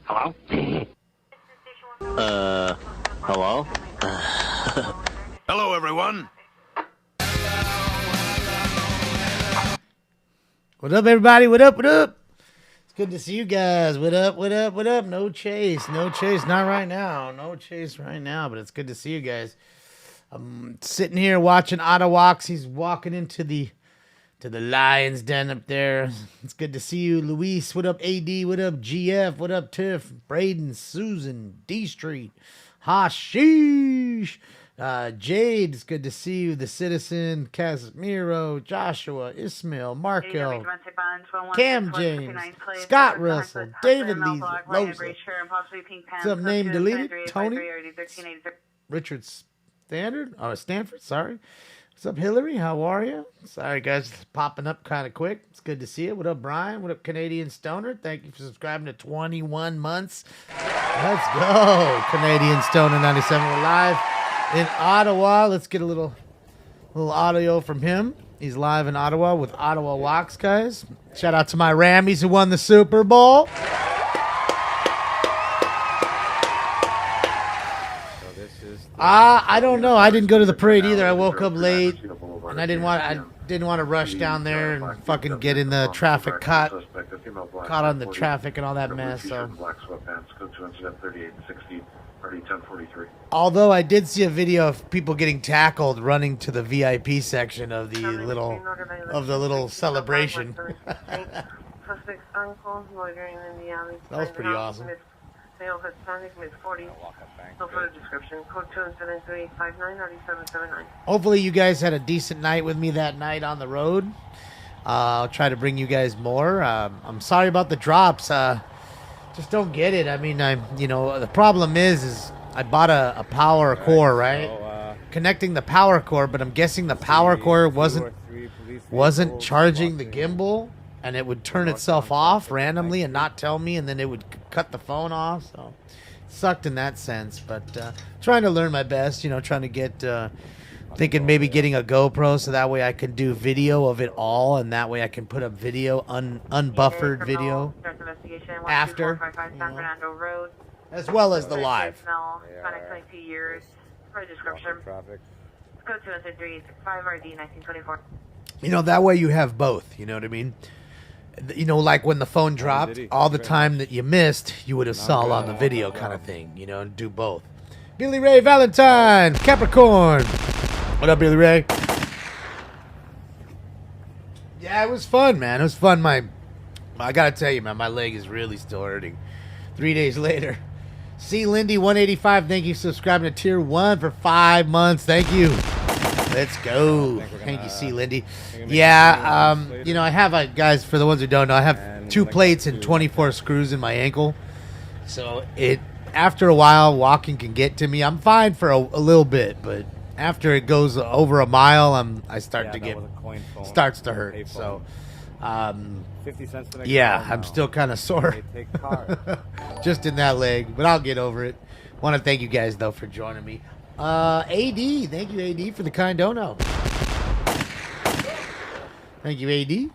Hello? Hello? Hello, everyone. What up, everybody? What up? What up? It's good to see you guys. What up? What up? What up? No chase. No chase. Not right now. No chase right now, but it's good to see you guys. I'm sitting here watching Ottawa. He's walking into the Lions Den up there. It's good to see you, Luis. What up, AD? What up, GF? What up, Tiff? Braden, Susan, D Street, Hashish, Jade. It's good to see you, the Citizen, Casimiro, Joshua, Ismail, Markel, Cam James, Scott Russell, David Lee, Loza. What's up, name deleted? Tony, Richard Stanford. Sorry. What's up, Hillary? How are you? Sorry, guys, it's popping up kind of quick. It's good to see you. What up, Brian? What up, Canadian Stoner? Thank you for subscribing to 21 months. Let's go, Canadian Stoner 97. We're live in Ottawa. Let's get a little audio from him. He's live in Ottawa with Ottawa Walks, guys. Shout out to my Rammies who won the Super Bowl. I don't know. I didn't go to the parade either. I woke up late, and I didn't want to rush down there and fucking get in the traffic caught on the traffic and all that mess. So, although I did see a video of people getting tackled running to the VIP section of the little celebration. That was pretty awesome. Male Hispanic, mid-40s. So for the description, code 273-89-9779. Hopefully you guys had a decent night with me that night on the road. I'll try to bring you guys more. I'm sorry about the drops. Just don't get it. I mean, the problem is I bought a power core, right? So, connecting the power core, but I'm guessing the power core wasn't charging the gimbal. And it would turn itself off randomly and not tell me, and then it would cut the phone off. So it sucked in that sense. But trying to learn my best, trying to get, thinking maybe getting a GoPro so that way I can do video of it all, and that way I can put up video, unbuffered video after, as well as the live. That way you have both, you know what I mean? Like when the phone dropped, all the time that you missed, you would have saw on the video kind of thing, do both. Billy Ray Valentine, Capricorn. What up, Billy Ray? Yeah, it was fun, man. It was fun. I got to tell you, man, my leg is really still hurting. 3 days later. C. Lindy, 185, thank you for subscribing to Tier 1 for 5 months. Thank you. Let's go. Thank you, C. Lindy. Yeah, I have, guys, for the ones who don't know, I have 2 plates and 24 screws in my ankle. So after a while, walking can get to me. I'm fine for a little bit, but after it goes over a mile, starts to hurt. So, 50 cents yeah, I'm still kind of sore. Just in that leg, but I'll get over it. Want to thank you guys, though, for joining me. AD, thank you, AD, for the kind dono. Thank you, AD.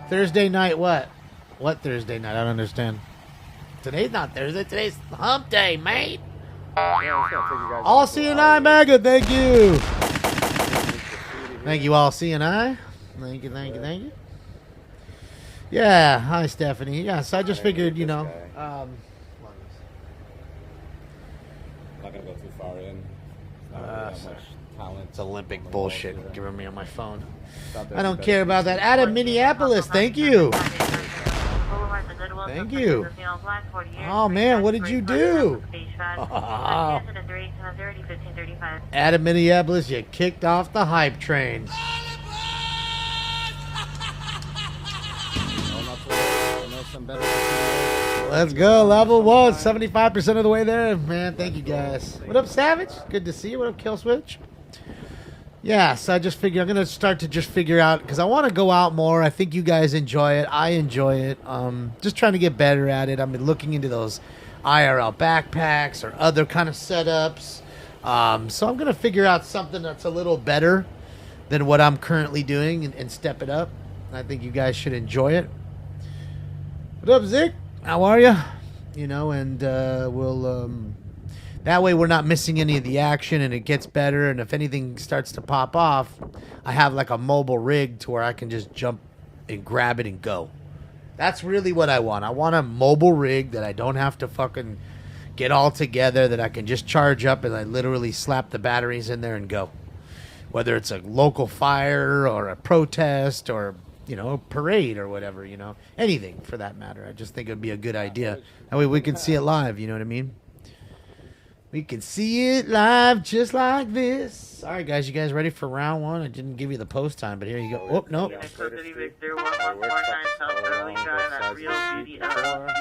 Thursday night, what? What Thursday night? I don't understand. Today's not Thursday. Today's Hump Day, mate. All CNI Mega, thank you. Thank you, all CNI. Thank you, thank you, thank you. Yeah, hi, Stephanie. Yeah, so I just figured, I'm not gonna go too far in. Not really that much talent. It's Olympic bullshit giving me on my phone. I don't care about that. Adam, Minneapolis, thank you. Thank you. Oh, man, what did you do? Oh. Adam, Minneapolis, you kicked off the hype train. Let's go, level 1, 75% of the way there, man. Thank you, guys. What up, Savage? Good to see you. What up, Killswitch? Yeah, so I just figure I'm going to start to just figure out, because I want to go out more. I think you guys enjoy it. I enjoy it. Just trying to get better at it. I've been looking into those IRL backpacks or other kind of setups. So I'm going to figure out something that's a little better. than what I'm currently doing and step it up. I think you guys should enjoy it. What up, Zick? How are you? You know, and we'll that way we're not missing any of the action, and it gets better. And if anything starts to pop off, I have like a mobile rig to where I can just jump and grab it and go. That's really what I want. I want a mobile rig that I don't have to fucking get all together, that I can just charge up and I literally slap the batteries in there and go. Whether it's a local fire or a protest or, you know, a parade or whatever, you know, anything for that matter. I just think it would be a good idea. That way we can see it live, you know what I mean? We can see it live just like this. All right, guys, you guys ready for round one? I didn't give you the post time, but here you go. Oh, nope. Victor 1149 South Sterling Drive at Real Beauty LLC.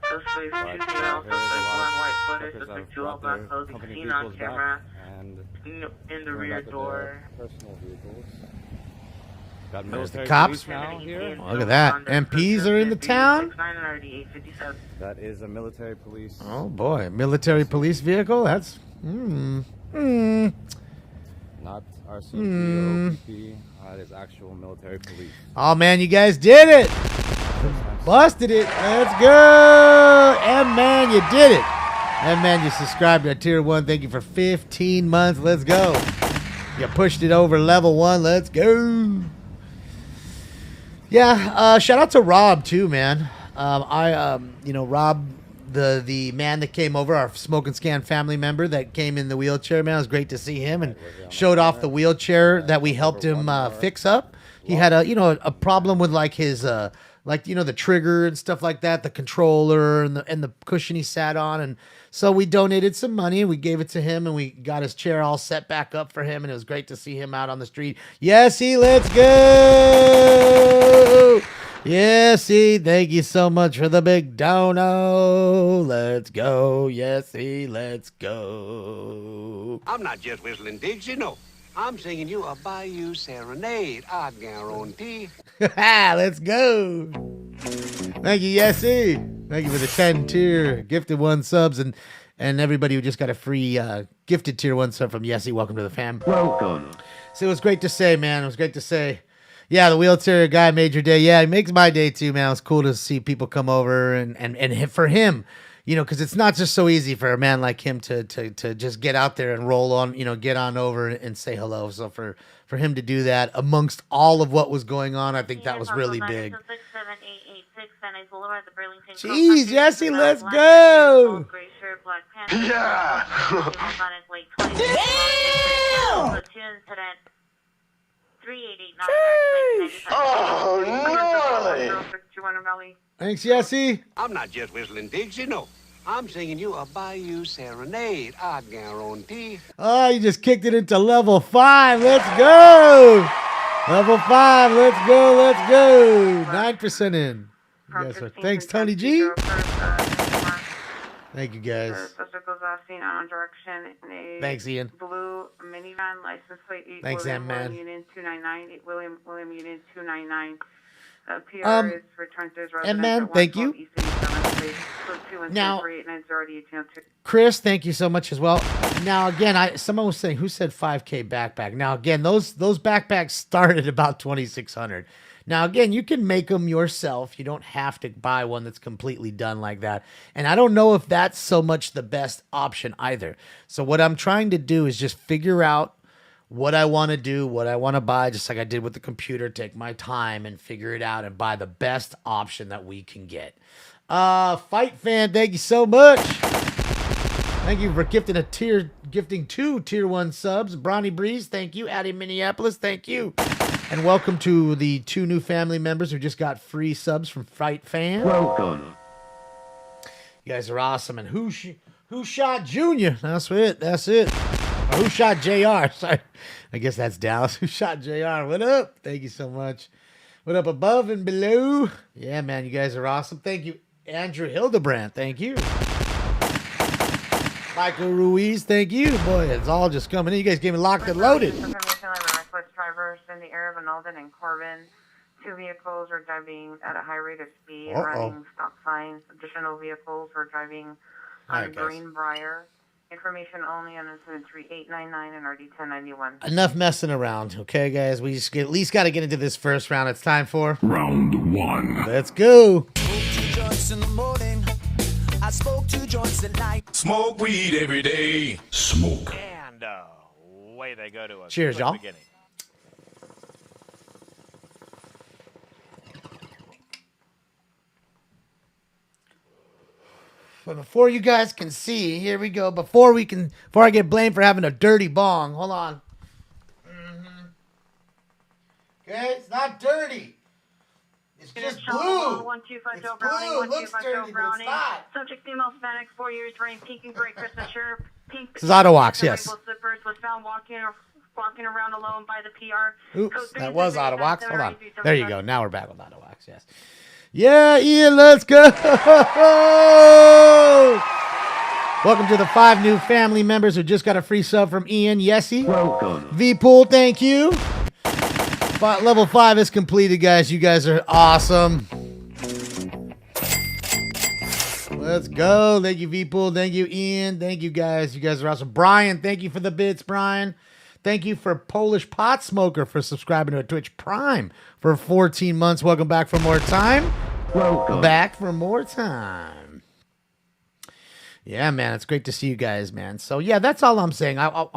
Suspect 2 female, suspect 1 white footer, suspect 2 all black clothing, seen on camera in the rear door. Personal vehicles. Got There's the military cops. police now here. Look at that. MPs are in the town. That is a military police. Oh, boy. Military police vehicle? That's... Not RCMP or OPP. That is actual military police. Oh, man, you guys did it. Busted it. Let's go. M-Man, you did it. M-Man, you subscribed to Tier 1. Thank you for 15 months. Let's go. You pushed it over level 1. Let's go. Yeah, shout out to Rob, too, man. You know, Rob, the man that came over, our Smoke and Scan family member that came in the wheelchair, man. It was great to see him and showed off the wheelchair that we helped him fix up. He had a problem with like his like, you know, the trigger and stuff like that, the controller and the cushion he sat on. And so we donated some money. We gave it to him and we got his chair all set back up for him. And it was great to see him out on the street. Yesy, let's go. Yesy, thank you so much for the big dono. Let's go. Yesy, let's go. I'm not just whistling digs, you know. I'm singing you a Bayou Serenade, I guarantee. Let's go. Thank you, Yesy. Thank you for the 10 tier gifted 1 subs and everybody who just got a free gifted tier 1 sub from Yesy. Welcome to the fam. Welcome. So it was great to say, man. It was great to say. Yeah, the wheelchair guy made your day. Yeah, he makes my day too, man. It was cool to see people come over and for him, you know, because it's not just so easy for a man like him to just get out there and roll on, you know, get on over and say hello. So for him to do that amongst all of what was going on, I think that was really big. Jeez, Jesse, let's go. Yeah. Oh, gnarly. Thanks, Jesse. I'm not just whistling digs, you know. I'm singing you a Bayou Serenade, I guarantee. Oh, you just kicked it into level 5. Let's go. Level 5. Let's go. Let's go. 9% in. You guys are, thanks, Tony G. Thank you, guys. Thanks, Ian. Blue minivan, license plate 8. Thanks, William, man. Union 299. William Union 299. PR is returned to his residence. Man, thank you. Now, Chris, thank you so much as well. Now, again, someone was saying, who said 5K backpack? Now, again, those backpacks start at about 2,600. Now, again, you can make them yourself. You don't have to buy one that's completely done like that. And I don't know if that's so much the best option either. So what I'm trying to do is just figure out what I want to do, what I want to buy, just like I did with the computer, take my time and figure it out and buy the best option that we can get. Fight Fan, thank you so much. Thank you for gifting 2 tier 1 subs. Bronny Breeze, thank you. Addie Minneapolis, thank you. And welcome to the 2 new family members who just got free subs from Fight Fan. Welcome. You guys are awesome. And who shot Junior? That's it. That's it. Or who shot JR? Sorry. I guess that's Dallas. Who shot JR? What up? Thank you so much. What up above and below? Yeah, man, you guys are awesome. Thank you, Andrew Hildebrand. Thank you. Michael Ruiz, thank you. Boy, it's all just coming in. You guys gave me locked and loaded. Drivers in the area of Alden and Corbin. 2 vehicles were driving at a high rate of speed, running stop signs. Additional vehicles were driving on Greenbrier Information only on incident 3899 and RD 1091. Enough messing around, okay, guys? We just at least got to get into this first round. It's time for Round 1. Let's go. I spoke 2 joints at night. Smoke weed every day. Smoke. And away they go to a Cheers, quick y'all. beginning. But before you guys can see, here we go. Before I get blamed for having a dirty bong, hold on. Okay, it's not dirty. It's just blue. 1250 It's Browning, blue. It looks 1250 dirty, but it's Browning. not. Subject female Hispanic, 4 years, wearing pink and gray Christmas shirt. Pink. This is Autowax, yes. Rainbow slippers, was found walking around alone by the PR. Oops, Code that was 333, Autowax. Hold on. 793, There you go. Now we're back with Autowax, yes. Yeah, Ian, let's go. Welcome to the 5 new family members who just got a free sub from Ian. Yesy. Welcome. V-Pool, thank you. Level 5 is completed, guys. You guys are awesome. Let's go. Thank you, V-Pool. Thank you, Ian. Thank you, guys. You guys are awesome. Brian, thank you for the bits, Brian. Thank you for Polish Pot Smoker for subscribing to a Twitch Prime for 14 months. Welcome back for more time. Welcome. Back for more time. Yeah, man. It's great to see you guys, man. So, yeah, that's all I'm saying. I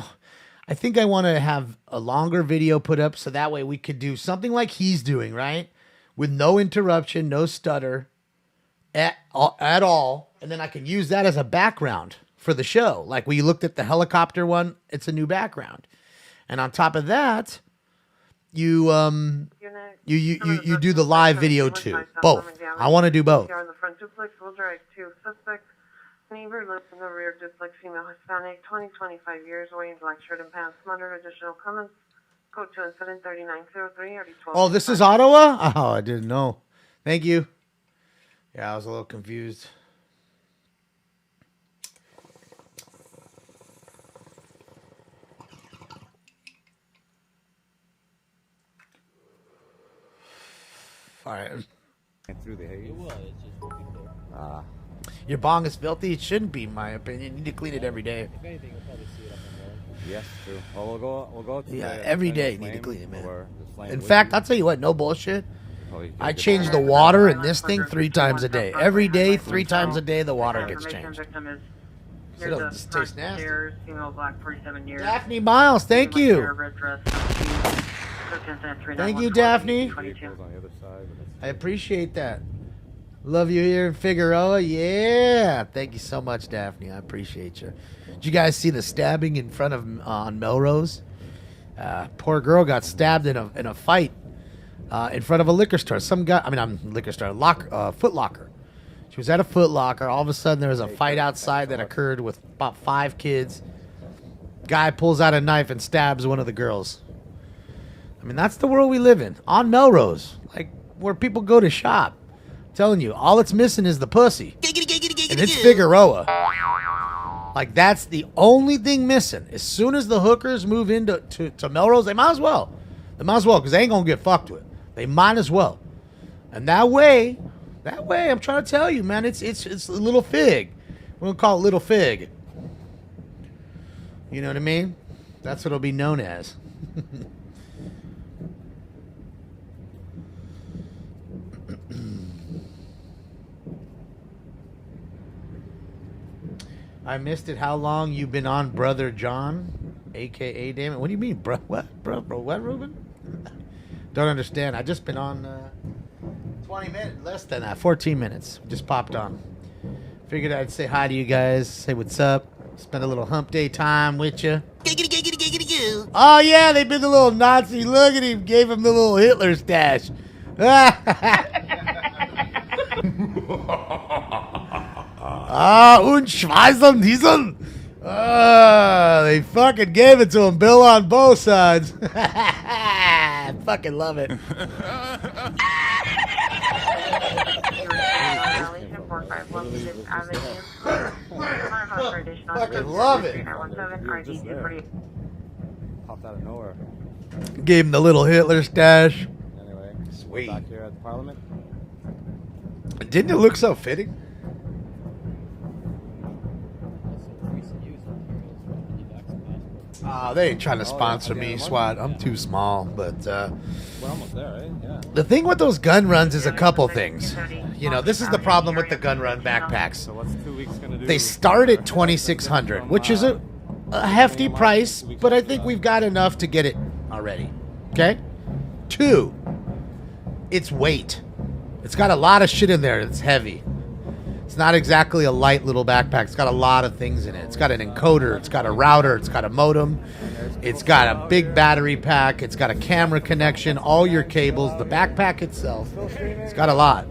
think I want to have a longer video put up so that way we could do something like he's doing, right? With no interruption, no stutter at all. And then I can use that as a background for the show. Like we looked at the helicopter one, it's a new background. And on top of that, you do the live video too. Both. I want to do both. Here on the front duplex, we'll drive 2 suspects. Neighbor lives in the rear duplex, female Hispanic, 20-25 years, wearing black shirt and pants. Muttered additional comments. Code to incident 3903, already 12. Oh, this is Ottawa? Oh, I didn't know. Thank you. Yeah, I was a little confused. All right. Through the haze. Your bong is filthy. It shouldn't be, in my opinion. You need to clean it every day. Yes, true. Well, we'll go to Yeah, the every flame day of you need to flame, clean it, man. or the flame In would fact, be- I'll tell you what, no bullshit. Oh, you I get change the water in this thing 3 times a day. Every day, 3 times a day, the water gets changed. Victim is So near it the just front tastes nasty. stairs, female black, 47 years. Daphne Miles, thank Female hair, you. red dress, Thank you, Daphne. vehicles on the other side, but I appreciate that. Love you here in Figueroa. Yeah. Thank you so much, Daphne. I appreciate you. Did you guys see the stabbing in front of on Melrose? Poor girl got stabbed in a fight in front of a liquor store. Some guy, liquor store, Foot Locker. She was at a Foot Locker. All of a sudden, there was a fight outside that occurred with about 5 kids. Guy pulls out a knife and stabs one of the girls. I mean, that's the world we live in. On Melrose, like where people go to shop. I'm telling you, all it's missing is the pussy. And it's Figueroa. Like, that's the only thing missing. As soon as the hookers move into to Melrose, they might as well. They might as well, because they ain't going to get fucked with. They might as well. And that way, I'm trying to tell you, man, it's a little fig. We're going to call it Little Fig. You know what I mean? That's what it'll be known as. I missed it. How long you been on, Brother John, a.k.a. Damn it. What do you mean, bro? What, bro? What, Ruben? Don't understand. I just been on 20 minutes, less than that, 14 minutes. Just popped on. Figured I'd say hi to you guys, say what's up, spend a little hump day time with you. Oh, yeah, they did the little Nazi. Look at him. Gave him the little Hitler stash. Und Schweißen diesen. They fucking gave it to him. Bill on both sides. I fucking love it. Fucking love it. popped out of nowhere. Gave him the little Hitler stash. Anyway, Sweet. back here at the Parliament. Didn't it look so fitting? They ain't trying to sponsor me, SWAT. I'm too small, but We're almost there, right? Yeah. the thing with those gun runs is a couple things. You know, this is the problem with the gun run backpacks. So what's 2 weeks gonna do? They start at $2,600, which is a hefty price, but I think we've got enough to get it already. Okay? 2, it's weight. It's got a lot of shit in there. It's heavy. It's not exactly a light little backpack. It's got a lot of things in it. It's got an encoder. It's got a router. It's got a modem. It's got a big battery pack. It's got a camera connection, all your cables, the backpack itself. It's got a lot.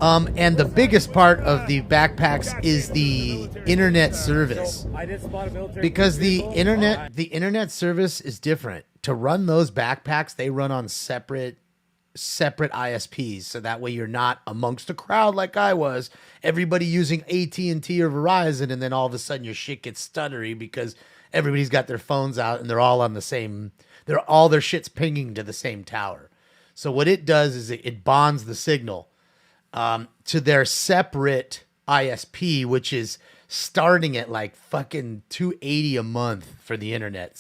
And the biggest part of the backpacks is the internet service. Because the internet service is different. To run those backpacks, they run on separate ISPs, so that way you're not amongst a crowd like I was, everybody using AT&T or Verizon, and then all of a sudden your shit gets stuttery because everybody's got their phones out and they're all on the same, all their shit's pinging to the same tower. So what it does is it bonds the signal to their separate ISP, which is starting at like fucking $280 a month for the internet.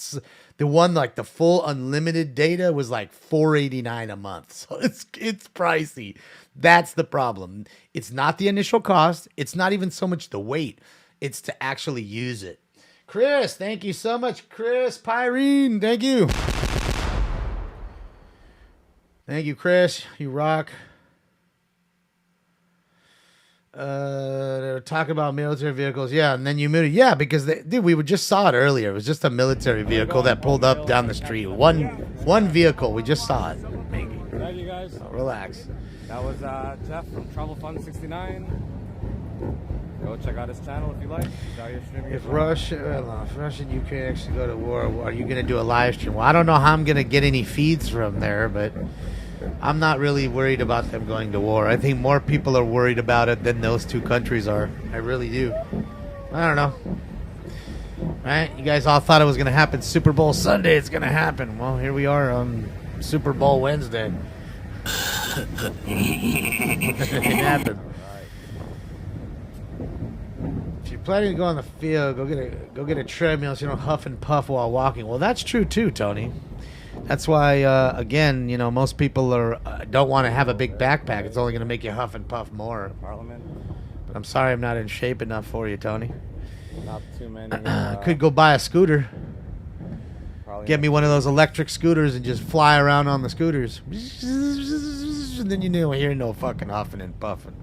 The one, like the full unlimited data, was like $489 a month. So it's pricey. That's the problem. It's not the initial cost. It's not even so much the weight. It's to actually use it. Chris, thank you so much. Chris Pyrene, thank you. Thank you, Chris. You rock. They were talking about military vehicles, yeah, and then you muted, yeah, because we just saw it earlier. It was just a military vehicle that pulled up down the street. One vehicle, we just saw it. Maybe. Thank you guys. So relax. That was Jeff from Travel Fund 69. Go check out his channel if you like. He's out here streaming. If Russia and Ukraine actually go to war, are you gonna do a live stream? Well, I don't know how I'm gonna get any feeds from there, but I'm not really worried about them going to war. I think more people are worried about it than those two countries are. I really do. I don't know. Right? You guys all thought it was going to happen Super Bowl Sunday. It's going to happen. Well, here we are on Super Bowl Wednesday. It happened. If you're planning to go on the field, go get a treadmill so you don't huff and puff while walking. Well, that's true too, Tony. That's why, again, you know, most people don't want to have a big backpack. It's only going to make you huff and puff more. Parliament. But I'm sorry I'm not in shape enough for you, Tony. Not too many. Could go buy a scooter. Get me one of those electric scooters and just fly around on the scooters. And then you don't hear no fucking huffing and puffing.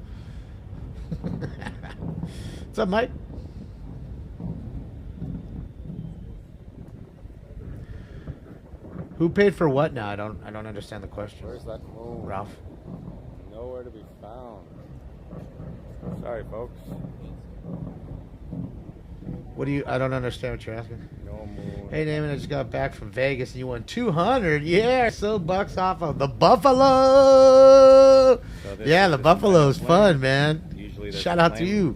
What's up, Mike? Who paid for what now? I don't understand the question. Where's that moon? Ralph. Nowhere to be found. Sorry, folks. I don't understand what you're asking. No moon. Hey, Naaman, I just got back from Vegas and you won 200. Yeah, so bucks off of the Buffalo. So yeah, the Buffalo's fun, man. Shout out to you.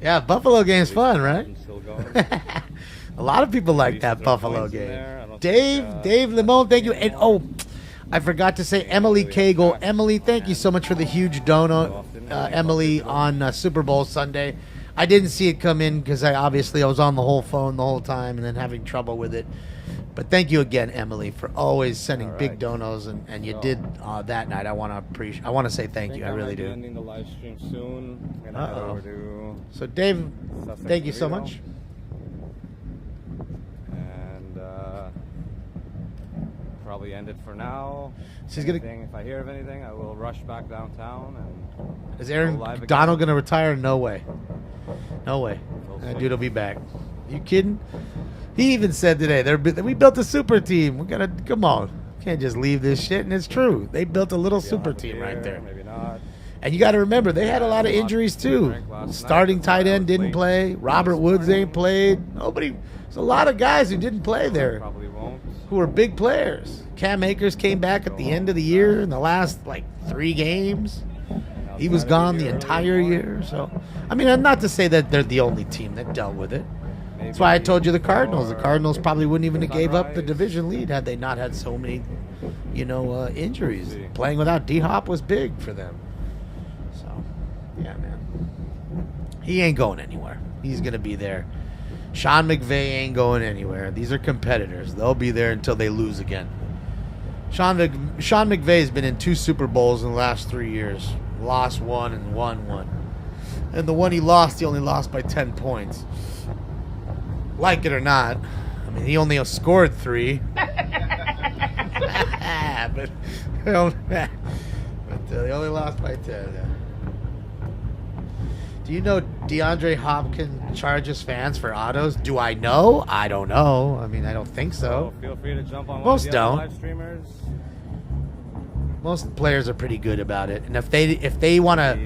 Yeah, Buffalo game's fun, right? A lot of people like that Buffalo game. Dave Limon, thank you. And I forgot to say Emily Cagle. Emily, thank you so much for the huge donut. Emily on Super Bowl Sunday. I didn't see it come in because I was on the whole phone the whole time and then having trouble with it. But thank you again, Emily, for always sending big donos, and you did that night. I want to say thank you. I really do. Ending the live stream soon. I'm gonna head over to So Dave, thank you so much. And probably end it for now. If I hear of anything, I will rush back downtown. And is Aaron Donald going to retire? No way. No way. That dude will be back. You kidding? He even said today, we built a super team. We gotta come on. Can't just leave this shit, and it's true. They built a little super team right there. Maybe not. And you got to remember, they had a lot of injuries too. Starting tight end didn't play. Robert Woods ain't played. Nobody. There's a lot of guys who didn't play there. Probably won't. Who were big players. Cam Akers came back at the end of the year in the last 3 games. He was gone the entire year. So, I mean, not to say that they're the only team that dealt with it. That's why I told you the Cardinals. The Cardinals probably wouldn't even have gave up the division lead had they not had so many, injuries. Playing without D-Hop was big for them. So, yeah, man. He ain't going anywhere. He's going to be there. Sean McVay ain't going anywhere. These are competitors. They'll be there until they lose again. Sean McVay's been in 2 Super Bowls in the last 3 years. Lost 1 and won 1. And the one he only lost by 10 points. Like it or not. I mean, he only scored 3. but they only lost by 10. Yeah. Do you know DeAndre Hopkins charges fans for autos? Do I know? I don't know. I mean, I don't think so. Feel free to jump on Most one of the don't. other live streamers. Most players are pretty good about it. And if they want to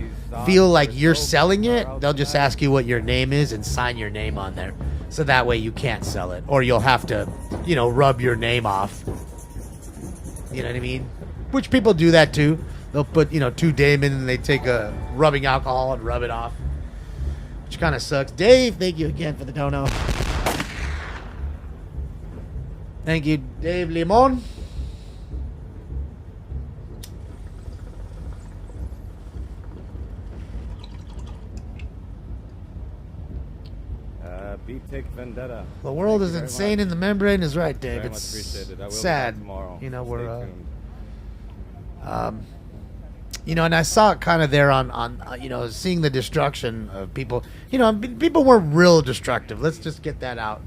feel like you're selling it, they'll just ask you what your name is and sign your name on there. So that way you can't sell it. Or you'll have to, rub your name off. You know what I mean? Which people do that too. They'll put, 2 Damon and they take a rubbing alcohol and rub it off. Which kind of sucks. Dave, thank you again for the dono. Thank you, Dave Limon. Beat Take Vendetta. The world Thank is you very insane much. in the membrane is right, Dave. Very much It's appreciated. I will be sad. back tomorrow. We're Stay tuned. and I saw it kind of there on seeing the destruction of people. People weren't real destructive. Let's just get that out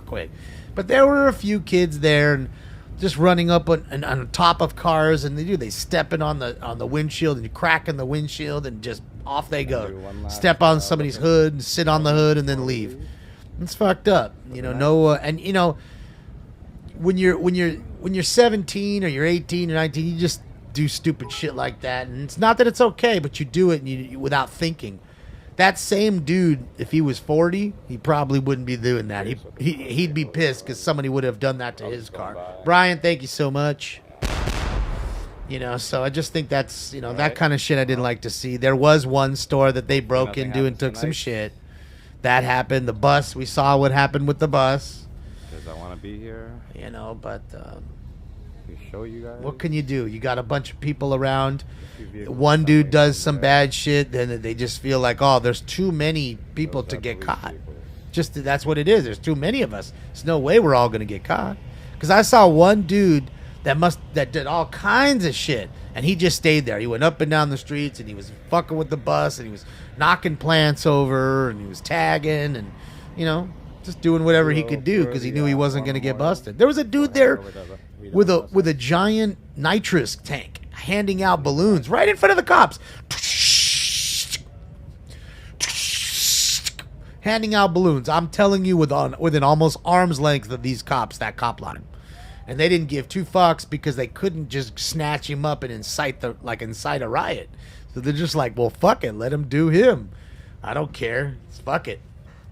quick. But there were a few kids there and just running up on top of cars, and they stepping on the windshield and cracking the windshield, and just off they go. Step on somebody's hood, and sit on the hood, and then leave. It's fucked up. When you're 17 or you're 18 or 19, you just do stupid shit like that, and it's not that it's okay, but you do it without thinking. That same dude, if he was 40, he probably wouldn't be doing that. He'd be pissed because somebody would have done that to his car. Brian, thank you so much. So I just think that's that kind of shit I didn't like to see. There was one store that they broke into and took some shit. That happened. The bus, we saw what happened with the bus. Because I want to be here. But To show you guys. what can you do? You got a bunch of people around. One dude does some bad shit, then they just feel like, oh, there's too many people to get caught. Just that's what it is. There's too many of us. There's no way we're all gonna get caught. Because I saw one dude that did all kinds of shit, and he just stayed there. He went up and down the streets, and he was fucking with the bus, and he was knocking plants over, and he was tagging, and just doing whatever he could do because he knew he wasn't gonna get busted. There was a dude there with a giant nitrous tank handing out balloons right in front of the cops. Handing out balloons. I'm telling you, within almost arm's length of these cops, that cop line. And they didn't give 2 fucks because they couldn't just snatch him up and incite a riot. So they're just like, well, fuck it, let him do him. I don't care. Fuck it.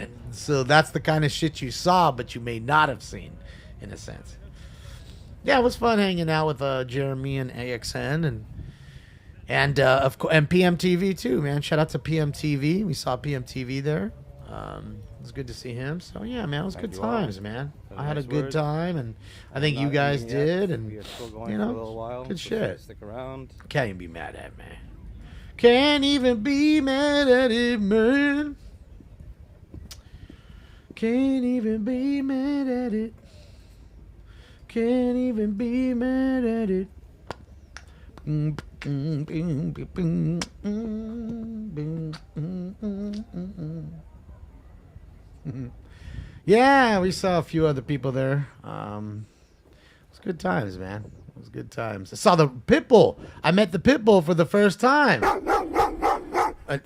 And so that's the kind of shit you saw, but you may not have seen, in a sense. Yeah, it was fun hanging out with Jeremy and AXN and of course and PMTV too, man. Shout out to PMTV. We saw PMTV there. It was good to see him. So yeah, man, it was good times, man. I had a good time, and I think you guys did, and good shit. Stick around. Can't even be mad at me. Can't even be mad at it, man. Can't even be mad at it. Can't even be mad at it. Yeah, we saw a few other people there. It was good times, man. It was good times. I saw the Pitbull. I met the Pitbull for the first time.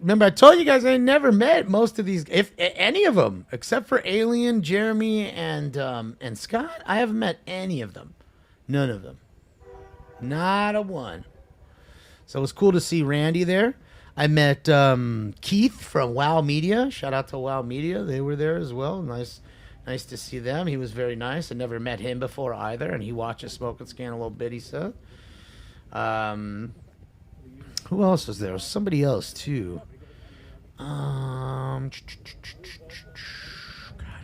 Remember, I told you guys I never met most of these, if any of them, except for Alien, Jeremy, and Scott. I haven't met any of them. None of them. Not a one. So it was cool to see Randy there. I met Keith from Wow Media. Shout out to Wow Media. They were there as well. Nice to see them. He was very nice. I never met him before either, and he watches Smoke and Scan a little bit, he said. Who else was there? Somebody else, too. God,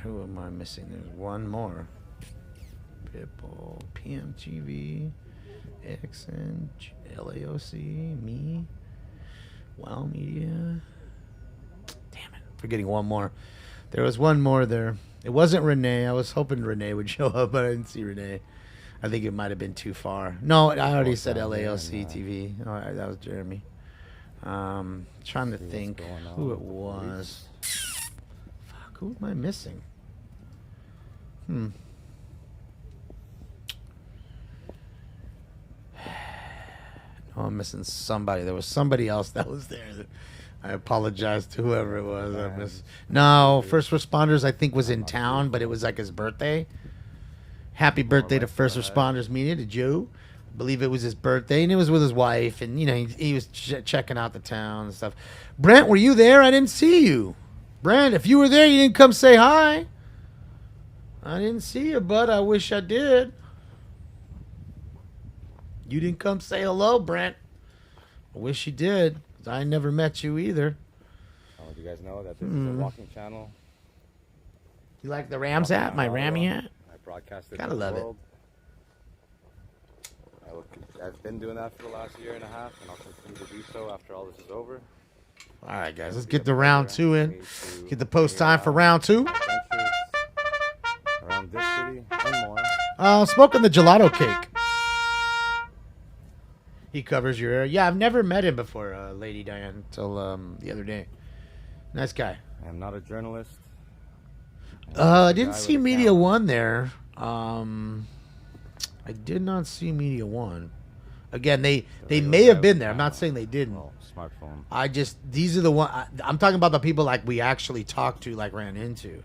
who am I missing? There's one more. Pitbull, PMTV, XN, LAOC, me, Wow Media. Damn it. Forgetting one more. There was one more there. It wasn't Renee. I was hoping Renee would show up, but I didn't see Renee. I think it might have been too far. No, I already said LALC TV. All right, that was Jeremy. Trying to think who it was. Fuck, who am I missing? Oh, I'm missing somebody. There was somebody else that was there. I apologize to whoever it was. I missed. No, first responders I think was in town, but it was like his birthday. Happy birthday to first responders media to Joe. I believe it was his birthday, and it was with his wife, and you know he was checking out the town and stuff. Brent, were you there? I didn't see you. Brent, if you were there, you didn't come say hi. I didn't see you, bud. I wish I did. You didn't come say hello, Brent. I wish you did. I never met you either. I'll let you guys know that this is a walking channel. You like the Rams hat? My Rammy hat? I broadcast it. Gotta love it. I've been doing that for the last year and a half, and I'll continue to do so after all this is over. All right, guys. Let's get the round 2 in. Get the post time for round 2. Around this city and more. Smoking the gelato cake. He covers your area. Yeah, I've never met him before, Lady Diane, until the other day. Nice guy. I am not a journalist. I didn't see Media One there. I did not see Media One. Again, they may have been there. I'm not saying they didn't. Smartphone. These are the one. I'm talking about the people like we actually talked to, like ran into.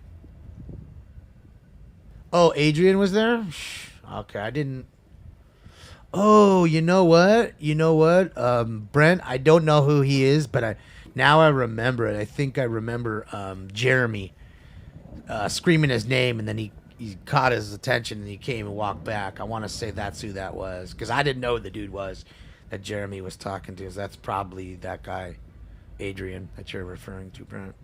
Oh, Adrian was there? Okay, I didn't. Oh, you know what? Brent, I don't know who he is, but now I remember it. I think I remember Jeremy screaming his name, and then he caught his attention, and he came and walked back. I want to say that's who that was, because I didn't know who the dude was that Jeremy was talking to. So that's probably that guy, Adrian, that you're referring to, Brent.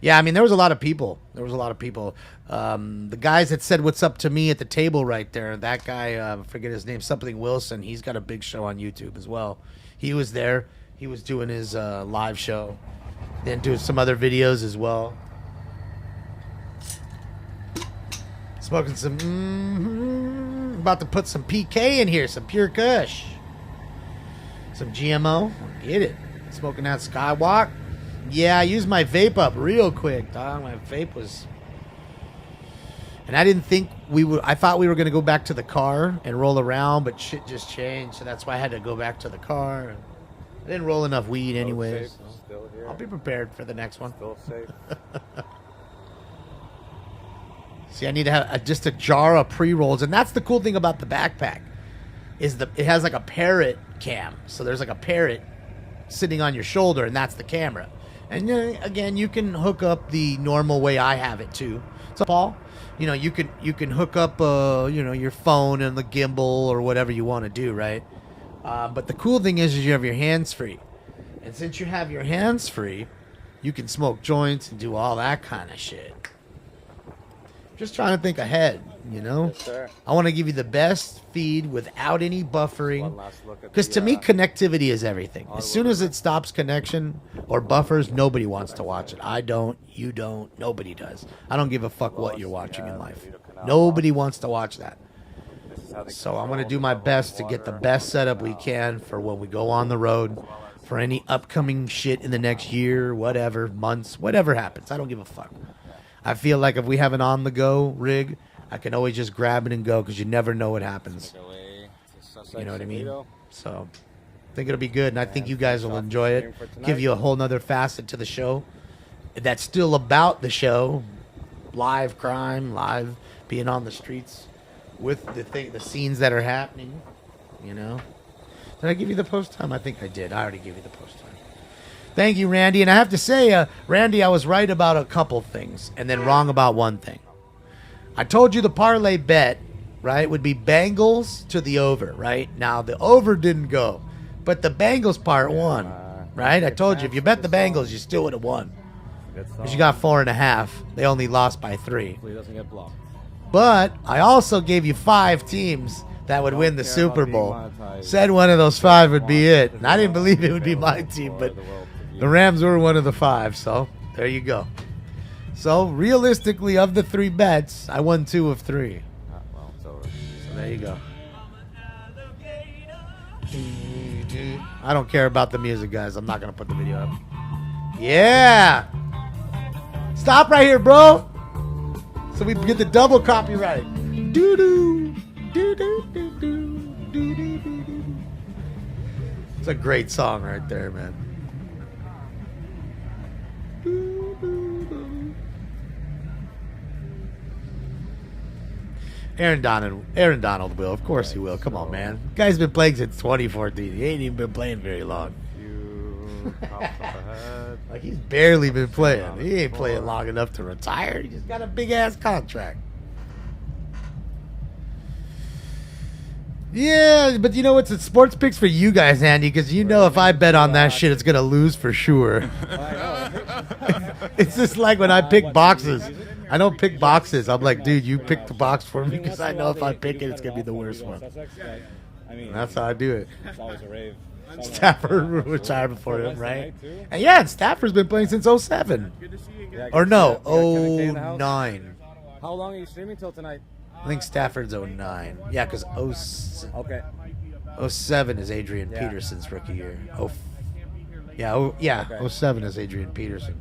Yeah, I mean, there was a lot of people. The guys that said what's up to me at the table right there, that guy, I forget his name, something Wilson, he's got a big show on YouTube as well. He was there. He was doing his live show. Then doing some other videos as well. Smoking some, about to put some PK in here, some Pure Kush. Some GMO. Get it. Smoking that Skywalk. Yeah, I used my vape up real quick, dog. My vape was... And I didn't think we would... I thought we were going to go back to the car and roll around, but shit just changed, so that's why I had to go back to the car. I didn't roll enough weed anyways. Still here. I'll be prepared for the next one. Still safe. See, I need to have just a jar of pre-rolls, and that's the cool thing about the backpack, is it has like a parrot cam. So there's like a parrot sitting on your shoulder, and that's the camera. And again, you can hook up the normal way I have it too. So Paul, you can hook up your phone and the gimbal or whatever you want to do, right? But the cool thing is you have your hands free, and since you have your hands free, you can smoke joints and do all that kind of shit. Just trying to think ahead, Yes, sir. I want to give you the best feed without any buffering. One last look at Because the, to me, connectivity is everything. As soon as it stops connection or buffers, nobody wants to watch it. I don't. You don't. Nobody does. I don't give a fuck what you're watching in life. Nobody wants to watch that. So I'm going to do my best to get the best setup we can for when we go on the road, for any upcoming shit in the next year, whatever, months, whatever happens. I don't give a fuck. I feel like if we have an on-the-go rig, I can always just grab it and go because you never know what happens. You know what I mean? So I think it'll be good, and I think you guys will enjoy it. Give you a whole nother facet to the show that's still about the show. Live crime, live being on the streets with the scenes that are happening, Did I give you the post time? I think I did. I already gave you the post time. Thank you, Randy. And I have to say, Randy, I was right about a couple things and then wrong about one thing. I told you the parlay bet, right, would be Bengals to the over, right? Now, the over didn't go, but the Bengals part won, right? I told you, if you bet the Bengals, you still would have won. Because you got 4.5. They only lost by 3. Hopefully it doesn't get blocked. But I also gave you 5 teams that would win the Super Bowl. Said one of those 5 would be it. And I didn't believe it would be my team, but the Rams were one of the 5, so there you go. So realistically, of the 3 bets, I won 2 of 3. Well, it's over. So there you go. I don't care about the music, guys. I'm not gonna put the video up. Yeah. Stop right here, bro. So we get the double copyright. Doo doo. Doo doo doo doo. Doo doo doo doo. It's a great song right there, man. Doo, doo, doo. Aaron Donald will. Of course he will. Come on, man. Guy's been playing since 2014. He ain't even been playing very long. Like, he's barely been playing. He ain't playing long enough to retire. He just got a big-ass contract. Yeah, but you know what's it's sports picks for you guys, Andy, because you know if I bet on that shit, it's going to lose for sure. It's just like when I pick boxes. I don't pick boxes. I'm like, dude, you pick the box for me because I know if I pick it, it's going to be the worst one. And that's how I do it. It's always a rave. Stafford retired before him, right? And yeah, and Stafford's been playing since 07. Or no, 09. How long are you streaming till tonight? I think Stafford's 09. Yeah, because Okay. 07 is Adrian Peterson's rookie year. Yeah, 07 is Adrian Peterson.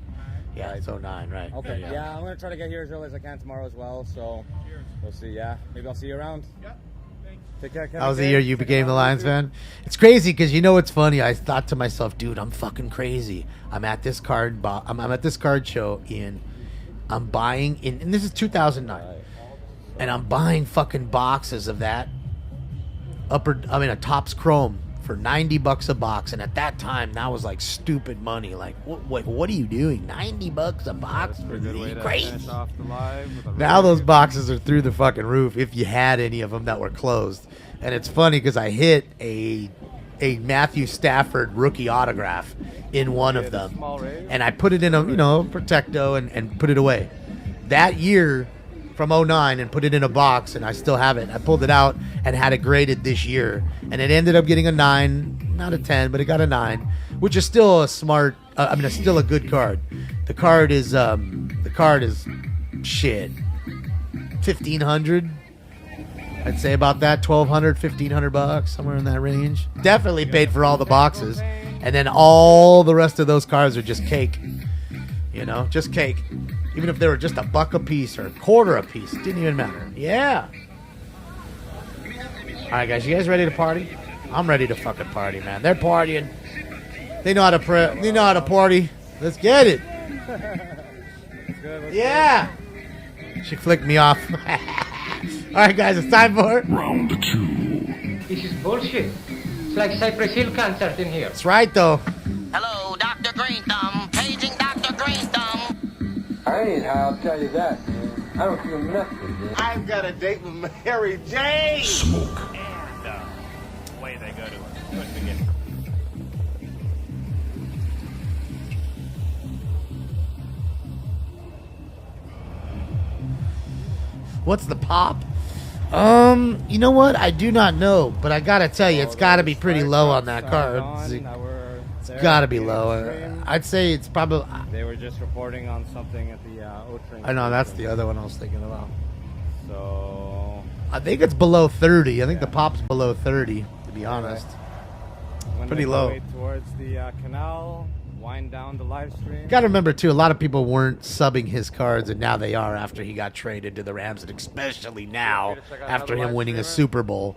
Yeah, it's 09, right. Okay, yeah, I'm going to try to get here as early as I can tomorrow as well, so we'll see, yeah. Maybe I'll see you around. Take care, Kevin. That was the year you became the Lions fan? It's crazy because you know what's funny? I thought to myself, dude, I'm fucking crazy. I'm at this card I'm at this card show I'm buying and this is 2009. And I'm buying fucking boxes of that a Topps Chrome for $90 a box, and at that time that was like stupid money. Like what are you doing? $90 a box for these? Crazy. Now those boxes are through the fucking roof if you had any of them that were closed. And it's funny because I hit a Matthew Stafford rookie autograph in one of them, and I put it in a Protecto and put it away. That year from 09 and put it in a box, and I still have it. I pulled it out and had it graded this year, and it ended up getting a 9, not a 10, but it got a 9, which is still still a good card. The card is shit, 1,500. I'd say about that, $1,200, $1,500, somewhere in that range. Definitely paid for all the boxes, and then all the rest of those cards are just cake. Just cake. Even if they were just $1 a piece or $1 a piece, it didn't even matter. Yeah. All right, guys, you guys ready to party? I'm ready to fucking party, man. They're partying. They know how to They know how to party. Let's get it. Yeah. She flicked me off. All right, guys, it's time for Round 2. This is bullshit. It's like Cypress Hill concert in here. That's right, though. Hello, Dr. Green Thumb. Paging Dr. Green Thumb. I ain't high, I'll tell you that, man. I don't feel nothing, man. I've got a date with Mary Jane. Smoke. And away they go to it. Good beginning. What's the pop? You know what? I do not know, but I gotta tell you, it's gotta be pretty low on that card. It's gotta be low. I'd say it's probably. They were just reporting on something at the O-Train. I know, that's the other one I was thinking about. So I think it's below 30. I think the pop's below 30, to be honest. Pretty low. Towards the canal, wind down the live stream. Got to remember, too, a lot of people weren't subbing his cards, and now they are after he got traded to the Rams, and especially now after him winning a Super Bowl.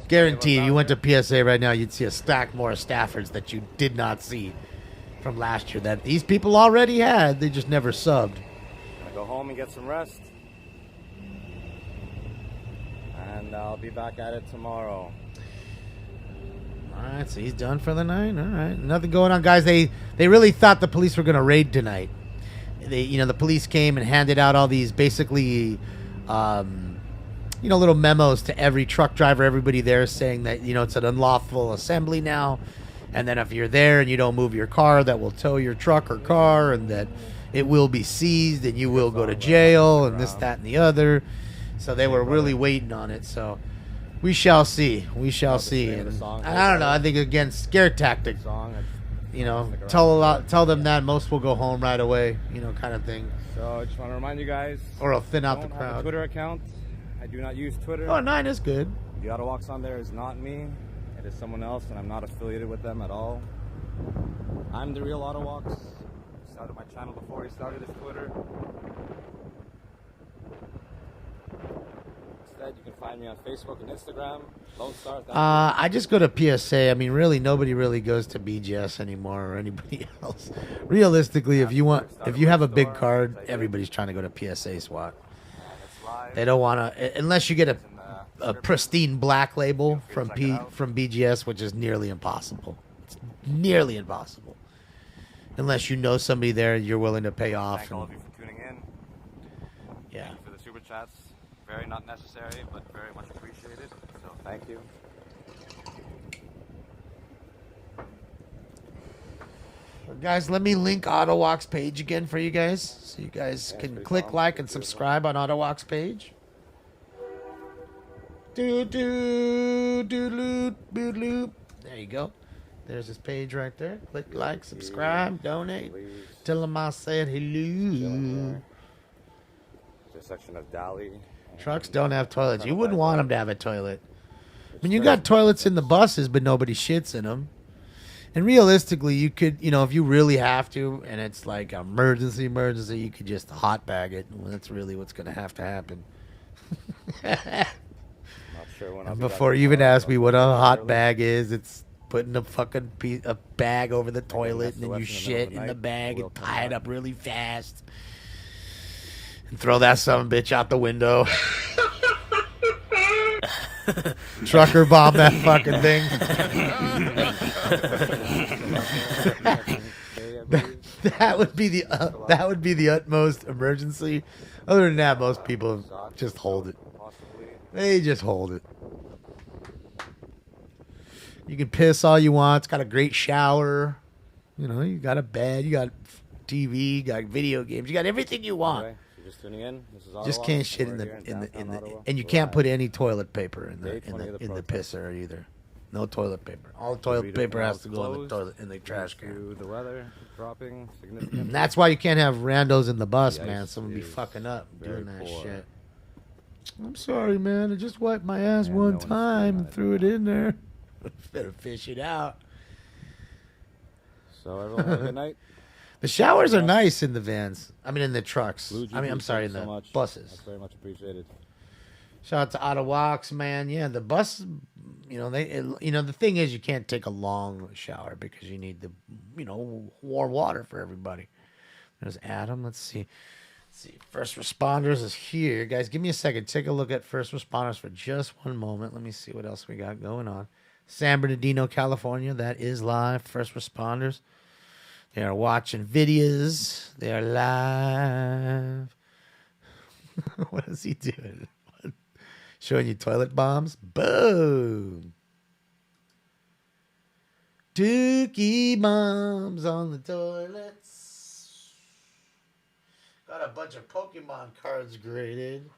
Guaranteed, you went to PSA right now, you'd see a stack more of Staffords that you did not see from last year that these people already had. They just never subbed. Gonna go home and get some rest. And I'll be back at it tomorrow. All right, so he's done for the night. All right, nothing going on, guys. They really thought the police were going to raid tonight. The police came and handed out all these basically, little memos to every truck driver, everybody there, saying that it's an unlawful assembly now, and then if you're there and you don't move your car, that will tow your truck or car, and that it will be seized and you will go to jail, and this, that, and the other. So they were really waiting on it. So. We shall see. We shall see. And I don't know. I think again, scare tactic. Tell them that most will go home right away. Kind of thing. So I just want to remind you guys. Or I'll thin out the I don't have crowd. a Twitter account. I do not use Twitter. Oh, 9 is good. The Autowalks on there is not me. It is someone else, and I'm not affiliated with them at all. I'm the real Autowalks. Started my channel before he started his Twitter. Instead, you can find me on Facebook and Instagram. Lone Star. I just go to PSA. I mean, really, nobody really goes to BGS anymore or anybody else. Realistically, if you have a big card, everybody's trying to go to PSA SWAT. They don't want to, unless you get a pristine black label from BGS, which is nearly impossible. It's nearly impossible. Unless you know somebody there, you're willing to pay off. Thank all of you for tuning in. Yeah. Thank you for the super chats. Very not necessary, but very much appreciated. So thank you. Guys, let me link Autowalk's page again for you guys, so you guys can click like and subscribe on Autowalk's page. There you go. There's his page right there. Click like, subscribe, donate. Tell him I said hello. There's a section of Dali. Trucks don't have toilets. You wouldn't want them to have a toilet. I mean, you got toilets in the buses, but nobody shits in them. And realistically, you could, if you really have to, and it's like emergency, you could just hot bag it. Well, that's really what's going to happen. Not sure when And before you even ask me what a hot bag is, it's putting a fucking a bag over the toilet, and then you shit in the bag and tie it up really fast. And throw that son-of-a-bitch out the window. Trucker bomb that fucking thing. that would be the utmost emergency. Other than that, most people just hold it. They just hold it. You can piss all you want. It's got a great shower. You got a bed. You got TV. You got video games. You got everything you want. Anyway, so just tuning in. This is Just can't shit in the and you can't put any toilet paper in the pisser either. No toilet paper. All the toilet paper has to go in the toilet in the trash can. The weather dropping significantly. That's why you can't have randos in the bus, man. Someone be fucking up doing that shit. I'm sorry, man. I just wiped my ass one time and threw it in there. Better fish it out. So everyone have a good night. The showers are nice in the vans. I mean, in the trucks. I'm sorry, in the buses. That's very much appreciated. Shout out to Autowalks, man. Yeah, the bus. The thing is, you can't take a long shower because you need the, warm water for everybody. There's Adam. Let's see. First responders is here, guys. Give me a second. Take a look at first responders for just one moment. Let me see what else we got going on. San Bernardino, California. That is live. First responders. They are watching videos. They are live. What is he doing? Showing you toilet bombs? Boom. Dookie bombs on the toilets. Got a bunch of Pokemon cards graded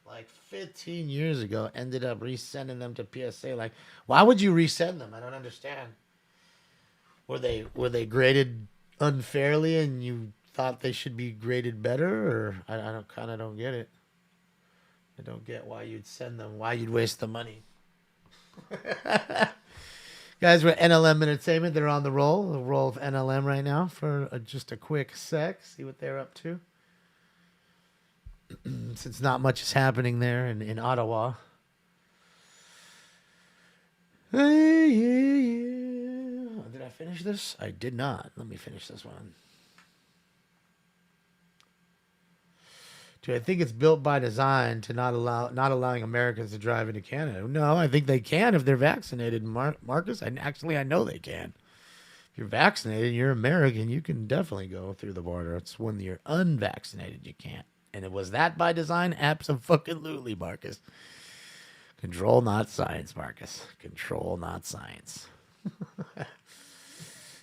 like 15 years ago. Ended up resending them to PSA. Like, why would you resend them? I don't understand. Were they graded unfairly and you thought they should be graded better? Or I don't get it. I don't get why you'd send them, why you'd waste the money. Guys, we're NLM Entertainment. They're on the roll of NLM right now for just a quick sec. See what they're up to. Since not much is happening there in Ottawa. Hey, yeah. Did I finish this? I did not. Let me finish this one. Do I think it's built by design to not allowing Americans to drive into Canada? No, I think they can if they're vaccinated, Marcus. I know they can. If you're vaccinated, you're American, you can definitely go through the border. It's when you're unvaccinated, you can't. And it was that by design? Absolutely, Marcus. Control, not science, Marcus. Control, not science.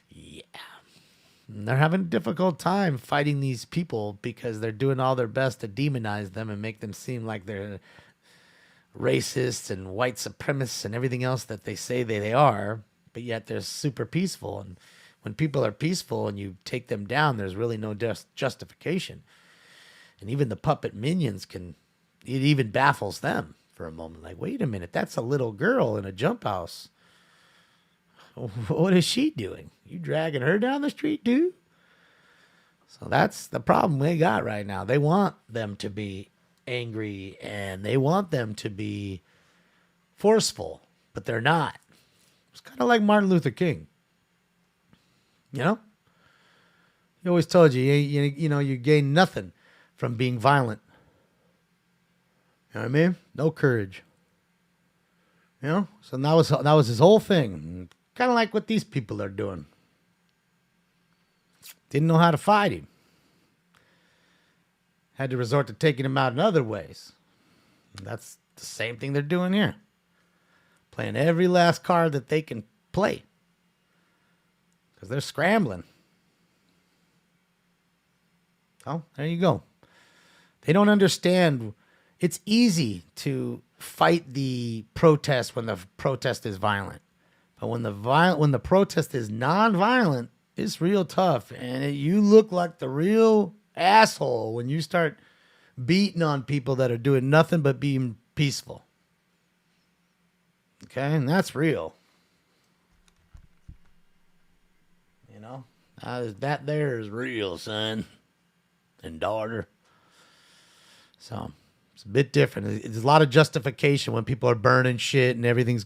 Yeah. And they're having a difficult time fighting these people because they're doing all their best to demonize them and make them seem like they're racists and white supremacists and everything else that they say they are, but yet they're super peaceful. And when people are peaceful and you take them down, there's really no justification. And even the puppet minions it even baffles them for a moment. Like, wait a minute, that's a little girl in a jump house. What is she doing? You dragging her down the street, dude? So that's the problem they got right now. They want them to be angry and they want them to be forceful, but they're not. It's kind of like Martin Luther King. You know? He always told you, you gain nothing from being violent. You know what I mean? No courage. You know? So that was his whole thing. Kind of like what these people are doing. Didn't know how to fight him. Had to resort to taking him out in other ways. And that's the same thing they're doing here. Playing every last card that they can play. Because they're scrambling. So, there you go. They don't understand. It's easy to fight the protest when the protest is violent. But when the protest is non-violent, it's real tough. And you look like the real asshole when you start beating on people that are doing nothing but being peaceful. Okay? And that's real. You know? That there is real, son and daughter. So, it's a bit different. There's a lot of justification when people are burning shit and everything's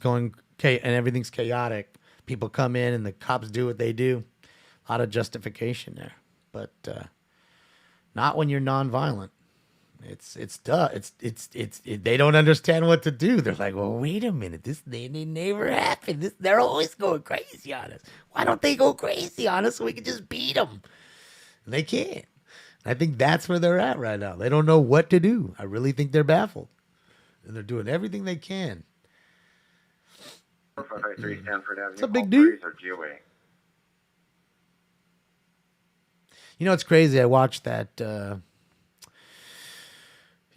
everything's chaotic. People come in and the cops do what they do. A lot of justification there, but not when you're nonviolent. They don't understand what to do. They're like, well, wait a minute, this never happened. They're always going crazy on us. Why don't they go crazy on us so we can just beat them? And they can't. I think that's where they're at right now. They don't know what to do. I really think they're baffled, and they're doing everything they can. It's a big dude. You know, it's crazy. I watched that.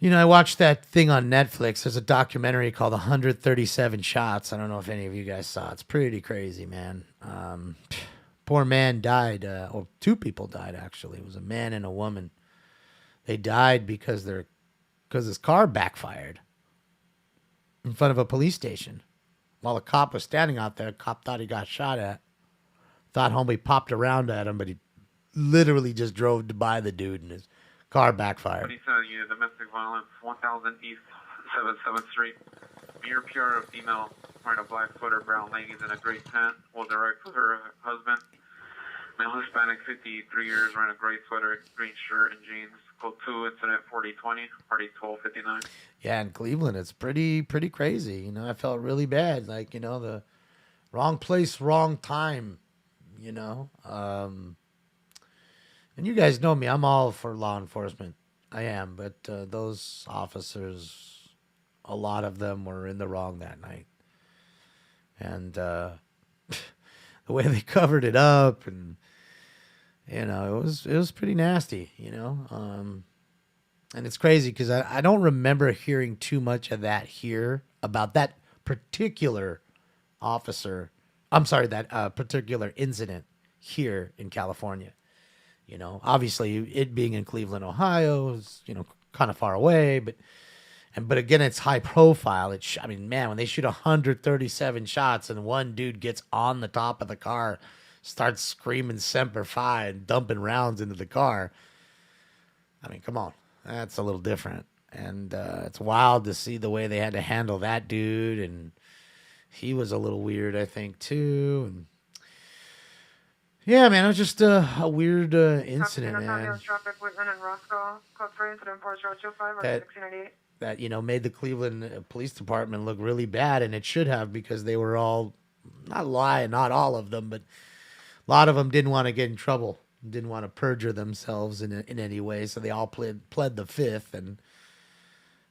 I watched that thing on Netflix. There's a documentary called 137 Shots. I don't know if any of you guys saw it. It's pretty crazy, man. Poor man died. Or two people died, actually. It was a man and a woman. They died because his car backfired in front of a police station. While a cop was standing out there, cop thought he got shot at. Thought homie popped around at him, but he literally just drove by the dude and his car backfired. 27 unit domestic violence, 1000 East 77th Street. Mere pure female wearing a black sweater, brown leggings, and a gray pant. Will direct with her husband. Male Hispanic, 53 years, wearing a gray sweater, green shirt, and jeans. Code 2, incident 4020, party 1259. Yeah, in Cleveland, it's pretty crazy. You know, I felt really bad. Like, the wrong place, wrong time, And you guys know me. I'm all for law enforcement. I am. But those officers, a lot of them were in the wrong that night. And the way they covered it up and, it was pretty nasty, And it's crazy because I don't remember hearing too much of that here about that particular officer. I'm sorry, that particular incident here in California. Obviously it being in Cleveland, Ohio is, kind of far away, but again, it's high profile. Man, when they shoot 137 shots and one dude gets on the top of the car, starts screaming Semper Fi and dumping rounds into the car. Come on. That's a little different. And it's wild to see the way they had to handle that dude. And he was a little weird, I think, too. And yeah, man, it was just a weird incident, man. That made the Cleveland Police Department look really bad, and it should have, because they were all, not lying, not all of them, but a lot of them didn't want to get in trouble, didn't want to perjure themselves in any way, so they all pled the fifth and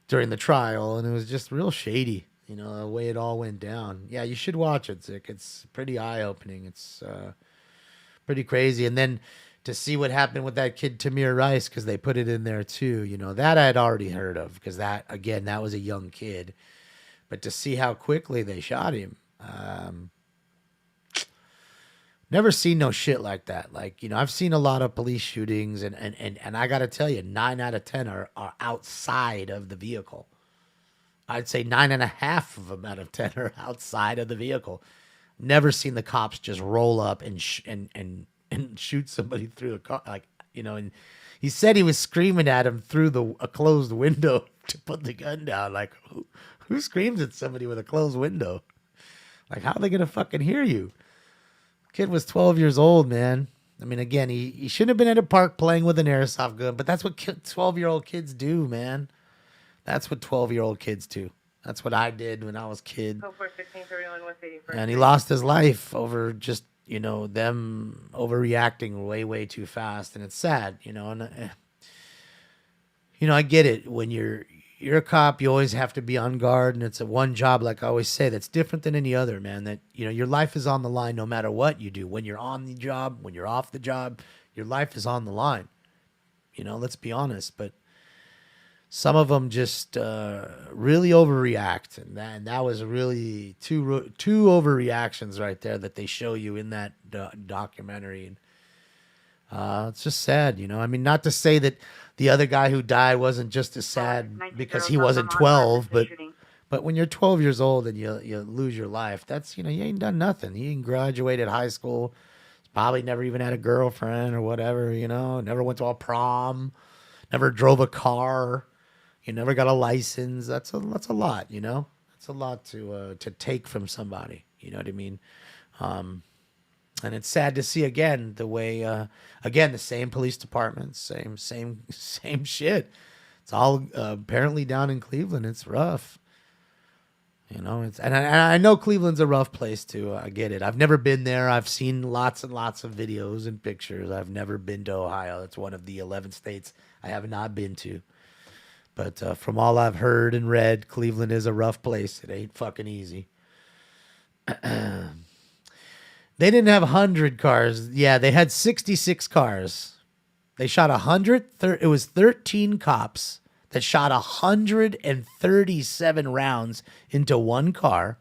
during the trial, and it was just real shady, the way it all went down. Yeah, you should watch it, Zick. It's pretty eye-opening. It's pretty crazy. And then to see what happened with that kid Tamir Rice, because they put it in there too, that I had already heard of, because that was a young kid. But to see how quickly they shot him, Never seen no shit like that. Like, you know, I've seen a lot of police shootings, and I got to tell you, 9 out of 10 are outside of the vehicle. I'd say 9.5 of them out of 10 are outside of the vehicle. Never seen the cops just roll up and shoot somebody through the car. Like, you know, and he said he was screaming at him through a closed window to put the gun down. Like, who screams at somebody with a closed window? Like, how are they going to fucking hear you? Kid was 12 years old, man. I mean, again, he shouldn't have been at a park playing with an airsoft gun, but that's what 12-year-old kids do, man. That's what 12-year-old kids do. That's what I did when I was a kid. And he lost his life over just, you know, them overreacting way, way too fast. And it's sad, you know. And, you know, I get it. When you're a cop, you always have to be on guard. And it's a one job, like I always say, that's different than any other, man. That, you know, your life is on the line no matter what you do. When you're on the job, when you're off the job, your life is on the line. You know, let's be honest. But some of them just really overreact, and that was really two overreactions right there that they show you in that documentary. And it's just sad, you know. I mean, not to say that the other guy who died wasn't just as sad because he wasn't 12, but when you're 12 years old and you lose your life, that's, you know, you ain't done nothing. You ain't graduated high school, probably never even had a girlfriend or whatever, you know. Never went to a prom, never drove a car. You never got a license. That's a lot, you know. That's a lot to take from somebody. You know what I mean? And it's sad to see again the way the same police department, same shit. It's all apparently down in Cleveland. It's rough. You know, and I know Cleveland's a rough place too. I get it. I've never been there. I've seen lots and lots of videos and pictures. I've never been to Ohio. It's one of the 11 states I have not been to. But from all I've heard and read, Cleveland is a rough place. It ain't fucking easy. They didn't have 100 cars. Yeah, they had 66 cars. They shot 100. It was 13 cops that shot 137 rounds into one car.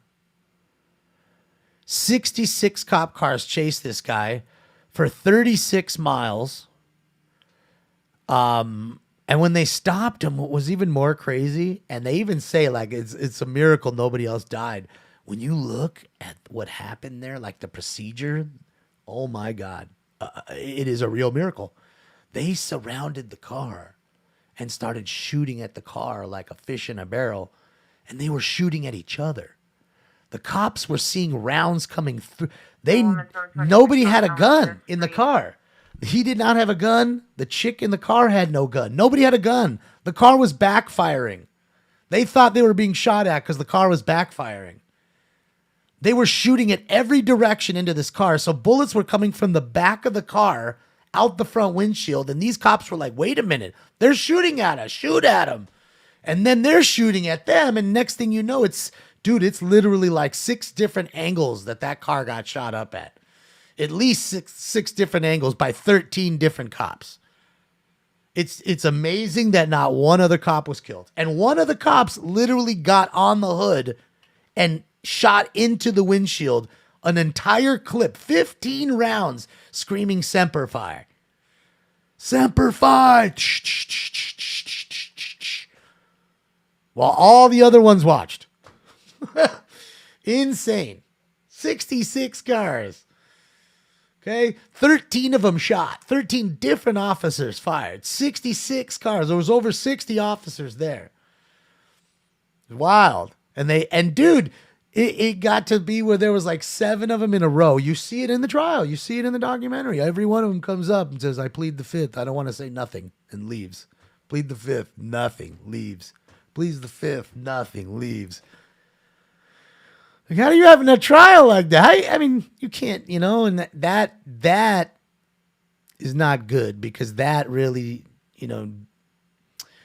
66 cop cars chased this guy for 36 miles. And when they stopped him, what was even more crazy, and they even say, like, it's a miracle nobody else died. When you look at what happened there, like the procedure, oh my God, it is a real miracle. They surrounded the car and started shooting at the car like a fish in a barrel, and they were shooting at each other. The cops were seeing rounds coming through. Nobody had a gun in the car. He did not have a gun. The chick in the car had no gun. Nobody had a gun. The car was backfiring. They thought they were being shot at because the car was backfiring. They were shooting at every direction into this car. So bullets were coming from the back of the car out the front windshield. And these cops were like, wait a minute. They're shooting at us. Shoot at them. And then they're shooting at them. And next thing you know, it's literally like 6 different angles that car got shot up at. At least six different angles by 13 different cops. It's amazing that not one other cop was killed. And one of the cops literally got on the hood and shot into the windshield an entire clip, 15 rounds, screaming Semper Fi. Semper Fi! While all the other ones watched. Insane. 66 cars. Okay, 13 of them shot. 13 different officers fired. 66 cars. There was over 60 officers there. Wild. And dude, it got to be where there was like 7 of them in a row. You see it in the trial. You see it in the documentary. Every one of them comes up and says, I plead the 5th. I don't want to say nothing, and leaves. Plead the 5th. Nothing. Leaves. Pleads the 5th. Nothing. Leaves. Like, how are you having a trial like that? I mean, you can't, you know, and that is not good, because that really, you know,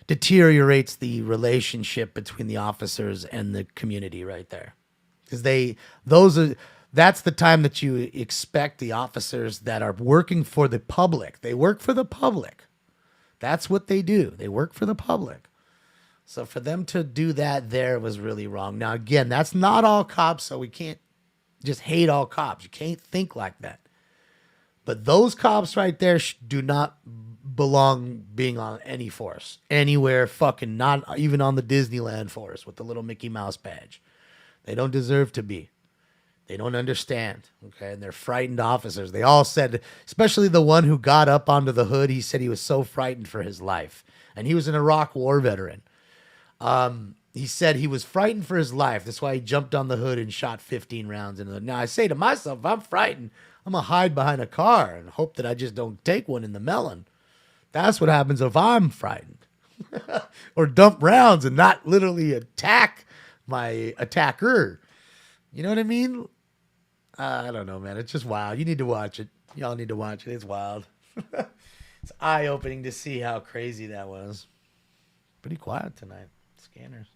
deteriorates the relationship between the officers and the community right there. Because that's the time that you expect the officers that are working for the public. They work for the public. That's what they do. They work for the public. So for them to do that there was really wrong. Now, again, that's not all cops, so we can't just hate all cops. You can't think like that. But those cops right there do not belong being on any force. Anywhere, fucking not even on the Disneyland force with the little Mickey Mouse badge. They don't deserve to be. They don't understand, okay? And they're frightened officers. They all said, especially the one who got up onto the hood, he said he was so frightened for his life. And he was an Iraq war veteran. He said he was frightened for his life. That's why he jumped on the hood and shot 15 rounds into the... Now, I say to myself, if I'm frightened, I'm going to hide behind a car and hope that I just don't take one in the melon. That's what happens if I'm frightened. Or dump rounds and not literally attack my attacker. You know what I mean? I don't know, man. It's just wild. You need to watch it. Y'all need to watch it. It's wild. It's eye-opening to see how crazy that was. Pretty quiet tonight. Scanners.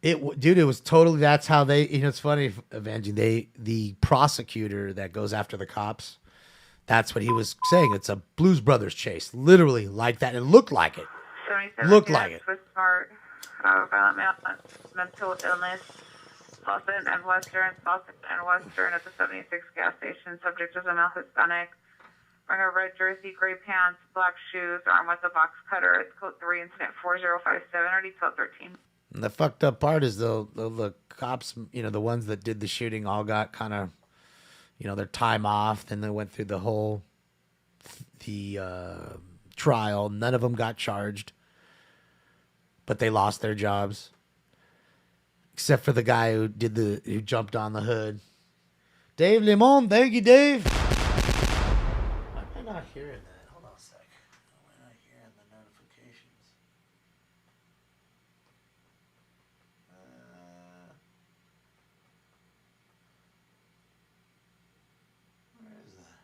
Dude, it was totally, that's how they, it's funny, Evangeline, the prosecutor that goes after the cops, that's what he was saying. It's a Blues Brothers chase, literally like that. It looked like it. Looked like it. With smart, violent mental illness, Fawcett and Western at the 76 gas station. Subject is a male Hispanic, wearing a red jersey, gray pants, black shoes, armed with a box cutter. It's code 3, incident 4057, or detail 13. And the fucked up part is the cops, the ones that did the shooting all got kind of, their time off. Then they went through the whole trial. None of them got charged, but they lost their jobs, except for the guy who jumped on the hood. Dave Limon, thank you, Dave. Why am I not hearing that? Hold on a sec. Why am I not hearing the notifications? Where is that?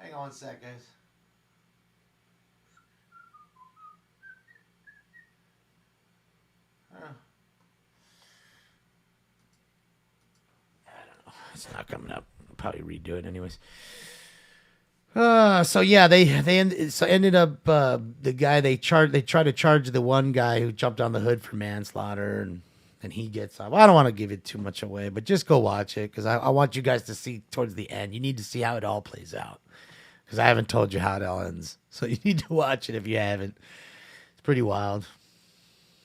Hang on one sec, guys. Huh. I don't know. It's not coming up. I'll probably redo it anyways. So yeah, they ended up the guy they tried to charge the one guy who jumped on the hood for manslaughter, and he gets off. I don't want to give it too much away, but just go watch it because I want you guys to see towards the end. You need to see how it all plays out because I haven't told you how it all ends, so you need to watch it if you haven't. It's pretty wild.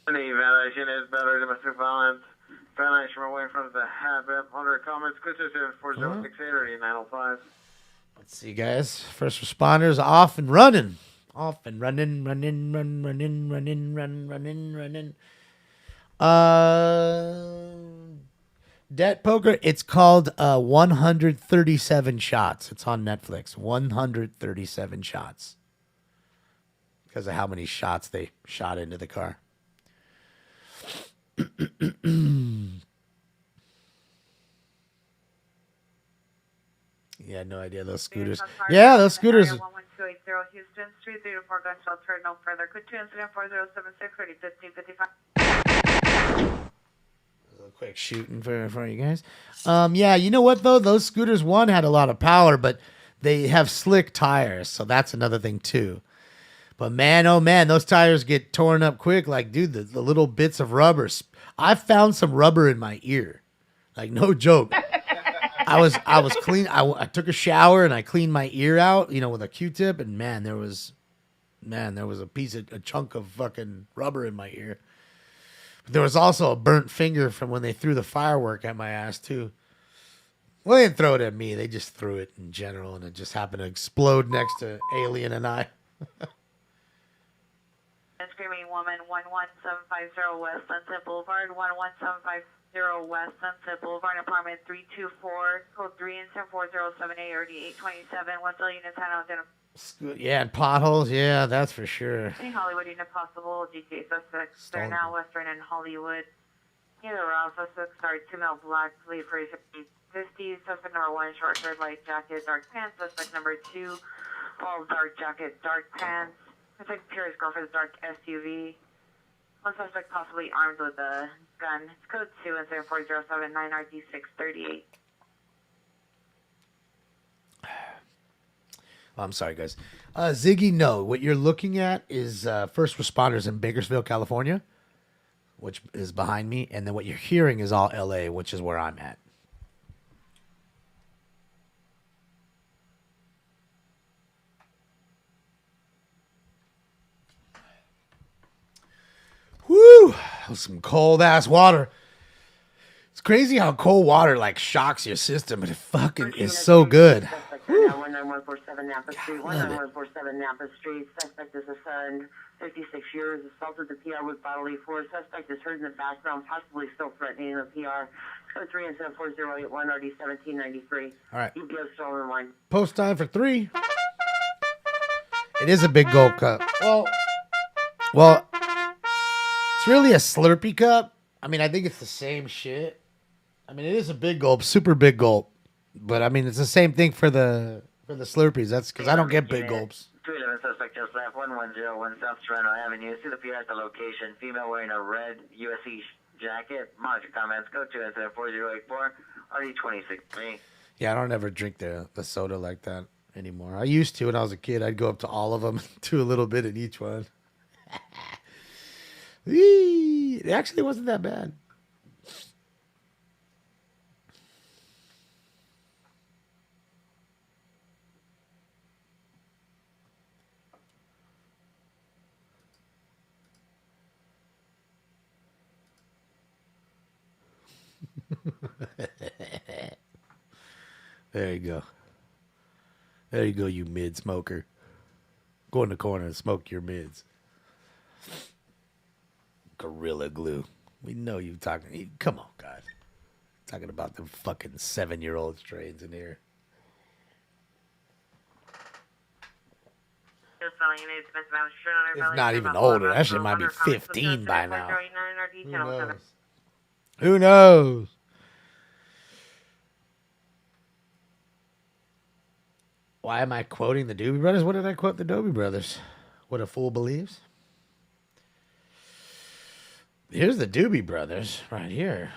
Any violation is better domestic violence. Violation away from the habit. Under comments, could 4068 or 8905. Let's see, guys. First responders off and running. Off and running. Debt Poker, it's called 137 Shots. It's on Netflix. 137 shots. Because of how many shots they shot into the car. Yeah, no idea. Those scooters. Yeah, those scooters. 11280 Houston Street, 3 to 4 gun shelter, no further. Could 2 incident 4076 30 1555. A quick shooting for you guys. Yeah, you know what though? Those scooters, one, had a lot of power, but they have slick tires, so that's another thing too. But man, oh man, those tires get torn up quick. Like, dude, the little bits of rubber. I found some rubber in my ear. Like, no joke. I was clean. I took a shower and I cleaned my ear out, with a Q-tip, and man, there was a chunk of fucking rubber in my ear. But there was also a burnt finger from when they threw the firework at my ass too. Well, they didn't throw it at me. They just threw it in general, and it just happened to explode next to Alien and I. Screaming woman, 11750 West Sunset Boulevard, 11750 West Sunset Boulevard, apartment 324, code 3 and 4078 or 827, West Unit Town. Yeah, and potholes, yeah, that's for sure. In Hollywood, unit possible, GTA suspects, they're now Western and Hollywood. Either route, suspects are 2 male black, lead for 50, suspect number 1, short shirt, light jacket, dark pants, suspect number 2, all dark jacket, dark pants. Suspect Pierce girlfriend's dark SUV. One suspect possibly armed with a gun. It's code 2 and 4079 RD 638. I'm sorry, guys. Ziggy, no. What you're looking at is first responders in Bakersfield, California. which is behind me, and then what you're hearing is all LA, which is where I'm at. Woo! That was some cold ass water. It's crazy how cold water like shocks your system, but it fucking is so good. 19147 Napa Street, 19147 Napa Street. Suspect is a son, 56 years, assaulted the PR with bodily force. Suspect is heard in the background, possibly still threatening the PR. Code 3 and 74081 RD 1793. All right. UPS stolen line. Post time for 3. It is a big gulp cup. Well, it's really a Slurpee cup. I mean, I think it's the same shit. I mean, it is a big gulp, super big gulp. But I mean, it's the same thing for the Slurpees. That's because I don't get big gulps. 311 suspect just left 1101 South Toronto Avenue. See the PR at the location. Female wearing a red USC jacket. Monitor comments. Go to 4084 RD 263. Yeah, I don't ever drink the soda like that anymore. I used to when I was a kid. I'd go up to all of them, do a little bit in each one. It actually wasn't that bad. There you go. There you go, you mid smoker. Go in the corner and smoke your mids. Gorilla Glue. We know you talking. Come on, God. Talking about the fucking 7-year-old strains in here. It's not even older. That shit might be 15 by now. Who knows? Who knows? Why am I quoting the Doobie Brothers? What did I quote the Doobie Brothers? What a fool believes. Here's the Doobie Brothers right here.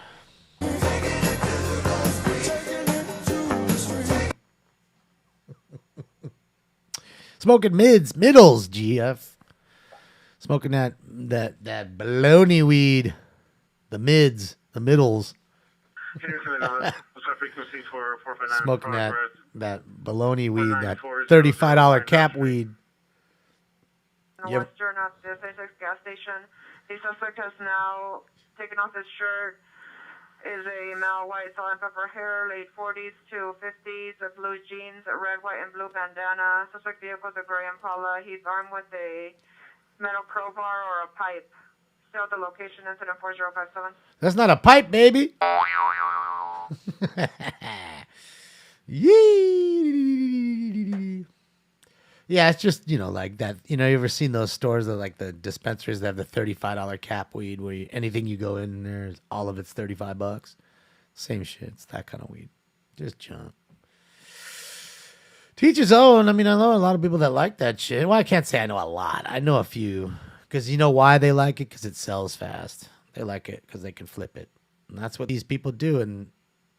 Smoking middles, GF. Smoking that baloney weed. The middles. Smoking that baloney weed, that $35 cap weed. Yep. Western at the 36 gas station. The suspect has now taken off his shirt. Is a male white salt and pepper hair, late 40s to 50s, with blue jeans, a red, white, and blue bandana. Suspect vehicle is a gray Impala. He's armed with a metal crowbar or a pipe. Still at the location, incident 4057. That's not a pipe, baby. Yee. Yeah, it's just, like that. You ever seen those stores that like the dispensaries that have the $35 cap weed where anything you go in there, all of it's $35. Same shit. It's that kind of weed. Just junk. Teach his own. I mean, I know a lot of people that like that shit. Well, I can't say I know a lot. I know a few. Because you know why they like it? Because it sells fast. They like it because they can flip it. And that's what these people do. And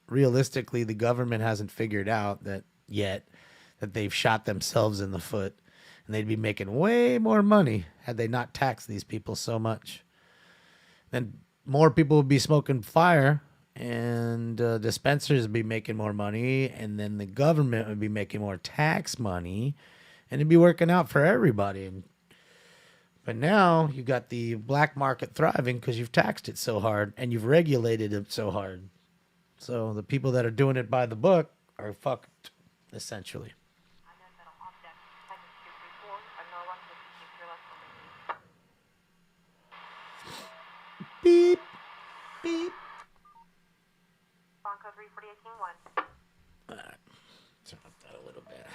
realistically, the government hasn't figured out that yet that they've shot themselves in the foot. And they'd be making way more money had they not taxed these people so much. Then more people would be smoking fire, and dispensers would be making more money, and then the government would be making more tax money, and it'd be working out for everybody. But now you got the black market thriving because you've taxed it so hard and you've regulated it so hard. So the people that are doing it by the book are fucked, essentially. Beep, beep. Alright, turn up that a little bit.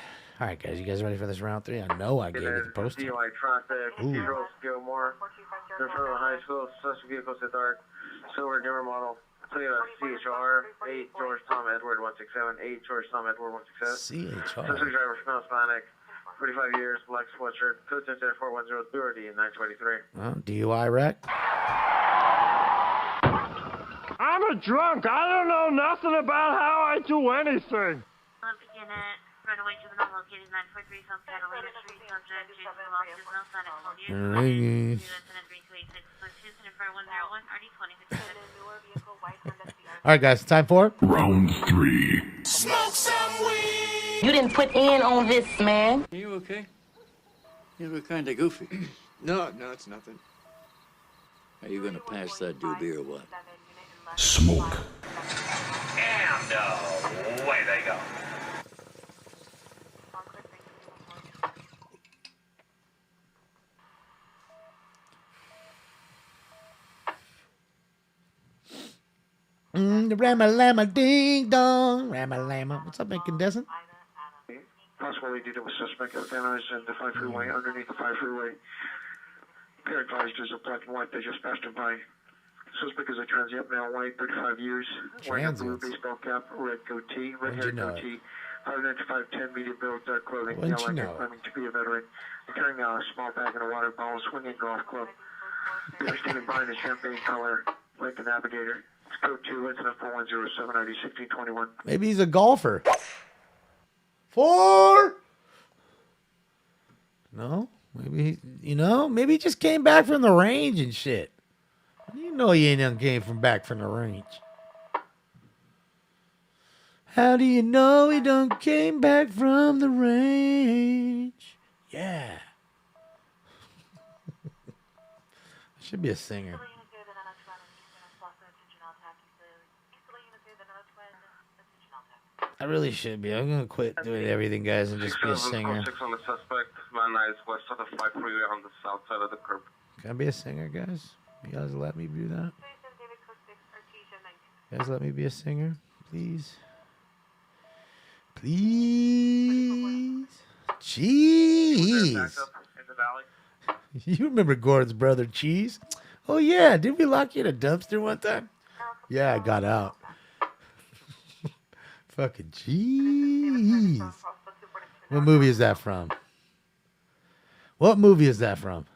Alright, guys, you guys ready for this round 3? I know I gave you the poster. DUI traffic, Heroes Gilmore, Central High School, special vehicles at dark, silver newer model, Toyota CHR, 8 George Tom Edward 167, 8 George Tom Edward 167. CHR. Special driver, female Hispanic, 45 years, black sweatshirt, code 10-410 2RD 923. Well, DUI wreck. I'm a drunk. I don't know nothing about how I do anything. Run away to the location. located 943 South Catalina Street, subject Jason Loftus, no sign of phone use. Ringy. Resident 328 101 RD20. All right, guys, time for Round 3. Smoke some weed. You didn't put in on this, man. Are you okay? You look kind of goofy. No, it's nothing. Are you gonna pass that doobie or what? Smoke. And away they go. Rama-lama ding dong. Rama-lama. What's up, incandescent? Possibly due to a suspect that is in the 5 freeway, underneath the 5 freeway. Pair advised is a black and white. They just passed him by. Suspect is a transient male, white, 35 years. Wearing a blue baseball cap, red goatee, red hair goatee. 5'9" to 5'10", medium build, dark clothing. When'd you like know? claiming to be a veteran. Carrying a small bag and a water bottle, swinging golf club. They're standing by in a champagne color, like the Navigator. It's code 2, incident 4107 ID 1621. Maybe he's a golfer. 4. No, maybe maybe he just came back from the range and shit. You know he ain't came from back from the range. How do you know he done came back from the range? Yeah. Should be a singer. I really should be. I'm gonna quit doing everything, guys, and just be a singer. 6 on the suspect. Van Nuys west of the 5 freeway on the south side of the curb. Can I be a singer, guys? You guys let me do that? You guys let me be a singer, please? Please? Jeez. You remember Gordon's brother, Cheese? Oh, yeah. Didn't we lock you in a dumpster one time? Yeah, I got out. Fucking jeez. What movie is that from? What movie is that from?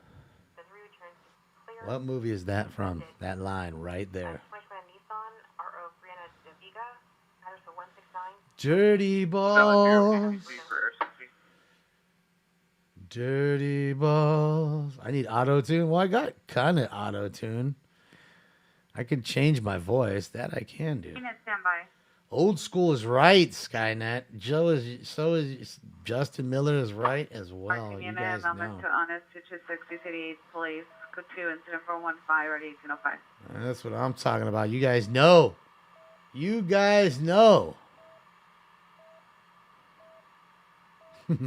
What movie is that from? That line right there. Dirty balls. Dirty balls. I need auto-tune. Well, I got kind of auto-tune. I can change my voice. That I can do. Standby. Old school is right, Skynet. So is Justin Miller is right as well. You guys know. To honest 226 City Police, code 2, incident 415, ready 1805. That's what I'm talking about. You guys know. You guys know. West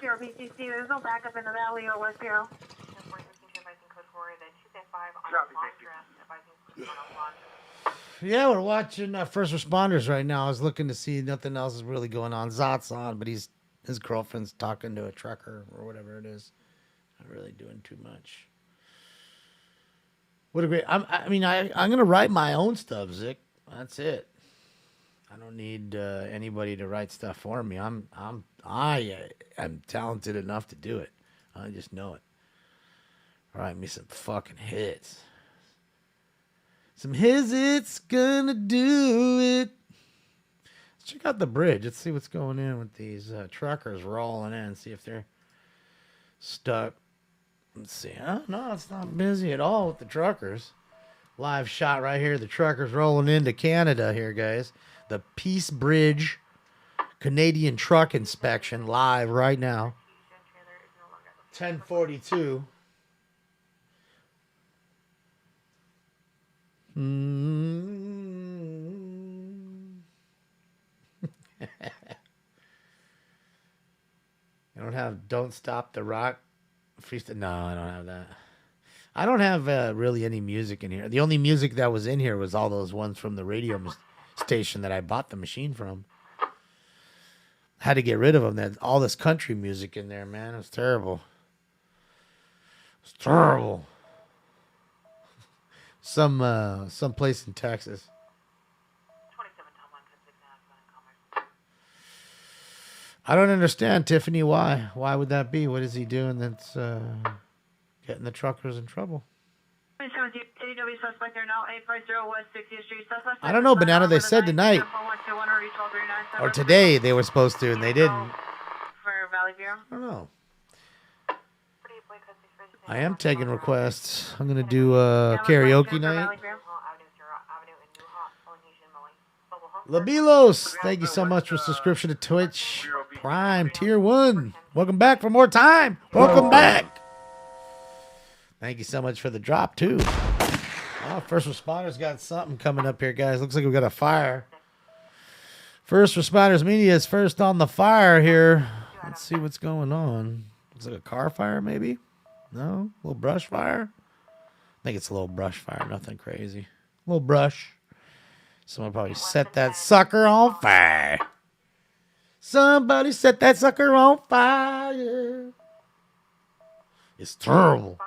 Hero PCC, there's no backup in the valley or West Hero. Yeah, we're watching First Responders right now. I was looking to see nothing else is really going on. Zot's on, but his girlfriend's talking to a trucker or whatever it is. Not really doing too much. What a great! I'm gonna write my own stuff, Zick. That's it. I don't need anybody to write stuff for me. I am talented enough to do it. I just know it. Write me some fucking hits. Some hits gonna do it. Let's check out the bridge. Let's see what's going in with these truckers rolling in. See if they're stuck. Let's see. No, it's not busy at all with the truckers. Live shot right here. The truckers rolling into Canada here, guys. The Peace Bridge Canadian truck inspection live right now. 10:42. I don't have Don't Stop the Rock. No, I don't have that. I don't have really any music in here. The only music that was in here was all those ones from the radio station that I bought the machine from. Had to get rid of them. That all this country music in there, man. It was terrible. It's terrible. Some place in Texas. I don't understand, Tiffany. Why? Why would that be? What is he doing that's getting the truckers in trouble? TW suspect there now, 850 West 60th Street. Suspect I don't know, Banana. They said tonight or today they were supposed to, and they didn't. For Valley View. I don't know. I am taking requests. I'm gonna do karaoke night. Labilos, thank you so much for subscription to Twitch Prime Tier 1. Welcome back for more time. Welcome back. Thank you so much for the drop, too. Oh, First Responders got something coming up here, guys. Looks like we got a fire. First Responders Media is first on the fire here. Let's see what's going on. Looks like a car fire, maybe? No? A little brush fire? I think it's a little brush fire. Nothing crazy. A little brush. Someone probably set that sucker on fire. Somebody set that sucker on fire. It's terrible.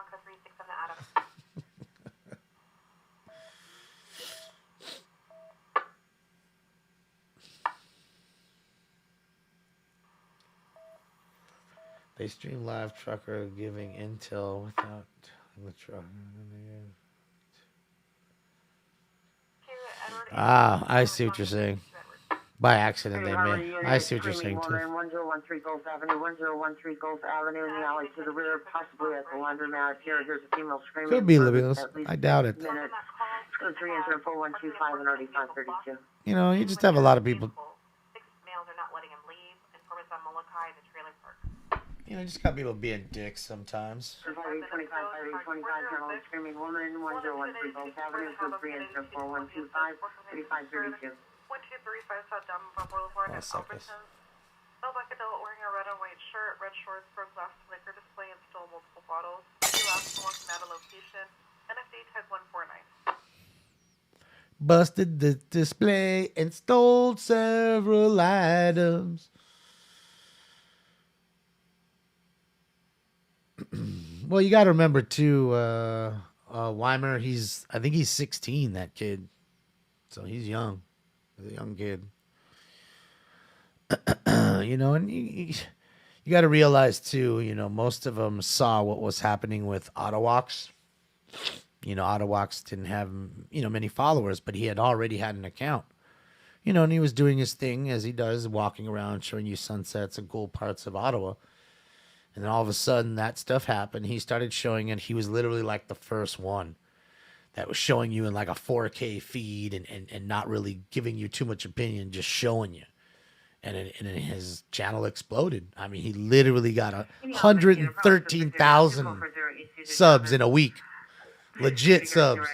They stream live trucker giving intel without the truck. Ah, I see what you're saying. By accident, they may. I see what you're saying, too. 1013 Gulf Avenue, 1013 Gulf Avenue in the alley to the rear, possibly at the laundromat. Here's a female screaming. Could be, Libios. I doubt it. Minutes. Go 3-4125 and 3532. You know, you just have a lot of people. You know, you just got people being dicks sometimes. 25, screaming woman, 1013 Gulf Avenue, go 3-4125, 3532. 1235 South Down Buffalo Ford and suckers. Alberton. Felt like adult wearing a red and white shirt, red shorts, broke glass liquor display, and stole multiple bottles. Two last ones at a location. NFD tag 149. Busted the display and stole several items. Well, you got to remember too, Weimer. I think he's 16. That kid, so he's young. He's a young kid. You know, and you got to realize too. You know, most of them saw what was happening with Ottawox. You know, Ottawox didn't have many followers, but he had already had an account. You know, and he was doing his thing as he does, walking around, showing you sunsets and cool parts of Ottawa. And then all of a sudden, that stuff happened. He started showing it. He was literally like the first one that was showing you in like a 4K feed and not really giving you too much opinion, just showing you. And his channel exploded. I mean, he literally got 113,000 subs in a week. Legit subs.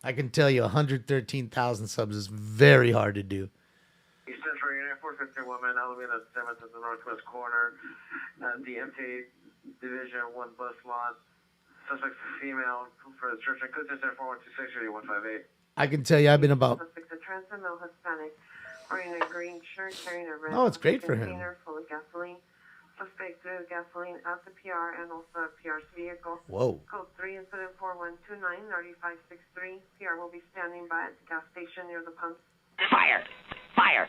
I can tell you 113,000 subs is very hard to do. Eastern Unit 450 woman, Alameda 7th at the northwest corner, the MTA Division 1 bus lot. Suspect female for the church. Could this 4126 or 158? I can tell you, I've been about. Suspect, a trans and male Hispanic, wearing a green shirt, carrying a red. Oh, it's great for him. Container full of gasoline. Suspect gasoline at the PR and also PR's vehicle. Whoa. Code 3-4129 9563. PR will be standing by at the gas station near the pumps. Fire! Fire!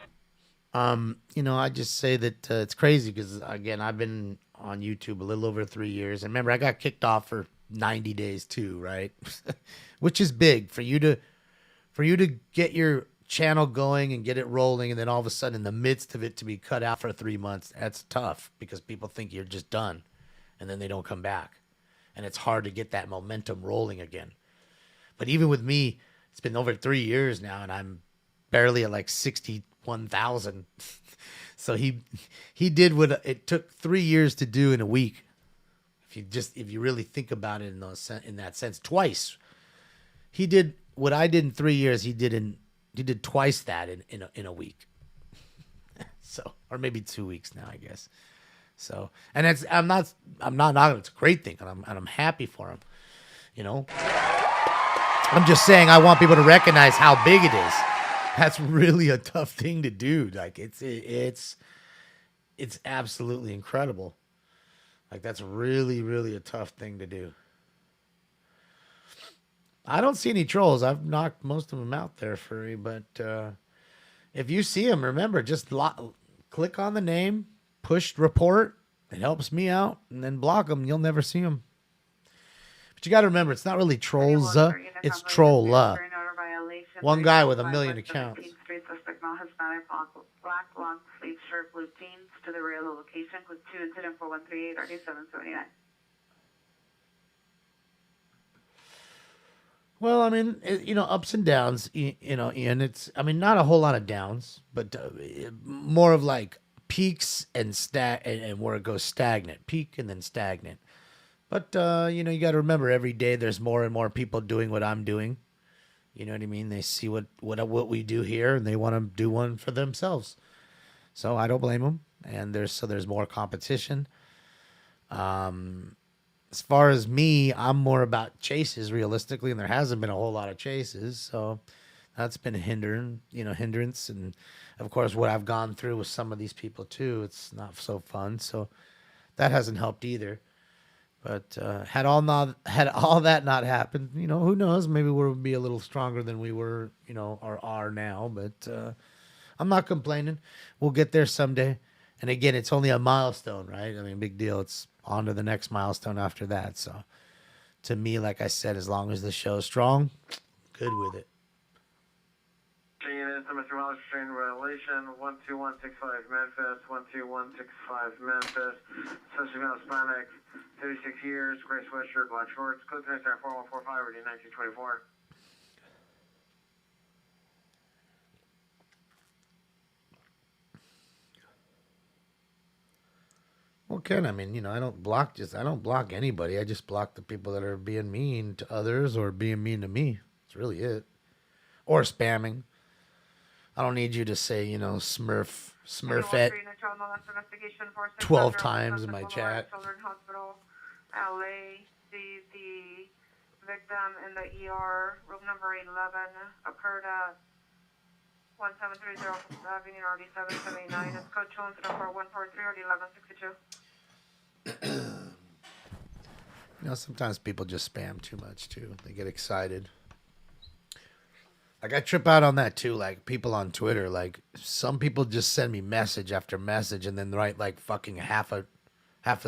You know, I just say that it's crazy because, again, I've been on YouTube a little over 3 years. And remember, I got kicked off for 90 days too, right? Which is big for you to get your channel going and get it rolling. And then all of a sudden in the midst of it to be cut out for 3 months, that's tough because people think you're just done and then they don't come back. And it's hard to get that momentum rolling again. But even with me, it's been over 3 years now and I'm barely at like 61,000. So he did what it took 3 years to do in a week. If you really think about it in that sense, twice. He did what I did in 3 years. He did twice that in a week. So, or maybe 2 weeks now, I guess. So, and I'm not knocking. It's a great thing, and I'm happy for him. You know, I'm just saying I want people to recognize how big it is. That's really a tough thing to do. Like it's absolutely incredible. Like that's really, really a tough thing to do. I don't see any trolls. I've knocked most of them out there, Furry. But if you see them, remember, just click on the name, push report. It helps me out, and then block them. You'll never see them. But you got to remember, it's not really trolls. It's trolla. One guy with a million accounts. Street, suspect male, Hispanic, black, long sleeve shirt, blue jeans, to the rear location, with 2 incident 4138 RD779. Well, I mean, ups and downs, Ian. It's, I mean, not a whole lot of downs, but more of like peaks and and where it goes stagnant. Peak and then stagnant. But, you got to remember every day there's more and more people doing what I'm doing. You know what I mean? They see what we do here and they want to do one for themselves. So I don't blame them. And there's more competition. As far as me, I'm more about chases realistically, and there hasn't been a whole lot of chases. So that's been a hindrance. And of course, what I've gone through with some of these people too, it's not so fun. So that hasn't helped either. But had all that not happened, who knows? Maybe we'll be a little stronger than we were, or are now. But I'm not complaining. We'll get there someday. And again, it's only a milestone, right? I mean, big deal. It's on to the next milestone after that. So to me, like I said, as long as the show's strong, good with it. Unit, Mr. Wallace, train violation, 12165 Memphis, 12165 Memphis, suspect male, Hispanic, 36 years, gray sweatshirt, black shorts, code 4145, reading 1924. Well, Ken, I mean, I don't block anybody. I just block the people that are being mean to others or being mean to me. That's really it. Or spamming. I don't need you to say, Smurfette 12 times in my chat. Children's Hospital, LA. The victim in the ER, room number 11, occurred at 1730 Avenue, RD 779. It's code 2 incident 4143, RD 1162. Sometimes people just spam too much too. They get excited. Like I trip out on that too. Like people on Twitter, like some people just send me message after message and then write like fucking half a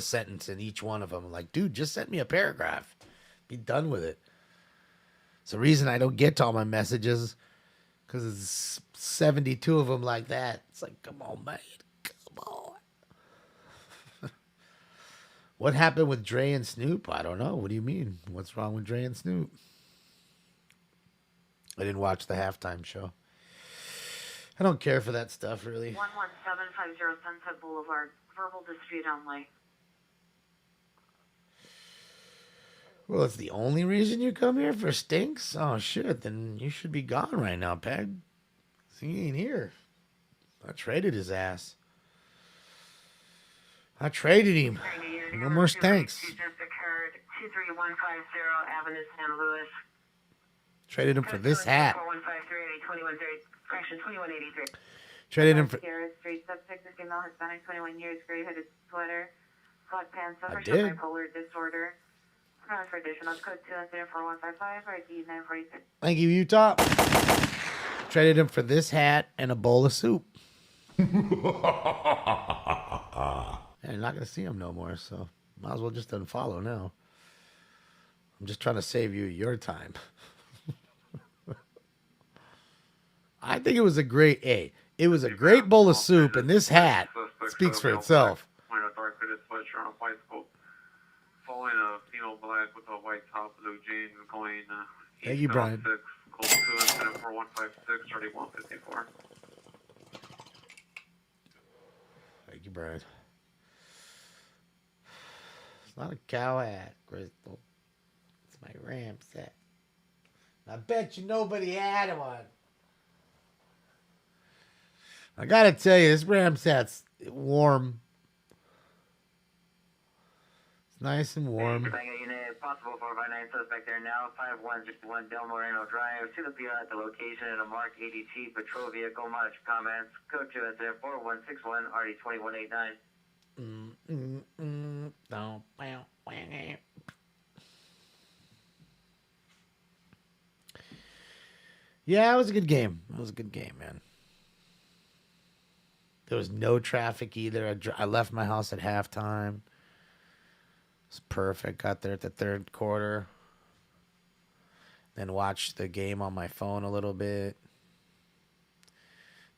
sentence in each one of them. I'm like, dude, just send me a paragraph. Be done with it. It's the reason I don't get to all my messages because it's 72 of them like that. It's like, come on, man. Come on. What happened with Dre and Snoop? I don't know. What do you mean? What's wrong with Dre and Snoop? I didn't watch the halftime show. I don't care for that stuff, really. 11750 Sunset Boulevard. Verbal dispute only. Well, it's the only reason you come here for stinks? Oh, shit. Then you should be gone right now, Peg. He ain't here. I traded his ass. I traded him. No more stinks. Just occurred 23150 Avenue San Luis. Traded him for this hat. 2183. Traded him for... Street subject, female, Hispanic, 21 years, gray-hooded sweater, black pants, I suffered did. bipolar disorder. For additional code 2 incident 4155, ID 946. Thank you, Utah. Traded him for this hat and a bowl of soup. And you're not going to see him no more, so might as well just unfollow now. I'm just trying to save you your time. I think it was a great It was a great bowl of soup, and this hat speaks for itself. Wearing a dark hooded sweatshirt on a bicycle. Following a female black with a white top, blue jeans, going Thank you, Brian. 6, code 2 incident 4156, 3154. Thank you, Brian. It's not a cow hat, Crystal. It's my Ram set. I bet you nobody had one. I gotta tell you, this Ram set's warm. It's nice and warm. Possible 459 suspect there now, 5161 Del Moreno Drive. To the PR at the location in a marked ADT patrol vehicle. Monitor comments. Code 2 incident 4161 RD 2189. Yeah, it was a good game. It was a good game, man. There was no traffic either. I left my house at halftime. It was perfect. Got there at the third quarter. then watched the game on my phone a little bit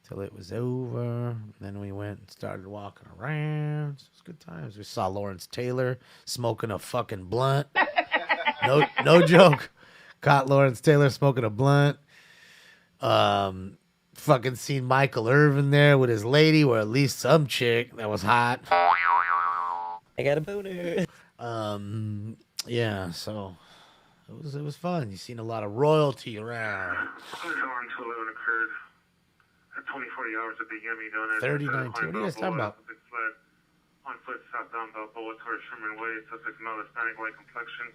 till it was over. And then we went and started walking around. It was good times. We saw Lawrence Taylor smoking a fucking blunt. No joke. Caught Lawrence Taylor smoking a blunt. Fucking seen Michael Irvin there with his lady, or at least some chick that was hot. I got a boner. Yeah, so it was fun. You seen a lot of royalty around. This alarm 211 occurred at 2040 hours at the Yemi Donut. 39. What are you guys talking about? On foot southbound Balboa towards Sherman Way. Subject male, Hispanic, white complexion.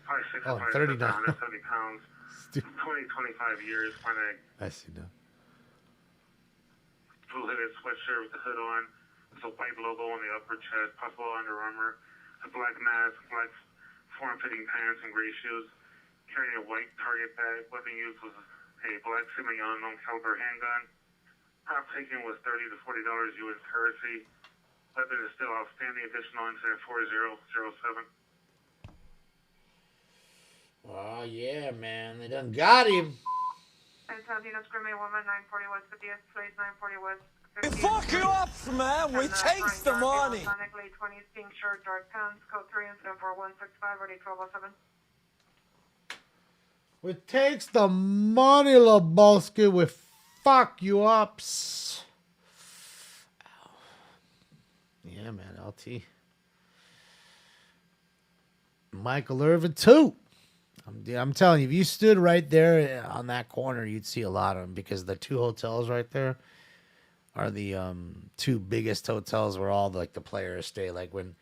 5'6", Oh, 39. 170 pounds. 20, 25 years. I see now. Blue hooded sweatshirt with the hood on. There's a white logo on the upper chest. Possible Under Armour. A black mask, black form-fitting pants, and gray shoes. Carrying a white target bag. Weapon used was a black semi-unknown caliber handgun. Prop taken was $30 to $40 U.S. currency. Weapon is still outstanding. Additional incident 4007. Oh, yeah, man. They done got him. Antonio Screaming Woman, 940 West 50th Place, 940 West 50th. We fuck you up, man. We takes the money. Sonic late 20s, pink shirt, dark pants, code 3, incident 4165, ready 1207. We takes the money, Lebowski. We fuck you ups. Yeah, man, LT. Michael Irvin, too. I'm telling you, if you stood right there on that corner, you'd see a lot of them, because the two hotels right there are the two biggest hotels where all the players stay. Like when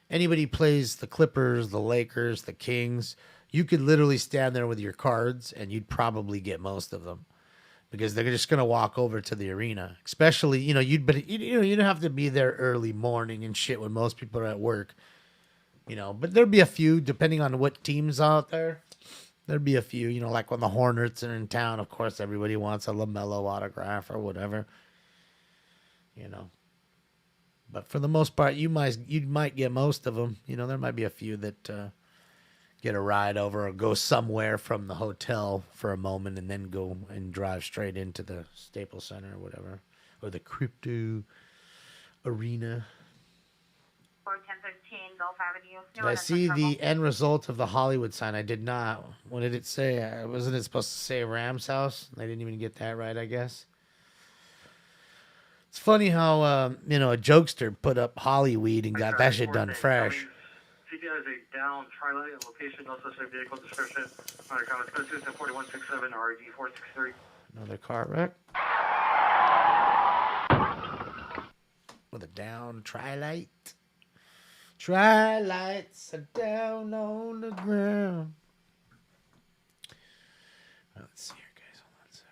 anybody plays the Clippers, the Lakers, the Kings, you could literally stand there with your cards and you'd probably get most of them, because they're just going to walk over to the arena. Especially, you don't have to be there early morning and shit when most people are at work. But there'd be a few, depending on what team's out there. There'd be a few, like when the Hornets are in town, of course, everybody wants a LaMelo autograph or whatever. But for the most part, you might get most of them. There might be a few that get a ride over or go somewhere from the hotel for a moment and then go and drive straight into the Staples Center or whatever, or the Crypto Arena. 1013 Gulf Avenue. Did I see the end result of the Hollywood sign? I did not. What did it say? Wasn't it supposed to say Ram's house? I didn't even get that right, I guess. It's funny how, a jokester put up Hollyweed and got that shit done fresh. CP has a down tri-light and location, no suspect vehicle description. Alright, comments, code 4167 RD 463. Another car wreck. With a down tri-light. Tri-lights are down on the ground. Let's see here, guys. Hold on a sec.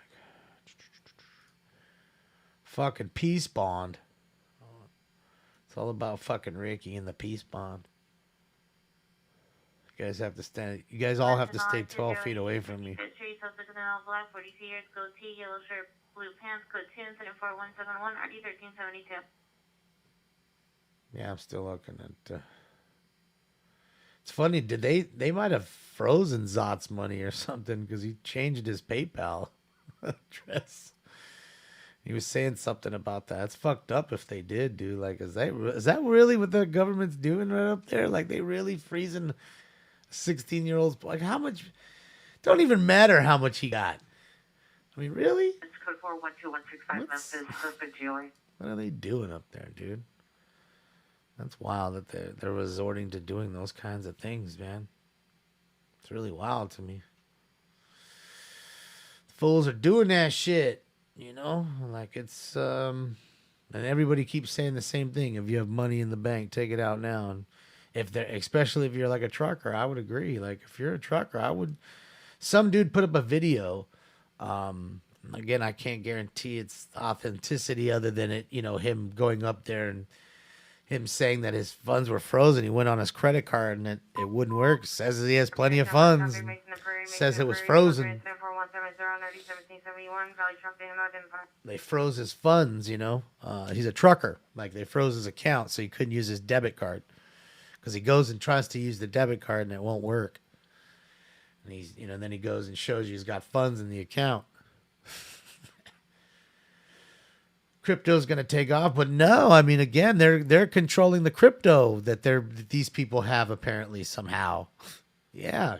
Fucking peace bond. It's all about fucking Ricky and the peace bond. You guys have to stand. You guys all have to stay 12 feet away from me. Black 40 years, goatee, yellow shirt, blue pants, code 2, incident 4171, RD 1372. Yeah, I'm still looking at. It's funny. Did they might have frozen Zot's money or something, because he changed his PayPal address. He was saying something about that. It's fucked up if they did, dude. Like, is that really what the government's doing right up there? Like, they really freezing 16-year-olds? Like, how much? Don't even matter how much he got. I mean, really? It's code 412165 Memphis, suspect GOA. What are they doing up there, dude? That's wild that they're resorting to doing those kinds of things, man. It's really wild to me. Fools are doing that shit, Like, it's and everybody keeps saying the same thing. If you have money in the bank, take it out now. And especially if you're like a trucker, I would agree. Like, if you're a trucker, some dude put up a video. Again, I can't guarantee its authenticity other than it, him going up there and him saying that his funds were frozen. He went on his credit card and it wouldn't work. Says he has plenty of funds. And says it was frozen. They froze his funds, He's a trucker. Like, they froze his account so he couldn't use his debit card. Because he goes and tries to use the debit card and it won't work. And he's, then he goes and shows you he's got funds in the account. Crypto's going to take off, but no, I mean, again, they're controlling the crypto that these people have apparently somehow. Yeah,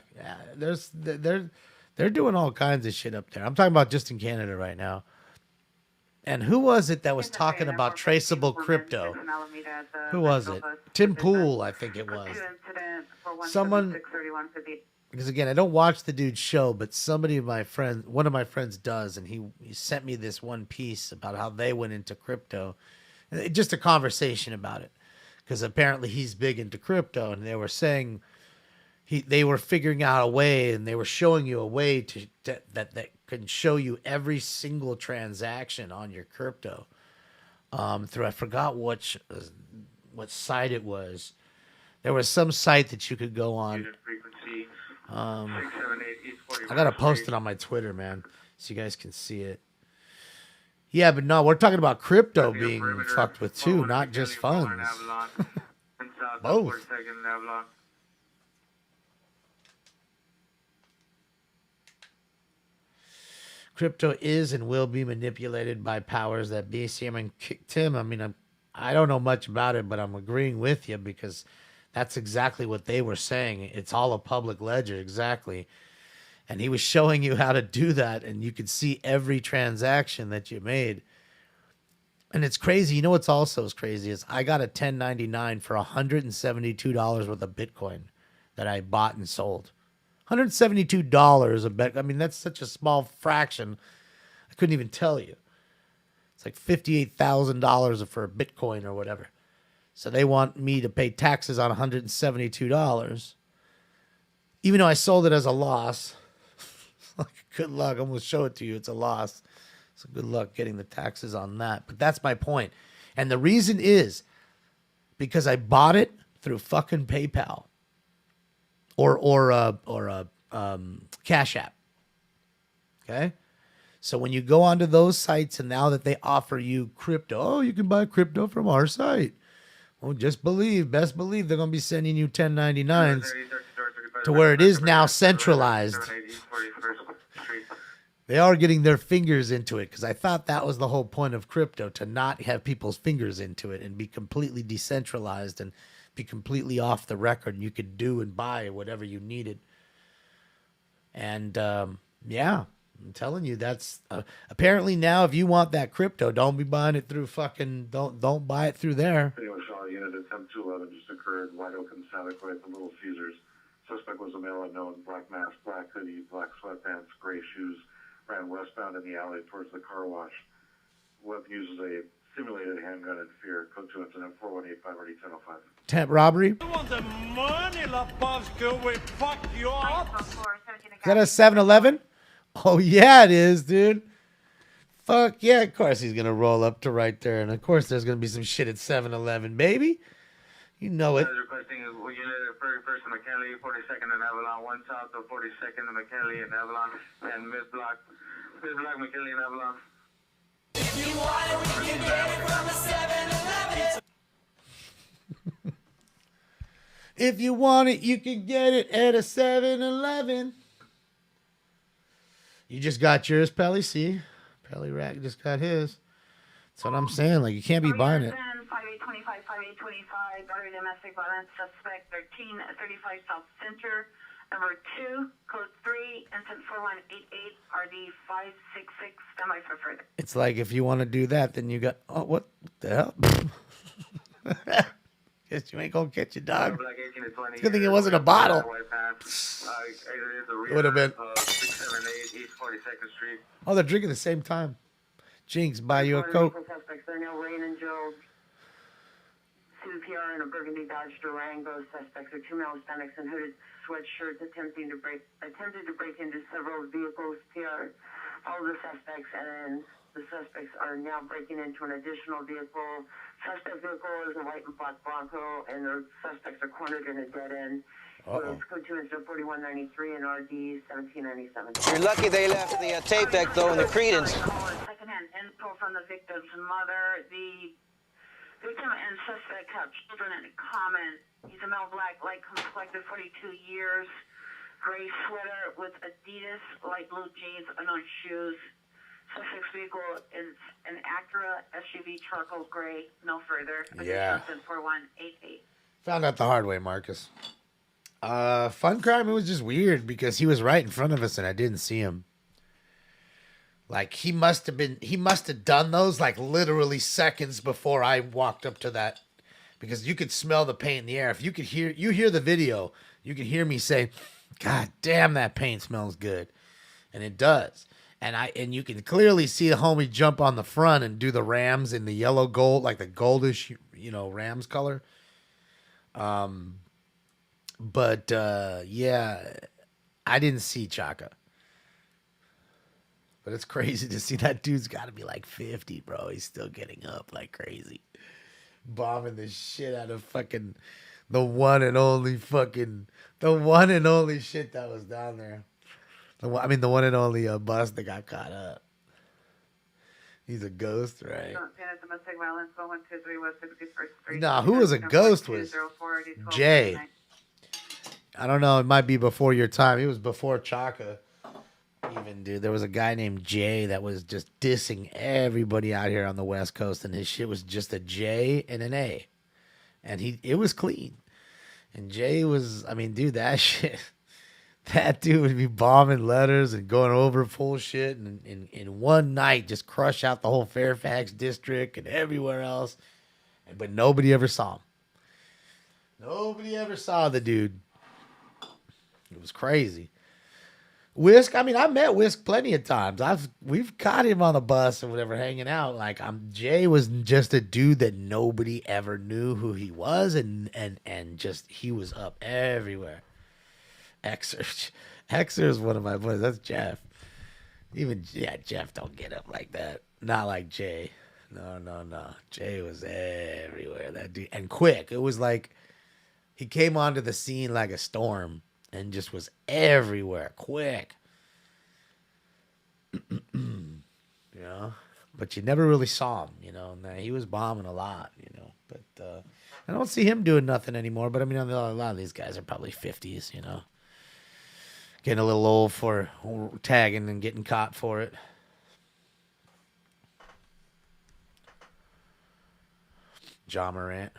they're doing all kinds of shit up there. I'm talking about just in Canada right now. And who was it that was talking about traceable crypto? Who was it? Tim Pool, I think it was. Someone. Because again, I don't watch the dude's show, but one of my friends does, and he sent me this one piece about how they went into crypto. Just a conversation about it. Because apparently he's big into crypto, and they were saying they were figuring out a way, and they were showing you a way that can show you every single transaction on your crypto. Through I forgot what site it was. There was some site that you could go on. I gotta post it on my Twitter, man, so you guys can see it. Yeah, but no, we're talking about crypto being fucked with too, not just funds. Both. Crypto is and will be manipulated by powers that be. See, I mean, Tim, I don't know much about it, but I'm agreeing with you because that's exactly what they were saying. It's all a public ledger, exactly. And he was showing you how to do that, and you could see every transaction that you made. And it's crazy. You know what's also as crazy is I got a 1099 for $172 worth of Bitcoin that I bought and sold. $172 a bet. I mean, that's such a small fraction. I couldn't even tell you. It's like $58,000 for a Bitcoin or whatever. So they want me to pay taxes on $172. Even though I sold it as a loss. Like, good luck. I'm going to show it to you. It's a loss. So good luck getting the taxes on that. But that's my point. And the reason is because I bought it through fucking PayPal or Cash App. Okay? So when you go onto those sites and now that they offer you crypto, you can buy crypto from our site. Well, best believe they're going to be sending you 1099s to where it is now centralized. They are getting their fingers into it because I thought that was the whole point of crypto, to not have people's fingers into it and be completely decentralized and be completely off the record. And you could do and buy whatever you needed. And yeah, I'm telling you, that's apparently now if you want that crypto, don't be buying it through don't buy it through there. Video shot unit attempt 211 just occurred, Wide Open Santa Fe at the Little Caesars. Suspect was a male unknown, black mask, black hoodie, black sweatpants, gray shoes, ran westbound in the alley towards the car wash. Weapon uses a simulated handgun in fear. Code 2 incident 418-510-05. Temp robbery. You want the money, Lapowska? We fuck you up. Is that a 7-Eleven? Oh, yeah, it is, dude. Fuck yeah, of course he's going to roll up to right there. And of course there's going to be some shit at 7-Eleven, baby. You know it. Requesting unit 31st in McKinley, 42nd in Avalon, 1 south of 42nd in McKinley and Avalon, and mid-block McKinley and Avalon. If you want it, we can get it from a 7-Eleven. If you want it, you can get it at a 7-Eleven. You just got yours, Pelly. See? Pelly Rack just got his. That's what I'm saying. Like, you can't be buying it. 5825, battery domestic violence, suspect 1335 South Center, number 2, code 3, incident 4188, RD 566, standby for further. It's like if you want to do that, then you got, oh, what the hell? Guess you ain't gonna catch your dog. Good thing it wasn't a bottle. It would have been. 678 East 42nd Street. Oh, they're drinking at the same time. Jinx, buy you a Coke. Suspects are now Rain and Joe. CPR in a burgundy Dodge Durango. Suspects are 2 male Hispanics in hooded sweatshirts attempted to break into several vehicles. PR all the suspects, and the suspects are now breaking into an additional vehicle. Suspect vehicle is a white and black Bronco, and the suspects are cornered in a dead end. It's code 2 incident 4193 and RD 1797. You're lucky they left the tape deck though in the credence. Secondhand info from the victim's mother. The victim and suspect have children in common. He's a male black, light complected, 42 years. gray sweater with Adidas light blue jeans, unknown shoes. Suspect's vehicle is an Acura SUV charcoal gray. No further. Yeah. 4188. Found out the hard way, Marcus. Fun crime, it was just weird because he was right in front of us and I didn't see him. Like he must have done those like literally seconds before I walked up to that, because you could smell the paint in the air. If you hear the video, you could hear me say, "God damn, that paint smells good." And it does. And you can clearly see the homie jump on the front and do the Rams in the yellow gold, like the goldish, Rams color. But yeah, I didn't see Chaka. But it's crazy to see that dude's got to be like 50, bro. He's still getting up like crazy. Bombing the shit out of fucking the one and only shit that was down there. The one and only bus that got caught up. He's a ghost, right? Domestic violence, 123 West 61st Street. Nah, who was a ghost was Jay. I don't know. It might be before your time. He was before Chaka. Even, dude, there was a guy named Jay that was just dissing everybody out here on the West Coast, and his shit was just a J and an A, and it was clean. And Jay was, I mean, dude, that shit, that dude would be bombing letters and going over full shit, and in one night just crush out the whole Fairfax district and everywhere else, but nobody ever saw him. Nobody ever saw the dude. It was crazy. Whisk, I mean, I met Whisk plenty of times. We've caught him on the bus or whatever, hanging out. Like, Jay was just a dude that nobody ever knew who he was, and just he was up everywhere. Xer is one of my boys. That's Jeff. Jeff don't get up like that. Not like Jay. No. Jay was everywhere. That dude, and quick. It was like he came onto the scene like a storm. And just was everywhere, quick. But you never really saw him, And he was bombing a lot, But I don't see him doing nothing anymore. But I mean, a lot of these guys are probably 50s, Getting a little old for tagging and getting caught for it. Ja Morant.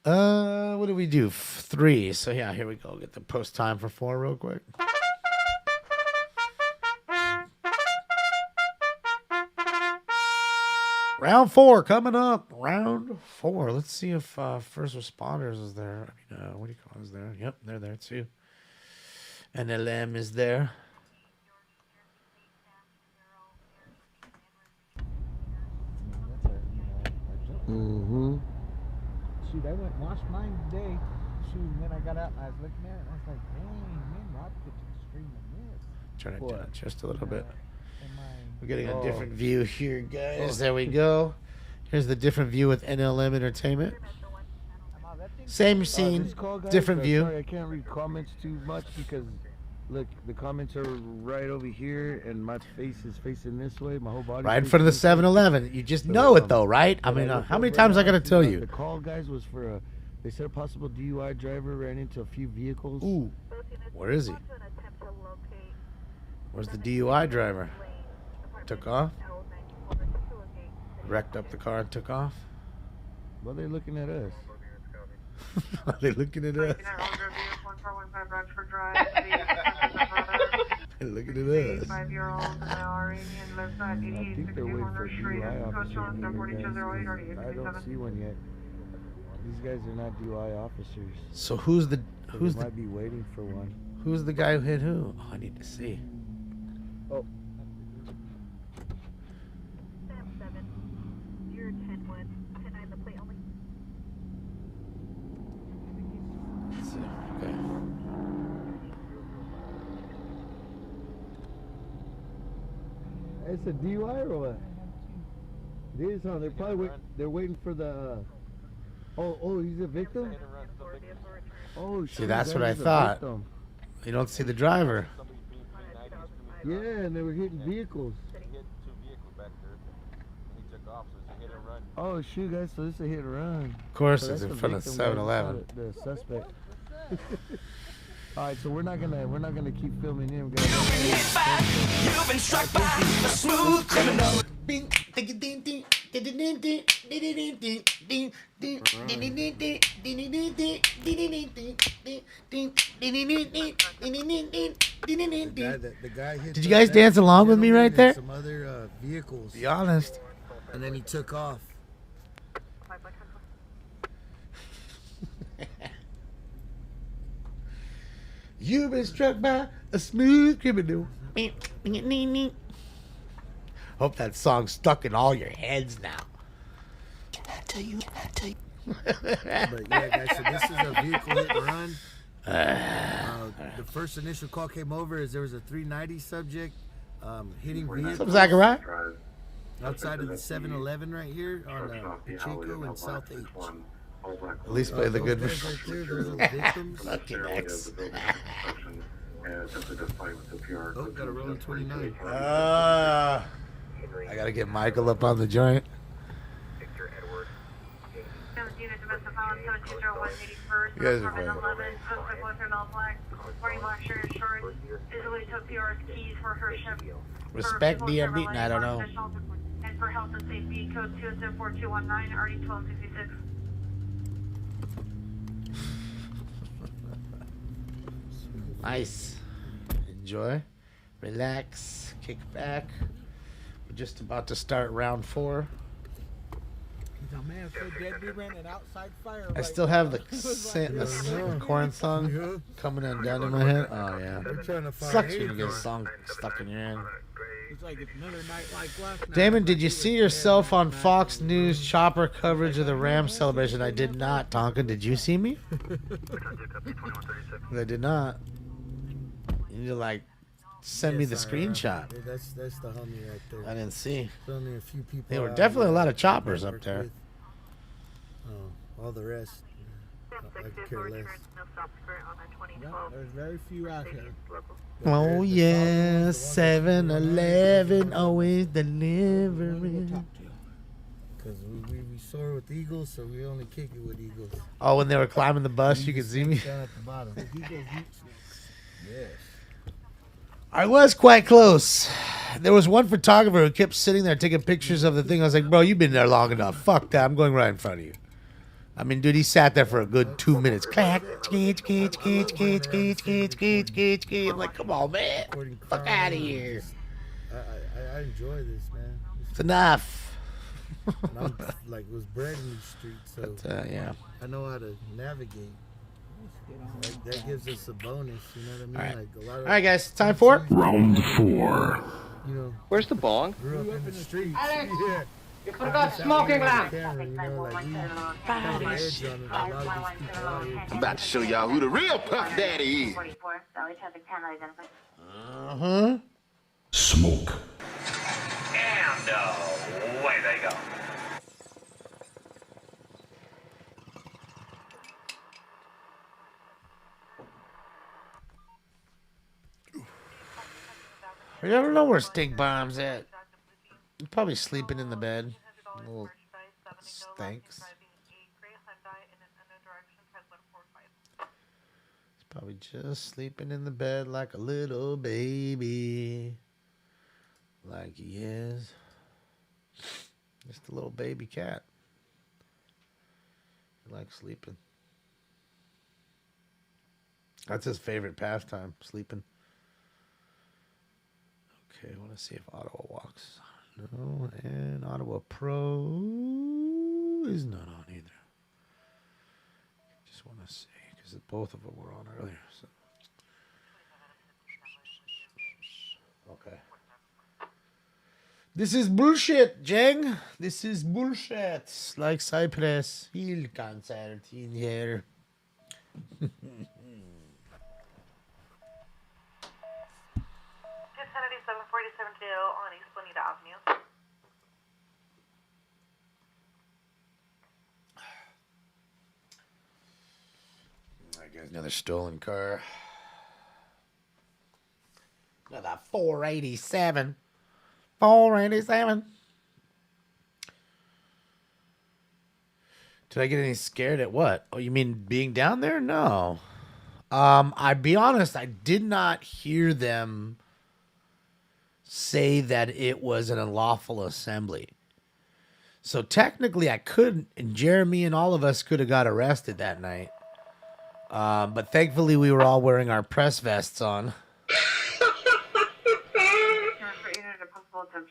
What do we do? 3. So yeah, here we go. Get the post time for 4 real quick. Round 4 coming up. Round 4. Let's see if first responders is there. I mean, what do you call it? Is there? Yep, they're there too. NLM is there. Mm-hmm. Shoot, I went and washed mine today. Shoot, and then I got out and I was looking at it and I was like, dang, man, Rob Kitchen's streaming this. Try to do it just a little bit. We're getting a different view here, guys. There we go. Here's the different view with NLM Entertainment. Same scene, different view. Sorry, I can't read comments too much because, look, the comments are right over here and my face is facing this way. My whole body. Right in front of the 7-Eleven. You just know it, though, right? I mean, how many times I got to tell you? The call, guys, was for they said a possible DUI driver ran into a few vehicles. Ooh. Where is he? Where's the DUI driver? Took off? Wrecked up the car and took off? Well, they're looking at us. Are they looking at us? They're looking at us. 5-year-old Iranian lives at 8861 Street. Code 214-208 I don't see one yet. These guys are not DUI officers. So who's the might be waiting for one. Who's the guy who hit who? Oh, I need to see. Oh. Okay. It's a DUI or what? It is, huh? They're probably they're waiting for the. Oh, he's a victim. Oh, see, that's what I thought. You don't see the driver. Yeah, and they were hitting vehicles. off, so it's a hit and run. Oh shoot, guys! So this is a hit and run. Of course, So it's that's in the front of victim, guys. 7-Eleven. It's not the suspect. All right, so we're not gonna keep filming him, guys. You've been struck by a smooth criminal. The guy hit. Did you guys dance along with me right there? Some other vehicles. Be honest. And then he took off. You've been struck by a smooth criminal. Hope that song's stuck in all your heads now. Can I tell you? But yeah, guys, so this is a vehicle hit and run. The first initial call came over is there was a 390 subject hitting vehicles. What's up, Zachariah? Outside of the 7-Eleven right here on Pacheco and South H. At least play the good Those guys right there, those are victims. Fucking X. Oh, got a rolling 29. I gotta get Michael up on the joint. You guys are funny. Respect DMV? I don't know. And for health and safety, code 274-219, RD 1266. Nice. Enjoy. Relax. Kick back. We're just about to start round 4. The man so dead we ran an outside fire. I still have the corn song coming undone in my head. Oh yeah. Sucks when you get a song stuck in your head. It's like another night like last night. Damon, did you see yourself on Fox News chopper coverage of the Rams celebration? I did not. Tonka, did you see me? I did not. You need to like send me the screenshot. That's the homie right there. I didn't see. There's only a few people. There were definitely a lot of choppers up there. Oh, all the rest, I could care less. No, there's very few out here. Oh yeah, 7-Eleven always delivering. Because we soar with eagles, so we only kick it with eagles. Oh, when they were climbing the bus, you could see me. Down at the bottom. Yes. I was quite close. There was one photographer who kept sitting there taking pictures of the thing. I was like, bro, you've been there long enough. Fuck that. I'm going right in front of you. I mean, dude, he sat there for a good 2 minutes. Clack, I'm like, come on, man. Fuck out of here. I enjoy this, man. It's enough. I'm, like, was bred in these streets, so but, yeah. I know how to navigate. Like, that gives us a bonus, you know what I mean? All right, like, a lot of all right guys, time for it. Round 4. You know, where's the bong? Grew up in the streets. Alex, Yeah. you forgot smoking lamp. I'm about to show y'all who the real Puff Daddy is. Smoke. And away they go. You never know where Stink Bomb's at. He's probably sleeping in the bed. Little stinks. He's probably just sleeping in the bed like a little baby. Like he is. Just a little baby cat. He likes sleeping. That's his favorite pastime, sleeping. Okay, I want to see if Ottawa walks. No, and Ottawa Pro is not on either. Just want to see, because both of them were on earlier. So. Okay. This is bullshit, Jeng. This is bullshit. Like Cypress. Heel concert in here. 747 on East Bonita Avenue. I guess another stolen car. Another 487. 487. Did I get any scared at what? Oh, you mean being down there? No. I'd be honest, I did not hear them say that it was an unlawful assembly. So technically I couldn't, and Jeremy and all of us could have got arrested that night. But thankfully we were all wearing our press vests on.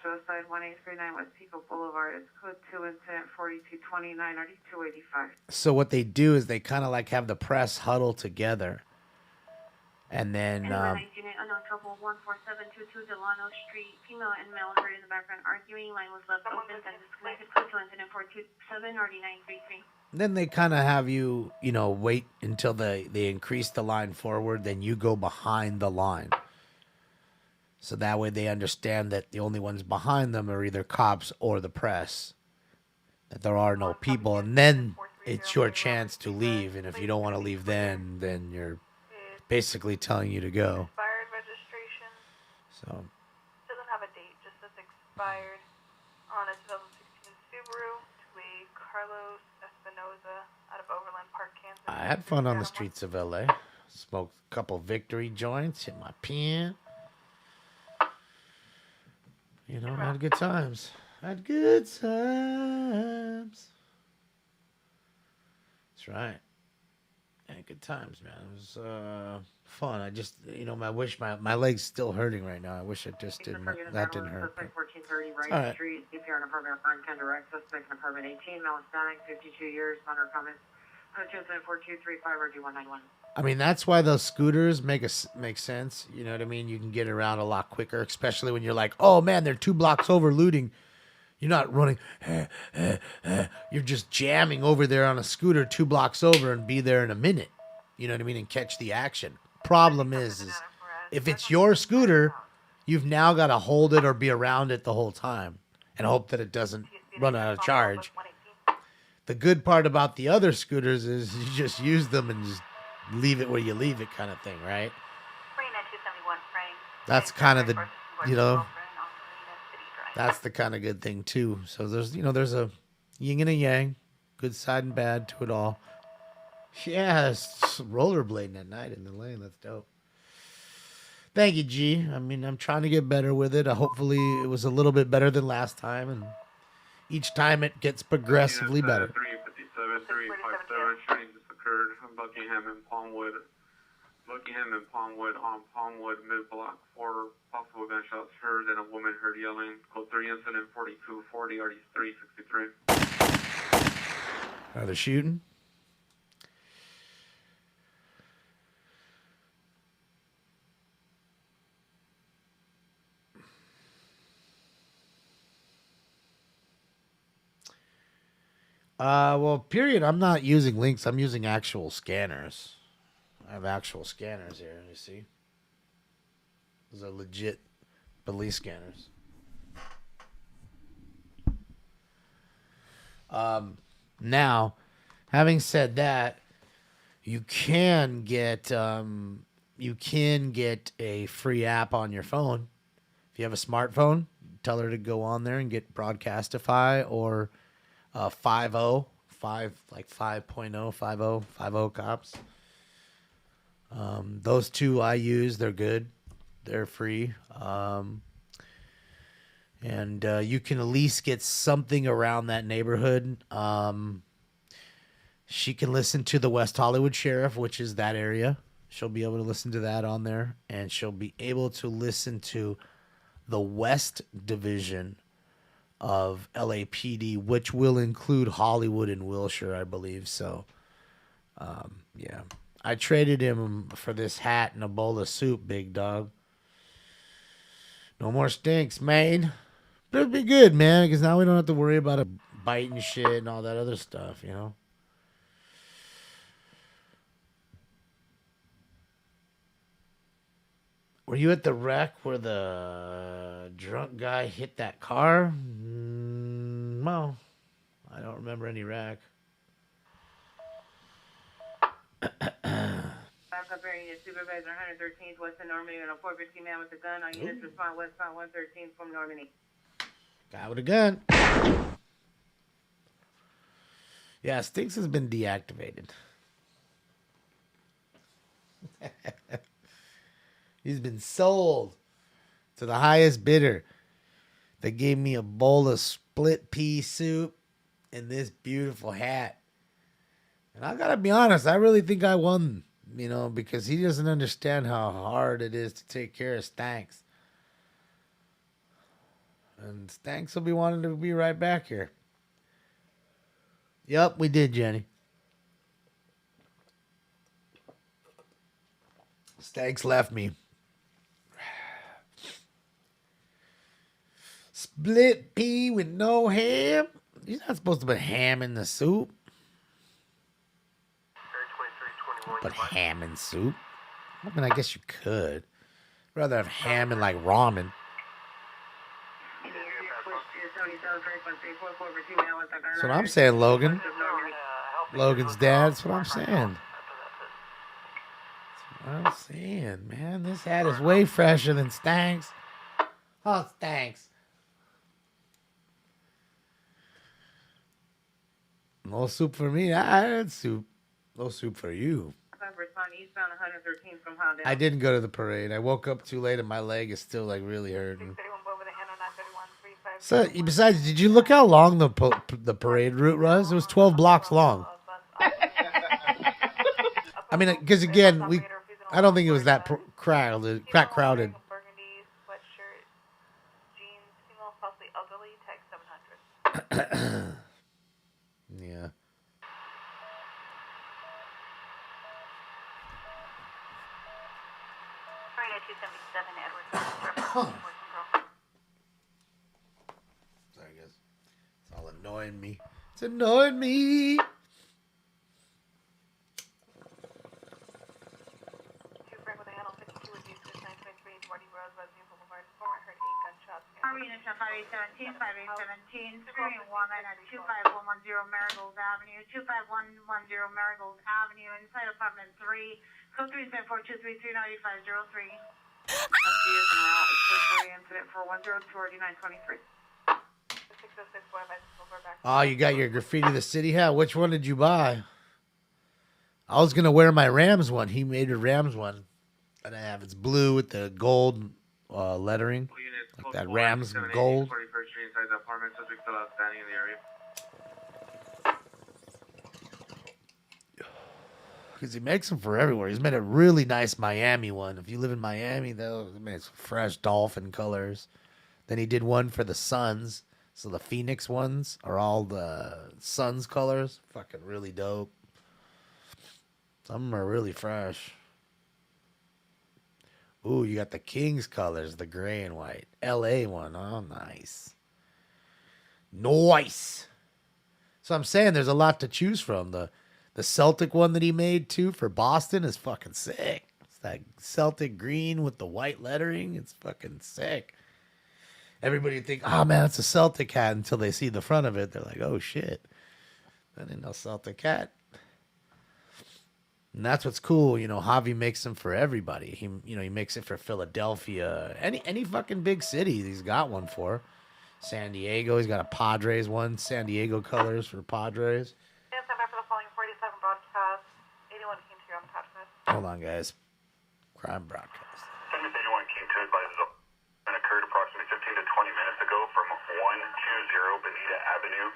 Suicide 1839 West Pico Boulevard. It's code 2 incident 4229 RD285. So what they do is they kind of like have the press huddle together. And then unknown couple 14722 Delano Street. Female and male heard in the background arguing. Line was left open and disconnected. Code 2 incident 427 RD933. Then they kind of have you, wait until they increase the line forward. Then you go behind the line. So that way they understand that the only ones behind them are either cops or the press. That there are no people. And then it's your chance to leave. And if you don't want to leave then you're basically telling you to go. Expired registration. So. Doesn't have a date, just says expired on a 2016 Subaru to a Carlos Espinoza out of Overland Park, Kansas. I had fun on the streets of LA. Smoked a couple victory joints, hit my pen. Had good times. Had good times. That's right. Had good times, man. It was fun. I just, I wish my leg's still hurting right now. I wish it just didn't. That didn't hurt. Suspect 1430 Right All right. Street. CPR in apartment front can direct. Suspect in apartment 18. Male Hispanic, 52 years. Under comments. Code 2 incident 4235 RD191. I mean, that's why those scooters make sense. You know what I mean? You can get around a lot quicker, especially when you're like, oh, man, they're 2 blocks over looting. You're not running. You're just jamming over there on a scooter 2 blocks over and be there in a minute. You know what I mean? And catch the action. Problem is if it's your scooter, you've now got to hold it or be around it the whole time and hope that it doesn't run out of charge. The good part about the other scooters is you just use them and just leave it where you leave it kind of thing, right? That's kind of the, that's the kind of good thing too. So there's a yin and a yang, good side and bad to it all. Yeah, it's rollerblading at night in the lane. That's dope. Thank you, G. I mean, I'm trying to get better with it. Hopefully it was a little bit better than last time, and each time it gets progressively better. 357 shooting just occurred in Buckingham and Palmwood on Palmwood mid-block. 4 possible gunshots heard and a woman heard yelling. Code 3 incident 4240 RD363. Are they shooting? Well, period. I'm not using links. I'm using actual scanners. I have actual scanners here. You see? Those are legit police scanners. Now, having said that, you can get a free app on your phone. If you have a smartphone, tell her to go on there and get Broadcastify or 5.0 cops. Those two I use. They're good. They're free. And you can at least get something around that neighborhood. She can listen to the West Hollywood Sheriff, which is that area. She'll be able to listen to that on there. And she'll be able to listen to the West Division of LAPD, which will include Hollywood and Wilshire, I believe. So, yeah. I traded him for this hat and a bowl of soup, big dog. No more stinks, man. But it'd be good, man, because now we don't have to worry about a bite and shit and all that other stuff, you know? Were you at the wreck where the drunk guy hit that car? Well, I don't remember any wreck. Backup area supervisor 113th Western Normandy and a 450 man with a gun. On units respond westbound 113 from Normandy. Guy with a gun. Yeah, Stinks has been deactivated. He's been sold to the highest bidder. They gave me a bowl of split pea soup and this beautiful hat. And I gotta be honest, I really think I won, you know, because he doesn't understand how hard it is to take care of Stanks. And Stanks will be wanting to be right back here. Yep, we did, Jenny. Stanks left me. Split pea with no ham? You're not supposed to put ham in the soup. Put ham in soup. I mean, I guess you could. I'd rather have ham in like ramen. That's what I'm saying, Logan. Logan's dad. That's what I'm saying. That's what I'm saying, man. This hat is way fresher than Stanks. Oh, Stanks. No soup for me. I had soup. No soup for you. I didn't go to the parade. I woke up too late and my leg is still like really hurting. So besides, did you look how long the parade route was? It was 12 blocks long. I mean, because again, I don't think it was that crowded. Yeah. Sorry, guys. It's all annoying me. It's annoying me. Unit 5817, 5817, screening woman at 25110 Marigold Avenue, 25110 Marigold Avenue, inside apartment 3, code 374-233-9503. Incident for 102-4923. Oh, you got your Graffiti the City hat? Which one did you buy? I was going to wear my Rams one. He made a Rams one. And I have it's blue with the gold lettering. Like that Rams gold. 41st Street inside the apartment, subject still outstanding in the area. Because he makes them for everywhere. He's made a really nice Miami one. If you live in Miami, though, he makes fresh dolphin colors. Then he did one for the Suns. So the Phoenix ones are all the Suns colors. Fucking really dope. Some of them are really fresh. Ooh, you got the Kings colors, the gray and white. LA one. Oh, nice. Nice. So I'm saying there's a lot to choose from. The Celtic one that he made, too, for Boston is fucking sick. It's that Celtic green with the white lettering. It's fucking sick. Everybody would think, oh, man, it's a Celtic hat until they see the front of it. They're like, oh, shit. That ain't no Celtic hat. And that's what's cool, you know. Javi makes them for everybody. He makes it for Philadelphia, any fucking big city. He's got one for. San Diego, he's got a Padres one. San Diego colors for Padres. Hold on, guys. Crime broadcast. 71 King 2 advises an occurred approximately 15 to 20 minutes ago from 120 Bonita Avenue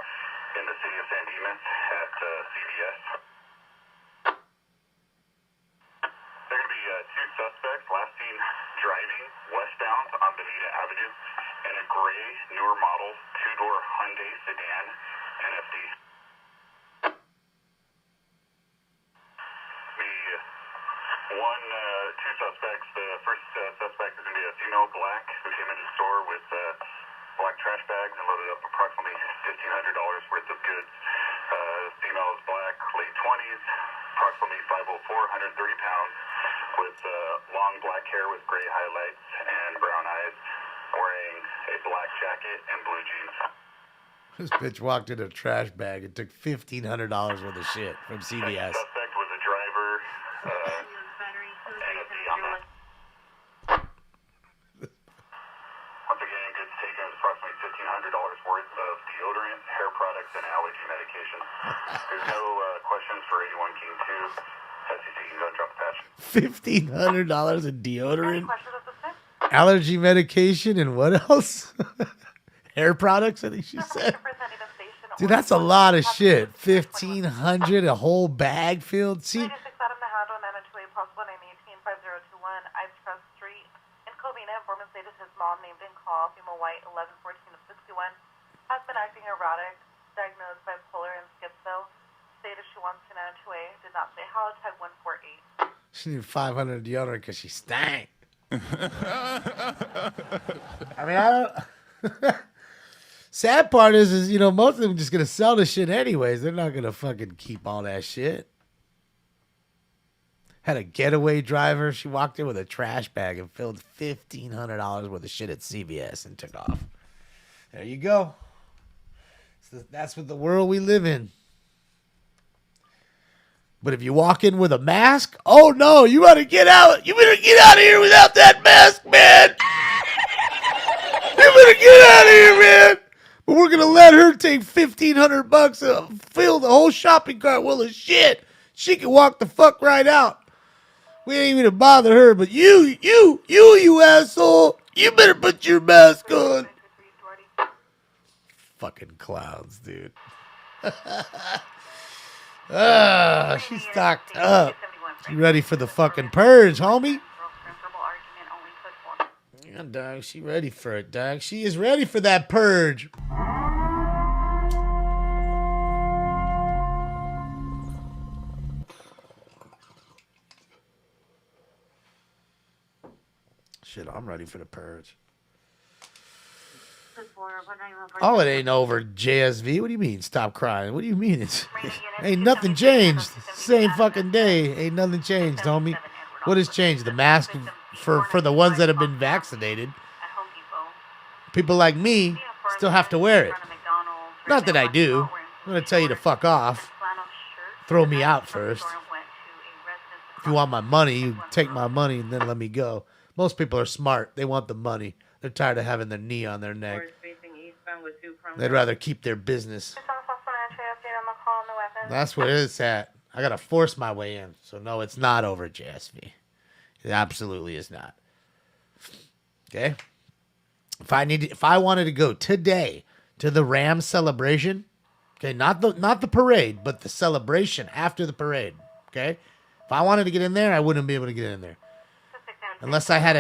in the city of San Dimas at CVS. There are going to be two suspects last seen driving westbound on Bonita Avenue in a gray, newer model, two-door Hyundai sedan NFD. Two suspects. The first suspect is going to be a female black who came into the store with black trash bags and loaded up approximately $1,500 worth of goods. Female is black, late 20s, approximately 5'4", 130 pounds, with long black hair with gray highlights and brown eyes, wearing a black jacket and blue jeans. This bitch walked in a trash bag and took $1,500 worth of shit from CVS. The suspect was a driver. Once again, goods taken is approximately $1,500 worth of deodorant, hair products, an allergy medication. There's no questions for 81 King 2. SEC can go and drop the patch. $1,500 in deodorant, allergy medication, and what else? Hair products, I think she said. Dude, that's a lot of shit. $1,500, a whole bag filled. See, mom named in call, female white, 11-14 of 61, has been acting erratic, diagnosed bipolar and schizo, stated she wants to know 2A, did not say how, tag 148. she needed $500 deodorant because she stank. I mean, I don't... Sad part is, you know, most of them just going to sell the shit anyways. They're not going to fucking keep all that shit. Had a getaway driver. She walked in with a trash bag and filled $1,500 worth of shit at CVS and took off. There you go. So that's what the world we live in. But if you walk in with a mask, oh no, you better get out. You better get out of here without that mask, man. You better get out of here, man. But we're gonna let her take $1,500 and fill the whole shopping cart full of shit. She can walk the fuck right out. We ain't even gonna bother her, but you asshole, you better put your mask on. Fucking clowns, dude. She's stocked up. She ready for the fucking purge, homie. Yeah, dog, she ready for it, dog. She is ready for that purge. Shit, I'm ready for the purge. Oh, it ain't over, JSV. What do you mean? Stop crying. What do you mean? It's ain't nothing changed. Same fucking day. Ain't nothing changed, homie. What has changed? The mask for the ones that have been vaccinated. People like me still have to wear it. Not that I do. I'm gonna tell you to fuck off. Throw me out first. If you want my money, you take my money and then let me go. Most people are smart. They want the money. They're tired of having their knee on their neck. They'd rather keep their business. That's what it's at. I gotta force my way in. So no, it's not over, JSV. It absolutely is not. Okay? If I wanted to go today to the Rams celebration, okay, not the parade, but the celebration after the parade, okay? If I wanted to get in there, I wouldn't be able to get in there. Unless I had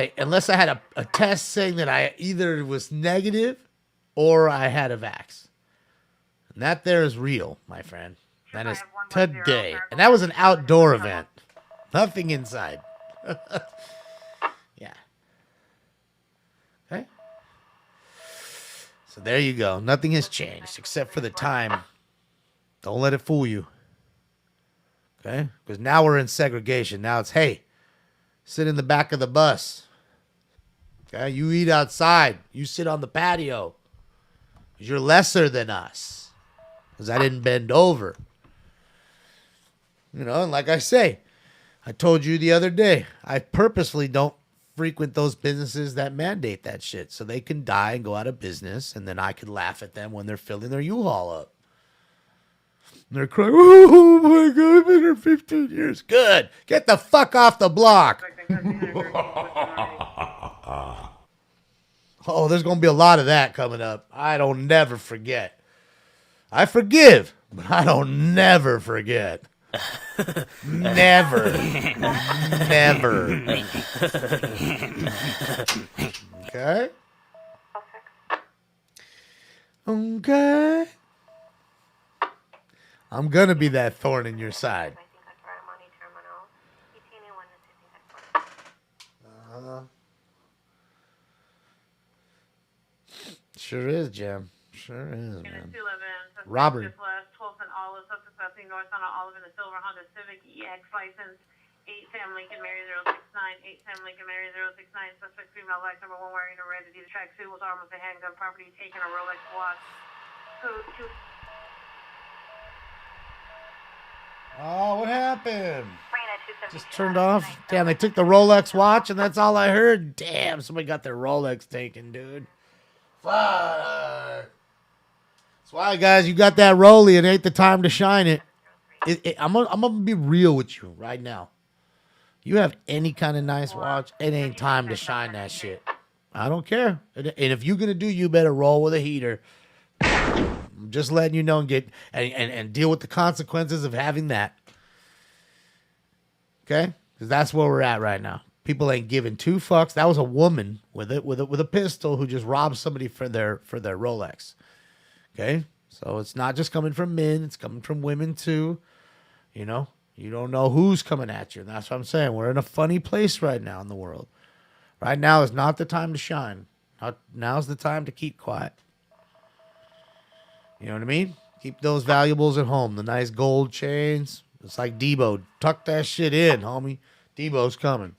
a test saying that I either was negative or I had a vax. And that there is real, my friend. That is today. And that was an outdoor event. Nothing inside. Yeah. Okay. So there you go. Nothing has changed except for the time. Don't let it fool you. Okay? Because now we're in segregation. Now it's, hey, sit in the back of the bus. Okay? You eat outside. You sit on the patio. Because you're lesser than us. Because I didn't bend over. You know, and like I say, I told you the other day, I purposely don't frequent those businesses that mandate that shit. So they can die and go out of business. And then I can laugh at them when they're filling their U-Haul up. And they're crying, oh my God, I've been here 15 years. Good. Get the fuck off the block. Oh, there's going to be a lot of that coming up. I don't never forget. I forgive, but I don't never forget. Never. Never. Okay? Okay. I'm going to be that thorn in your side. Sure is, Jim. Sure is, man. Robert. 12th and Olive, suspect passing north on Olive in the silver Honda Civic EX license. 8 Sam Lincoln Mary 069. 8 Sam Lincoln Mary 069. Suspect female black number 1 wearing a red Adidas tracksuit was armed with a handgun. Property taken a Rolex watch. Oh, what happened? Just turned off. Damn, they took the Rolex watch and that's all I heard. Damn, somebody got their Rolex taken, dude. Fuck. That's why, guys, you got that Rolly. It ain't the time to shine it. I'm gonna be real with you right now. You have any kind of nice watch, it ain't time to shine that shit. I don't care. And if you're gonna do, you better roll with a heater. I'm just letting you know and get and deal with the consequences of having that. Okay, because that's where we're at right now. People ain't giving two fucks. That was a woman with a pistol who just robbed somebody for their Rolex. Okay, so it's not just coming from men; it's coming from women too. You know, you don't know who's coming at you, and that's what I'm saying. We're in a funny place right now in the world. Right now is not the time to shine. Now's the time to keep quiet. You know what I mean? Keep those valuables at home. The nice gold chains. It's like Debo. Tuck that shit in, homie. Debo's coming.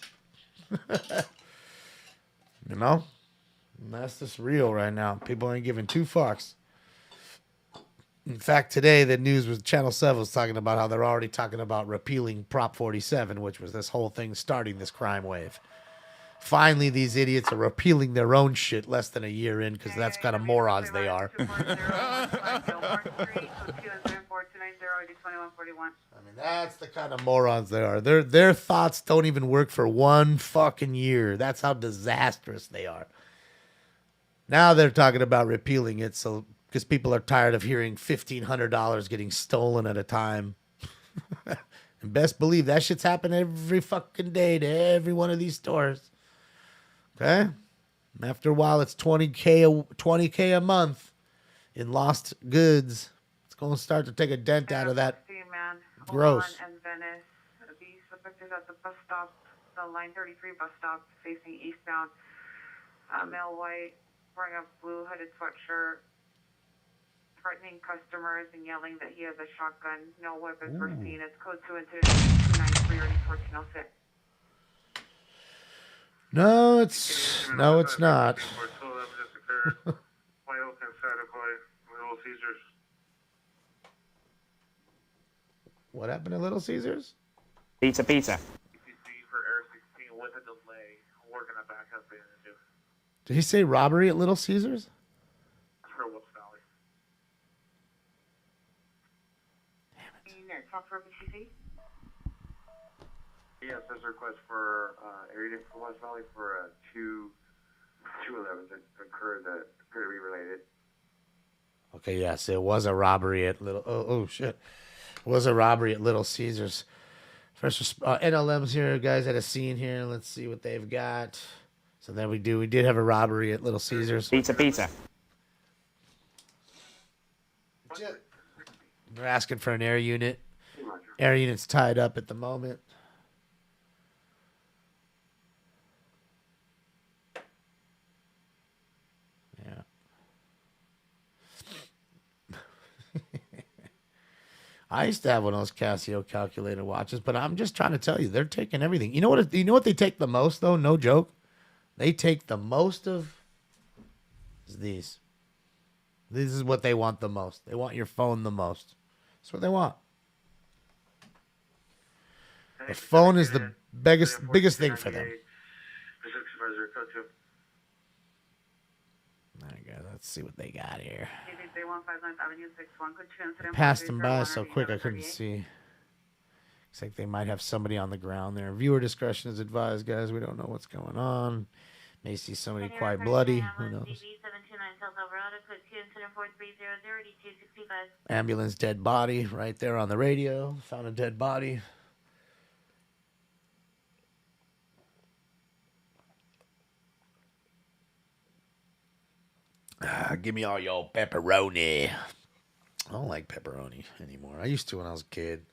You know? And that's just real right now. People ain't giving two fucks. In fact, today the news was Channel 7 was talking about how they're already talking about repealing Prop 47, which was this whole thing starting this crime wave. Finally, these idiots are repealing their own shit less than a year in because that's kind of morons they are. I mean, that's the kind of morons they are. Their thoughts don't even work for 1 fucking year. That's how disastrous they are. Now they're talking about repealing it so because people are tired of hearing $1,500 getting stolen at a time. And best believe that shit's happening every fucking day to every one of these stores. Okay? And after a while, it's $20K a month in lost goods. It's going to start to take a dent out of that. Gross. And Venice. These suspects at the bus stop, the line 33 bus stop, facing eastbound. Male white, wearing a blue hooded sweatshirt, threatening customers and yelling that he has a shotgun. No weapons were seen. It's code 2 incident 293 or 1406. No, it's not. What happened to Little Caesars? Pizza. For Air 16 with a delay. Working a backup interview. Did he say robbery at Little Caesars? For West Valley. Talk for BCC. Yes, there's a request for area for West Valley for 211 that occurred that appear to be related. Okay, yes, it was a robbery at Little. Oh shit, it was a robbery at Little Caesars. First, NLM's here, guys, at a scene here. Let's see what they've got. So then we did have a robbery at Little Caesars. Pizza. They're asking for an air unit. Air unit's tied up at the moment. Yeah. I used to have one of those Casio calculator watches, but I'm just trying to tell you, they're taking everything. You know what they take the most, though? No joke. They take the most of these. This is what they want the most. They want your phone the most. That's what they want. The phone is the biggest thing for them. Okay, let's see what they got here. I passed them by so quick I couldn't see. Looks like they might have somebody on the ground there. Viewer discretion is advised, guys. We don't know what's going on. May see somebody quite bloody. Who knows? Ambulance, dead body right there on the radio. Found a dead body. Give me all your pepperoni. I don't like pepperoni anymore. I used to when I was a kid.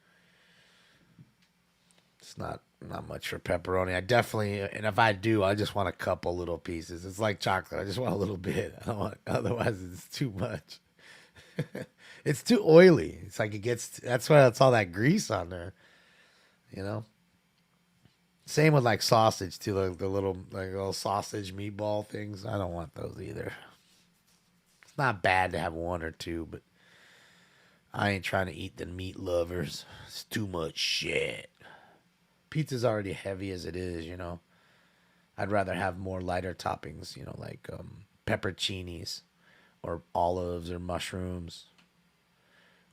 It's not much for pepperoni. I definitely, and if I do, I just want a couple little pieces. It's like chocolate. I just want a little bit. I don't want, otherwise it's too much. It's too oily. It's like that's why it's all that grease on there. You know? Same with like sausage too, like the little sausage meatball things. I don't want those either. It's not bad to have one or two, but I ain't trying to eat the meat lovers. It's too much shit. Pizza's already heavy as it is, you know. I'd rather have more lighter toppings, you know, like pepperoncinis or olives or mushrooms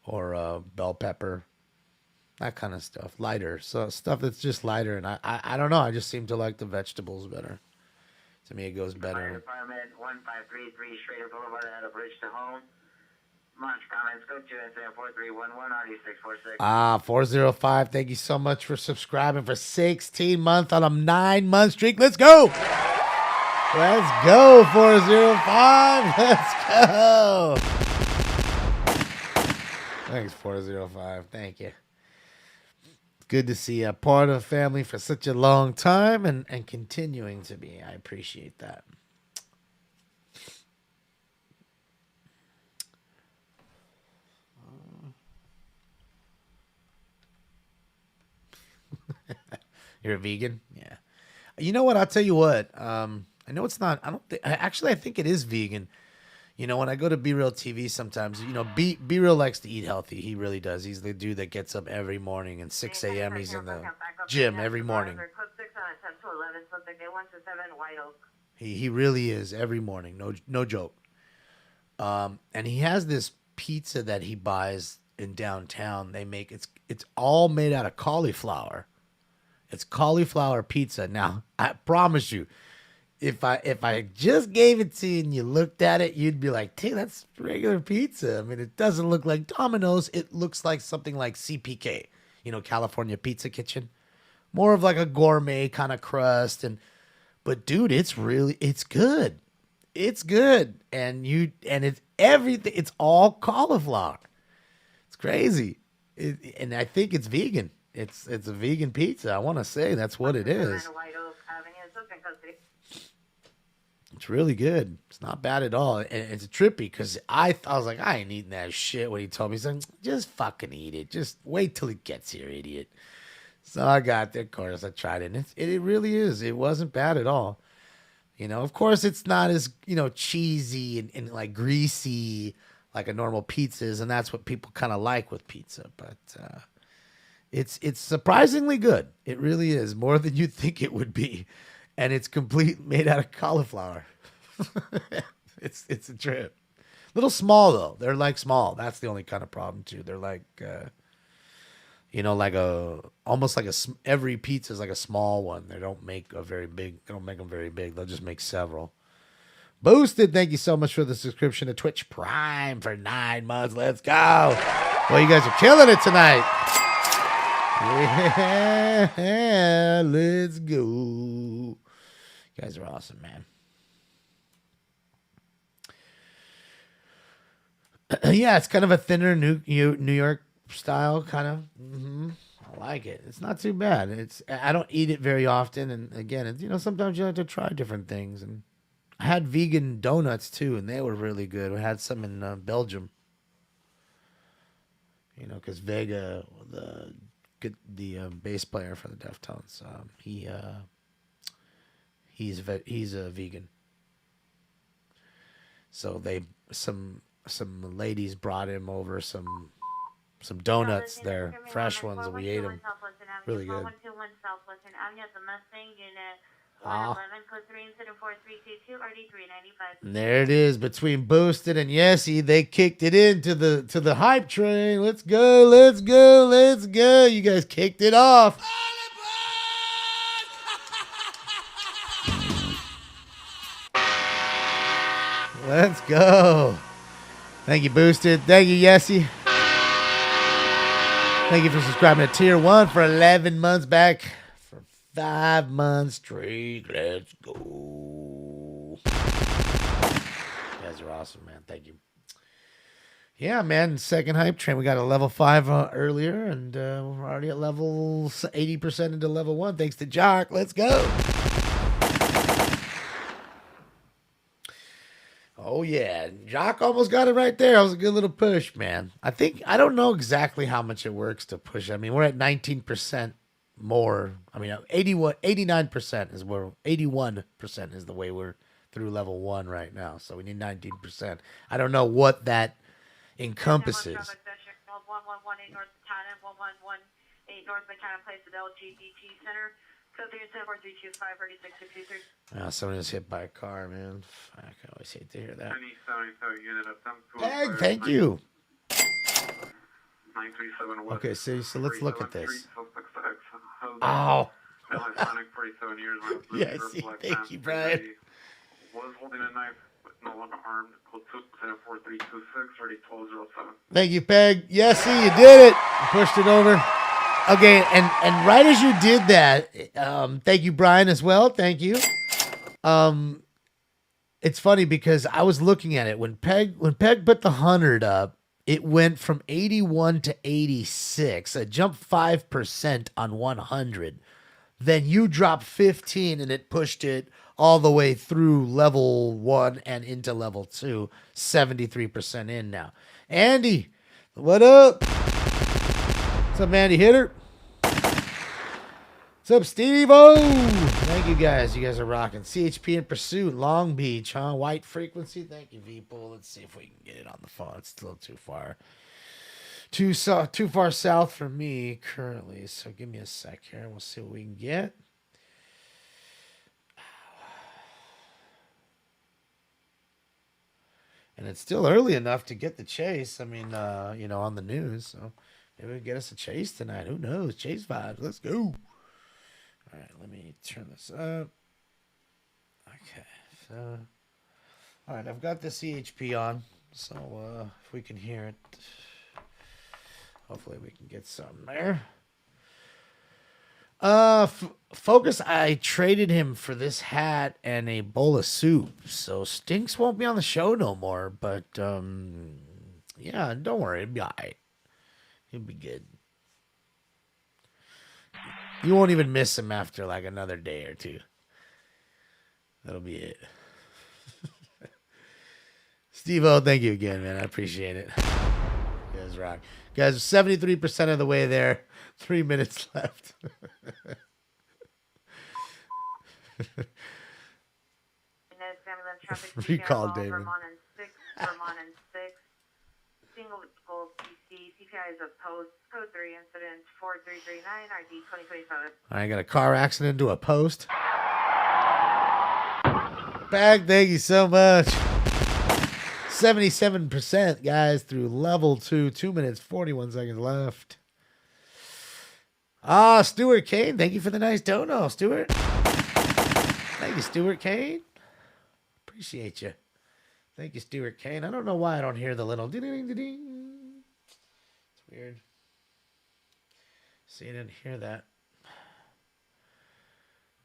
or bell pepper, that kind of stuff. Lighter, so stuff that's just lighter. And I don't know. I just seem to like the vegetables better. To me, it goes Fire better. Department 1533 Schrader Boulevard out of Bridge to Home. Launch comments. Go to incident 4311 RD646. 405. Thank you so much for subscribing for 16 months on a 9-month streak. Let's go. Let's go, 405. Let's go. Thanks, 405. Thank you. It's good to see a part of the family for such a long time and continuing to be. I appreciate that. You're a vegan? Yeah. You know what? I'll tell you what. I know it's not. I don't think. Actually, I think it is vegan. You know, when I go to Be Real TV sometimes, you know, Be Real likes to eat healthy. He really does. He's the dude that gets up every morning and 6 a.m. He's in the gym every morning. He really is every morning. No joke. And he has this pizza that he buys in downtown. They make it's all made out of cauliflower. It's cauliflower pizza. Now, I promise you, if I just gave it to you and you looked at it, you'd be like, "Hey, that's regular pizza." I mean, it doesn't look like Domino's. It looks like something like CPK, you know, California Pizza Kitchen. More of like a gourmet kind of crust. But dude, it's good. It's good. And it's everything. It's all cauliflower. It's crazy. And I think it's vegan. It's a vegan pizza. I want to say that's what it is. It's really good. It's not bad at all. And it's trippy because I was like, I ain't eating that shit when he told me. He's like, just fucking eat it. Just wait till it gets here, idiot. So I got there. Of course, I tried it. And it really is. It wasn't bad at all. You know, of course, it's not as, you know, cheesy and like greasy like a normal pizza is. And that's what people kind of like with pizza. But it's surprisingly good. It really is. More than you'd think it would be. And it's made out of cauliflower. It's a trip. Little small though. They're like small. That's the only kind of problem too. They're like, you know, like almost like every pizza is like a small one. They don't make a very big. They don't make them very big. They'll just make several. Boosted. Thank you so much for the subscription to Twitch Prime for 9 months. Let's go. Well, you guys are killing it tonight. Yeah, let's go. You guys are awesome, man. Yeah, it's kind of a thinner New York style, kind of. I like it. It's not too bad. I don't eat it very often, and again, you know, sometimes you have to try different things. And I had vegan donuts too, and they were really good. We had some in Belgium. You know, because Vega, the bass player for the Deftones, he's a vegan. So some ladies brought him over some donuts there, fresh ones, and we ate them. Really good. And there it is between Boosted and Yessie. They kicked it into the hype train. Let's go, let's go, let's go. You guys kicked it off. Let's go. Thank you, Boosted. Thank you, Yessie. Thank you for subscribing to Tier 1 for 11 months back. For 5 months straight. Let's go. You guys are awesome, man. Thank you. Yeah, man. Second hype train. We got a level 5 earlier, and we're already at level 80% into level 1. Thanks to Jock. Let's go. Oh, yeah. Jock almost got it right there. That was a good little push, man. I don't know exactly how much it works to push. I mean, we're at 19% more. I mean, 89% is where 81% is the way we're through level 1 right now. So we need 19%. I don't know what that encompasses. 1118 North Buchanan, 1118 North Buchanan Place at LGBT Center. Someone was hit by a car, man. Fuck, I always hate to hear that. 77 unit of them. Peg, thank you. 937 West. Okay, so let's look at this. Suspects ex-husband. Oh. Male Hispanic, 47 years old. Yes, thank you, Brian. Was holding a knife, but no longer armed. Code 2-4326, ready 1207. Thank you, Peg. Yes, see, you did it. You pushed it over. Okay, and right as you did that, thank you, Brian, as well. Thank you. It's funny because I was looking at it when Peg put the 100 up, it went from 81 to 86. It jumped 5% on 100. Then you dropped 15 and it pushed it all the way through level 1 and into level 2. 73% in now. Andy, what up? What's up, Andy Hitter? What's up, Steve-O? Thank you guys. You guys are rocking. CHP in Pursuit, Long Beach, huh? White Frequency. Thank you, Vpool. Let's see if we can get it on the phone. It's still too far. Too far south for me currently. So give me a sec here and we'll see what we can get. And it's still early enough to get the chase. I mean, on the news. So maybe we can get us a chase tonight. Who knows? Chase vibes. Let's go. All right, let me turn this up. Okay, so all right, I've got the CHP on, so if we can hear it, hopefully we can get some there. Focus, I traded him for this hat and a bowl of soup, so Stinks won't be on the show no more. But yeah, don't worry, it'll be all right. He'll be good. You won't even miss him after like another day or two. That'll be it. Steve-O, thank you again, man. I appreciate it. You guys rock. You guys, 73% of the way there. 3 minutes left. Recall, David. Vermont and 6. Single gold PC. CPI is a post. Code 3 incident 4339 RD 2027. I got a car accident into a post. Bag, thank you so much. 77%, guys, through level 2. 2 minutes, 41 seconds left. Stuart Kane, thank you for the nice dono, Stuart. Thank you, Stuart Kane. Appreciate you. Thank you, Stuart Kane. I don't know why I don't hear the little ding-ding-ding-ding. It's weird. See, I didn't hear that.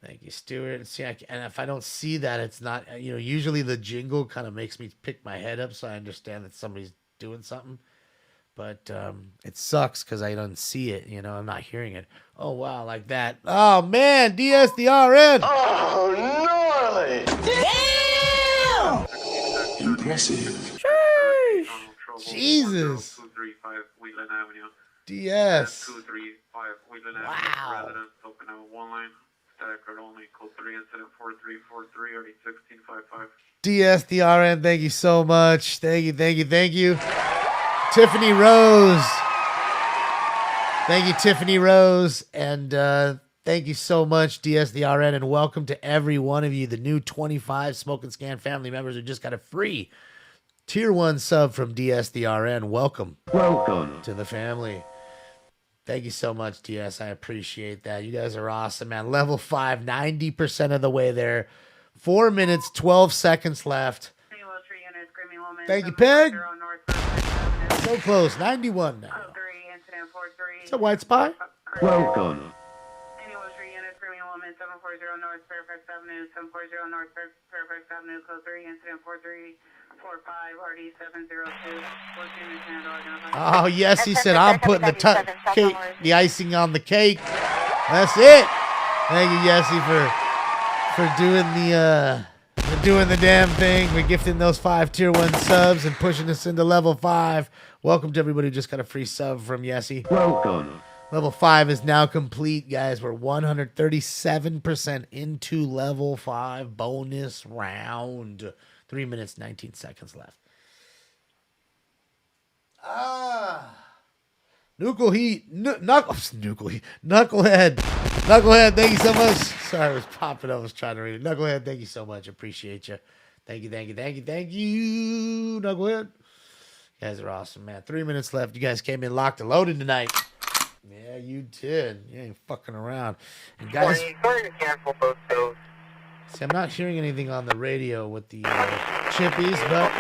Thank you, Stuart. See, and if I don't see that, it's not, usually the jingle kind of makes me pick my head up so I understand that somebody's doing something. But it sucks because I don't see it, I'm not hearing it. Oh, wow, like that. Oh, man, DSDRN. Oh, gnarly. Damn! Impressive. Jesus. 235 Wheatland Avenue. DS. 235 Wheatland Wow. Avenue. Residents open at 1 line. Static code only. Code 3 incident 4343 already 1655. DSDRN, thank you so much. Thank you. Tiffany Rose. Thank you, Tiffany Rose. And thank you so much, DSDRN. And welcome to every one of you, the new 25 Smoke and Scan family members who just got a free Tier 1 sub from DSDRN. Welcome to the family. Thank you so much, DS. I appreciate that. You guys are awesome, man. Level 5, 90% of the way there. 4 minutes, 12 seconds left. Thank you, Peg. So close, 91 now. What's up, White Spy? Welcome. 740 North Fairfax Avenue, 740 North Fairfax Avenue, code 3, incident 4345, RD 702. Oh, yes, he said, I'm putting the icing on the cake. That's it. Thank you, Yessie, for doing the damn thing. We're gifting those 5 Tier 1 subs and pushing us into level 5. Welcome to everybody who just got a free sub from Yessie. Welcome. Level 5 is now complete, guys. We're 137% into level 5 bonus round. 3 minutes, 19 seconds left. Knucklehead. Knucklehead, thank you so much. Sorry, I was popping. I was trying to read it. Knucklehead, thank you so much. Appreciate you. Thank you, Knucklehead. You guys are awesome, man. 3 minutes left. You guys came in locked and loaded tonight. Yeah, you did. You ain't fucking around. And guys, sorry to cancel both shows. see, I'm not hearing anything on the radio with the chippies, but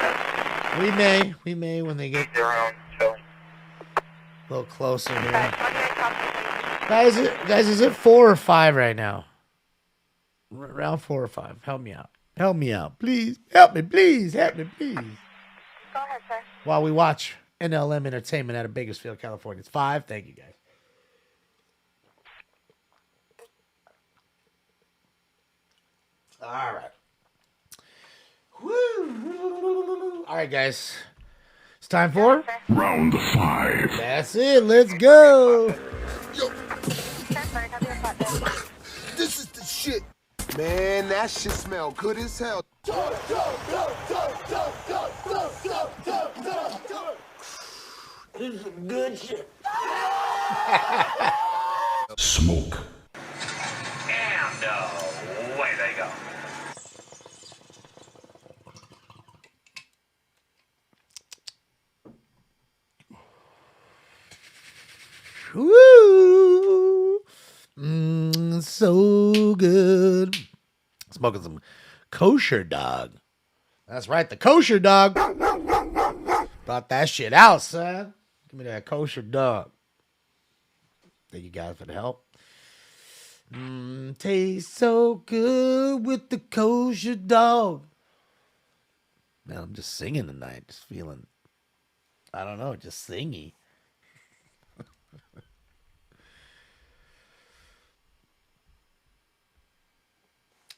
we may when they get a little closer here. Guys, is it 4 or 5 right now? Round 4 or 5. Help me out. Help me out, please. Help me, please. Help me, please. Go ahead, sir. While we watch NLM Entertainment out of Bakersfield, California. It's 5. Thank you, guys. All right. Woo. All right, guys. It's time for Round 5. That's it. Let's go. This is the shit. Man, that shit smell good as hell. This is some good shit. Smoke. And away they go. Woo! So good. Smoking some kosher dog. That's right, the kosher dog. Brought that shit out, son. Give me that kosher dog. Thank you guys for the help. Tastes so good with the kosher dog. Man, I'm just singing tonight. Just feeling, I don't know, just singy.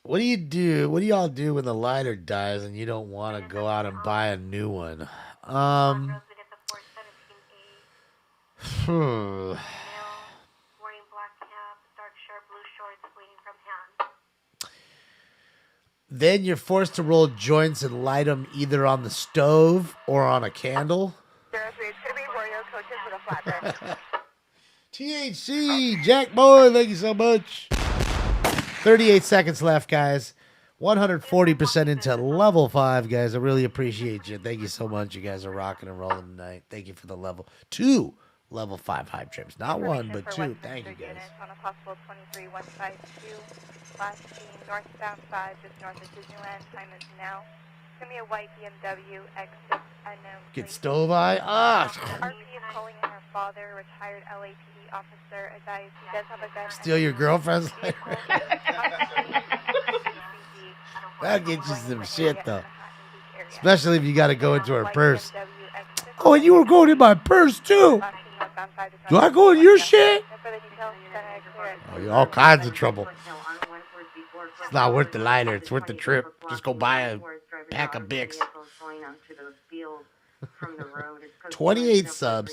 What do you do? What do y'all do when the lighter dies and you don't want to go out and buy a new one? Then you're forced to roll joints and light them either on the stove or on a candle. THC, Jack Boy, thank you so much. 38 seconds left, guys. 140% into level 5, guys. I really appreciate you. Thank you so much. You guys are rocking and rolling tonight. Thank you for the level 2 level 5 hype trips. Not 1, but 2. Thank you, guys. On a possible 23152, last seen northbound 5, just north of Disneyland. Time is now. Give me a white BMW X6 unknown. Get stove eye. RP is calling in her father, retired LAPD officer, advised he does have a gun. Steal your girlfriend's lighter. That'll get you some shit, though. Especially if you got to go into her purse. Oh, and you were going in my purse, too. Do I go in your shit? Oh, you're all kinds of trouble. It's not worth the lighter. It's worth the trip. Just go buy a pack of Bix. 28 subs.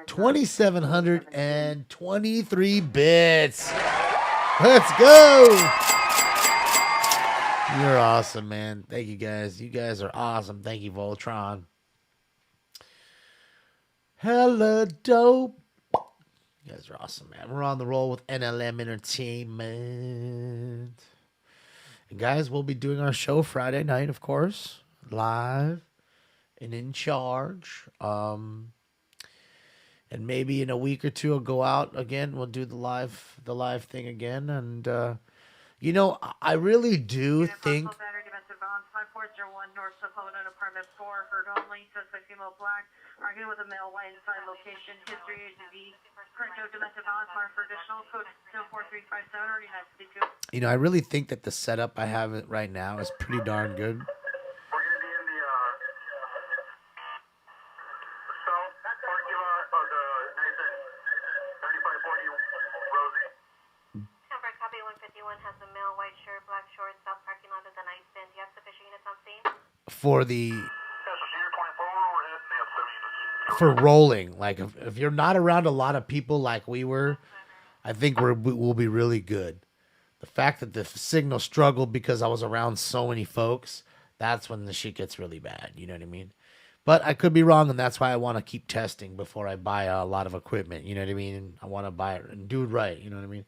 2,723 bits. Let's go. You're awesome, man. Thank you, guys. You guys are awesome. Thank you, Voltron. Hella dope. You guys are awesome, man. We're on the roll with NLM Entertainment. And guys, we'll be doing our show Friday night, of course. Live and in charge. And maybe in a week or two I'll go out again. We'll do the live thing again. And you know, I really do think 5401 North Sopono, apartment 4, heard only, suspect female black, arguing with a male white inside location, history AGV, current no domestic violence, mark for additional, code 04357 or United City 2. You know, I really think that the setup I have it right now is pretty darn good. For rolling, like if you're not around a lot of people like we were, I think we'll be really good. The fact that the signal struggled because I was around so many folks, that's when the shit gets really bad. You know what I mean? But I could be wrong, and that's why I want to keep testing before I buy a lot of equipment. You know what I mean? I want to buy it and do it right. You know what I mean?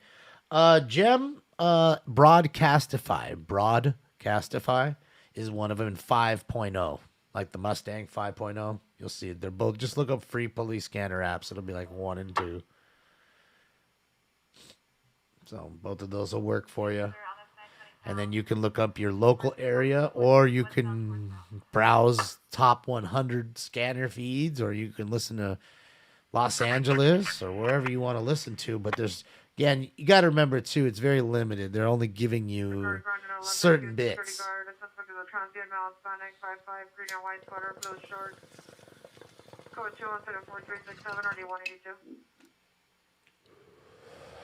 Gem, Broadcastify is one of them in 5.0, like the Mustang 5.0. You'll see it. They're both, just look up free police scanner apps. It'll be like 1 and 2. So both of those will work for you. And then you can look up your local area, or you can browse top 100 scanner feeds, or you can listen to Los Angeles or wherever you want to listen to. But there's, again, you got to remember too, it's very limited. They're only giving you certain bits.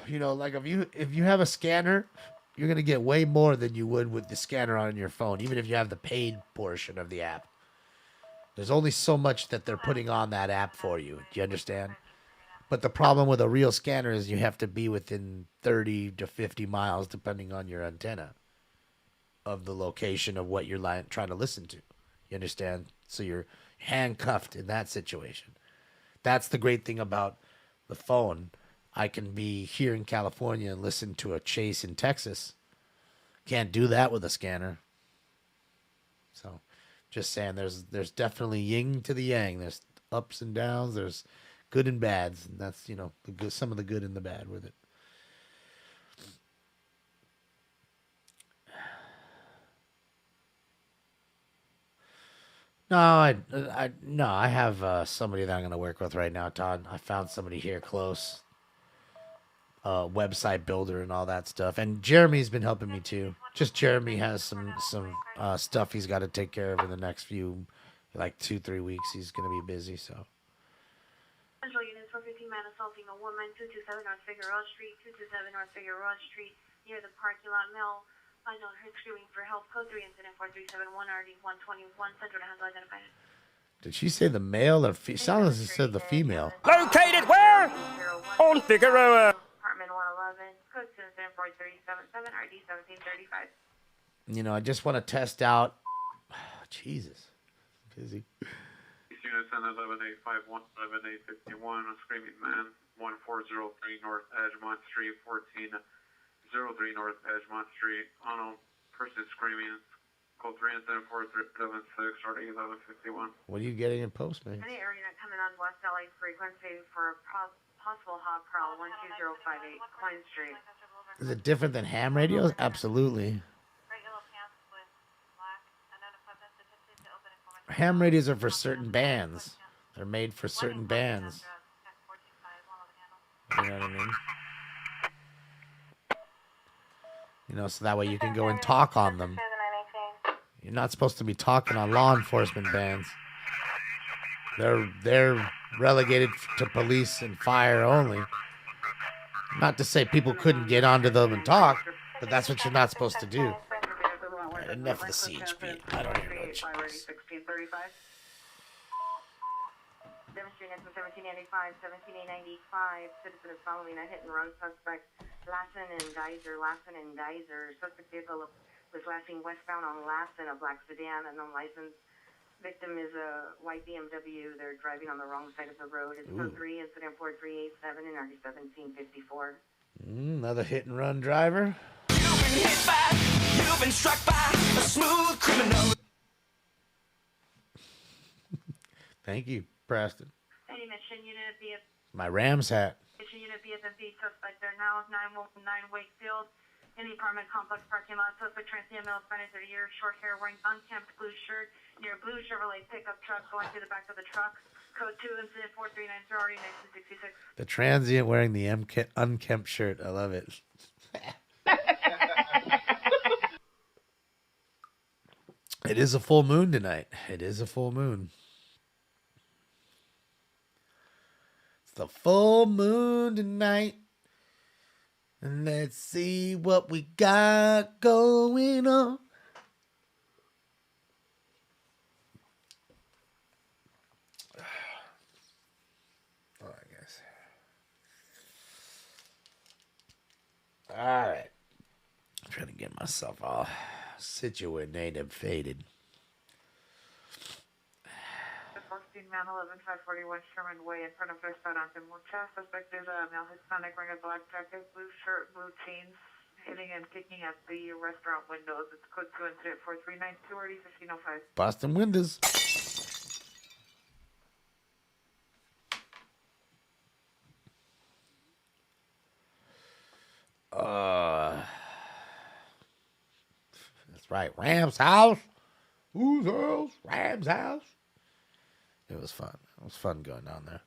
You know, like if you have a scanner, you're gonna get way more than you would with the scanner on your phone, even if you have the paid portion of the app. There's only so much that they're putting on that app for you. Do you understand? But the problem with a real scanner is you have to be within 30 to 50 miles, depending on your antenna, of the location of what you're trying to listen to. You understand? So you're handcuffed in that situation. That's the great thing about the phone. I can be here in California and listen to a chase in Texas. Can't do that with a scanner. So just saying, there's definitely yin to the yang. There's ups and downs. There's good and bads. And that's, you know, some of the good and the bad with it. No, I have somebody that I'm going to work with right now, Todd. I found somebody here close. Website builder and all that stuff. And Jeremy's been helping me too. Just Jeremy has some stuff he's got to take care of in the next few, like 2-3 weeks. He's going to be busy, so. Central units 415 man assaulting a woman, 227 North Figueroa Street, 227 North Figueroa Street, near the parking lot mill. Unknown her screaming for help. Code 3 incident 4371 RD 121. Central to handle identified. Did she say the male or female? Sounds like she said the female. Located where? On Figueroa. Apartment 111. Code 4377 RD 1735. You know, I just want to test out. Jesus. Busy. Units N 11851, 11851, a screaming man, 1403 North Edgemont Street, 1403 North Edgemont Street. Unknown person screaming. Code 3 incident 4376, RD 1151. What are you getting in Postmates? Any area not coming on West LA frequency for a possible hot prowl 12058 Coin Street. Is it different than ham radios? Absolutely. Ham radios are for certain bands. They're made for certain bands. You know what I mean? You know, so that way you can go and talk on them. You're not supposed to be talking on law enforcement bands. They're relegated to police and fire only. Not to say people couldn't get onto them and talk, but that's what you're not supposed to do. Right, enough of the siege beat. I don't hear no cheese. Demonstrating 1785, 1795. Citizen is following a hit and run suspect. Lassen and Geyser. Suspect vehicle was lashing westbound on Lassen, a black sedan, unknown license. Victim is a white BMW. They're driving on the wrong side of the road. It's code 3, incident 4387 and RD 1754. Another hit and run driver. You've been struck by a smooth criminal. Thank you, Preston. Any mission unit BF. My Rams hat. Mission unit BFMP suspect there now. 919 Wakefield. In the apartment complex parking lot. Suspect transient male, Spanish 30 years, short hair, wearing unkempt blue shirt near blue Chevrolet pickup truck going through the back of the truck. Code 2 incident 439 Ferrari 1966. The transient wearing the unkempt shirt. I love it. It is a full moon tonight. It is a full moon. It's the full moon tonight. And let's see what we got going on. Oh, I guess. All right. I'm trying to get myself all situated and faded. man 11541 Sherman Way in front of Westbound on Mucha. Suspect is a male Hispanic wearing a black jacket, blue shirt, blue jeans, hitting and kicking at the restaurant windows. It's code 2 incident 4392 RD 1505. Boston windows. That's right. Ram's house. Whose house? Ram's house. It was fun. It was fun going down there.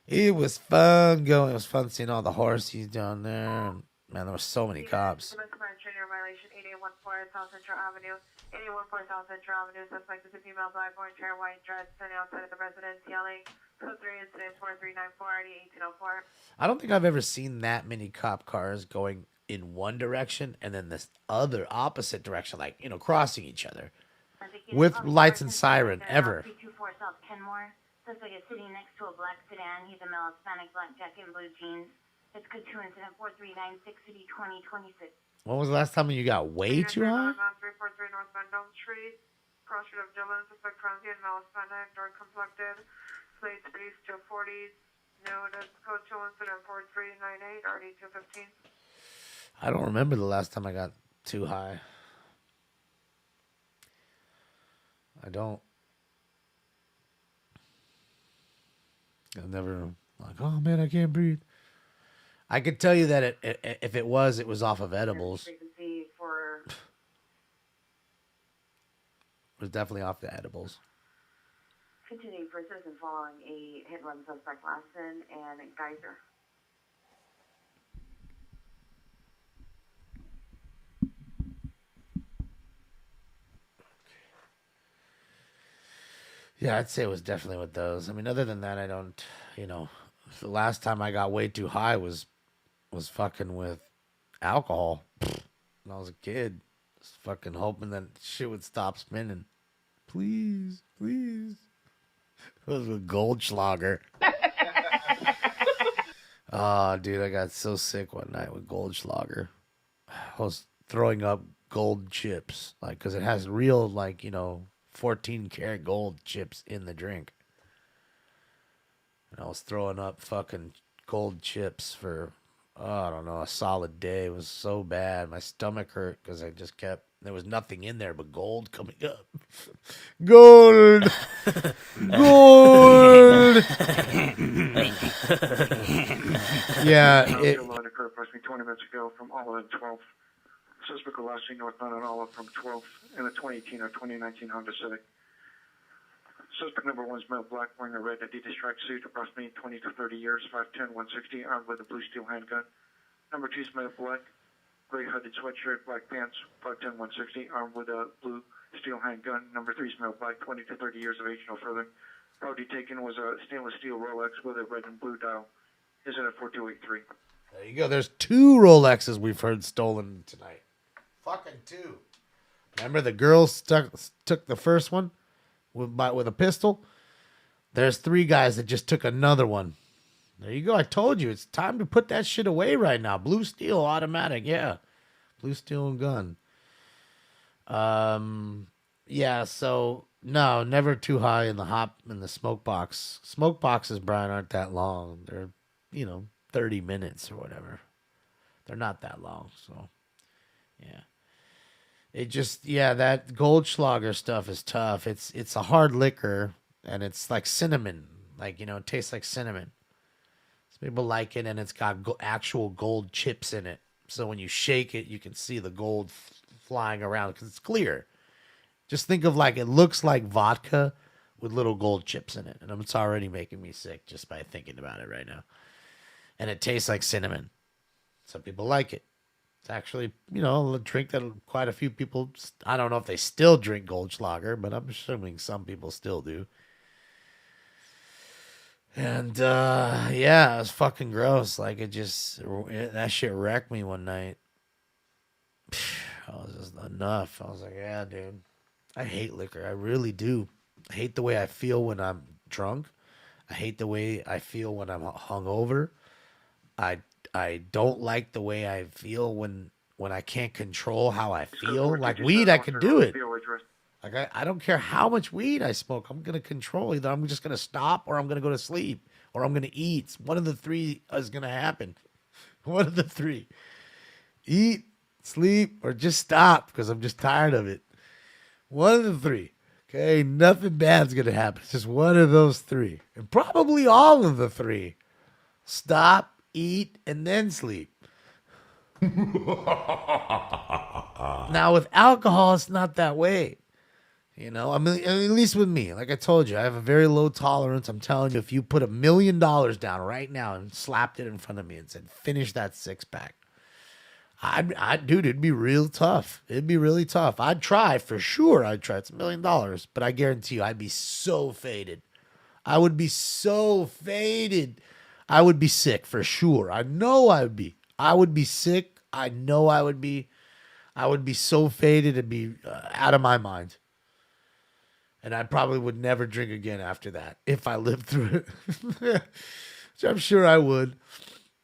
It was fun going. It was fun seeing all the horses down there. And, man, there were so many cops. Junior violation 8814 South Central Avenue. 8814 South Central Avenue. Suspect is a female, black, orange hair, white dress, standing outside of the residence yelling. Code 3 incident 4394 RD 1804. I don't think I've ever seen that many cop cars going in one direction and then this other opposite direction, like, you know, crossing each other with lights and siren ever. 324 South Kenmore. Suspect is sitting next to a black sedan. He's a male Hispanic, black jacket, and blue jeans. It's code 2 incident 4396 City 2026. When was the last time you got way too high? 343 Northbound Dome Street. Cross street of Dillon. Suspect transient, male Hispanic, dark complected. Plate speeds to 40s. No, that's code 2 incident 4398 RD 215. I don't remember the last time I got too high. I don't. I've never like, oh man, I can't breathe. I could tell you that if it was off of edibles. Frequency for It was definitely off the edibles. continuing for citizen following a hit and run suspect Lassen and Geyser. Yeah, I'd say it was definitely with those. I mean, other than that, I don't, you know, the last time I got way too high was fucking with alcohol when I was a kid. Just fucking hoping that shit would stop spinning. Please, please. It was with Goldschlager. Oh, dude, I got so sick one night with Goldschlager. I was throwing up gold chips, like, because it has real, like, you know, 14 karat gold chips in the drink. And I was throwing up fucking gold chips for, I don't know, a solid day. It was so bad. My stomach hurt because I just kept, there was nothing in there but gold coming up. Gold! Gold! Yeah, it... Approximately 20 minutes ago from Olive and 12. Suspect was last seen northbound on Olive from 12 in a 2018 or 2019 Honda Civic. Suspect number 1 is male black, wearing a red Adidas tracksuit, approximately 20 to 30 years, 5'10", 160, armed with a blue steel handgun. Number 2 is male black, gray hooded sweatshirt, black pants, 5'10", 160, armed with a blue steel handgun. Number 3 is male black, 20 to 30 years of age, no further. Property taken was a stainless steel Rolex with a red and blue dial. Is it a 4283? There you go. There's 2 Rolexes we've heard stolen tonight. Fucking 2. Remember the girls took the first one with a pistol? There's 3 guys that just took another one. There you go. I told you. It's time to put that shit away right now. Blue steel automatic. Yeah. Blue steel and gun. Yeah, so no, never too high in the smoke box. Smoke boxes, Brian, aren't that long. They're, 30 minutes or whatever. They're not that long, so yeah. It just, that Goldschlager stuff is tough. It's a hard liquor, and it's like cinnamon. Like, it tastes like cinnamon. So people like it, and it's got actual gold chips in it. So when you shake it, you can see the gold flying around because it's clear. Just think of it looks like vodka with little gold chips in it. And it's already making me sick just by thinking about it right now. And it tastes like cinnamon. Some people like it. It's actually, a drink that quite a few people, I don't know if they still drink Goldschlager, but I'm assuming some people still do. And, it was fucking gross. Like, that shit wrecked me one night. I was just enough. I was like, yeah, dude. I hate liquor. I really do. I hate the way I feel when I'm drunk. I hate the way I feel when I'm hungover. I don't like the way I feel when I can't control how I feel. Like weed, I could do it. Like, I don't care how much weed I smoke. I'm going to control. Either I'm just going to stop or I'm going to go to sleep or I'm going to eat. One of the three is going to happen. One of the three. Eat, sleep, or just stop because I'm just tired of it. One of the three. Okay? Nothing bad's going to happen. It's just one of those three. And probably all of the three. Stop, eat, and then sleep. Now, with alcohol, it's not that way. You know, I mean, at least with me, like I told you, I have a very low tolerance. I'm telling you, if you put $1 million down right now and slapped it in front of me and said, finish that 6-pack, dude, it'd be real tough. It'd be really tough. I'd try for sure. I'd try. It's $1 million, but I guarantee you, I'd be so faded. I would be so faded. I would be sick for sure. I know I would be. I would be sick. I know I would be. I would be so faded and be out of my mind. And I probably would never drink again after that if I lived through it. Which I'm sure I would.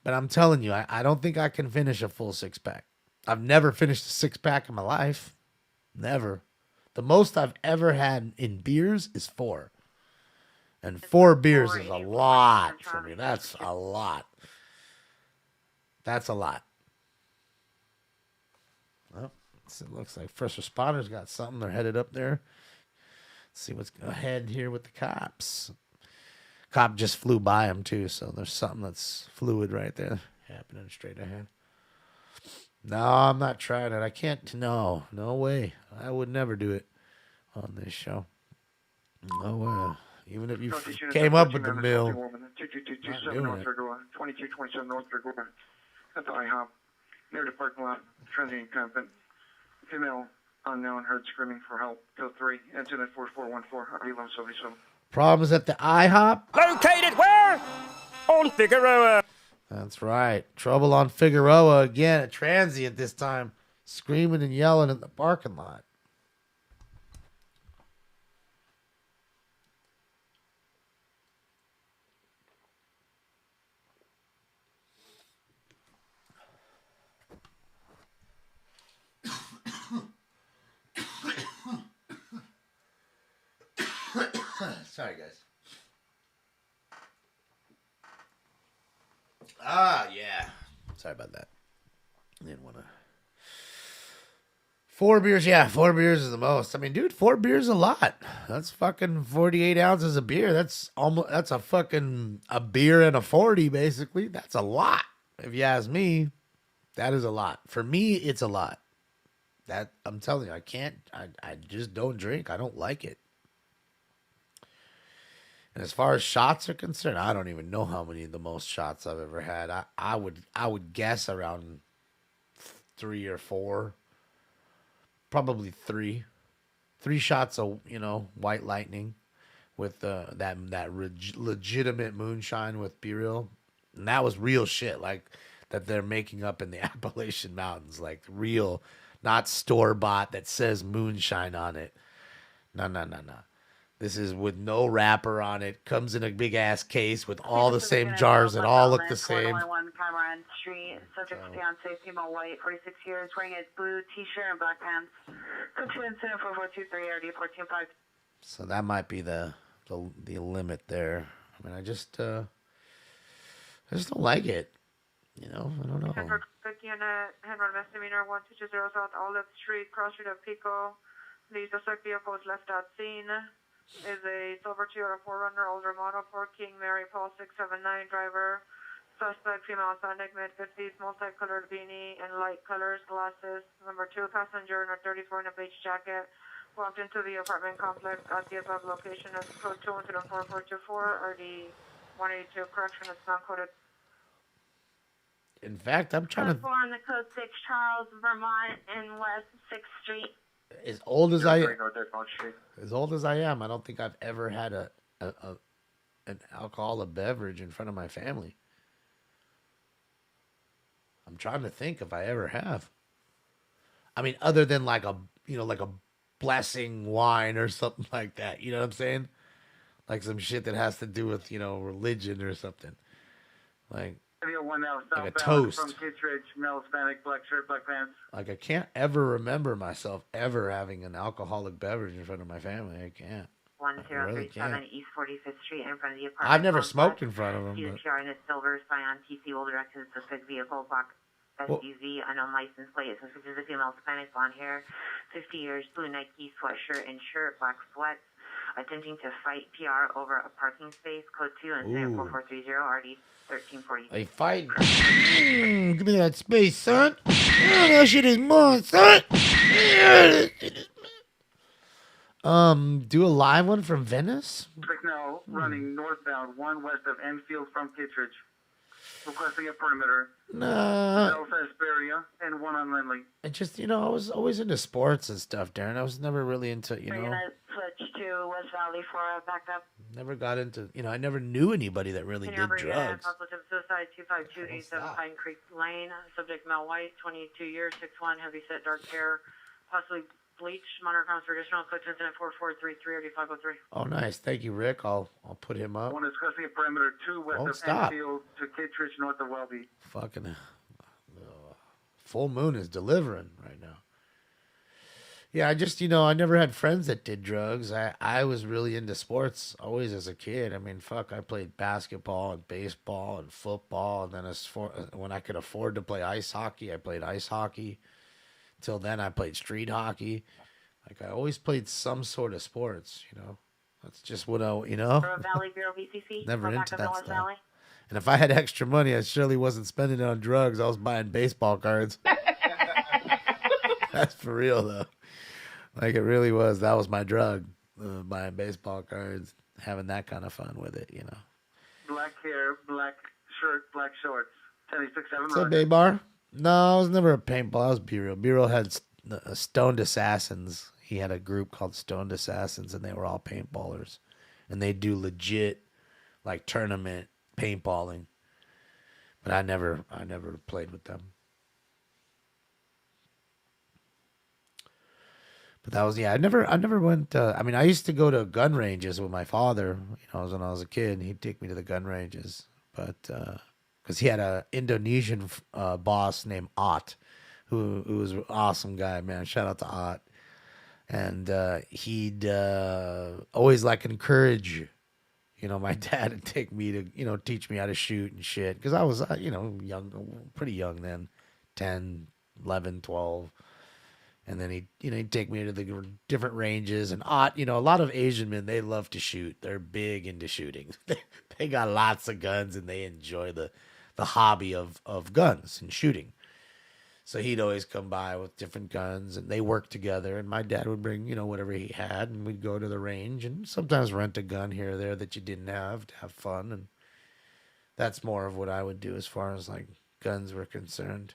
But I'm telling you, I don't think I can finish a full 6-pack. I've never finished a 6-pack in my life. Never. The most I've ever had in beers is 4. And 4 beers is a lot for me. That's a lot. That's a lot. Well, it looks like first responders got something. They're headed up there. Let's see what's ahead here with the cops. Cop just flew by him too, so there's something that's fluid right there happening straight ahead. No, I'm not trying it. I can't. No way. I would never do it on this show. No way. Even if you came up with the bill. 2227 North Regola, 2227 North Regola. At the IHOP, near the parking lot, transient camping. Female unknown heard screaming for help. Code 3, incident 4414, RD 177. Problems at the IHOP? Located where? On Figueroa. That's right. Trouble on Figueroa again. A transient this time. Screaming and yelling in the parking lot. Sorry, guys. Yeah. Sorry about that. I didn't want to. 4 beers, yeah. 4 beers is the most. I mean, dude, 4 beers is a lot. That's fucking 48 ounces of beer. That's a fucking a beer and a 40, basically. That's a lot. If you ask me, that is a lot. For me, it's a lot. That I'm telling you, I can't. I just don't drink. I don't like it. And as far as shots are concerned, I don't even know how many of the most shots I've ever had. I would guess around 3 or 4. Probably 3. 3 shots of, White Lightning with that legitimate moonshine with B-Real. And that was real shit, like that they're making up in the Appalachian Mountains, like real, not store-bought that says moonshine on it. No. This is with no wrapper on it. Comes in a big ass case with all the same jars that all look the same. Cameron Street. Subject's fiance, female, white, 46 years, wearing a blue t-shirt and black pants. Come to incident 4423 RD 145. So that might be the limit there. I mean, I just don't like it. I don't know. Unit, Henry misdemeanor 1220 South Olive Street, cross street of Pico. The suspect vehicle was left at scene. Is a silver Toyota 4Runner, older model, Ford King, Mary Paul 679 driver. Suspect female, Hispanic, mid-50s, multicolored beanie in light colors, glasses. Number 2, passenger in a 34 in a beige jacket. Walked into the apartment complex at the above location as code 24424 or the 182 correction. It's non-coded. In fact, I'm trying to. 4 on the code 6, Charles, Vermont, and West 6th Street. As old as I am, I don't think I've ever had an alcoholic beverage in front of my family. I'm trying to think if I ever have. I mean, other than like a blessing wine or something like that. You know what I'm saying? Like some shit that has to do with, religion or something. Like, 1 now, Like a southbound toast. from Kittredge, male Hispanic, black shirt, black pants. Like I can't ever remember myself ever having an alcoholic beverage in front of my family. I can't. I really 1037 can't. East 45th Street in front of the apartment. I've never complex. smoked in front of them. But... CPR in a silver Scion TC will direct to the suspect vehicle, black SUV, unknown license plate. Suspect is a female Hispanic, blonde hair, 50 years, blue Nike sweatshirt and shirt, black sweats, attempting to fight PR over a parking space. Code 2 incident 4430 RD 1340. They fight. Give me that space, son. That shit is mine, son. Do a live one from Venice. Now running northbound, 1 west of Enfield from Kittredge. Requesting a perimeter. Nah. South Hesperia and 1 on Lindley. I just, I was always into sports and stuff, Darren. I was never really into, We're going to switch to West Valley for a backup. never got into, I never knew anybody that really did drugs. Possible suicide, 25287 Pine Creek Lane. Subject male white, 22 years, 6'1", heavy set, dark hair, possibly bleach. Monitor comes for additional. Click incident 4433 503. Oh, nice. Thank you, Rick. I'll put him up. 1 is crossing a perimeter 2 west Won't of stop. Enfield to Kittredge north of Welby. Fucking full moon is delivering right now. Yeah, I just, I never had friends that did drugs. I was really into sports always as a kid. I mean, fuck, I played basketball and baseball and football. And then when I could afford to play ice hockey, I played ice hockey. Till then, I played street hockey. Like, I always played some sort of sports, That's just what Valley Bureau VCC. Never into that West stuff. Valley. And if I had extra money, I surely wasn't spending it on drugs. I was buying baseball cards. That's for real, though. Like, it really was. That was my drug, buying baseball cards, having that kind of fun with it, Black hair, black shirt, black shorts. 1067 What's up, Baybar? No, I was never a paintball. I was B-Real. B-Real had Stoned Assassins. He had a group called Stoned Assassins, and they were all paintballers. And they do legit, like, tournament paintballing. But I never played with them. But that was, I never went, I used to go to gun ranges with my father, when I was a kid. He'd take me to the gun ranges. But, because he had an Indonesian boss named Ott, who was an awesome guy, man. Shout out to Ott. And he'd always, encourage, my dad to take me to, teach me how to shoot and shit. Because I was, young, pretty young then, 10, 11, 12. And then he'd take me to the different ranges. And Ott, a lot of Asian men, they love to shoot. They're big into shooting. They got lots of guns, and they enjoy the hobby of guns and shooting. So he'd always come by with different guns, and they worked together. And my dad would bring, whatever he had, and we'd go to the range and sometimes rent a gun here or there that you didn't have to have fun. And that's more of what I would do as far as guns were concerned.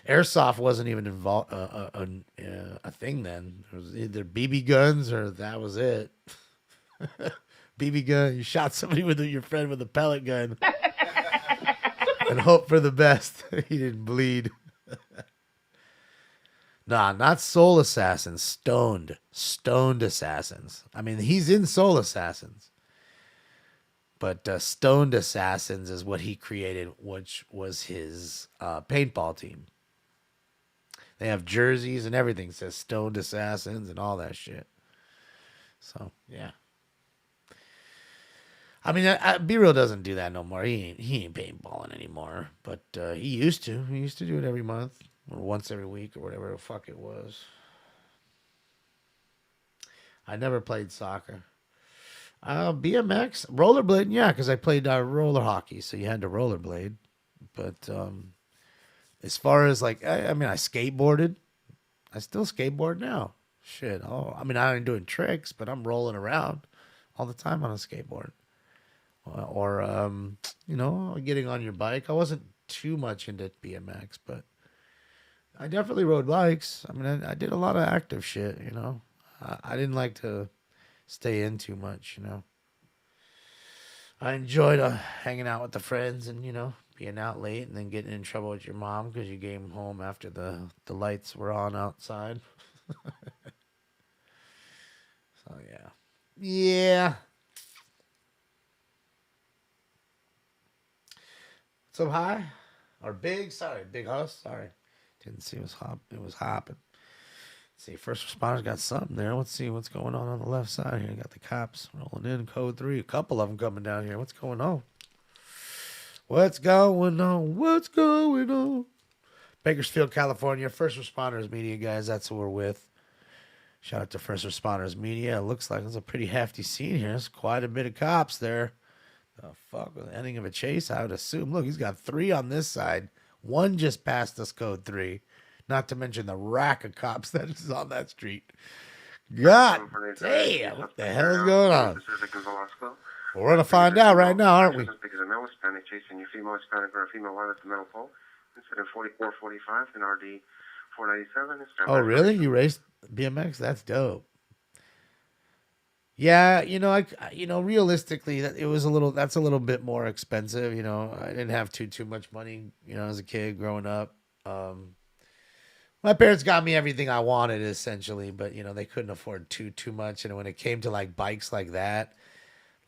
Airsoft wasn't even involved a thing then. It was either BB guns or that was it. BB gun, you shot somebody with your friend with a pellet gun. And hope for the best. He didn't bleed. Nah, not Soul Assassins. Stoned Assassins. I mean, he's in Soul Assassins. But Stoned Assassins is what he created, which was his paintball team. They have jerseys and everything. It says Stoned Assassins and all that shit. So, yeah. I mean, B-Real doesn't do that no more. He ain't paintballing anymore. But he used to. He used to do it every month or once every week or whatever the fuck it was. I never played soccer. BMX, rollerblading, yeah, because I played roller hockey, so you had to rollerblade. But as far as I skateboarded. I still skateboard now. Shit. Oh, I mean, I ain't doing tricks, but I'm rolling around all the time on a skateboard. Or getting on your bike. I wasn't too much into BMX, but I definitely rode bikes. I mean, I did a lot of active shit, I didn't like to stay in too much, I enjoyed hanging out with the friends and, being out late and then getting in trouble with your mom because you came home after the lights were on outside. So, yeah. Yeah. What's up, high? Or big? Sorry, big house. Sorry. Didn't see it was hopping. Let's see, first responders got something there. Let's see what's going on the left side here. Got the cops rolling in, code 3. A couple of them coming down here. What's going on? What's going on? What's going on? Bakersfield, California. First responders media, guys. That's who we're with. Shout out to First Responders Media. It looks like it's a pretty hefty scene here. There's quite a bit of cops there. The fuck, with the ending of a chase, I would assume. Look, he's got 3 on this side. 1 just passed us code 3. Not to mention the rack of cops that is on that street. God damn, what the hell is going on? We're going to find out right now, aren't we? Because a male Hispanic chasing a female Hispanic or a female white at the metal pole. Instead of 4445 and RD 497. Oh, really? You raced BMX? That's dope. Yeah, realistically, that's a little bit more expensive. I didn't have too much money, as a kid growing up. My parents got me everything I wanted, essentially, but they couldn't afford too much. And when it came to like bikes like that,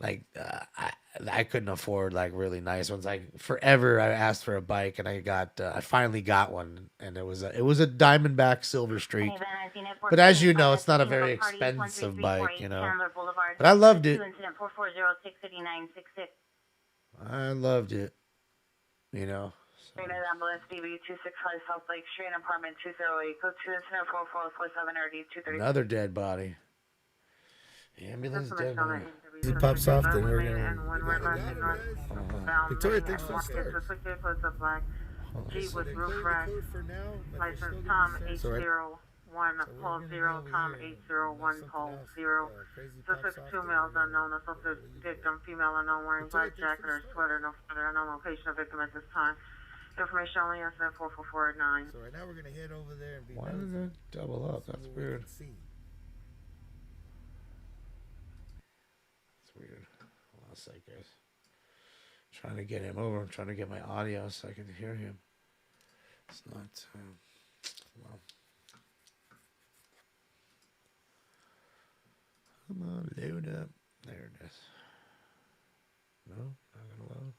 I couldn't afford like really nice ones. Like forever, I asked for a bike, and I finally got one, and it was a Diamondback Silver Streak. But as you know, it's not a very expensive bike, But I loved it. I loved it, United Ambulance DB 265 South Lake Street, apartment 208, code 2 incident 4447 RD 230. Another dead body. Ambulance dead body. It pops off, then we're gonna. Victoria, thanks for the start. Jeep with roof rack. License Tom 801 pole 0, Tom 801 pole 0. Suspect 2 males unknown. Associated victim female unknown wearing black jacket or sweater. No further unknown location of victim at this time. Information only incident 4449. So right now we're gonna head over there and be. Why did it double up? That's weird. That's weird. Hold on a sec, guys. Trying to get him over. I'm trying to get my audio so I can hear him. It's not. Well. Come on, load up. There it is. No, not gonna load.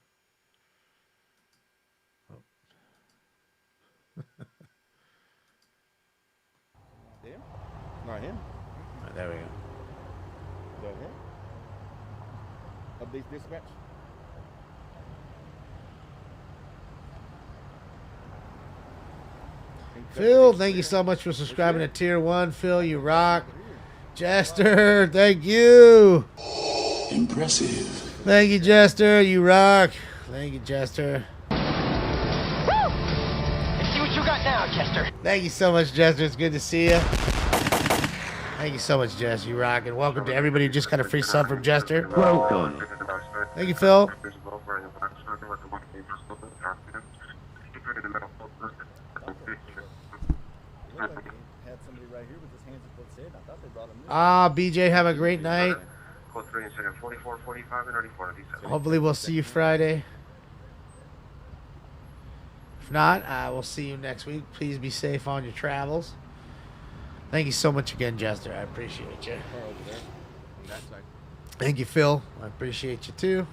Him? Not him. Right, there we go. Is that him? Update dispatch. Phil, thank you so much for subscribing to Tier 1. Phil, you rock. Jester, thank you. Impressive. Thank you, Jester. You rock. Thank you, Jester. Let's see what you got now, Chester. Thank you so much, Jester. It's good to see you. Thank you so much, Jess. You rock. And welcome to everybody who just got a free sub from Jester. Welcome. Thank you, Phil. BJ, have a great night. Hopefully we'll see you Friday. If not, we'll see you next week. Please be safe on your travels. Thank you so much again, Jester. I appreciate you. Thank you, Phil. I appreciate you too.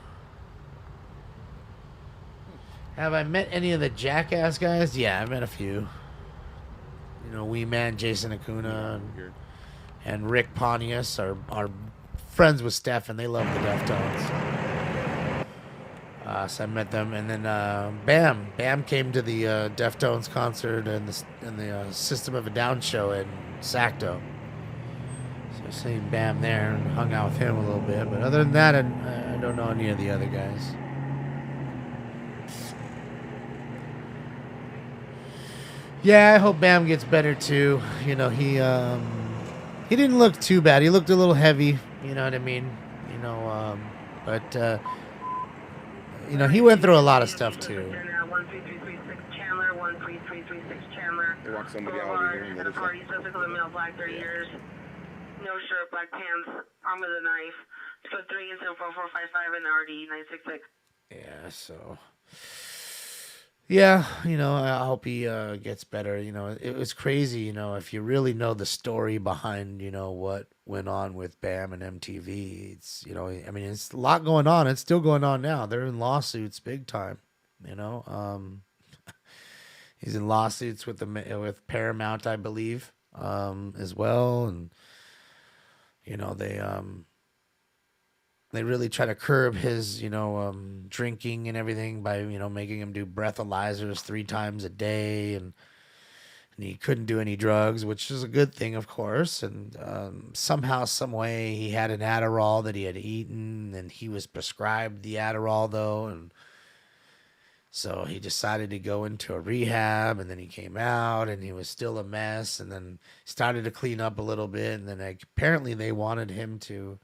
Have I met any of the Jackass guys? Yeah, I met a few. Wee Man, Jason Acuna, and Rick Pontius are friends with Steph, and they love the Deftones. So I met them, and then Bam came to the Deftones concert and the System of a Down show in Sacto. So I seen Bam there and hung out with him a little bit, but other than that, I don't know any of the other guys. Yeah, I hope Bam gets better too. He didn't look too bad. He looked a little heavy. You know what I mean? But he went through a lot of stuff too. 13336 Chandler, 13336 Chandler. They walk somebody out over here and let us party, subject of the male, black 30 years. No shirt, black pants, arm with a knife. So 3 and 4455 and RD 966. Yeah, so. Yeah, I hope he gets better. It was crazy, if you really know the story behind, what went on with BAM and MTV. It's, it's a lot going on. It's still going on now. They're in lawsuits big time. You know, he's in lawsuits with with Paramount, I believe, as well, and you know they really try to curb his drinking and everything by making him do breathalyzers 3 times a day, and he couldn't do any drugs, which is a good thing, of course. And somehow, some way, he had an Adderall that he had eaten, and he was prescribed the Adderall though, and so he decided to go into a rehab, and then he came out, and he was still a mess, and then started to clean up a little bit, and then apparently they wanted him to,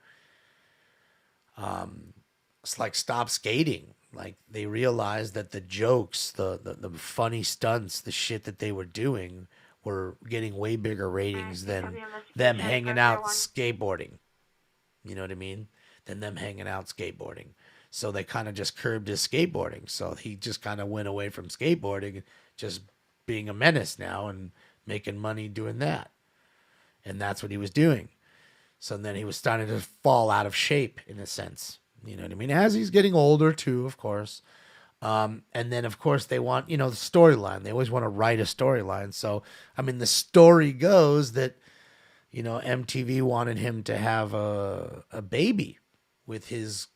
it's like stop skating. Like they realized that the jokes, the funny stunts, the shit that they were doing were getting way bigger ratings than them hanging out skateboarding. You know what I mean? Than them hanging out skateboarding. So they kind of just curbed his skateboarding. So he just kind of went away from skateboarding, just being a menace now and making money doing that. And that's what he was doing. So then he was starting to fall out of shape in a sense. You know what I mean? As he's getting older too, of course. And then, of course, they want, the storyline. They always want to write a storyline. So, I mean, the story goes that, MTV wanted him to have a baby with his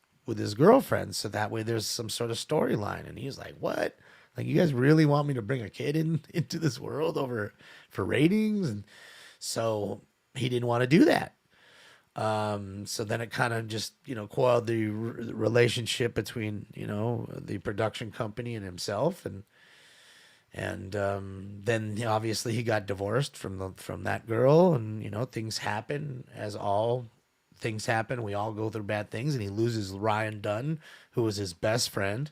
girlfriend. So that way there's some sort of storyline. And he was like, what? Like, you guys really want me to bring a kid into this world for ratings? And so he didn't want to do that. So then it kind of just, coiled the relationship between, the production company and himself. And then obviously he got divorced from that girl, and, things happen as all things happen. We all go through bad things, and he loses Ryan Dunn, who was his best friend.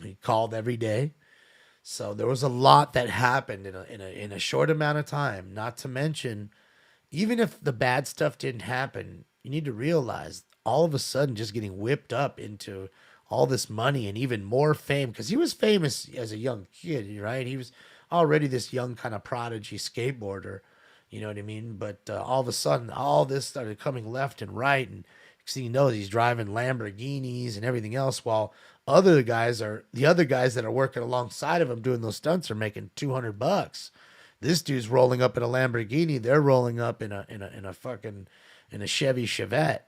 He called every day. So there was a lot that happened in a short amount of time, not to mention, even if the bad stuff didn't happen, you need to realize all of a sudden just getting whipped up into all this money and even more fame, because he was famous as a young kid, right? He was already this young kind of prodigy skateboarder, you know what I mean? But all of a sudden, all this started coming left and right, and next thing you know, he's driving Lamborghinis and everything else, while the other guys that are working alongside of him doing those stunts are making $200. This dude's rolling up in a Lamborghini. They're rolling up in a Chevy Chevette.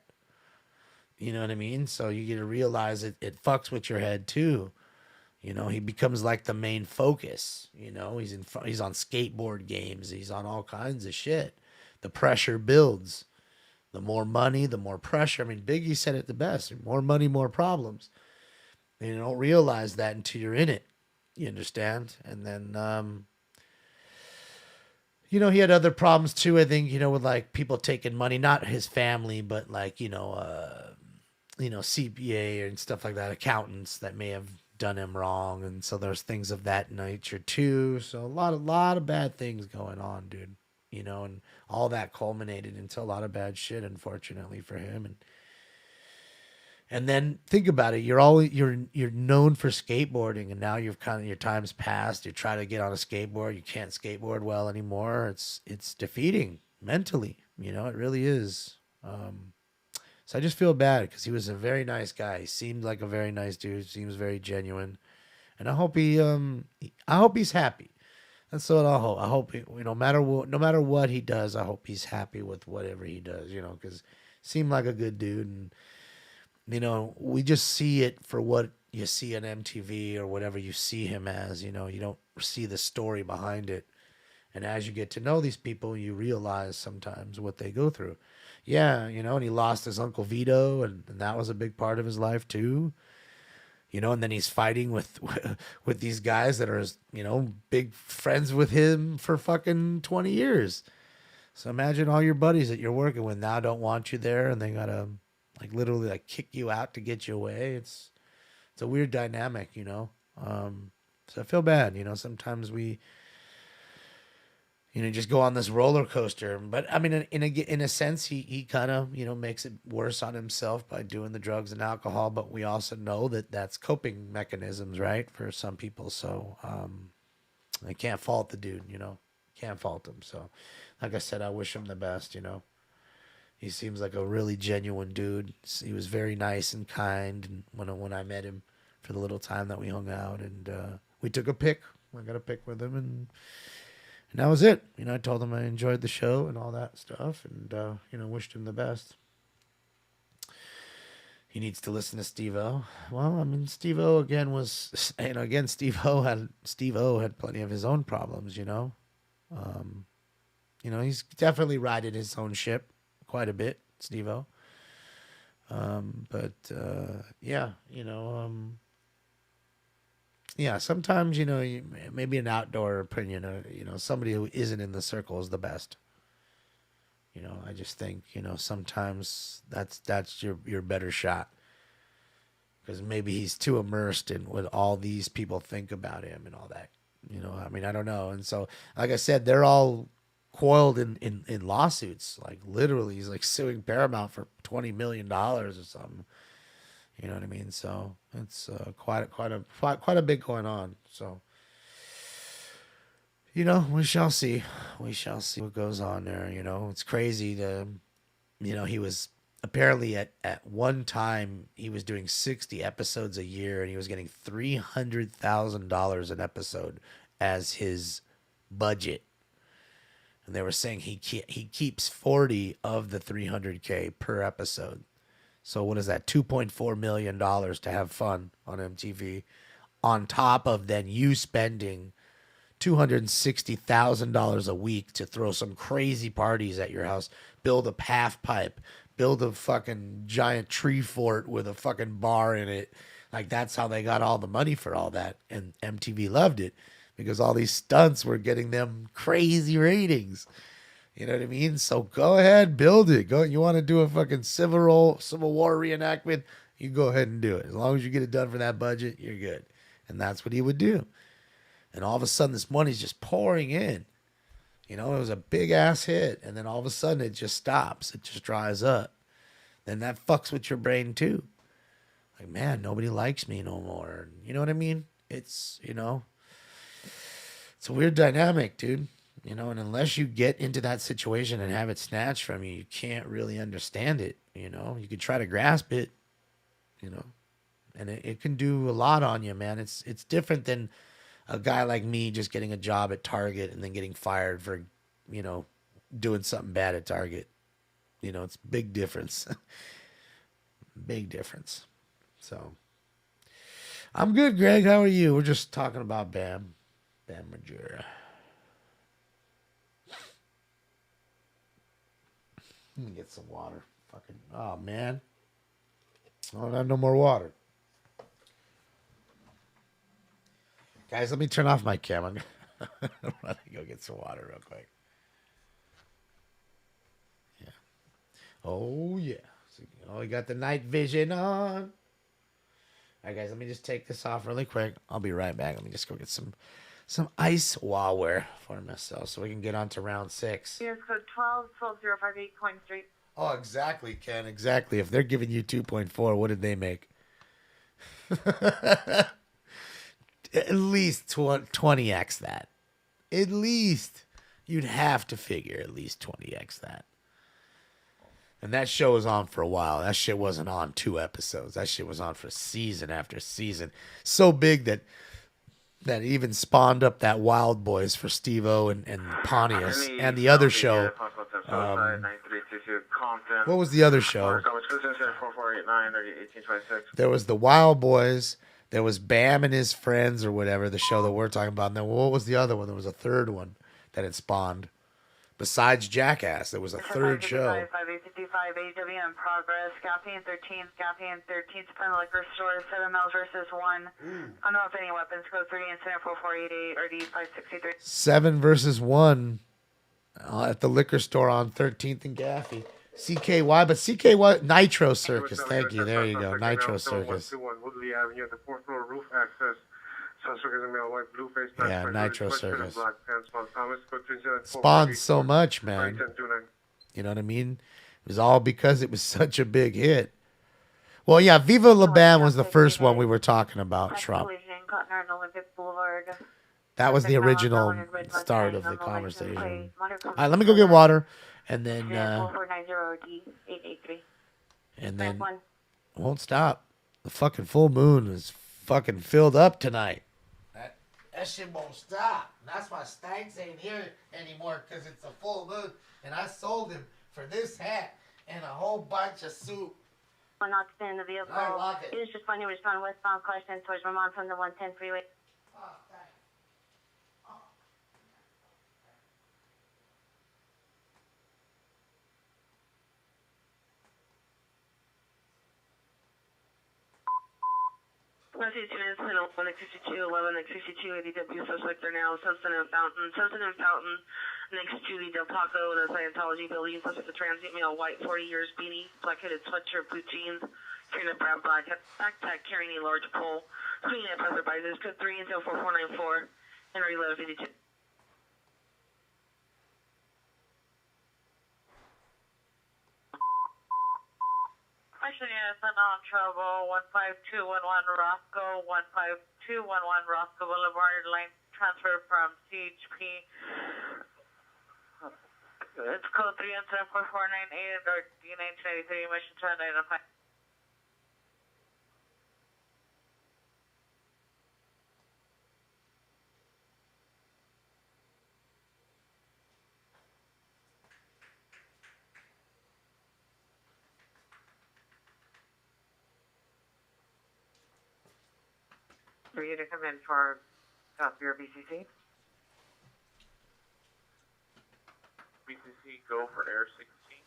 You know what I mean? So you get to realize it fucks with your head too. He becomes like the main focus. He's on skateboard games. He's on all kinds of shit. The pressure builds. The more money, the more pressure. I mean, Biggie said it the best. More money, more problems. And you don't realize that until you're in it. You understand? And then he had other problems too, I think, with like people taking money, not his family, but like, CPA and stuff like that, accountants that may have done him wrong. And so there's things of that nature too. So a lot of bad things going on, dude, and all that culminated into a lot of bad shit, unfortunately for him. And then think about it. You're known for skateboarding, and now your time's passed. You try to get on a skateboard, you can't skateboard well anymore. It's defeating mentally. It really is. So I just feel bad because he was a very nice guy. He seemed like a very nice dude. Seems very genuine, and I hope he's happy. That's what I hope. I hope no matter what he does, I hope he's happy with whatever he does. Because seemed like a good dude. And we just see it for what you see on MTV or whatever you see him as. You don't see the story behind it. And as you get to know these people, you realize sometimes what they go through. Yeah, and he lost his Uncle Vito, and that was a big part of his life too. And then he's fighting with these guys that are, big friends with him for fucking 20 years. So imagine all your buddies that you're working with now don't want you there, and they gotta literally kick you out to get you away. It's a weird dynamic, So I feel bad, sometimes we, just go on this roller coaster. But I mean, in a sense, he kind of, makes it worse on himself by doing the drugs and alcohol. But we also know that that's coping mechanisms, right, for some people. So I can't fault the dude, can't fault him. So like I said, I wish him the best, He seems like a really genuine dude. He was very nice and kind, and when I met him, for the little time that we hung out, and we took a pic. I got a pic with him, and that was it. You know, I told him I enjoyed the show and all that stuff, and you know, wished him the best. He needs to listen to Steve-O. Well, I mean, Steve-O again was, you know, again, Steve-O had plenty of his own problems, you know. You know, he's definitely righted his own ship quite a bit, Steve-O. But yeah, you know, yeah, sometimes, you know, maybe an outdoor opinion, you know, somebody who isn't in the circle is the best. You know, I just think, you know, sometimes that's your better shot, because maybe he's too immersed in what all these people think about him and all that. You know, I mean, I don't know. And so, like I said, they're all coiled in lawsuits. Like literally, he's like suing Paramount for $20 million or something. You know what I mean? So it's quite a bit going on. So, you know, we shall see. We shall see what goes on there. You know, it's crazy to, you know, he was apparently at one time he was doing 60 episodes a year, and he was getting $300,000 an episode as his budget. And they were saying he keeps 40 of the $300K per episode. So what is that? $2.4 million to have fun on MTV, on top of then you spending $260,000 a week to throw some crazy parties at your house, build a half pipe, build a fucking giant tree fort with a fucking bar in it. Like, that's how they got all the money for all that. And MTV loved it because all these stunts were getting them crazy ratings. You know what I mean? So go ahead, build it. Go. You want to do a fucking Civil War reenactment? You go ahead and do it. As long as you get it done for that budget, you're good. And that's what he would do. And all of a sudden, this money's just pouring in. You know, it was a big ass hit, and then all of a sudden it just stops. It just dries up. Then that fucks with your brain too. Like, man, nobody likes me no more. You know what I mean? It's, you know, it's a weird dynamic, dude. You know, and unless you get into that situation and have it snatched from you, you can't really understand it. You know, you can try to grasp it, you know, and it can do a lot on you, man. It's different than a guy like me just getting a job at Target and then getting fired for, you know, doing something bad at Target. You know, it's big difference. Big difference. So, I'm good, Greg. How are you? We're just talking about Bam Margera. Let me get some water. Fucking, oh, man. I don't have no more water. Guys, let me turn off my camera. I'm going to go get some water real quick. Yeah. Oh, yeah. So, we got the night vision on. All right, guys, let me just take this off really quick. I'll be right back. Let me just go get some ice water for myself so we can get on to round 6. Here's code 12058 Coin Street. Oh, exactly, Ken. Exactly. If they're giving you 2.4, what did they make? At least 20x that. At least. You'd have to figure at least 20x that. And that show was on for a while. That shit wasn't on 2 episodes. That shit was on for season after season. So big that it even spawned up that Wild Boys for Steve-O and Pontius and the other show. What was the other show? There was the Wild Boys. There was Bam and his friends or whatever, the show that we're talking about. And then what was the other one? There was a third one that had spawned. Besides Jackass, there was a third show. 5855 AW in progress. Scalping 13, Scalping 13, Spin Liquor Store, 7 miles versus 1. Unlawful weapons, code 3, incident 4488, RD 5683. 7 versus 1 at the liquor store on 13th and Gaffey. CKY, but CKY, Nitro Circus. Thank you. There you go. Nitro Circus. Woodley Avenue at the 4th floor roof access. Yeah, Nitro Circus. Spawned so much, man. You know what I mean? It was all because it was such a big hit. Well, yeah, Viva La Bam was the first one we were talking about, Trump. That was the original start of the conversation. All right, let me go get water, and then won't stop. The fucking full moon is fucking filled up tonight. That shit won't stop. That's why Stanks ain't here anymore, because it's a full moon. And I sold him for this hat and a whole bunch of soup. Not to stay in the vehicle. I love it. It was just funny. We're just on westbound Carson towards Vermont from the 110 freeway. Let's see, students, 162, 11, 62, ADW suspect are now Substantive Fountain, next to the Del Taco in the Scientology building, suspect a transient male, white, 40 years, beanie, black-headed sweatshirt, blue jeans, carrying a brown black backpack, carrying a large pole, swinging at passerbys, code 3 and 4494, and reload 52. Actually, yes, I'm on trouble. 15211 Roscoe, 15211 Roscoe Boulevard, lane transfer from CHP. It's code 3 and 74498 or D1983, mission to identify. For you to come in for South Bureau BCC. BCC, go for Air 16.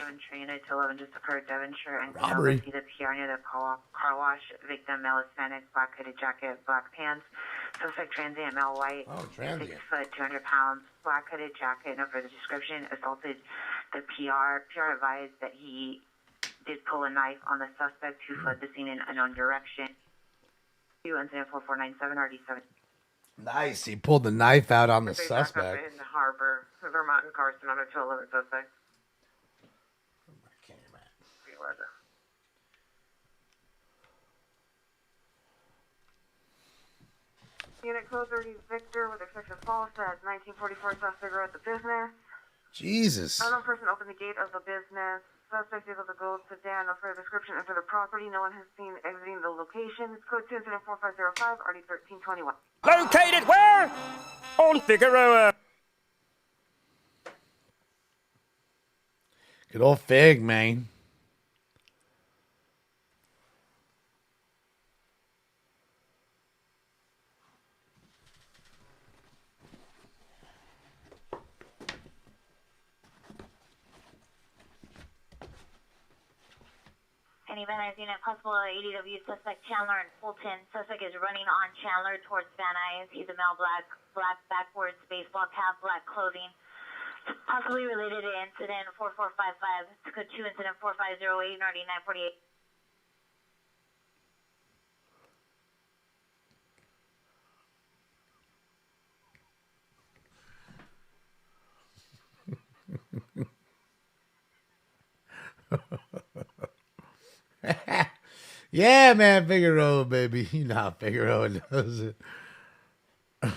Devonshire Unit 11 just occurred. Devonshire and Robbery. see the PR near the car wash. Victim male Hispanic, black hooded jacket, black pants. Suspect transient male white. Oh, transient. 6 foot, 200 pounds, black hooded jacket. No further description. Assaulted the PR. PR advised that he did pull a knife on the suspect who fled the scene in unknown direction. Incident 4497 RD7. Nice. He pulled the knife out on the They back up suspect. in Harbor, Vermont and Carson on a 211 suspect. Unit code 30 Victor with expected false at 1944 suspect at the business. Jesus. Unknown person opened the gate of the business. Suspect able to go to Dan. No further description enter the property. No one has seen exiting the location. It's code 2 incident 4505 RD 1321. Located where? On Figueroa. Good old Fig, man. Any Van Nuys unit, possible ADW suspect Chandler and Fulton. Suspect is running on Chandler towards Van Nuys. He's a male, black backwards, baseball cap, black clothing. Possibly related to incident 4455. It's code 2 incident 4508 and RD 948. Yeah, man, Figueroa, baby. You know how Figueroa does it. The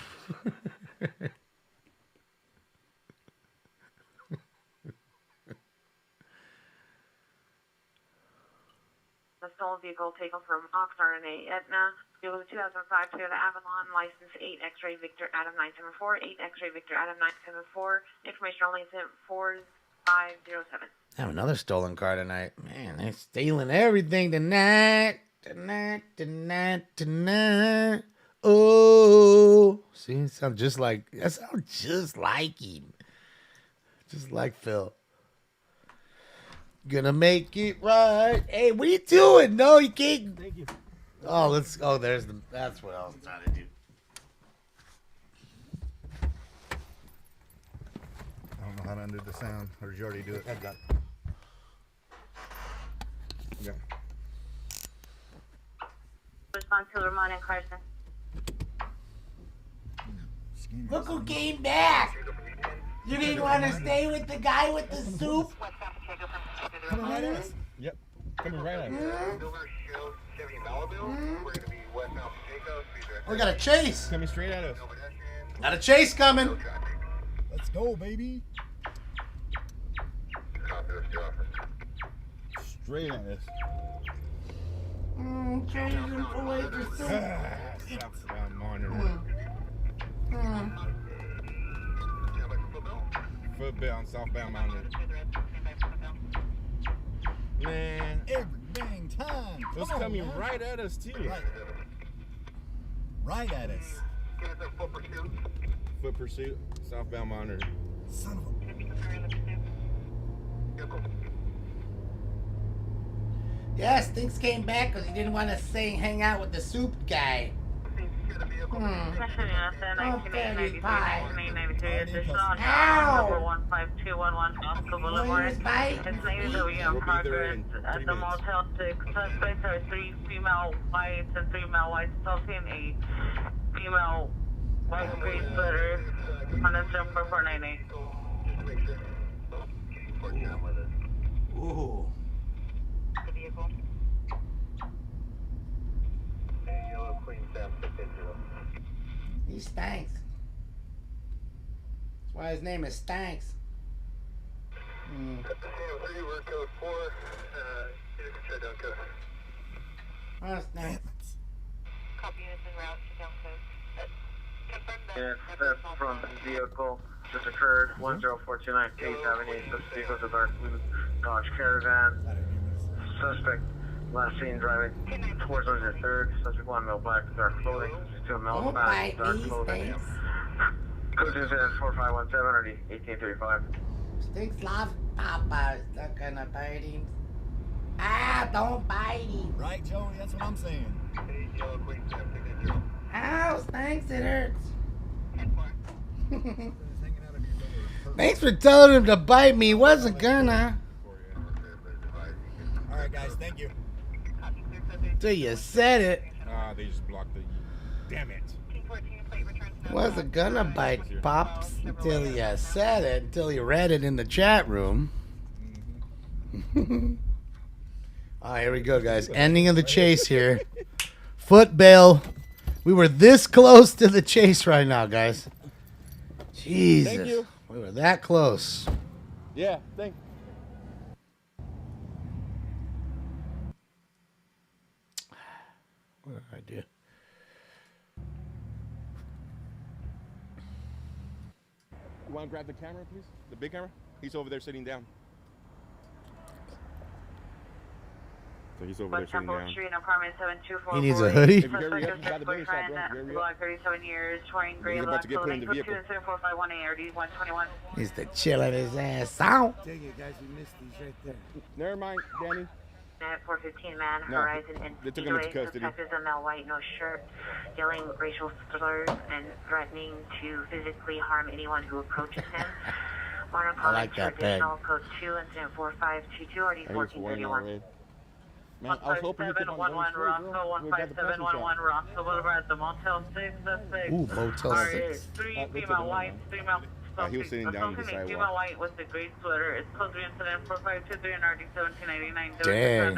stolen vehicle taken from Oxnard and Etna. It was a 2005 Toyota Avalon, license 8 X-ray Victor Adam 974, 8 X-ray Victor Adam 974. Information only incident 4507. I have another stolen car tonight. Man, they're stealing everything tonight. Tonight. Oh. See, it sounds just like, that sounds just like him. Just like Phil. Gonna make it right. Hey, what are you doing? No, you can't. Thank you. Oh, that's what I was trying to do. I don't know how to undo the sound. Or did you already do it? I've got it. Yeah. Response to Vermont and Carson. Look who came back. You didn't want to stay with the guy with the soup? Coming right at us. Yep. Coming right at us. We got a chase. Coming straight at us. Got a chase coming. Let's go, baby. Straight at us. Southbound monitor. Footbell on southbound monitor. Man, every dang time. It was coming right at us too. Right at us. Foot pursuit, southbound monitor. Son of a. Yes, things came back because he didn't want to hang out with the soup guy. Number 15211 Oscar Boulevard. It's named W in progress at the Motel 6. Suspects are 3 female whites and 3 male whites, assaulting a female white gray sweater on a jumper 498. Ooh. The vehicle. Yellow Queen Sam 680. He stinks. That's why his name is Stanks. We're code 4. You can try down code. Oh, Stanks. Copy units en route to down code. Confirm that. Yeah, theft from vehicle just occurred. 10429 8th Avenue. This vehicle is a dark blue Dodge Caravan. Suspect last seen driving towards 103rd. Suspect 1 male black dark clothing. 2 male black dark clothing. Code 4517 or 1835. Stinks loves Papa's. Not gonna bite him. Ah, don't bite him. Right, Joey? That's what I'm saying. Yellow Queen Sam 680. Ow, Stinks, it hurts. Thanks for telling him to bite me. He wasn't gonna. Alright, guys, thank you. Till you said it. Ah, they just blocked the. Damn it. Wasn't gonna bite Pops until you said it, until you read it in the chat room. Alright, here we go, guys. Ending of the chase here. Foot bail. We were this close to the chase right now, guys. Jesus. Thank you. We were that close. Yeah, thank. What did I do? You want to grab the camera, please? The big camera? He's over there sitting down. So he's over there sitting down. Street, apartment 7244. He needs a hoodie? If you hurry up, grab the bigger shot, bro. Hurry up. Black 37 years, wearing gray, He's about black to get put in clothing. the vehicle. 27451 ARD 121. He's the chilling his ass out. Dang it, guys, we missed these right there. Never mind, Danny. At 415 man, No, Horizon and they took him into custody. Suspect is a male white, no shirt, yelling racial slurs and threatening to physically harm anyone who approaches him. I like that bag. Code 2, incident 4522, RD 1431. Man, I was hoping you could 15711 Rockville, 15711 Rockville Boulevard at the Motel 6. Suspect. Ooh, Motel 6. 3 female whites, 3 male. He was sitting down on the sidewalk. Female white with the gray sweater. It's code 3 incident 4523 and RD 1799. Dang.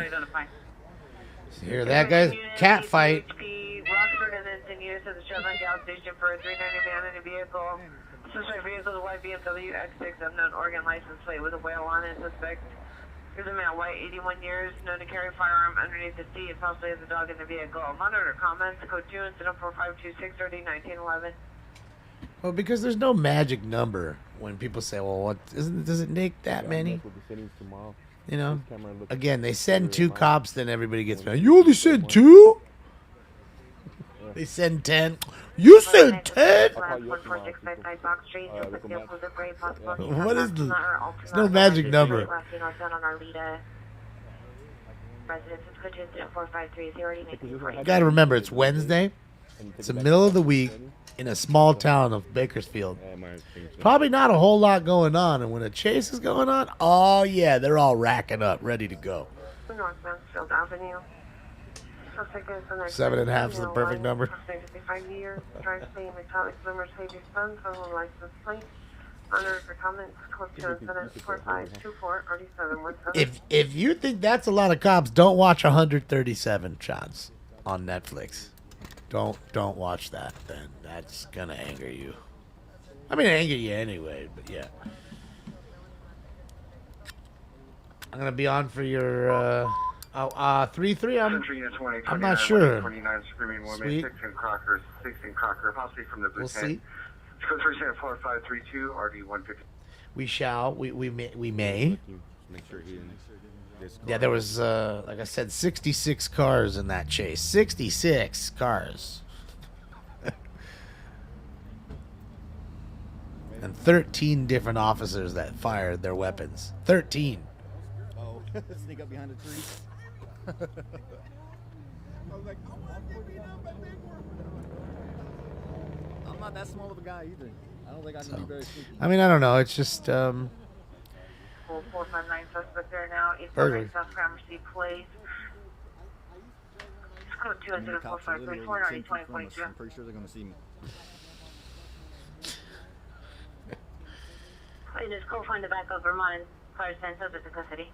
You hear that, guys? Cat fight. Rockford and then continues to the Chevron gas station for a 390 man in a vehicle. Suspect vehicle is a white BMW X6 unknown Oregon license plate with a whale on it. Suspect is a male white, 81 years, known to carry firearm underneath the seat, possibly has a dog in the vehicle. Monitor comments, code 2, incident 4526, RD 1911. Well, because there's no magic number when people say, well, what does it take that many? You know, again, they send 2 cops, then everybody gets mad. You only send 2? They send 10. You send 10? What is the... There's no magic number. You gotta remember, it's Wednesday. It's the middle of the week in a small town of Bakersfield. Probably not a whole lot going on. And when a chase is going on, oh yeah, they're all racking up, ready to go. North Mansfield Avenue. 7.5 is the perfect number. 55 years, drives paying metallic Mercedes Benz, on license plate. Honor for comments, code 2 incident 4524 RD717. If you think that's a lot of cops, don't watch 137 shots on Netflix. Don't watch that then. That's gonna anger you. I mean, anger you anyway, but yeah. I'm gonna be on for your Oh, 3-3. Century Unit 20, I'm not 29, sure. 29 Screaming Woman, Sweet. 16 Crocker, 16 Crocker, possibly from the We'll Bouquet. see. Code 34532, RD 150. We shall. We may. Make sure he didn't. Yeah, there was, like I said, 66 cars in that chase. 66 cars. And 13 different officers that fired their weapons. 13. Oh, sneak up behind a tree. I was like, I'm not that small of a guy either. I don't think I can be very sneaky. I mean, I don't know. It's just, 459 suspect there now. Burglary. 849 South Gramercy Place. Code 20453 2022. I'm pretty sure they're going to see me. Just go find the back of Vermont and fire send subject to custody.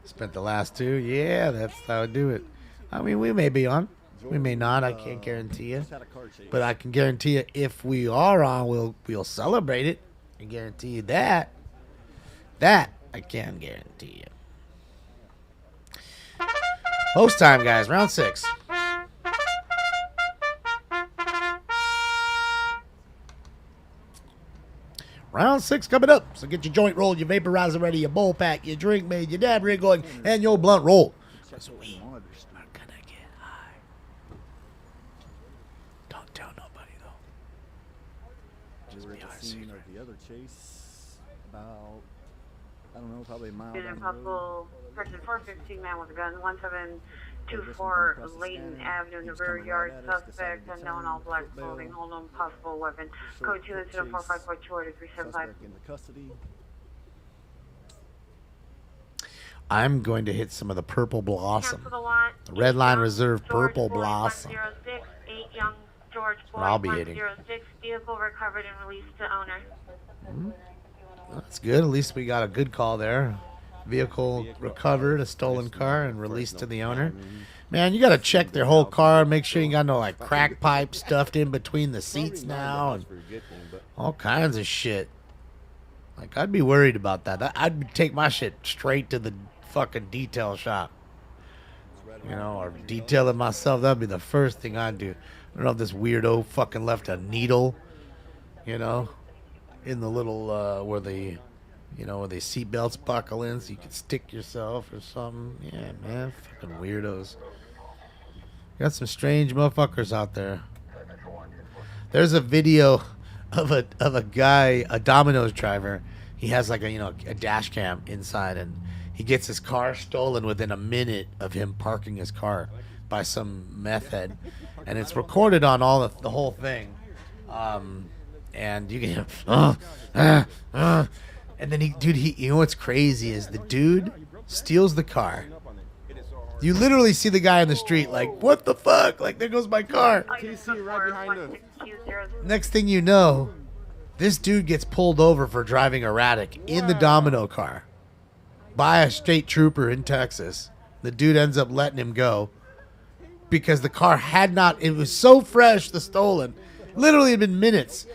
spent the last 2. Yeah, that's how I do it. I mean, we may be on. We may not. I can't guarantee you. But I can guarantee you if we are on, we'll celebrate it. I guarantee you that. That I can guarantee you. Post time, guys. Round 6. Round 6 coming up. So get your joint rolled, your vaporizer ready, your bowl pack, your drink made, your dab rig going, and your blunt roll. Because we are gonna get high. Don't tell nobody though. Just We're be at our the scene secret. of the other chase. About, I don't know, probably a mile There's down a the road. possible person 415 man with a gun 1724 Layton Avenue in the rear yard. Suspect unknown, all black clothing, hold on possible weapon. Code 2 incident 4542 order 375. Suspect into custody. I'm going to hit some of the purple blossom. Cancel the lot. The red line reserve George purple Boy, blossom. 106, 8 young George Boy, I'll be hitting. 106, vehicle recovered and released to owner. That's good. At least we got a good call there. Vehicle recovered, a stolen car, and released to the owner. Man, you got to check their whole car and make sure you got no like crack pipe stuffed in between the seats now and all kinds of shit. Like, I'd be worried about that. I'd take my shit straight to the fucking detail shop. You know, or detail it myself. That'd be the first thing I'd do. I don't know if this weirdo fucking left a needle, you know, in the little, where the seatbelts buckle in so you can stick yourself or something. Yeah, man, fucking weirdos. Got some strange motherfuckers out there. There's a video of a guy, a Domino's driver. He has like a dash cam inside, and he gets his car stolen within a minute of him parking his car by some meth head, and it's recorded on all the whole thing. And you can hear, and then you know what's crazy is the dude steals the car. You literally see the guy in the street like, what the fuck? Like, there goes my car. TC right behind us. Next thing you know, this dude gets pulled over for driving erratic in the Domino car by a state trooper in Texas. The dude ends up letting him go because the car it was so fresh, the stolen. Literally had been minutes.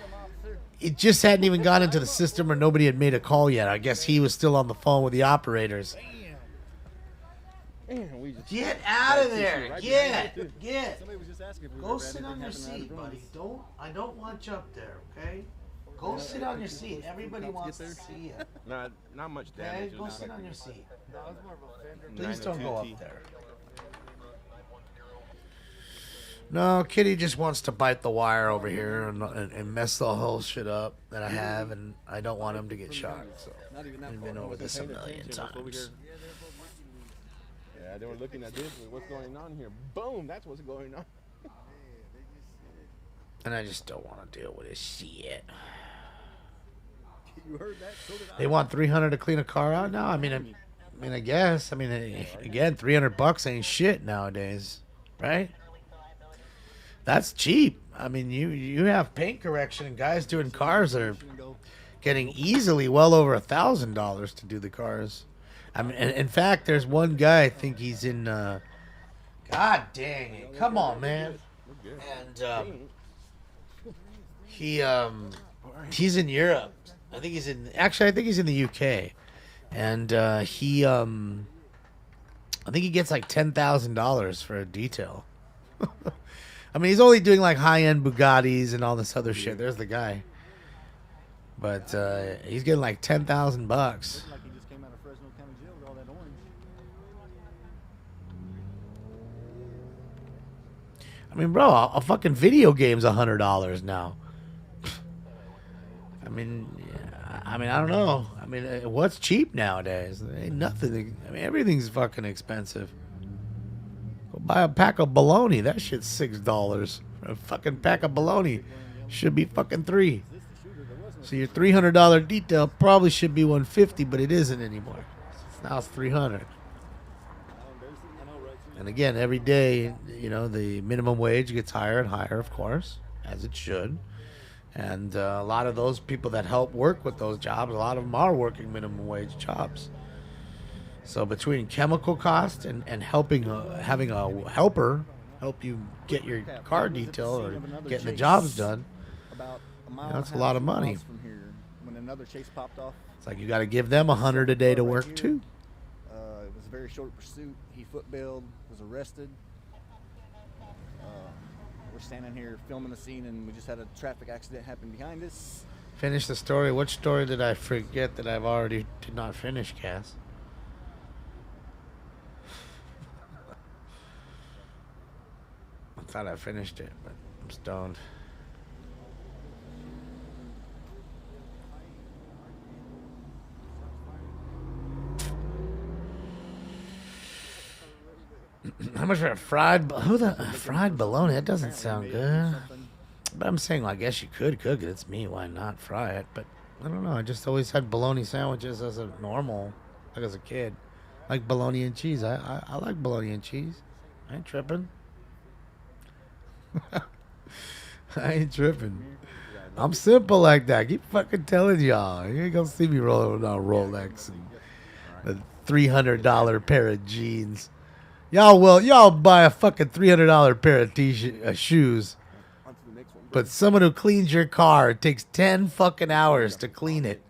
It just hadn't even gone into the system or nobody had made a call yet. I guess he was still on the phone with the operators. Get out of there. Get. Somebody was just asking if we Go ever had sit on anything your happen out seat, of buddy. rooms. I don't want you up there, okay? Go sit on your seat. Everybody wants to see you. Not much Okay, damage. go sit on your seat. Please Please don't go up there. No, Kitty just wants to bite the wire over here and mess the whole shit up that I have, and I don't want him to get shot. So we've been over this a million times. Yeah, they were looking at this. What's going on here? Boom! That's what's going on. And I just don't want to deal with this shit. You heard that? So did I. They want $300 to clean a car out now. I guess. Again, $300 ain't shit nowadays, right? That's cheap. I mean, you have paint correction, and guys doing cars are getting easily well over $1,000 to do the cars. I mean, and in fact, there's one guy. I think he's in. God dang it! Come on, man. And he's in Europe. I think he's in. Actually, I think he's in the UK, and I think he gets like $10,000 for a detail. I mean, he's only doing like high-end Bugattis and all this other shit. There's the guy. But he's getting like $10,000. Like he just came out of Fresno County Jail with all that orange. I mean, bro, a fucking video game's $100 now. I mean, I don't know. I mean, what's cheap nowadays? There ain't nothing. I mean, everything's fucking expensive. Go buy a pack of bologna. That shit's $6. A fucking pack of bologna should be fucking $3. So your $300 detail probably should be $150, but it isn't anymore. Now it's $300. And again, every day, you know, the minimum wage gets higher and higher, of course, as it should. And a lot of those people that help work with those jobs, a lot of them are working minimum wage jobs. So between chemical cost and helping, having a helper help you get your car detail or getting the jobs done, that's a lot of money. From here, when another chase popped off, it's like you got to give them $100 a day to work too. It was a very short pursuit. He foot-bailed, was arrested. We're standing here filming the scene, and we just had a traffic accident happen behind us. Finish the story. Which story did I forget that I've already did not finish, Cass? I thought I finished it, but I'm stoned. How much for a fried fried bologna? That doesn't sound good. But I'm saying, well, I guess you could cook it. It's meat. Why not fry it? But I don't know. I just always had bologna sandwiches as a normal, like as a kid. Like bologna and cheese. I like bologna and cheese. I ain't tripping. I ain't tripping. I'm simple like that. Keep fucking telling y'all. You ain't gonna see me rolling with a Rolex and a $300 pair of jeans. Y'all buy a fucking $300 pair of shoes. But someone who cleans your car, it takes 10 fucking hours to clean it.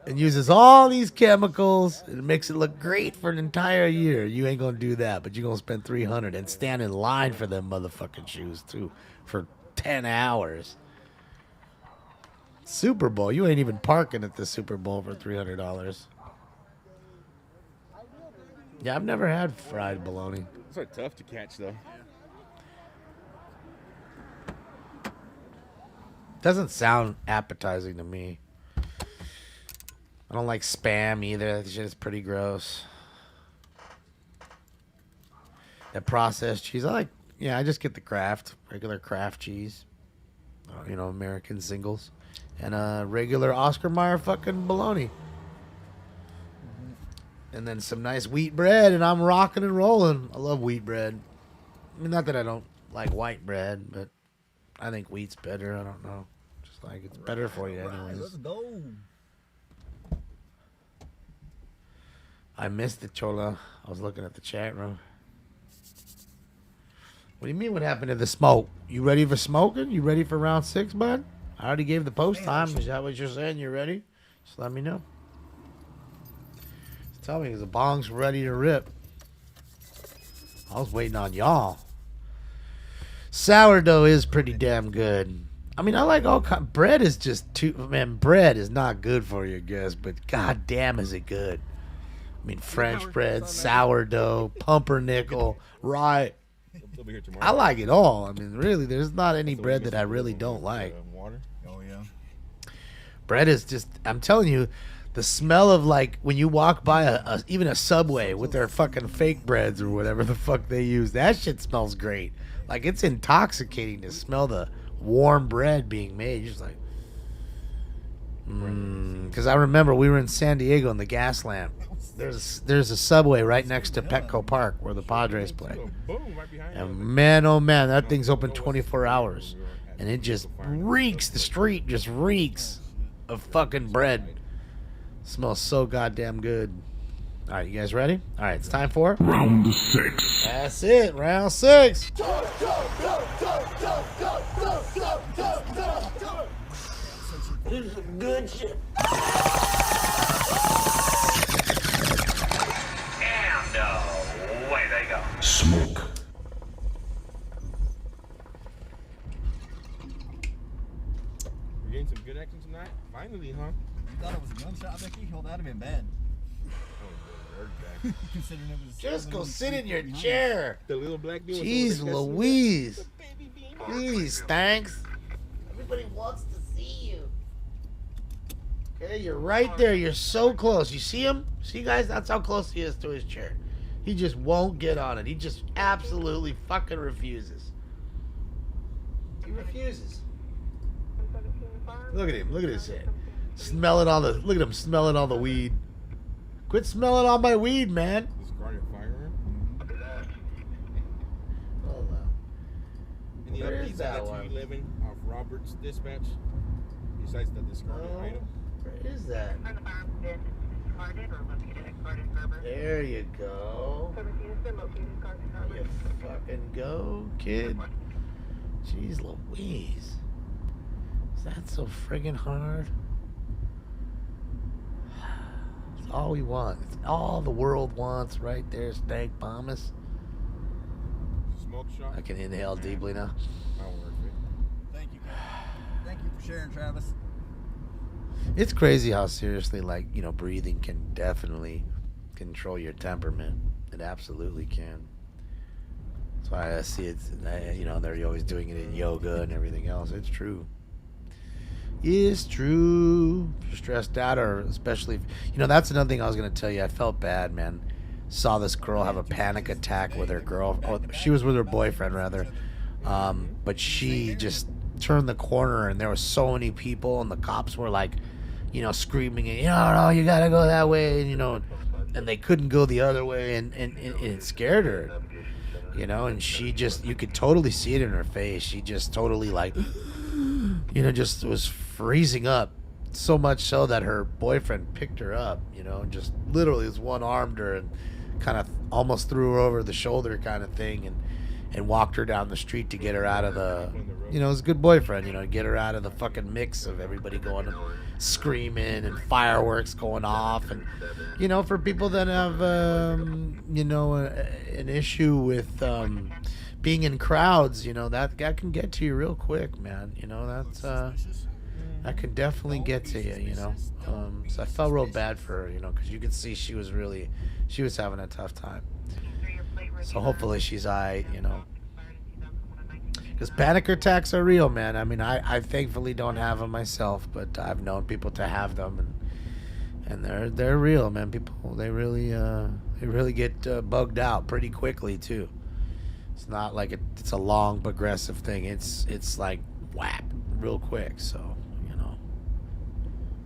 And uses all these chemicals and makes it look great for an entire year. You ain't gonna do that, but you're gonna spend $300 and stand in line for them motherfucking shoes too for 10 hours. Super Bowl, you ain't even parking at the Super Bowl for $300. Yeah, I've never had fried bologna. It's so tough to catch, though. Doesn't sound appetizing to me. I don't like Spam either. That shit is pretty gross. That processed cheese, I just get the Kraft, regular Kraft cheese. You know, American singles. And a regular Oscar Mayer fucking bologna. And then some nice wheat bread, and I'm rocking and rolling. I love wheat bread. I mean, not that I don't like white bread, but I think wheat's better. I don't know. Just like it's better for you anyways. Let's go. I missed it, Chola. I was looking at the chat room. What do you mean what happened to the smoke? You ready for smoking? You ready for round 6, bud? I already gave the post time. Is that what you're saying? You ready? Just let me know. Tell me, the bong's ready to rip. I was waiting on y'all. Sourdough is pretty damn good. I mean, I like all kind. Bread is just too. Man, bread is not good for you, I guess. But god damn, is it good? I mean, French bread, sourdough, pumpernickel, rye. I like it all. I mean, really, there's not any bread that I really don't like. Water. Oh yeah. Bread is just. I'm telling you. The smell of, like, when you walk by even a Subway with their fucking fake breads or whatever the fuck they use, that shit smells great. Like, it's intoxicating to smell the warm bread being made. You're just like, because I remember we were in San Diego in the gas lamp. There's a Subway right next to Petco Park where the Padres play. And man, oh man, that thing's open 24 hours. And it just reeks, the street just reeks of fucking bread. Smells so goddamn good. All right, you guys ready? All right, it's time for round 6. That's it, round 6. This is good shit. And seen some good action tonight. Finally, huh? You thought it was a gunshot, Vicky? Well, that'd have been bad. Considering it was just go sit in your chair. The little black dude. Jeez Louise. Please, thanks. Everybody wants to see you. Okay, you're right there. You're so close. You see him? See, guys? That's how close he is to his chair. He just won't get on it. He just absolutely fucking refuses. He refuses. Look at him. Look at his head. Smelling all the. Look at him smelling all the weed. Quit smelling all my weed, man. Discarded firearm. Hold on. Any Where updates is that on one? 211 off Robert's dispatch? Besides the discarded item. Where is that? There you go. You fucking go, kid. Jeez Louise. Is that so friggin' hard? It's all we want. It's all the world wants right there, Stank Bombus. Smoke shot. I can inhale deeply now. Thank you. Thank you for sharing, Travis. It's crazy how seriously, like, you know, breathing can definitely control your temperament. It absolutely can. That's why I see it, you know, they're always doing it in yoga and everything else. It's true. It's true. If you're stressed out, or especially, if, you know, that's another thing I was going to tell you. I felt bad, man. Saw this girl have a panic attack with her girl. Oh, she was with her boyfriend, rather. But she just turned the corner, and there were so many people, and the cops were like, you know, screaming, and, no, you got to go that way, and, you know, and they couldn't go the other way, and it scared her, you know, and she just, you could totally see it in her face. She just totally, like, you know, just was freezing up, so much so that her boyfriend picked her up, you know, and just literally just one-armed her and kind of almost threw her over the shoulder kind of thing, and walked her down the street to get her out of the, you know, it was a good boyfriend, you know, to get her out of the fucking mix of everybody going and screaming and fireworks going off. And, you know, for people that have, you know, an issue with being in crowds, you know, that can get to you real quick, man. You know, that's that can definitely get to you, you know. So I felt real bad for her, you know, because you could see she was having a tough time. So hopefully she's alright, you know. Because panic attacks are real, man. I mean, I thankfully don't have them myself, but I've known people to have them, and they're real, man. People, they really get bugged out pretty quickly too. It's not like it's a long progressive thing. It's like whap, real quick. So, you know,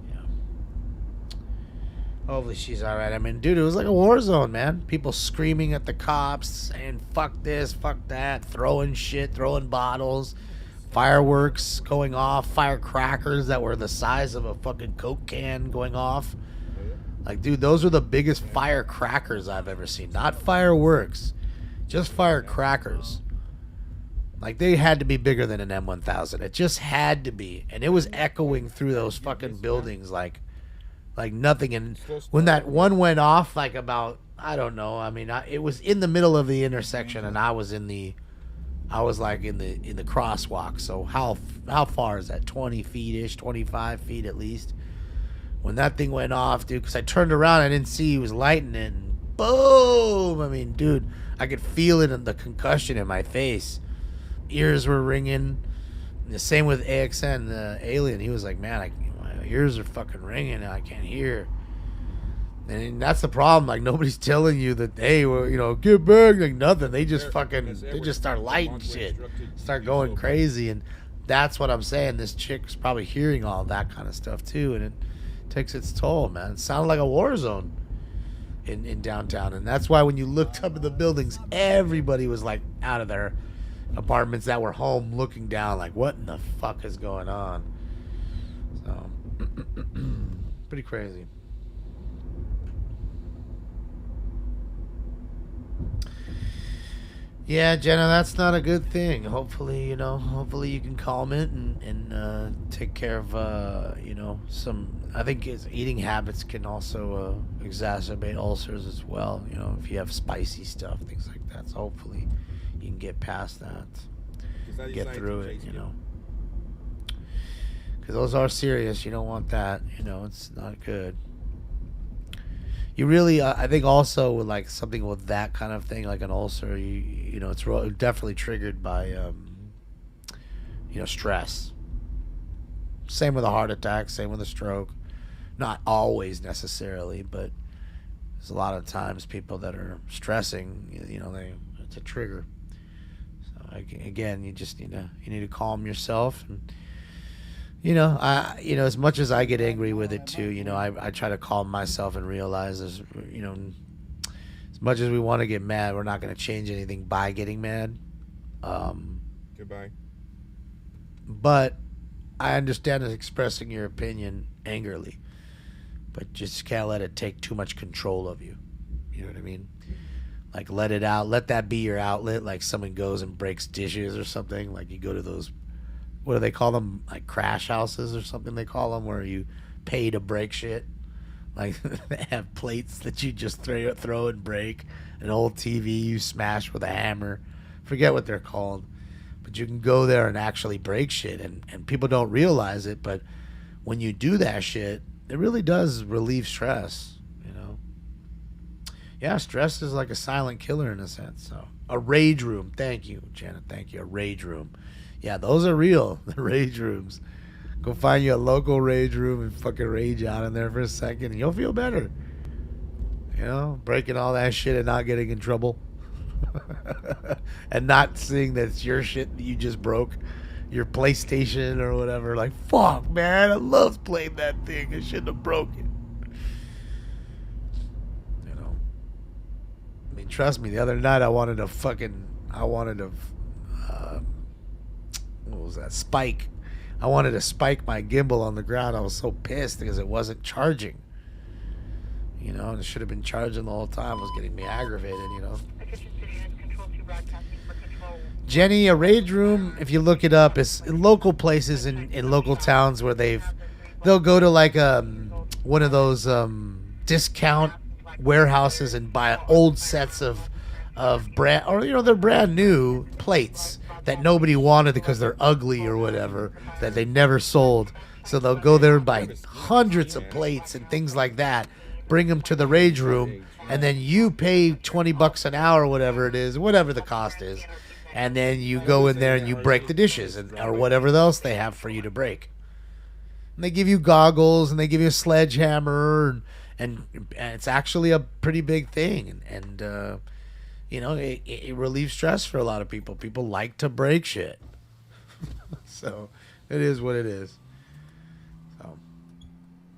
yeah. Hopefully she's all right. I mean, dude, it was like a war zone, man. People screaming at the cops, saying "fuck this, fuck that," throwing shit, throwing bottles, fireworks going off, firecrackers that were the size of a fucking Coke can going off. Like, dude, those are the biggest firecrackers I've ever seen. Not fireworks, just firecrackers. Like, they had to be bigger than an M1000. It just had to be, and it was echoing through those fucking buildings like nothing. And when that one went off, like about, I don't know, I mean, it was in the middle of the intersection, and I was like in the crosswalk. So how far is that? 20 feet ish, 25 feet at least. When that thing went off, dude, because I turned around, I didn't see he was lighting it, and boom! I mean, dude, I could feel it in the concussion in my face. Ears were ringing. The same with AXN, the alien. He was like, man, my ears are fucking ringing, and I can't hear. And that's the problem. Like, nobody's telling you that, hey, well, you know, get back. Like, nothing. They just start lighting shit, start going crazy. And that's what I'm saying. This chick's probably hearing all that kind of stuff too, and it takes its toll, man. It sounded like a war zone in downtown. And that's why when you looked up at the buildings, everybody was like out of their apartments that were home looking down like, what in the fuck is going on? So pretty crazy. Yeah, Jenna, that's not a good thing. Hopefully, you know, you can calm it and take care of, you know, I think eating habits can also exacerbate ulcers as well, you know, if you have spicy stuff, things like that. So hopefully you can get past that, get through it, you know. because those are serious. You don't want that. You know, it's not good. You really, I think also with like something with that kind of thing, like an ulcer, you know, it's definitely triggered by, you know, stress. Same with a heart attack, same with a stroke. Not always necessarily, but there's a lot of times people that are stressing, you know, it's a trigger. So again, you just need to calm yourself. And, you know, as much as I get angry with it too, you know, I try to calm myself and realize there's, you know, as much as we want to get mad, we're not going to change anything by getting mad. Goodbye. But I understand expressing your opinion angrily, but just can't let it take too much control of you. You know what I mean? Like, let it out. Let that be your outlet. Like someone goes and breaks dishes or something. Like you go to those, what do they call them? Like crash houses or something they call them, where you pay to break shit. Like they have plates that you just throw and break. An old TV you smash with a hammer. Forget what they're called. But you can go there and actually break shit. And people don't realize it, but when you do that shit, it really does relieve stress, you know? Yeah, stress is like a silent killer in a sense. So a rage room. Thank you, Janet. Thank you. A rage room. Yeah, those are real. The rage rooms. Go find you a local rage room and fucking rage out in there for a second, and you'll feel better. You know, breaking all that shit and not getting in trouble. And not seeing that it's your shit that you just broke. Your PlayStation or whatever. Like, fuck, man, I love playing that thing. I shouldn't have broke it. You know? I mean, trust me, the other night I wanted to what was that? Spike. I wanted to spike my gimbal on the ground. I was so pissed because it wasn't charging. You know, and it should have been charging the whole time. It was getting me aggravated, you know. Jenny, a rage room, if you look it up, is in local places in local towns where they'll go to like one of those discount warehouses and buy old sets of brand, or you know, they're brand new plates that nobody wanted because they're ugly or whatever, that they never sold. So they'll go there and buy hundreds of plates and things like that, bring them to the rage room, and then you pay $20 an hour or whatever it is, whatever the cost is, and then you go in there and you break the dishes or whatever else they have for you to break. And they give you goggles and they give you a sledgehammer, and it's actually a pretty big thing, and you know, it relieves stress for a lot of people. People like to break shit. So it is what it is. So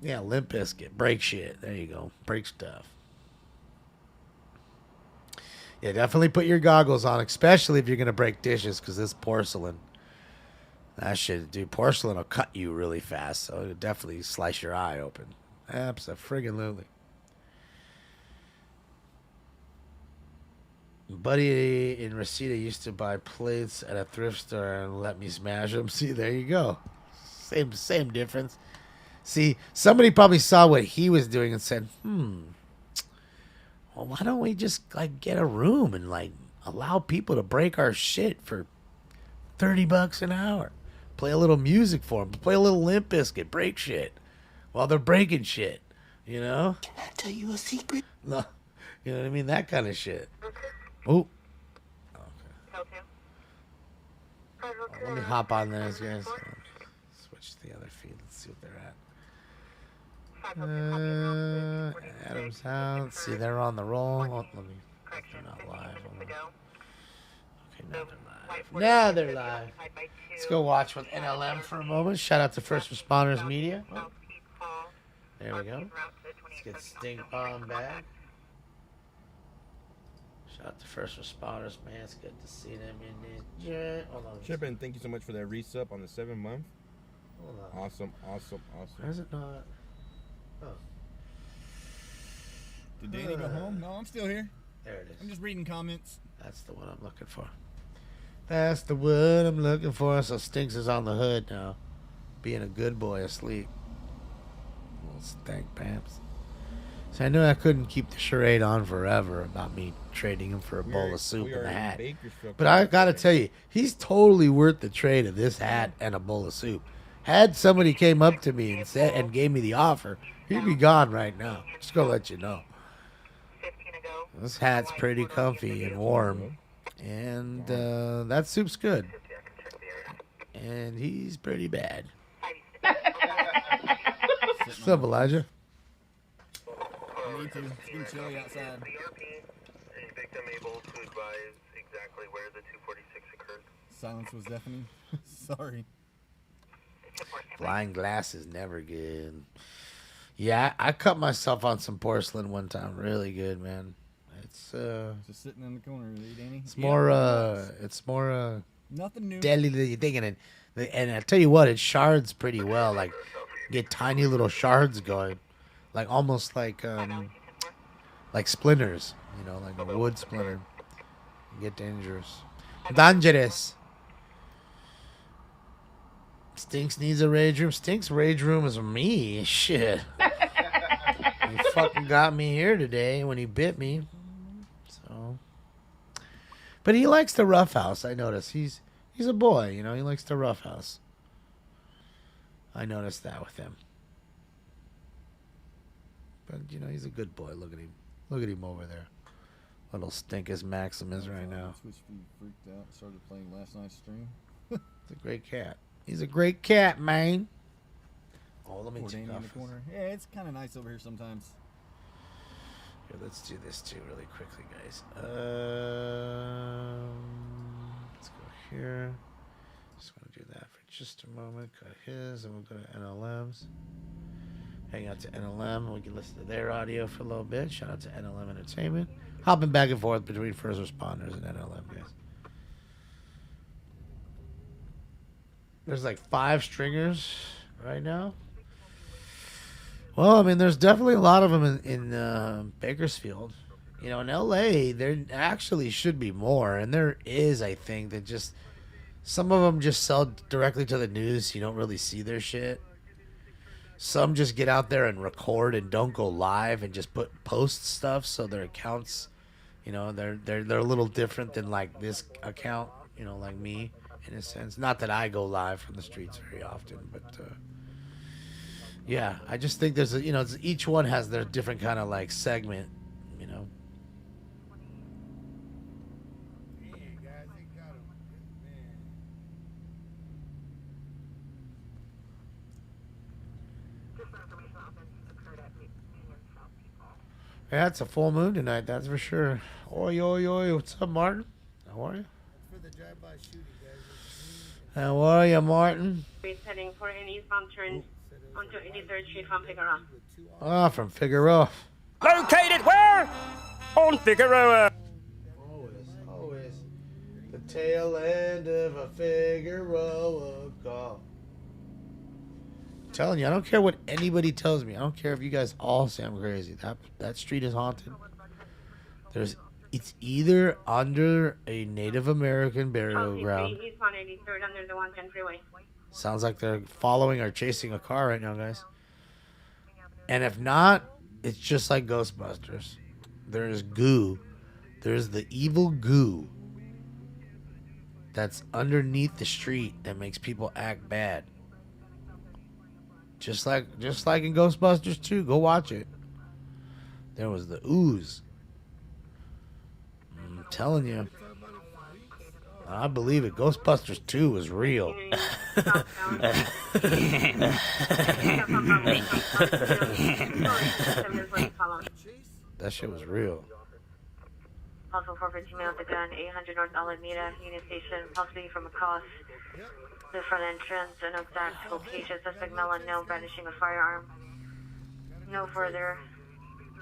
yeah, Limp Bizkit, break shit. There you go. Break stuff. Yeah, definitely put your goggles on, especially if you're going to break dishes, because this porcelain, that shit, dude, porcelain will cut you really fast, so it'll definitely slice your eye open. Abso-friggin-lutely. Buddy in Reseda used to buy plates at a thrift store and let me smash them. See, there you go. Same difference. See, somebody probably saw what he was doing and said, well, why don't we just like get a room and like allow people to break our shit for $30 an hour? Play a little music for them. Play a little Limp Bizkit. Break shit while they're breaking shit. You know? Can I tell you a secret? No. You know what I mean? That kind of shit. Oh. Okay. Let me hop on those guys. Switch to the other feed. Let's see what they're at. Adam's house. See, they're on the roll. Oh, let me. They're not live. Okay, now they're live. Now they're live. Let's go watch with NLM for a moment. Shout out to First Responders Media. Oh. There we go. Let's get Stink Bomb back. Shout out to First Responders, man. It's good to see them in the jet. Hold on. Shipping, thank you so much for that resub on the 7th month. Hold on. Awesome. Why is it not? Oh. Did Danny go home? No, I'm still here. There it is. I'm just reading comments. That's the one I'm looking for. That's the one I'm looking for. So Stinks is on the hood now. Being a good boy asleep. Little stank pants. So I knew I couldn't keep the charade on forever about me trading him for a bowl of soup and a hat. But I gotta tell you, he's totally worth the trade of this hat and a bowl of soup. Had somebody came up to me and said and gave me the offer, he'd be gone right now. Just gonna let you know. This hat's pretty comfy and warm, and that soup's good. And he's pretty bad. What's up, Elijah? Me too. It's been chilly outside. Victim able to advise exactly where the 246 occurred. Silence was deafening. Sorry. Flying glass is never good. Yeah, I cut myself on some porcelain one time. Really good, man. It's just sitting in the corner, Danny. It's more nothing new. Deadly than you think, and I tell you what, it shards pretty well. Like get tiny little shards going, like almost like splinters. You know, like a wood splinter. Get dangerous. Dangerous. Stinks needs a rage room. Stinks rage room is me. Shit. He fucking got me here today when he bit me. So, but he likes the roughhouse. I notice he's a boy. You know, he likes the roughhouse. I noticed that with him. But you know, he's a good boy. Look at him. Look at him over there. Little stinkus Maximus right now. Switch feed freaked out. Started playing last night's stream. It's a great cat. He's a great cat, man. Oh, let me Poor take Danny off in the corner. Yeah, it's kind of nice over here sometimes. Here, let's do this too really quickly, guys. Let's go here. Just want to do that for just a moment. Cut his, and we'll go to NLM's. Hang out to NLM. We can listen to their audio for a little bit. Shout out to NLM Entertainment. Hopping back and forth between first responders and NLM, guys. There's like 5 stringers right now. Well, I mean, there's definitely a lot of them in Bakersfield. You know, in LA, there actually should be more. And there is, I think, that just... Some of them just sell directly to the news. You don't really see their shit. Some just get out there and record and don't go live and just post stuff. So their accounts, you know, they're a little different than like this account, you know, like me. In a sense, not that I go live from the streets very often, but yeah, I just think there's each one has their different kind of like segment, you know. Yeah, it's a full moon tonight, that's for sure. Oi, oi, oi, what's up, Martin? How are you? For the drive-by shooting, guys. How are you, Martin? Heading for an eastbound turn onto 83rd Street from Figueroa. Ah, from Figueroa. Located where? On Figueroa. Always the tail end of a Figueroa call. I'm telling you, I don't care what anybody tells me. I don't care if you guys all say I'm crazy. That street is haunted. It's either under a Native American burial ground. Eastbound 83rd under the 110 freeway. Sounds like they're following or chasing a car right now, guys. And if not, it's just like Ghostbusters. There's goo. There's the evil goo that's underneath the street that makes people act bad. Just like in Ghostbusters 2. Go watch it. There was the ooze. I'm telling you. I believe it. Ghostbusters 2 was real. That shit was real. Also, 415 Male with the gun, 800 North Alameda, Union Station, possibly from across the front entrance. An exact location, suspect male unknown, brandishing a firearm. No further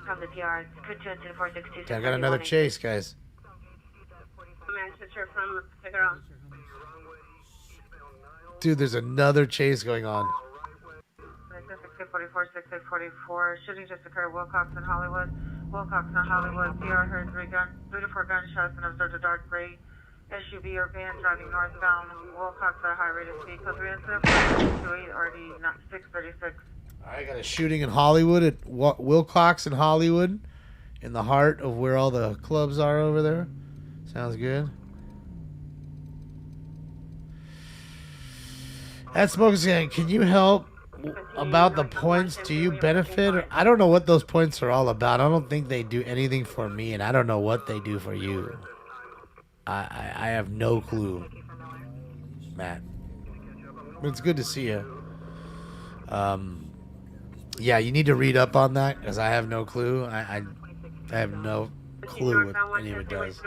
from the PR. Code 22462. I got another chase, guys. Manchester from Figueroa. Dude, there's another chase going on. 644, 6844. Shooting just occurred. Wilcox and Hollywood. Wilcox and Hollywood. PR heard 3 to 4 gunshots and observed a dark gray SUV or van driving northbound. Wilcox at a high rate of speed. Code 3 incident. 28 RD 636. I got a shooting in Hollywood at Wilcox and Hollywood, in the heart of where all the clubs are over there. Sounds good. That smoke saying, can you help about the points? Do you benefit? Or, I don't know what those points are all about. I don't think they do anything for me, and I don't know what they do for you. I have no clue, Matt. But it's good to see you. Yeah, you need to read up on that because I have no clue. I have no clue what any of it does.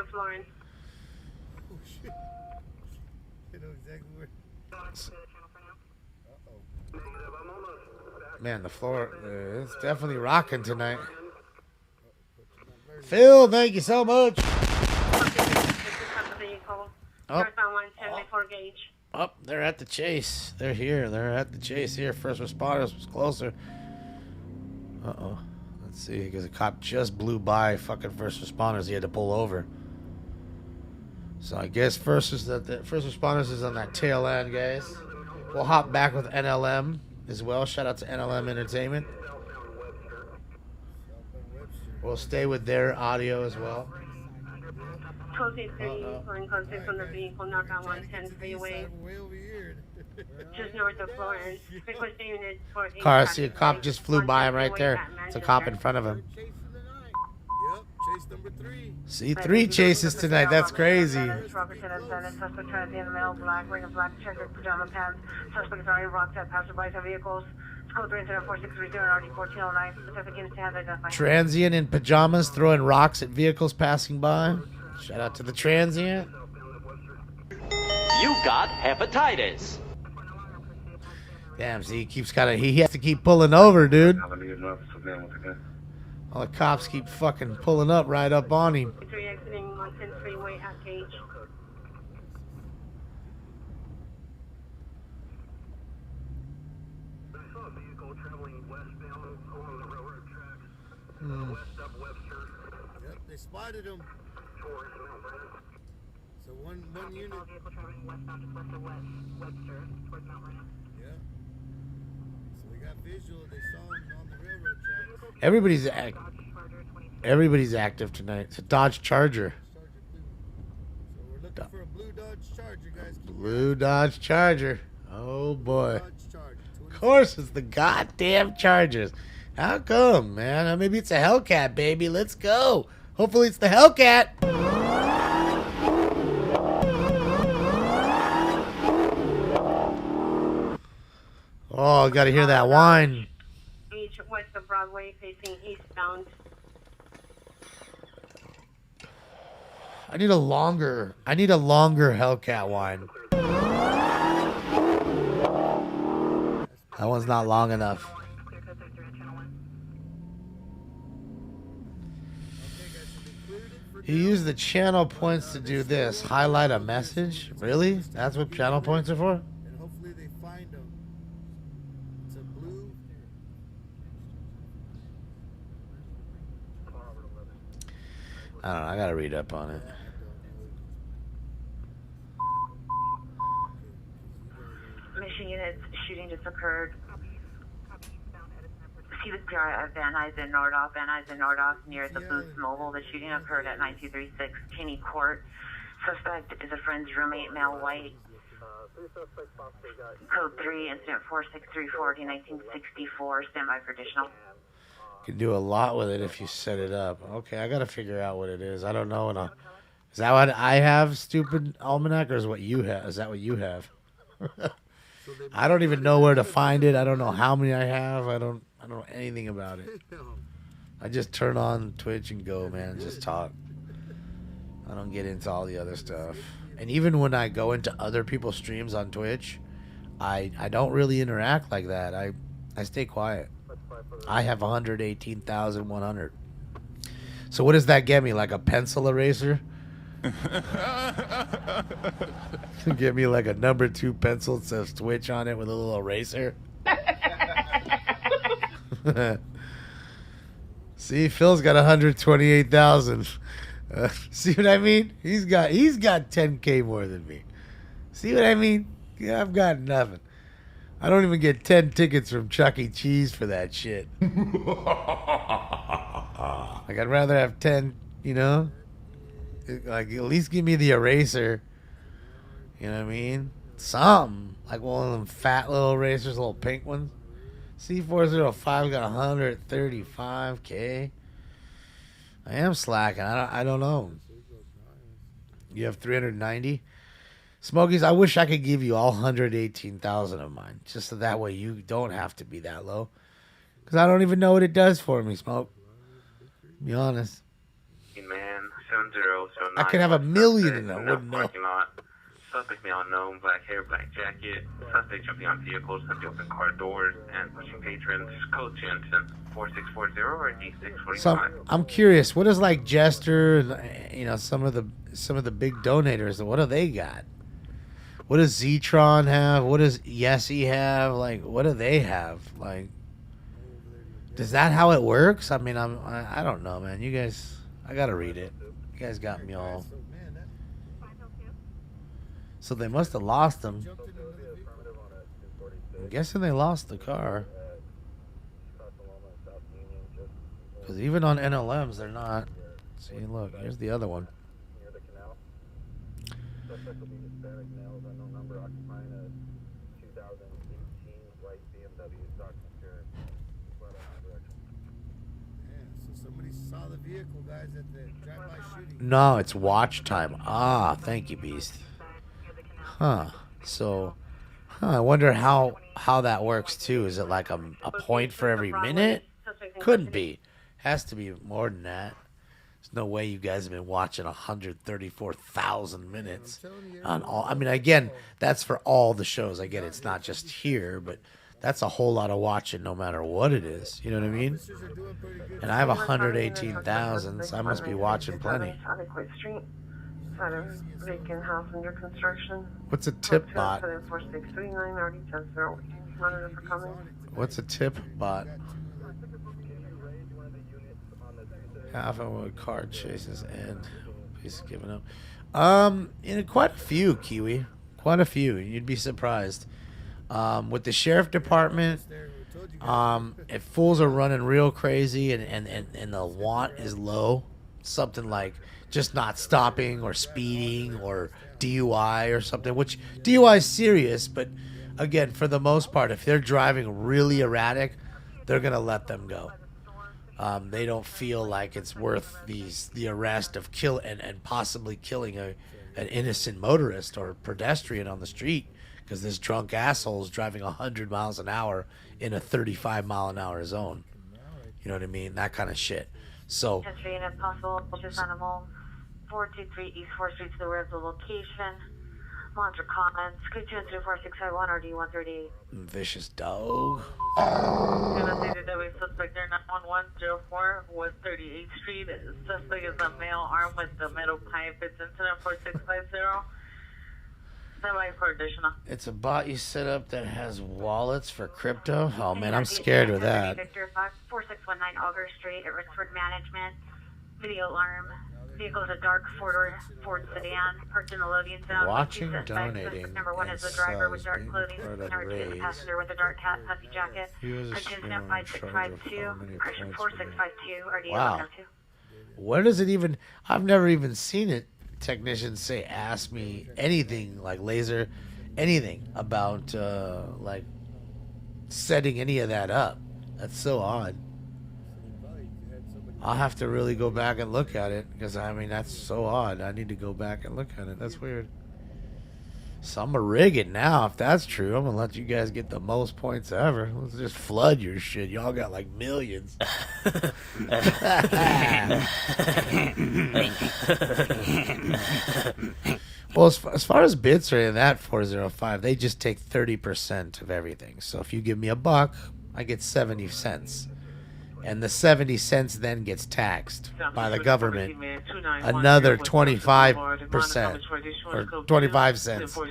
Man, the floor is definitely rocking tonight. Phil, thank you so much. Oh, they're at the chase. They're here. They're at the chase here. First responders was closer. Uh-oh. Let's see, because a cop just blew by fucking first responders. He had to pull over. So I guess first responders is on that tail end, guys. We'll hop back with NLM as well. Shout out to NLM Entertainment. We'll stay with their audio as well. Code 830, calling code 6 on the vehicle, northbound 110 freeway. Just north of Florence. Requesting units for Car, I see a cop just flew by him right there. It's a cop in front of him. Yep, chase number 3. See, 3 chases tonight. That's crazy. Suspect trying to be in the middle, black, wearing a black checkered pajama pants. Suspect is already rocked at passerbys and vehicles. Code 3 incident 4630 and RD 1409. Specific units have identified. Transient in pajamas throwing rocks at vehicles passing by. Shout out to the transient. You got hepatitis. Damn, see, he has to keep pulling over, dude. All the cops keep fucking pulling up right up on him. 3 exiting 110 freeway at Gage. Yep, they spotted him. So one unit. Yeah. So we got visual. They saw him on the railroad tracks. Everybody's active tonight. It's a Dodge Charger. So we're looking for a blue Dodge Charger, guys. Blue Dodge Charger. Oh boy. Of course it's the goddamn Chargers. How come, man? Maybe it's a Hellcat, baby. Let's go. Hopefully it's the Hellcat. Oh, gotta hear that whine. Each west of Broadway facing eastbound. I need a longer Hellcat whine. That one's not long enough. You use the channel points to do this. Highlight a message? Really? That's what channel points are for? And hopefully they find him. It's a blue. I don't know. I gotta read up on it. Mission units, shooting just occurred. See the PR at Van Nuys and Nordhoff. Van Nuys and Nordhoff near the Booth Mobile. The shooting occurred at 9236 Cheney Court. Suspect is a friend's roommate, male white. Code 3, incident 4634, 1964. Stand by for additional. You can do a lot with it if you set it up. Okay, I gotta figure out what it is. I don't know. Is that what I have, stupid almanac, or is what you have? Is that what you have? I don't even know where to find it. I don't know how many I have. I don't know anything about it. I just turn on Twitch and go, man, and just talk. I don't get into all the other stuff. And even when I go into other people's streams on Twitch, I don't really interact like that. I stay quiet. I have 118,100. So what does that get me? Like a pencil eraser? Give me like a number 2 pencil that says Twitch on it with a little eraser. See, Phil's got 128,000. See what I mean? He's got 10K more than me. See what I mean? Yeah, I've got nothing. I don't even get 10 tickets from Chuck E. Cheese for that shit. Like, I'd rather have 10, you know? Like, at least give me the eraser. You know what I mean? Something. Like one of them fat little racers, little pink ones. C405 got 135K. I am slacking. I don't know. You have 390? Smokies, I wish I could give you all 118,000 of mine. Just so that way you don't have to be that low. Because I don't even know what it does for me, Smoke. Be honest. Man, 7079. I could have a million and I wouldn't know. Parking lot. Suspect male unknown, black hair, black jacket. Suspect jumping on vehicles, empty open car doors, and pushing patrons. Code Jensen 4640 or D645. So I'm curious, what is like Jester and some of the big donators? What do they got? What does Zetron have? What does Yessie have? Like, what do they have? Like, is that how it works? I mean, I don't know, man. You guys, I gotta read it. You guys got me all. So they must have lost them. I'm guessing they lost the car. Because even on NLMs, they're not. See, look, here's the other one. Somebody saw the vehicle, guys, at the drive-by shooting. No, it's watch time. Ah, thank you, Beast. Huh. So, I wonder how that works too. Is it like a point for every minute? Couldn't be. Has to be more than that. There's no way you guys have been watching 134,000 minutes on all. I mean, again, that's for all the shows. I get it's not just here, but that's a whole lot of watching no matter what it is. You know what I mean? And I have 118,000, so I must be watching plenty. Vacant house under construction. What's a tip bot? 4639 monitor for coming. What's a tip bot? Half of a car chases and he's giving up. Quite a few, Kiwi. Quite a few. You'd be surprised. With the sheriff department, if fools are running real crazy and the want is low, something like just not stopping or speeding or DUI or something, which DUI is serious, but again, for the most part, if they're driving really erratic, they're going to let them go. They don't feel like it's worth the arrest of and possibly killing an innocent motorist or pedestrian on the street because this drunk asshole is driving 100 miles an hour in a 35 mile an hour zone. You know what I mean? That kind of shit. So. History and if possible, just animal 423 East 4th Street to the where's the location. Monitor comments. Could 2234651 or D138. Vicious dog. Suspect there 91104 West 38th Street. Suspect is a male armed with the metal pipe. It's incident 4650. For additional. It's a bot you set up that has wallets for crypto. Oh man, I'm scared with that. Victor 4619 Auger Street at Rexford Management. Video alarm. Vehicle is a dark four-door Ford sedan parked in the loading zone. Watching, donating. Number one is the driver with dark clothing. Number two is the passenger with a dark hat, puffy jacket. Attention at 5652. Correction 4652. RDO 102. What does it even? I've never even seen it. Technicians say, ask me anything like laser, anything about like setting any of that up. That's so odd. I'll have to really go back and look at it because I mean that's so odd. I need to go back and look at it. That's weird. So I'm gonna rig it now. If that's true, I'm gonna let you guys get the most points ever. Let's just flood your shit. Y'all got like millions. Well, as far as bits are in that 405, they just take 30% of everything. So if you give me $1, I get 70 cents. And the 70 cents then gets taxed by the government another 25% or 25 cents. So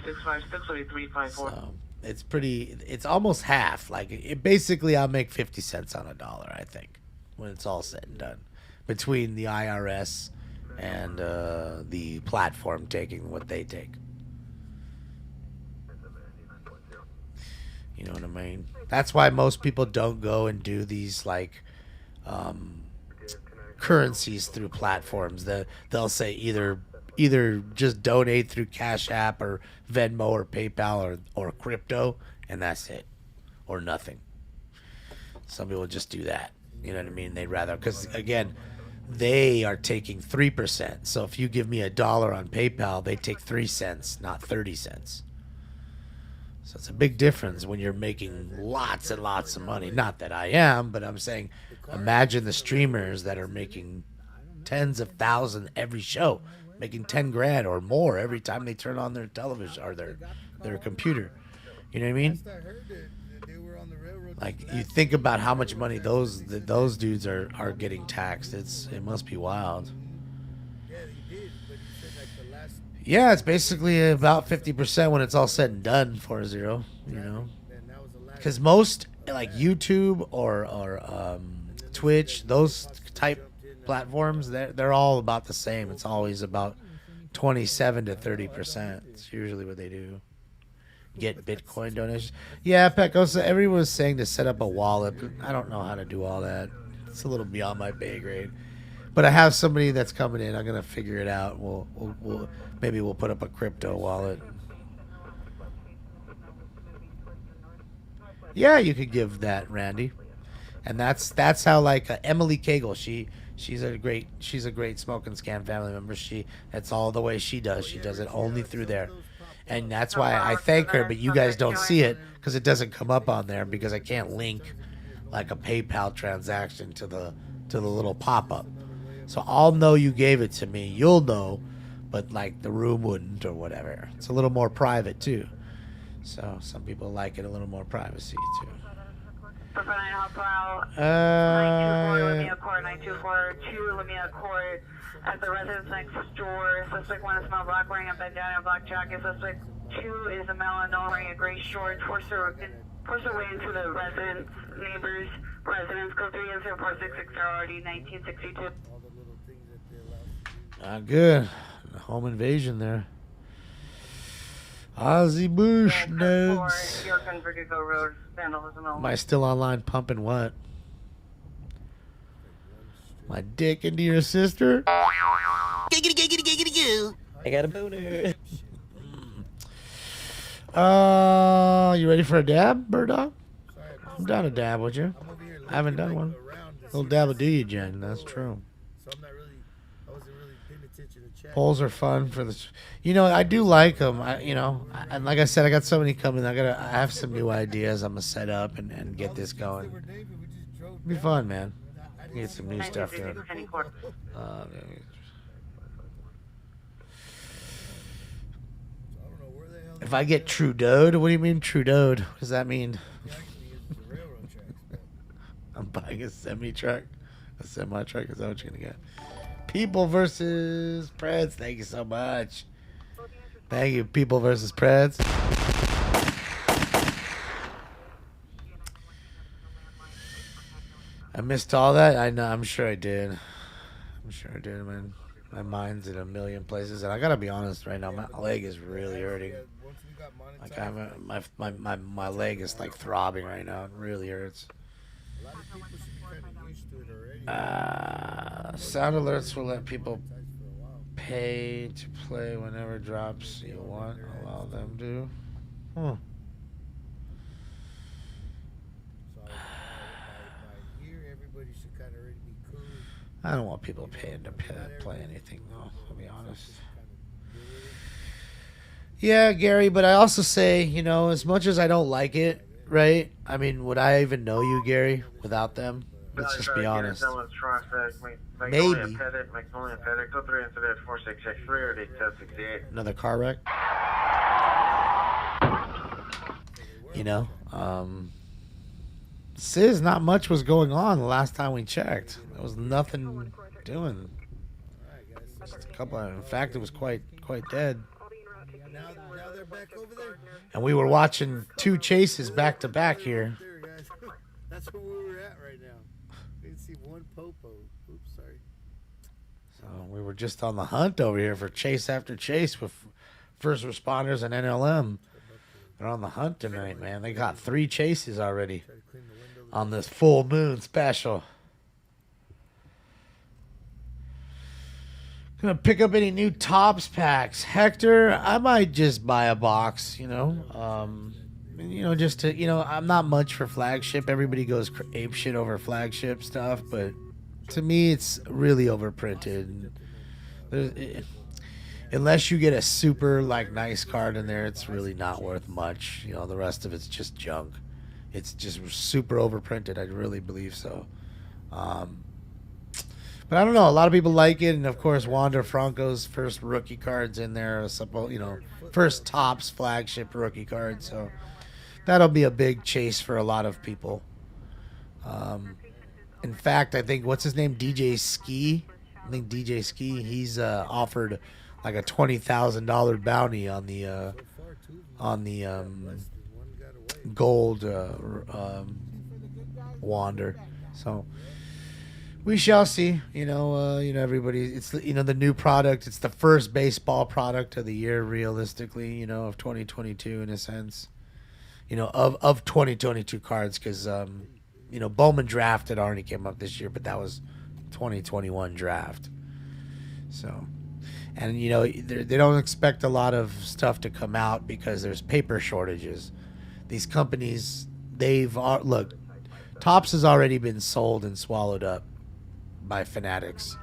it's almost half. Like basically I'll make 50 cents on $1, I think, when it's all said and done, between the IRS and the platform taking what they take. You know what I mean? That's why most people don't go and do these like currencies through platforms. They'll say either either just donate through Cash App or Venmo or PayPal or crypto, and that's it, or nothing. Some people just do that. You know what I mean? They'd rather, because again, they are taking 3%. So if you give me $1 on PayPal, they take 3 cents, not 30 cents. So it's a big difference when you're making lots and lots of money. Not that I am, but I'm saying, imagine the streamers that are making tens of thousands every show, making 10 grand or more every time they turn on their television or their computer. You know what I mean? Like, you think about how much money those dudes are getting taxed. It must be wild. Yeah, it's basically about 50% when it's all said and done. 4-0, you know, because most like YouTube or Twitch, those type platforms, they're all about the same. It's always about 27 to 30%. It's usually what they do. Get Bitcoin donations. Yeah, Pecos, everyone was saying to set up a wallet. I don't know how to do all that. It's a little beyond my pay grade. But I have somebody that's coming in. I'm gonna figure it out. Maybe we'll put up a crypto wallet. Yeah, you could give that, Randy. And that's how, like, Emily Cagle, she's a great Smoke and Scan family member. That's all the way she does. She does it only through there. And that's why I thank her, but you guys don't see it because it doesn't come up on there because I can't link like a PayPal transaction to the little pop-up. So I'll know you gave it to me. You'll know, but like the room wouldn't or whatever. It's a little more private too. So some people like it a little more privacy too. 924 Lamia Court at the residence next door. Suspect 1 is small black wearing a bandana and black jacket. Suspect 2 is a male unknown wearing a gray short. Force her way into the residence, neighbor's residence. Code 3 and 0466 RD 1962. Good. Home invasion there. Ozzy Bush nudes. Am I still online pumping what? My dick into your sister? I got a boner. You ready for a dab, Bird Dog? I'm down to dab with you. I haven't done one. Little dab will do you, Jen. That's true. Polls are fun for the, I do like them. And like I said, I got so many coming. I have some new ideas. I'm gonna set up and get this going. It'll be fun, man. Get some new stuff done. If I get Trudeau'd, what do you mean Trudeau'd? What does that mean? I'm buying a semi-truck. A semi-truck, is that what you're gonna get? People versus Preds. Thank you so much. Thank you, People versus Preds. I missed all that. I know. I'm sure I did. Man. My mind's in a million places, and I gotta be honest right now. My leg is really hurting. Like my leg is like throbbing right now. It really hurts. Sound alerts will let people pay to play whenever drops you want. Allow them to. I don't want people paying to play anything, though, to be honest. Yeah, Gary, but I also say, as much as I don't like it, right? I mean, would I even know you, Gary, without them? Let's just be honest. Maybe. Another car wreck? Sis, not much was going on the last time we checked. There was nothing doing. Just a couple. In fact, it was quite dead. And we were watching 2 chases back to back here. That's where we were at right now. We can see one popo. Oops, sorry. So we were just on the hunt over here for chase after chase with first responders and NLM. They're on the hunt tonight, man. They got 3 chases already on this full moon special. Gonna pick up any new Tops packs. Hector, I might just buy a box, just to, I'm not much for flagship. Everybody goes ape shit over flagship stuff, but to me, it's really overprinted. Unless you get a super, nice card in there, it's really not worth much. The rest of it's just junk. It's just super overprinted. I really believe so. But I don't know. A lot of people like it, and of course, Wander Franco's first rookie cards in there. First Tops flagship rookie card. So that'll be a big chase for a lot of people. In fact, I think what's his name, DJ Ski. I think DJ Ski. He's offered like a $20,000 bounty on the gold Wander. So. We shall see. Everybody. It's the new product. It's the first baseball product of the year, realistically. Of 2022 in a sense. Of 2022 cards, because Bowman draft had already came up this year, but that was 2021 draft. So, and they don't expect a lot of stuff to come out because there's paper shortages. These companies, Topps has already been sold and swallowed up by Fanatics,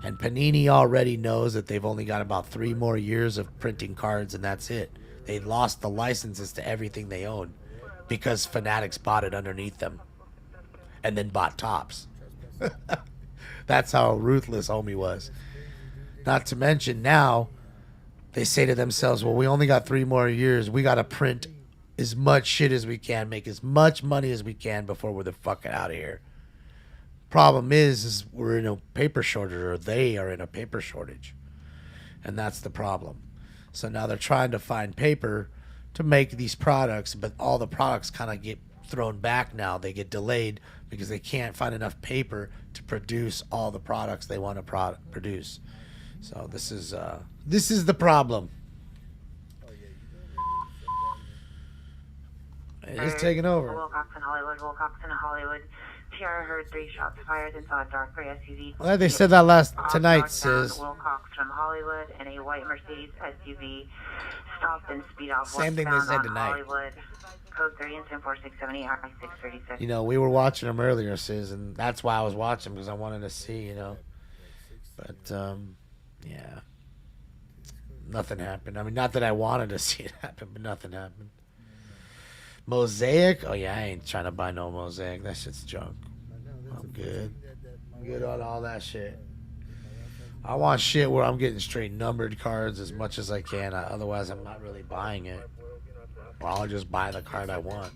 and Panini already knows that they've only got about 3 more years of printing cards, and that's it. They lost the licenses to everything they own because Fanatics bought it underneath them and then bought Topps. That's how ruthless Homie was. Not to mention now they say to themselves, well, we only got 3 more years. We got to print as much shit as we can, make as much money as we can before we're the fuck out of here. Problem is we're in a paper shortage, or they are in a paper shortage, and that's the problem. So now they're trying to find paper to make these products, but all the products kind of get thrown back now. They get delayed because they can't find enough paper to produce all the products they want to produce. So this is the problem. It's taking over. Hollywood. PR heard 3 shots fired and saw a dark gray SUV. Well, they said that tonight, sis. Wilcox from Hollywood and a white Mercedes SUV stopped and speed off. Same thing they said tonight. Hollywood. Code 3 and 104678 636. We were watching them earlier, sis, and that's why I was watching, because I wanted to see, But, yeah. Nothing happened. I mean, not that I wanted to see it happen, but nothing happened. Mosaic? Oh, yeah, I ain't trying to buy no Mosaic. That shit's junk. I'm good. I'm good on all that shit. I want shit where I'm getting straight numbered cards as much as I can. Otherwise, I'm not really buying it. Or I'll just buy the card I want.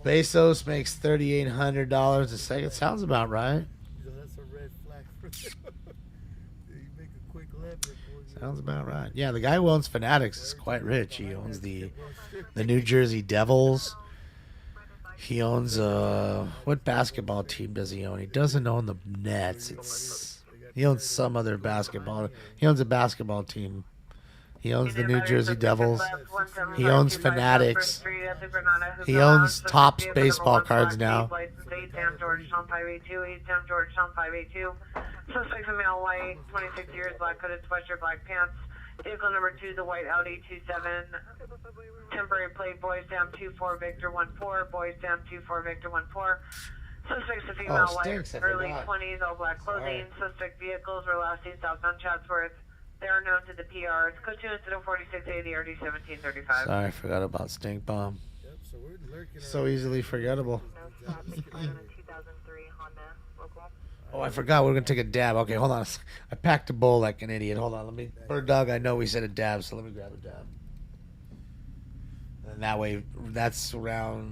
Bezos makes $3,800 a second. Sounds about right. Sounds about right. Yeah, the guy who owns Fanatics is quite rich. He owns the New Jersey Devils. He owns what basketball team does he own? He doesn't own the Nets. He owns some other basketball. He owns a basketball team. He owns the New Jersey Devils. He owns Fanatics. He owns Topps baseball cards now. Suspect male, white, 26 years, black hooded sweatshirt, black pants. Vehicle number 2, the white Audi 27. Temporary plate, boys down 24, Victor 14, boys down 24, Victor 14. Suspect's a female, white, early 20s, all black clothing. Suspect vehicles were last seen south on Chatsworth. They are known to the PR. It's code 2 instead of 4680 RD 1735. Sorry, I forgot about Stink Bomb. So easily forgettable. Oh, I forgot. We're going to take a dab. Okay, hold on. I packed a bowl like an idiot. Hold on. Bird Dog, I know we said a dab, so let me grab a dab. And that way, that's around...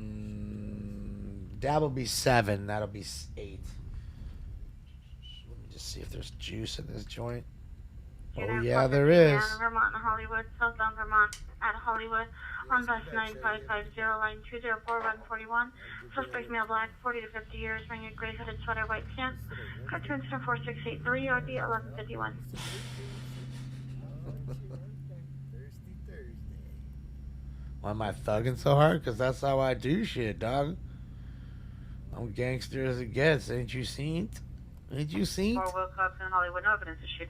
Dab will be 7. That'll be 8. Let me just see if there's juice in this joint. Oh, yeah, there is. Vermont and Hollywood, southbound Vermont at Hollywood on bus 9550, line 204-141. Suspect male, black, 40 to 50 years, wearing a gray hooded sweater, white pants. Cut to incident 4683, RD 1151. Why am I thugging so hard? Because that's how I do shit, dog. I'm gangster as it gets. Ain't you seen? Did you see? For Wilcox and Hollywood, no evidence issued.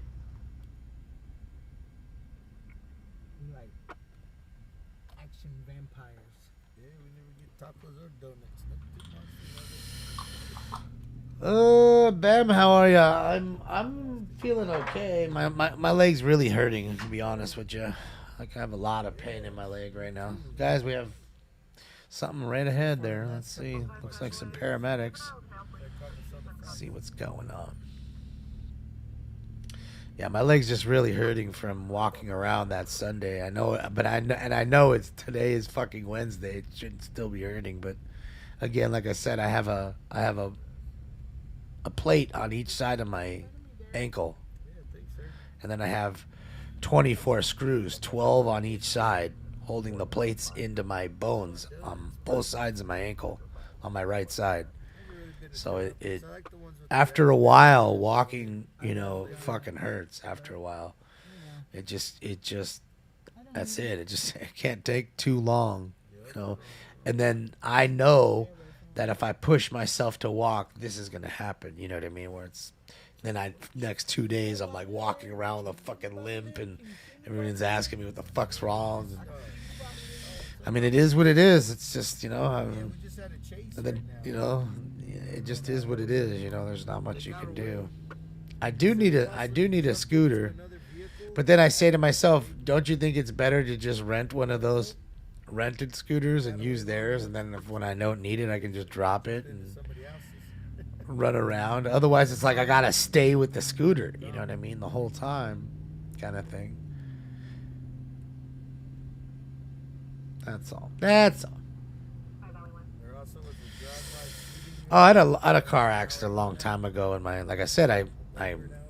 Like action vampires. Yeah, we never get tacos or donuts. Bam, how are ya? I'm feeling okay. My leg's really hurting, to be honest with you. Like I have a lot of pain in my leg right now. Guys, we have something right ahead there. Let's see. Looks like some paramedics. Let's see what's going on. Yeah, my leg's just really hurting from walking around that Sunday. I know, but I know it's today is fucking Wednesday. It shouldn't still be hurting, but again, like I said, I have a plate on each side of my ankle, and then I have 24 screws, 12 on each side, holding the plates into my bones on both sides of my ankle on my right side. So it after a while walking, fucking hurts after a while. It just that's it. It can't take too long, And then I know that if I push myself to walk, this is gonna happen. You know what I mean? Where it's then next 2 days I'm like walking around with a fucking limp, and everyone's asking me what the fuck's wrong. I mean, it is what it is. It's just and then it just is what it is. There's not much you can do. I do need a scooter, but then I say to myself, don't you think it's better to just rent one of those rented scooters and use theirs, and then when I don't need it, I can just drop it and run around? Otherwise, it's like I gotta stay with the scooter, you know what I mean, the whole time, kind of thing. That's all. Oh, I had a car accident a long time ago, and like I said, I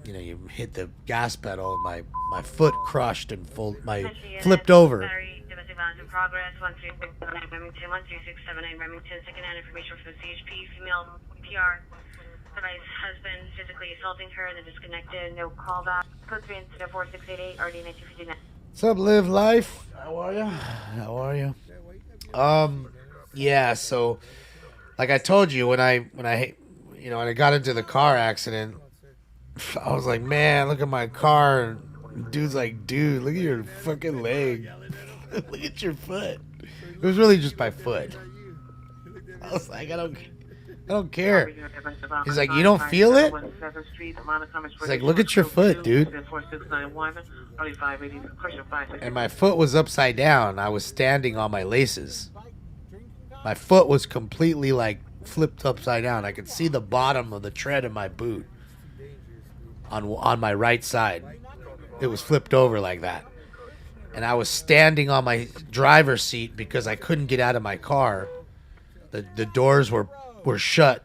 you hit the gas pedal, and my foot crushed and flipped over. In progress, 13679 Remington, 13679 Remington, second-hand information from CHP, female PR. Device husband physically assaulting her, then disconnected, no callback. Code 3 incident 4688, RD 1959. What's up, Live Life? How are you? Yeah, so like I told you, when I got into the car accident, I was like, man, look at my car. And dude's like, dude, look at your fucking leg. Look at your foot. It was really just my foot. I was like, I don't care. He's like, you don't feel it? He's like, look at your foot, dude. And my foot was upside down. I was standing on my laces. My foot was completely like flipped upside down. I could see the bottom of the tread of my boot on my right side. It was flipped over like that. And I was standing on my driver's seat because I couldn't get out of my car. The doors were shut.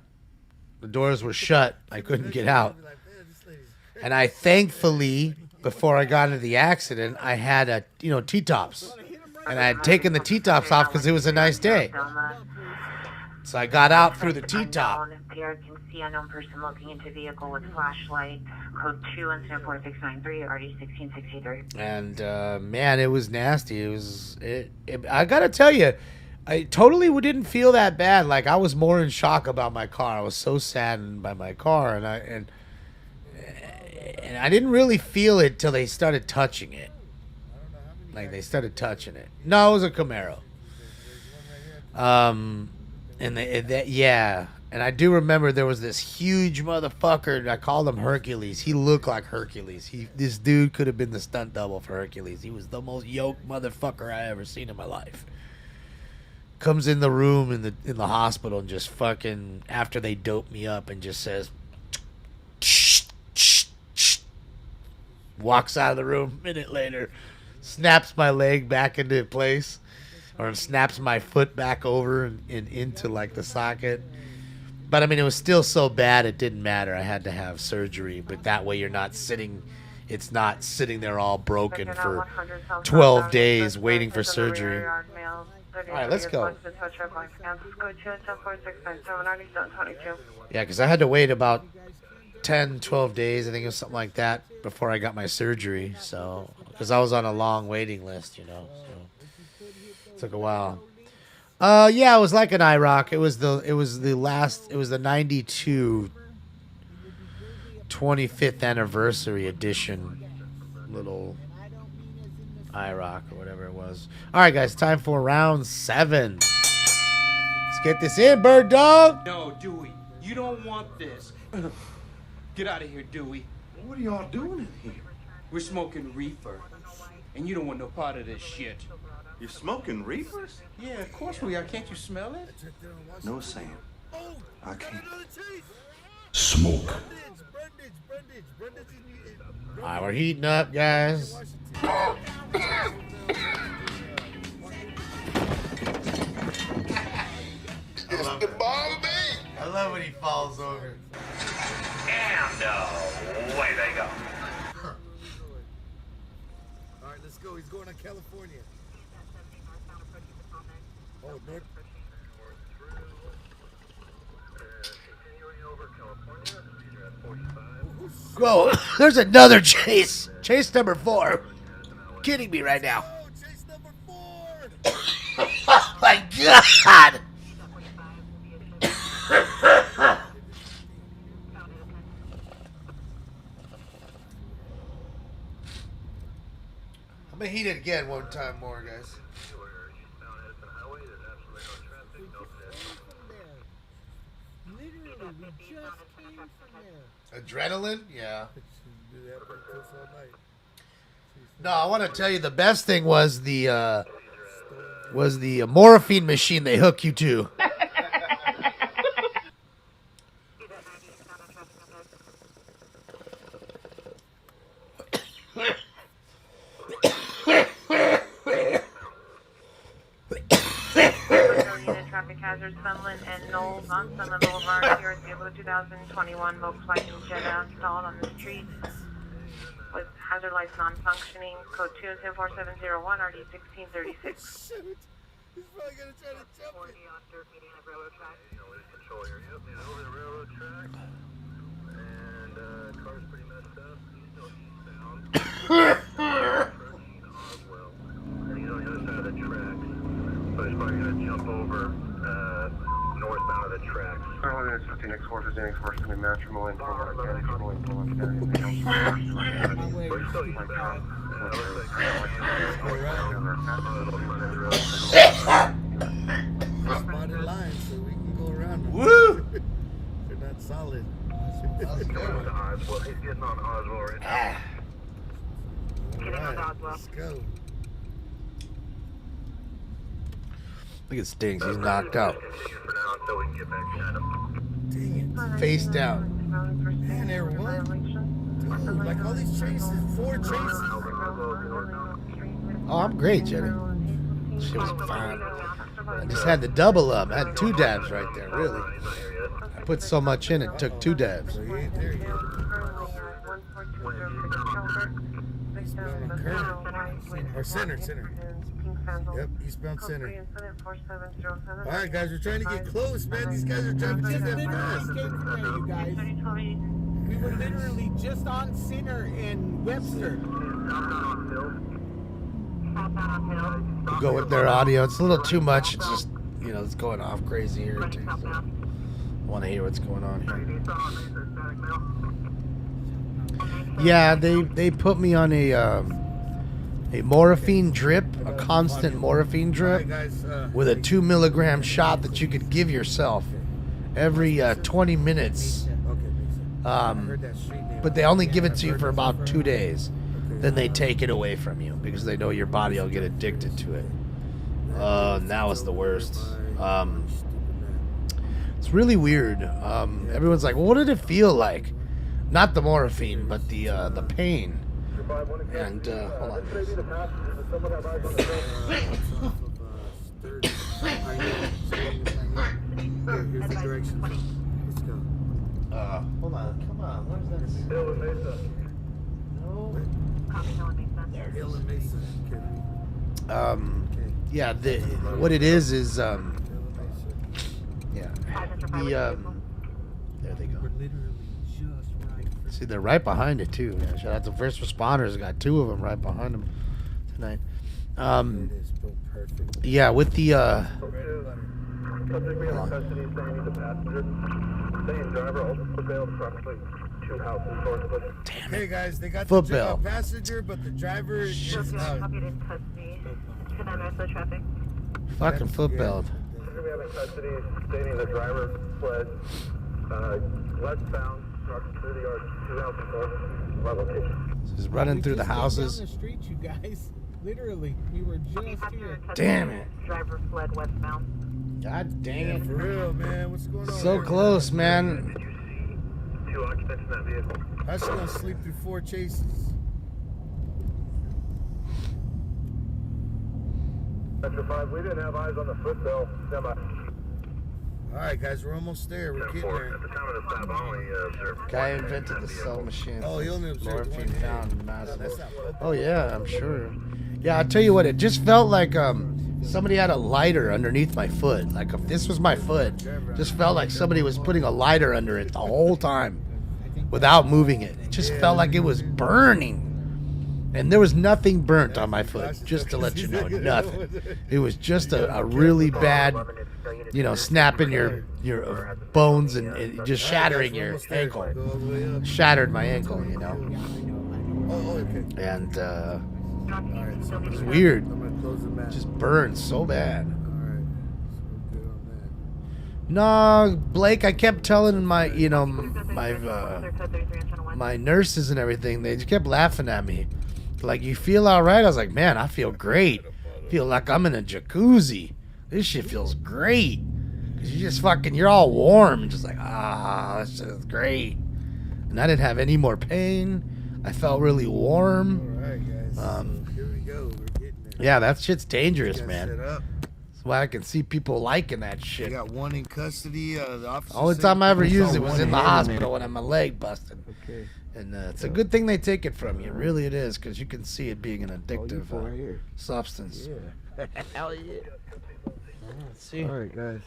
The doors were shut. I couldn't get out. And I thankfully, before I got into the accident, I had T-tops. And I had taken the T-tops off because it was a nice day. So I got out through the T-top. PR can see unknown person looking into vehicle with flashlight. Code 2 incident 4693, RD 16683. And man, it was nasty. I gotta tell you, I totally didn't feel that bad. Like I was more in shock about my car. I was so saddened by my car, and I didn't really feel it till they started touching it. Like they started touching it. No, it was a Camaro. And I do remember there was this huge motherfucker. I called him Hercules. He looked like Hercules. This dude could have been the stunt double for Hercules. He was the most yoked motherfucker I ever seen in my life. Comes in the room in the hospital and just fucking, after they dope me up, and just says, walks out of the room a minute later, snaps my leg back into place, or snaps my foot back over and into like the socket. But I mean, it was still so bad it didn't matter. I had to have surgery, but that way you're not sitting. It's not sitting there all broken for 12 days waiting for surgery. All right, let's go. Yeah, because I had to wait about 10, 12 days. I think it was something like that before I got my surgery. So, because I was on a long waiting list, So it took a while. Yeah, it was like an IROC. It was the 92 25th anniversary edition little IROC or whatever it was. All right, guys, time for round 7. Let's get this in, bird dog. No, Dewey, you don't want this. Get out of here, Dewey. What are y'all doing in here? We're smoking reefer, and you don't want no part of this shit. You're smoking reefers? Yeah, of course we are. Can't you smell it? No, Sam. I can't. Smoke. All right, we're heating up, guys. It's the Bombay. I love when he falls over. And away they go. All right, let's go. He's going to California. Oh, North. Whoa, there's another chase. Chase number 4. Kidding me right now. Chase number 4. Oh my God. I'm gonna heat it again one time more, guys. Literally, we just came from there. Adrenaline? Yeah. Do that for us all night. No, I want to tell you the best thing was the morphine machine they hook you to. Traffic hazards, Sunland and Knowles on Sunland Boulevard. Here at the 2021 Volkswagen Jetta installed on the street with hazard lights non-functioning. Code 24701 RD 1636. Shoot. He's probably going to try to jump it. Control area. He's over the railroad track. And car's pretty messed up. He's still eastbound. Oswell. And he's on the other side of the tracks. So he's probably going to jump over northbound of the tracks. Early minutes 15X4 for Zenix Force to be matrimony and Pullman County, Pullman County, We're still eastbound. Spotted line, so we can go around them. Woo! They're not solid. He's getting on Oswell right now. All right, let's go. Look at Stinks. He's knocked out. So we can get back at him. Dang it. Face down. Man, there one. Dude, like all these chases, 4 chases. Oh, I'm great, Jenny. She was fine. I just had the double up. I had 2 dabs right there, really. I put so much in it, took 2 dabs. So you ain't there yet. Or center. Yep, eastbound center. All right, guys, we're trying to get close, man. These guys are driving too damn fast. You guys. We were literally just on Center and Webster. We'll go with their audio. It's a little too much. It's just, it's going off crazy here, too. So I want to hear what's going on here. Yeah, they put me on a morphine drip, a constant morphine drip, with a 2 milligram shot that you could give yourself every 20 minutes. But they only give it to you for about 2 days. Then they take it away from you because they know your body will get addicted to it. That was the worst. It's really weird. Everyone's like, well, what did it feel like? Not the morphine, but the pain. And hold on. Here's the directions. Let's go. Hold on. Come on. Where's that? No. Hill and Mesa. Yeah. What it is yeah. There they go. We're literally just right. See, they're right behind it too. Yeah, shout out to first responders. Got 2 of them right behind them tonight. Yeah, with the Subject we have in custody saying he's a passenger. Same driver, also prevailed approximately Damn Hey it. guys, they got Foot the bell. passenger, but the driver is Copy it in custody. 10 rest of traffic. Fucking foot belled. We have in custody stating the driver fled westbound through the yard 2004 location. He's running through the houses. Down the street, you guys. Literally, we were just here. Damn it. Driver fled westbound. God dang it. For real, man. What's going on? So close, man. Did you see 2 occupants in that vehicle? How's she gonna sleep through 4 chases? Metro 5, we didn't have eyes on the foot bell semi. Alright, guys, we're almost there. We're getting there. At the time of the stop, I only observed. Guy invented the cell machine. Oh, he only observed Morphine one. found in That's Massimo. not foot Oh yeah, I'm sure. Yeah, I'll tell you what, it just felt like somebody had a lighter underneath my foot. Like if this was my foot, just felt like somebody was putting a lighter under it the whole time without moving it. It just felt like it was burning. And there was nothing burnt on my foot, just to let you know, nothing. It was just a really bad, snapping your bones and it just shattering your ankle. Shattered my ankle, And it was weird. Just burned so bad. No, Blake, I kept telling my nurses and everything, they just kept laughing at me. Like, you feel all right? I was like, man, I feel great. Feel like I'm in a jacuzzi. This shit feels great. Cause you're all warm and just like, this shit is great. And I didn't have any more pain. I felt really warm. All right, guys. Here we go. We're getting there. Yeah, that shit's dangerous, man. Set up. That's why I can see people liking that shit. We got one in custody. The officer. Only time I ever used it was in the hospital when I had my leg busted. Okay. And it's a good thing they take it from you. Really it is, because you can see it being an addictive substance. Yeah. Hell yeah. Let's see. All right, guys.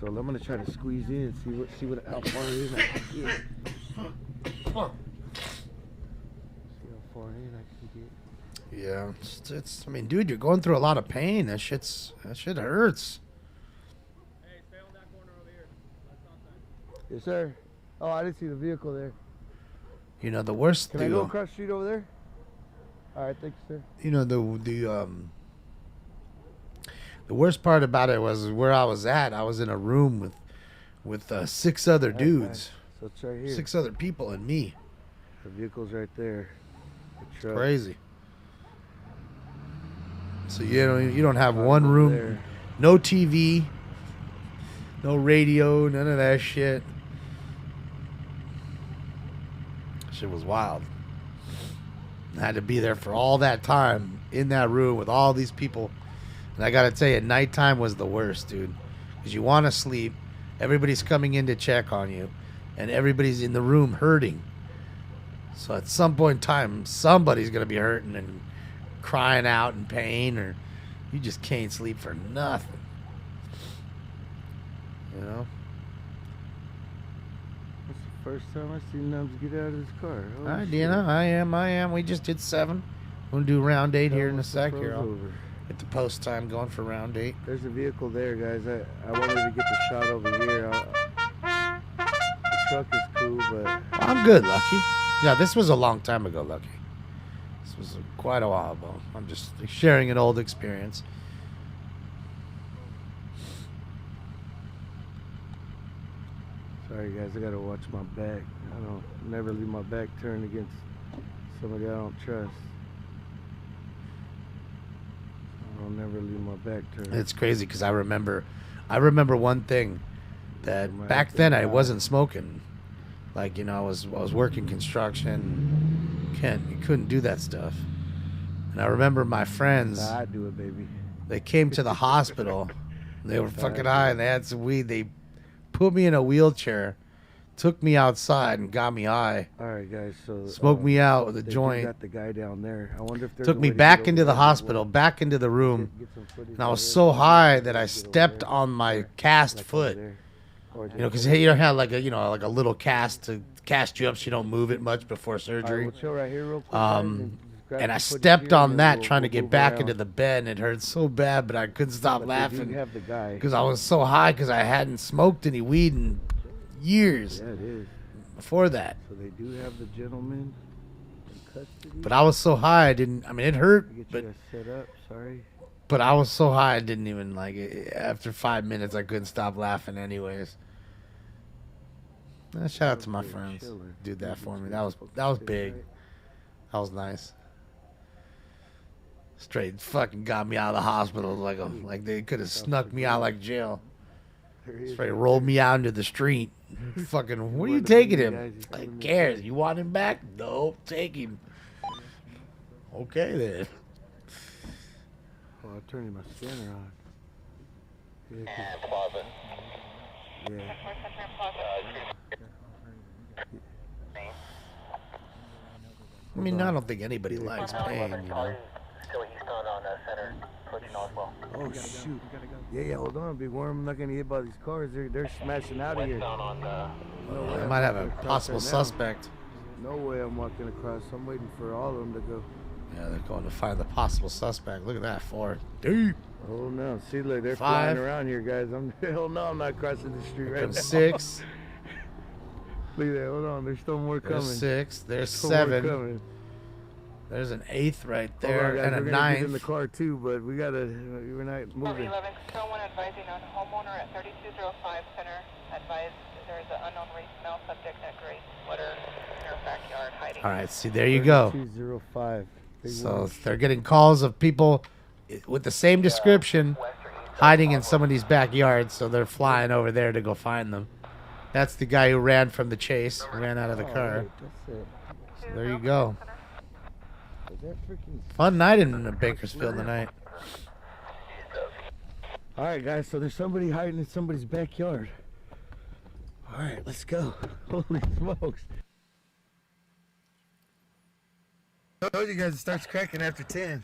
So I'm gonna try to squeeze in, see what how far in I can get. See how far in I can get. Yeah, it's. I mean, dude, you're going through a lot of pain. That shit hurts. Hey, stay on that corner over here. Yes, sir. Oh, I didn't see the vehicle there. You know the worst. Can I go across the street over there? All right, thanks, sir. You know the worst part about it was where I was at. I was in a room with 6 other dudes. So it's right here. 6 other people and me. The vehicle's right there. The truck. Crazy. So you don't have one room, there. No TV, no radio, none of that shit. Shit was wild. I had to be there for all that time in that room with all these people. And I gotta tell you, nighttime was the worst, dude. Because you want to sleep, everybody's coming in to check on you, and everybody's in the room hurting. So at some point in time, somebody's gonna be hurting and crying out in pain, or you just can't sleep for nothing. You know? That's the first time I seen Nubs get out of his car. All right, Deanna, I am. We just did 7. We'll do round 8 here in a sec. Here, I'll get the post time going for round 8. There's a vehicle there, guys. I wanted to get the shot over here. The truck is cool, but I'm good, Lucky. Yeah, this was a long time ago, Lucky. This was quite a while ago. I'm just sharing an old experience. Sorry, guys. I gotta watch my back. I don't never leave my back turned against somebody I don't trust. I'll never leave my back turned. It's crazy because I remember one thing that back then I wasn't smoking. Like, I was working construction. You couldn't do that stuff. And I remember my friends. I do it, baby. They came to the hospital. They were fucking high and they had some weed. They put me in a wheelchair, took me outside and got me high. All right, guys. So smoked me out with a joint. Got the guy down there. I wonder if took me back into the hospital, back into the room, and I was so high that I stepped on my cast foot. Because you don't have like a little cast to cast you up, so you don't move it much before surgery. We'll chill right here real quick, and I stepped on that trying to get back into the bed, and it hurt so bad, but I couldn't stop laughing because I was so high because I hadn't smoked any weed in years. Yeah, it is. before that. So they do have the gentleman in custody. But I was so high, I didn't. I mean, it hurt, Get but you guys set up. Sorry. but I was so high, I didn't even like it. After 5 minutes, I couldn't stop laughing. Anyways, shout out to my friends, did that for me. That was big. That was nice. Straight fucking got me out of the hospital like they could have snuck me out like jail. Straight rolled me out into the street. Fucking, where are you taking him? Like, cares? You want him back? Nope, take him. Okay then. Oh, I'm turning my scanner on. Yeah. Yeah. I mean, I don't think anybody likes pain, you know. Oh shoot! Yeah, hold on, big worm. I'm not gonna hit by these cars. They're smashing out of here. I might have a possible suspect. No way I'm walking across. I'm waiting for all of them to go. Yeah, they're going to find the possible suspect. Look at that, 4 deep. Oh no! See, look, they're 5. flying around here, guys. Hell no, I'm not crossing the street right now. 6. Look at that. Hold on, there's still more coming. There's 6. There's Still more 7. coming. There's an 8th right Hold on, there, guys, and a we're gonna get in 9th. the car too, but we're not moving. 11 Control 1 advising on homeowner at 3205 Center. Advised there is an unknown race male subject at gray sweater near backyard hiding. All right, see, there you go. 205. So they're getting calls of people with the same description hiding in somebody's backyard, so they're flying over there to go find them. That's the guy who ran from the chase, ran out of the car. That's it. So there you go. Is that freaking... Fun night in Bakersfield tonight. All right, guys, so there's somebody hiding in somebody's backyard. All right, let's go. Holy smokes. I told you guys it starts cracking after 10.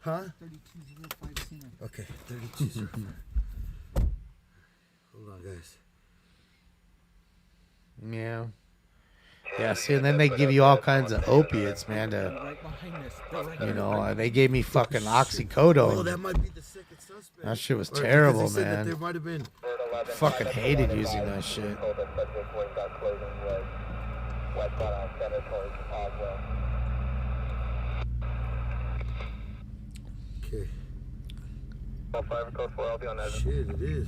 Huh? 3205 Center. Okay, 3205. Hold on, guys. Yeah. Yeah, see, and then they give you all kinds of opiates, man, Right behind us. you know, they gave me fucking oxycodone. Oh, that might be the second suspect. That shit was Or because terrible, they said that man. there might have been. Fucking hated using that shit. Okay. Shit, it is.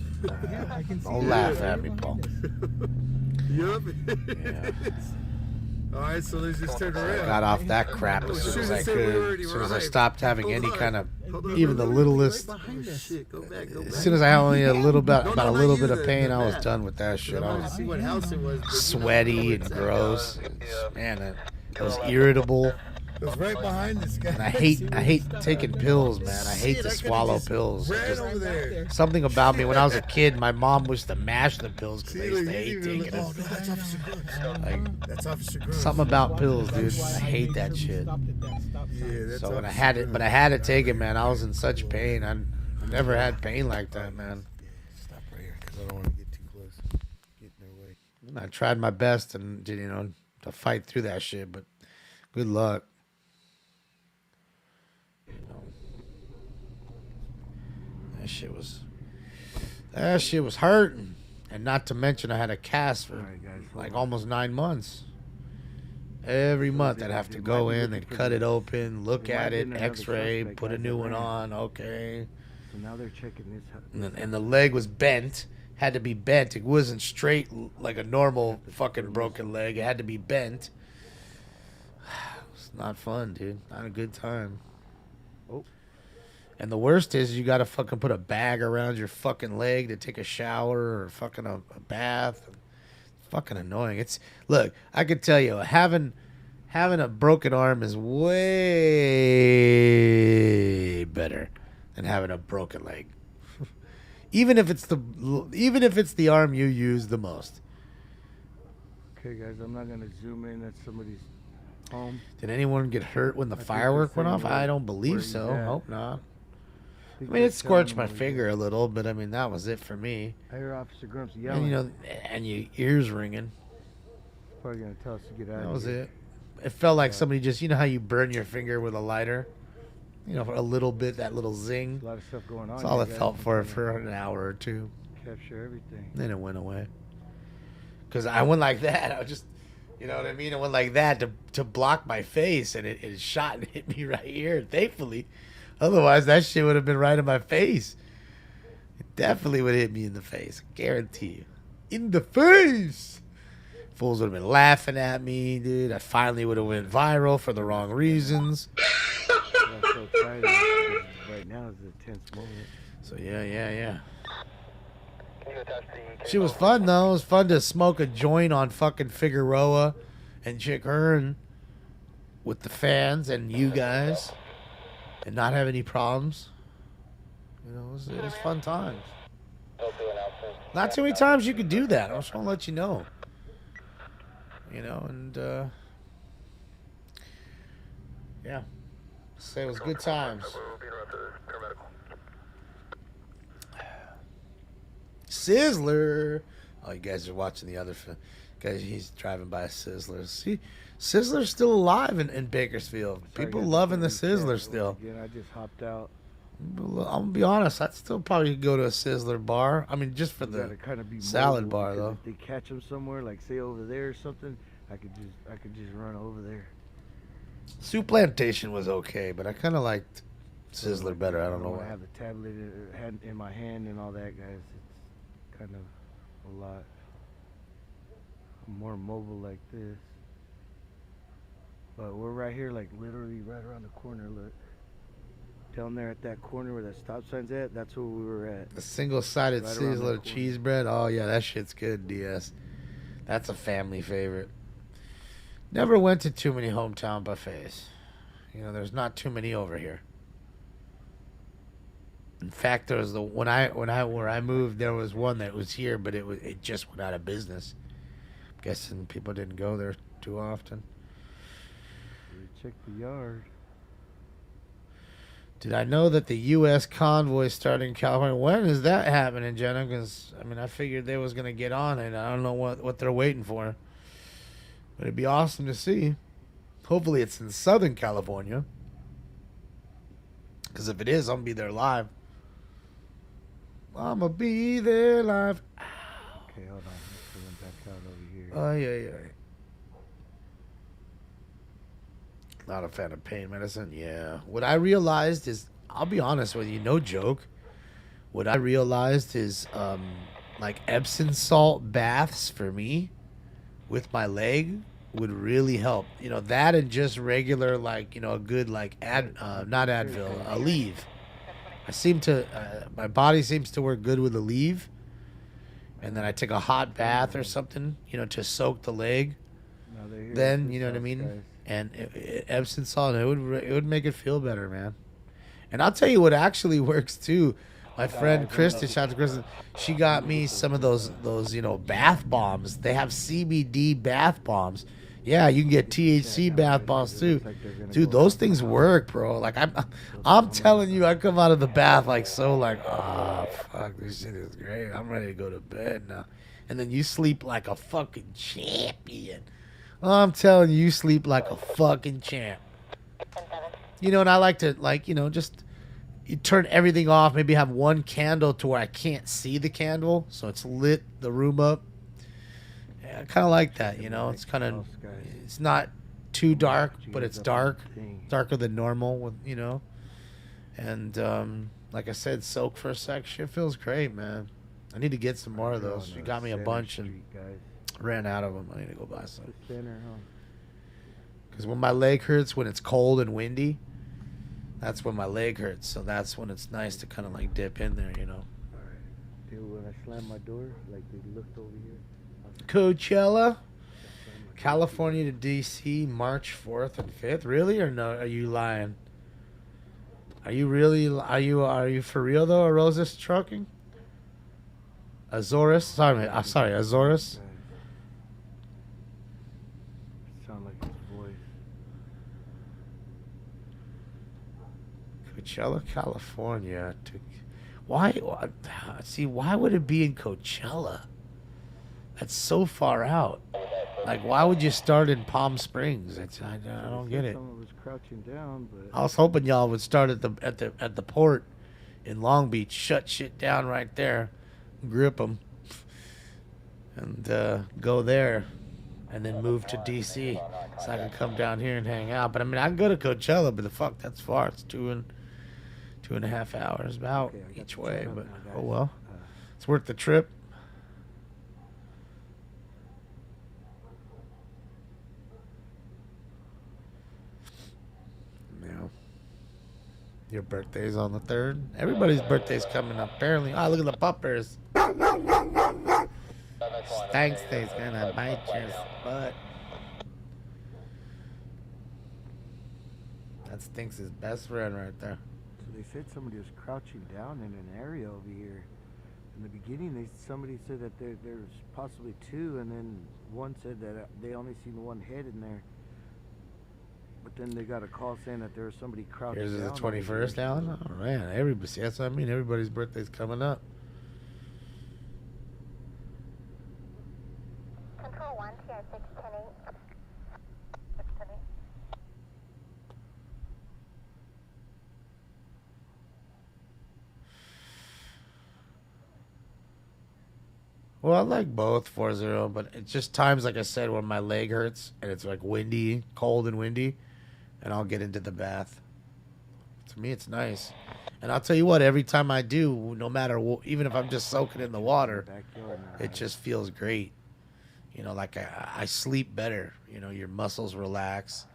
Yeah, I can see Don't that. laugh at me, Paul. Yup. Yeah. All right, so let's just turn around. I got off that crap as soon as I could. As soon as I stopped having any kind of, even the Hold littlest. Oh, shit, go back. As soon as I had only a little bit, about a little bit of pain, I was done with that shit. I I wanted to see what house it was. was sweaty and gross. Man, I was irritable. It was right behind this guy. And I hate taking pills, man. I hate to swallow pills. Right Just over there. something about me when I was a kid, my mom used to mash the pills because I See, used look, to he's hate even taking oh, them. no, that's Officer Gross. Like, That's Officer Gross. something about pills, dude. I hate that shit. Yeah, that's So when I Officer had it, Gross. but I had to take it, man. I was in such pain. I never had pain like that, man. Stop right here, because I don't want to get too close. Get in their way. And I tried my best and to fight through that shit, but good luck. That shit was hurting. And not to mention I had a cast for like almost 9 months. Every month I'd have to go in, they'd cut it open, look at it, x-ray, put a new one on, okay. So now they're checking this. And the leg was bent, had to be bent. It wasn't straight like a normal fucking broken leg. It had to be bent. It's not fun, dude. Not a good time. Oh. And the worst is you got to fucking put a bag around your fucking leg to take a shower or fucking a bath. It's fucking annoying. Look, I could tell you, having a broken arm is way better than having a broken leg. even if it's the arm you use the most. Okay, guys, I'm not gonna zoom in at somebody's home. Did anyone get hurt when the firework went off? I don't believe so. Hope not. I mean, it scorched my finger a little, but I mean, that was it for me. I hear Officer Grumps yelling. And your ears ringing. Probably gonna tell us to get out of here. That was it. It felt like somebody just, you know how you burn your finger with a lighter? You know, for a little bit, that little zing. A lot of stuff going on. That's all here, it guys. felt for an hour or two. Capture everything. Then it went away. because I went like that. I was just, you know what I mean? I went like that to block my face, and it shot and hit me right here, thankfully. Otherwise, that shit would have been right in my face. It definitely would hit me in the face. I guarantee you. In the face! Fools would have been laughing at me, dude. I finally would have went viral for the wrong reasons. I'm so excited because right now is a tense moment. So, yeah. She was fun, though. It was fun to smoke a joint on fucking Figueroa and Chick Hearn with the fans and you guys and not have any problems. You know, it was fun times. Not too many times you could do that. I just want to let you know. You know, and yeah. Say it was good times. Sizzler. Oh, you guys are watching the other guys. He's driving by a Sizzler. See, Sizzler's still alive in Bakersfield. People loving the Sizzler still. Again, I just hopped out. I'm gonna be honest. I'd still probably go to a Sizzler bar. I mean, just for the kind of be salad bar, though. If they catch them somewhere, like say over there or something, I could just run over there. Soup Plantation was okay, but I kind of liked Sizzler better. I don't know why. I have a tablet in my hand and all that, guys. It's kind of a lot. I'm more mobile like this. But we're right here, like literally right around the corner. Look. Down there at that corner where that stop sign's at, that's where we were at. The single-sided right Sizzler cheese bread. Oh, yeah, that shit's good, DS. That's a family favorite. Never went to too many hometown buffets. You know, there's not too many over here. In fact, there was where I moved, there was one that was here, but it just went out of business. I'm guessing people didn't go there too often. Check the yard. Did I know that the U.S. convoy started in California? When is that happening, Jenna? Because, I mean, I figured they was going to get on it. I don't know what they're waiting for. But it'd be awesome to see. Hopefully it's in Southern California. Because if it is, I'm going to be there live. I'm going to be there live. Okay, hold on. Let's pull them back out over here. Oh, yeah. Not a fan of pain medicine. Yeah. What I realized is, I'll be honest with you, no joke. What I realized is, like Epsom salt baths for me with my leg would really help. You know, that and just regular, like, you know, a good, like, not Advil, Aleve. My body seems to work good with Aleve. And then I take a hot bath or something, you know, to soak the leg. Then, you know what I mean? Guys. And Epsom salt, it would make it feel better, man. And I'll tell you what actually works too. My friend Kristen, shout out to Kristen, she got me some of those you know, bath bombs. They have CBD bath bombs. Yeah, you can get THC bath bombs too. Dude, those things work, bro. Like I'm telling you, I come out of the bath like oh fuck, this shit is great. I'm ready to go to bed now. And then you sleep like a fucking champion. I'm telling you, sleep like a fucking champ. You know, and I like to, like, you know, just you turn everything off. Maybe have one candle to where I can't see the candle, so it's lit the room up. Yeah, I kind of like that, you know. It's kind of, it's not too dark, but it's dark, darker than normal, with, you know. And like I said, soak for a sec. Shit feels great, man. I need to get some more of those. You got me a bunch and ran out of them. I need to go buy some. Because when my leg hurts, when it's cold and windy, that's when my leg hurts. So that's when it's nice to kind of like dip in there, you know. Dude, when I slammed my door, like they looked over here. Coachella, California to DC, March 4th and 5th. Really or no? Are you lying? Are you really? Are you for real though? Arosa's trucking. Azores. Sorry, Azores. Sound like his voice. Coachella, California. Why? See, why would it be in Coachella? That's so far out. Like, why would you start in Palm Springs? I don't get it. Someone was crouching down, but I was hoping y'all would start at the port in Long Beach, shut shit down right there, grip them, and go there, and then move to DC, so I can come down here and hang out. But I mean, I can go to Coachella, but the fuck, that's far. It's 2.5 hours about each way. But oh well, it's worth the trip. Yeah. Your birthday's on the 3rd. Everybody's birthday's coming up, apparently. Oh, look at the puppers. Stankstay's gonna bite your butt. That Stinks' his best friend right there. So they said somebody was crouching down in an area over here. In the beginning, somebody said that there's possibly 2, and then one said that they only seen one head in there. But then they got a call saying that there was somebody crouching down. Here's the 21st, Alan. Oh man, everybody. That's what I mean. Everybody's birthday's coming up. Control 1, TI 610-8. 610-8. Well, I like both 4-0, but it's just times, like I said, when my leg hurts and it's like windy, cold and windy, and I'll get into the bath. To me, it's nice. And I'll tell you what, every time I do, no matter what, even if I'm just soaking in the water, it just feels great. You know, like I sleep better. You know, your muscles relax.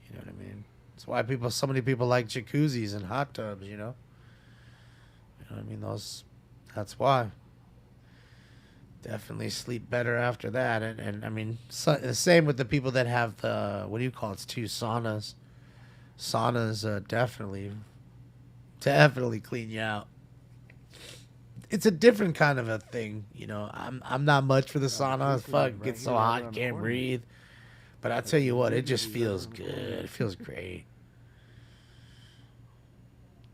You know what I mean? That's why so many people like jacuzzis and hot tubs, you know? You know what I mean? That's why. Definitely sleep better after that. And I mean, the same with the people that have the, what do you call it? It's 2 saunas. Saunas definitely clean you out. It's a different kind of a thing, you know. I'm not much for the sauna. Fuck, it gets so hot, can't breathe. But I tell you what, it just feels good. It feels great.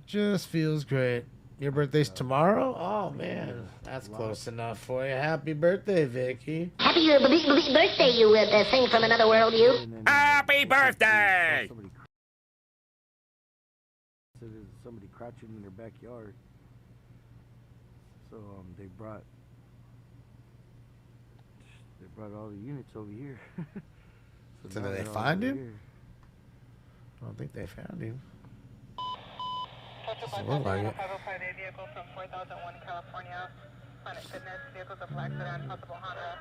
Just feels great. Your birthday's tomorrow? Oh man, that's close enough for you. Happy birthday, Vicky. Happy birthday, you thing from another world, you. Happy birthday! There's somebody crouching in their backyard. So they brought all the units over here. So did they find him? I don't think they found him. Doesn't look like it. 505A vehicle from 4001 California. Planet Fitness, vehicles of black sedan, possible Honda.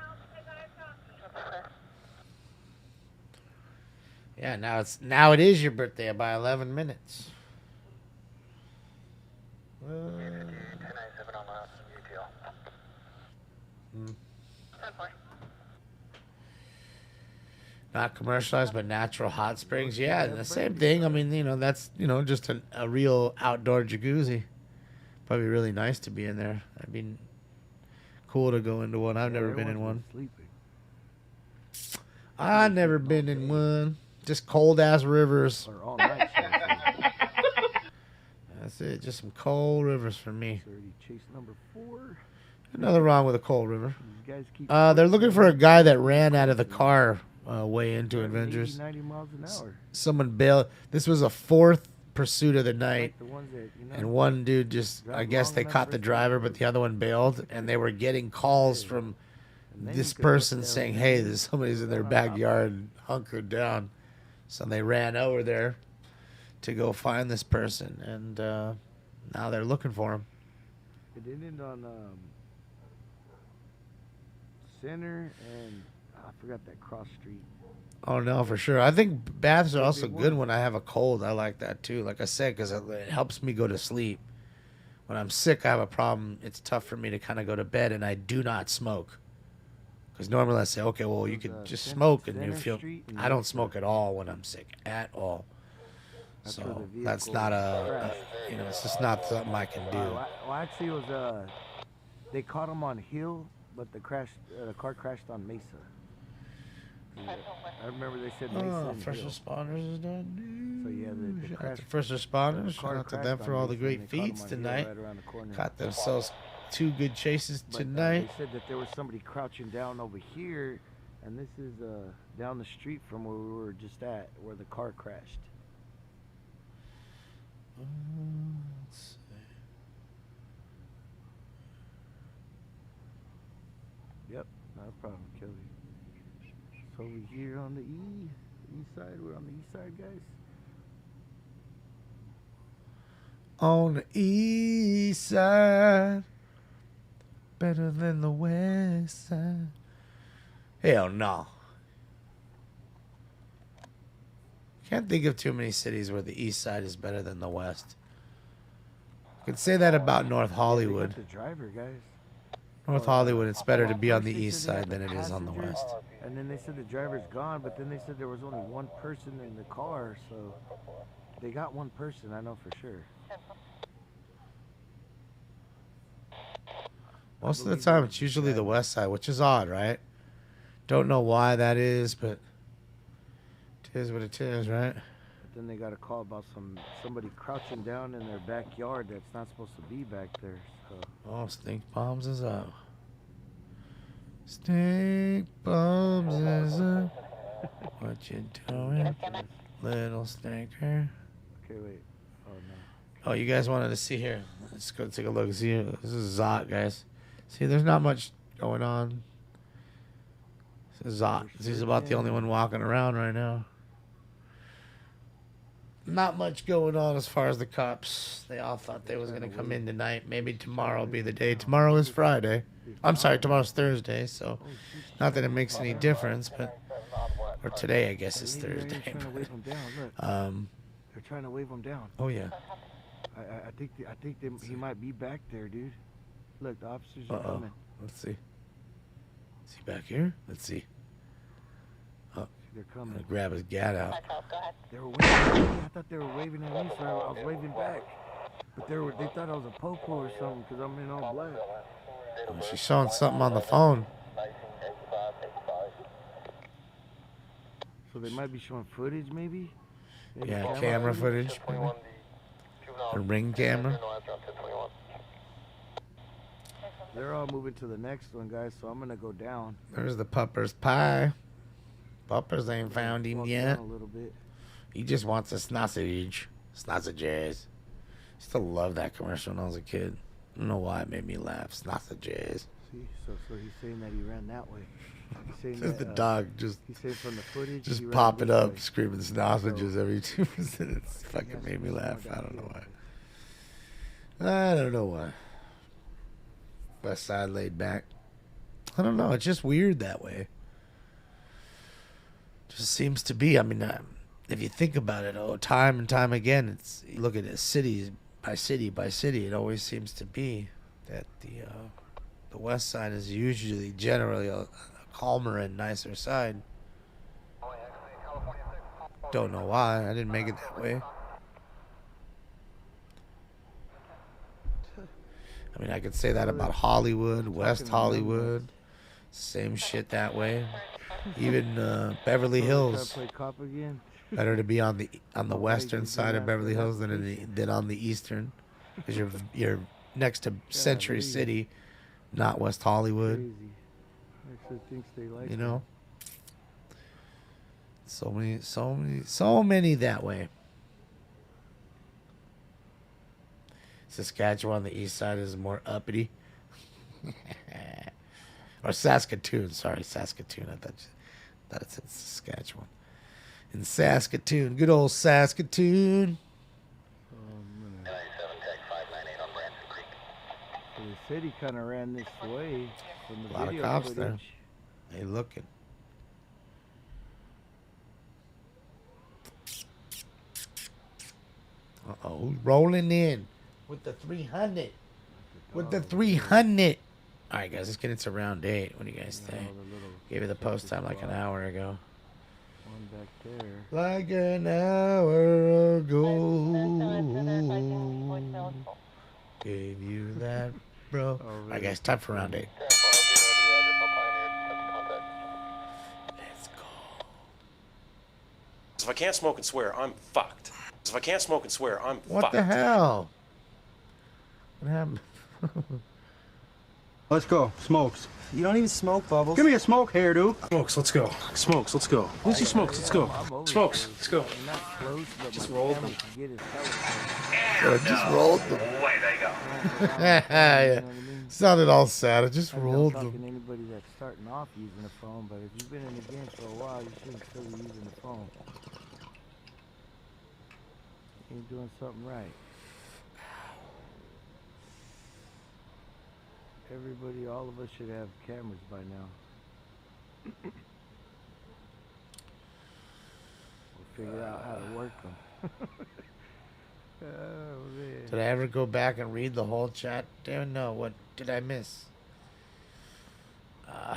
Yeah, now it is your birthday by 11 minutes. 1097 on the UTL. 10-4. Not commercialized, but natural hot springs. Yeah, the same thing. I mean, you know, that's, you know, just a real outdoor jacuzzi. Probably really nice to be in there. I'd be cool to go into one. I've never been in one. I've never been in one. Just cold ass rivers. That's it. Just some cold rivers for me. Chase number 4. Nothing wrong with a cold river. They're looking for a guy that ran out of the car way into Avengers. 90 miles an hour. Someone bailed. This was a 4th pursuit of the night, and one dude just, I guess they caught the driver, but the other one bailed, and they were getting calls from this person saying, hey, there's somebody's in their backyard hunkered down. So they ran over there to go find this person, and now they're looking for him. It ended on Center and I forgot that cross street. Oh no, for sure. I think baths are also good when I have a cold. I like that too. Like I said, because it helps me go to sleep. When I'm sick, I have a problem. It's tough for me to kind of go to bed, and I do not smoke. Because normally I say, okay, well, you could just smoke and you feel. I don't smoke at all when I'm sick, at all. So that's not you know, it's just not something I can do. Well, actually, it was they caught him on Hill, but the car crashed on Mesa. I remember they said Mesa. First responders is done. So yeah, the crash. First responders. Shout out to them for all the great feats tonight. Caught themselves 2 good chases tonight. They said that there was somebody crouching down over here, and this is down the street from where we were just at, where the car crashed. Let's see. Yep, That problem killed you. It's over here on the east side. We're on the east side, guys. On the east side, better than the west side. Hell no. Can't think of too many cities where the east side is better than the west. I could say that about North Hollywood. The driver, guys. North Hollywood, it's better to be on the east side than it is on the west. And then they said the driver's gone, but then they said there was only one person in the car, so they got one person, I know for sure. Most of the time, it's usually the west side, which is odd, right? Don't know why that is, but it is what it is, right? But then they got a call about somebody crouching down in their backyard that's not supposed to be back there. So. Oh, stink bombs is up. Stink bombs is up. What you doing, little stinker? Okay, wait. Oh no. Oh, you guys wanted to see here? Let's go take a look. See, this is Zot, guys. See, there's not much going on. This is Zot. He's about the only one walking around right now. Not much going on as far as the cops. They all thought they was going to come in tonight. Maybe tomorrow will be the day. Tomorrow is Friday. I'm sorry, tomorrow's Thursday, so not that it makes any difference, but or today I guess is Thursday. They're trying to wave him down. Oh yeah. I think he might be back there, dude. Look, the officers are coming. Let's see. Is he back here? Let's see. Oh, they're coming. I'm gonna grab his gat out. They were waving at me. I thought they were waving at me, so I was waving back. But they thought I was a popo or something because I'm in all black. Oh, she's showing something on the phone. So they might be showing footage, maybe? Yeah, camera footage. Maybe. A ring camera. They're all moving to the next one, guys, so I'm going to go down. There's the Pupper's pie. Puppers ain't found him yet. A little bit. He just wants a sausage. Sausages. Used to love that commercial when I was a kid. I don't know why it made me laugh. Sausages. See, so he's saying that he ran that way. He's saying Just that, the dog just he's saying from the footage, just he ran pop it this up, way. screaming sausages every 2 minutes. Fucking made me laugh. I don't know why. I don't know why. West side laid back. I don't know. It's just weird that way. Just seems to be. I mean, if you think about it, time and time again, it's you look at it, cities by city by city. It always seems to be that the west side is usually generally a calmer and nicer side. Don't know why. I didn't make it that way. I mean, I could say that about Hollywood, West Hollywood. Same shit that way. Even Beverly Hills. Better to be on the western side of Beverly Hills than on the eastern, because you're next to Century City, not West Hollywood. You know. So many that way. Saskatchewan, the east side, is more uppity. Or Saskatoon, sorry, Saskatoon. I thought it said Saskatchewan. In Saskatoon, good old Saskatoon. So the city kind of ran this way from the A lot of video cops footage. there. They looking. Uh-oh, who's rolling in with the 300? With the 300. All right, guys, let's get into round 8. What do you guys think? Gave you the post time like an hour ago. One back there. Like an hour ago. Gave you that, bro. All right, guys, time for round 8. Let's go. If I can't smoke and swear, I'm fucked. If I can't smoke and swear, I'm fucked. What the hell? What happened? Let's go. Smokes. You don't even smoke, Bubbles. Give me a smoke here, dude. Smokes, let's go. Smokes, let's go. Who's he smokes? Let's go. Smokes, let's go. Just rolled them. Just rolled them. Away they go. Yeah. Sounded all sad. I just I'm rolled not talking them. to anybody that's starting off using a phone, but if you've been in the game for a while, you shouldn't still be using the phone. You're doing something right. Everybody, all of us should have cameras by now. We'll figure out how to work them. Oh, man. Did I ever go back and read the whole chat? Damn, no. What did I miss? I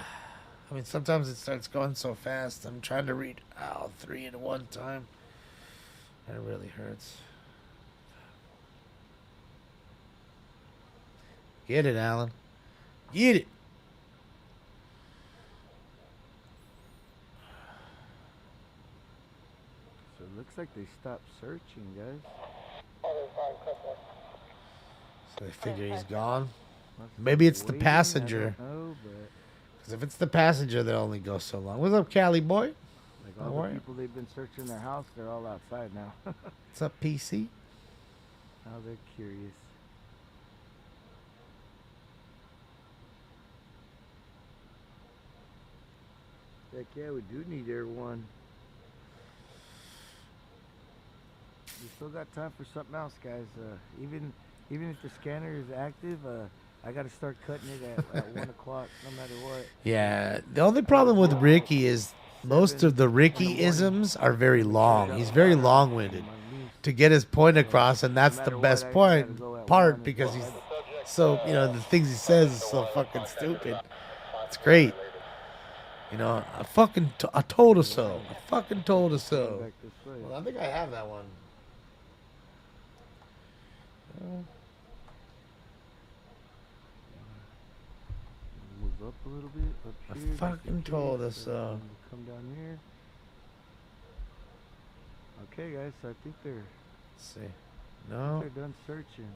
mean, sometimes it starts going so fast. I'm trying to read 3 at one time. And it really hurts. Get it, Alan. Get it. So it looks like they stopped searching, guys. So they figure he's gone. Maybe it's the passenger. Because if it's the passenger, they'll only go so long. What's up, Cali boy? Like all the people they've been searching their house, they're all outside now. What's up, PC? Now they're curious. Heck yeah, we do need Air One. We still got time for something else, guys. Even if the scanner is active, I got to start cutting it at 1 o'clock, no matter what. Yeah, the only problem with Ricky is most of the Ricky-isms are very long. He's very long-winded to get his point across, and that's the best part because he's so, the things he says is so fucking stupid. It's great. I told her so. I fucking told her so. Well, I think I have that one. Move up a little bit. Up here. I fucking told her so. Come down here. Okay, guys. So I think they're. Let's see. No. They're done searching.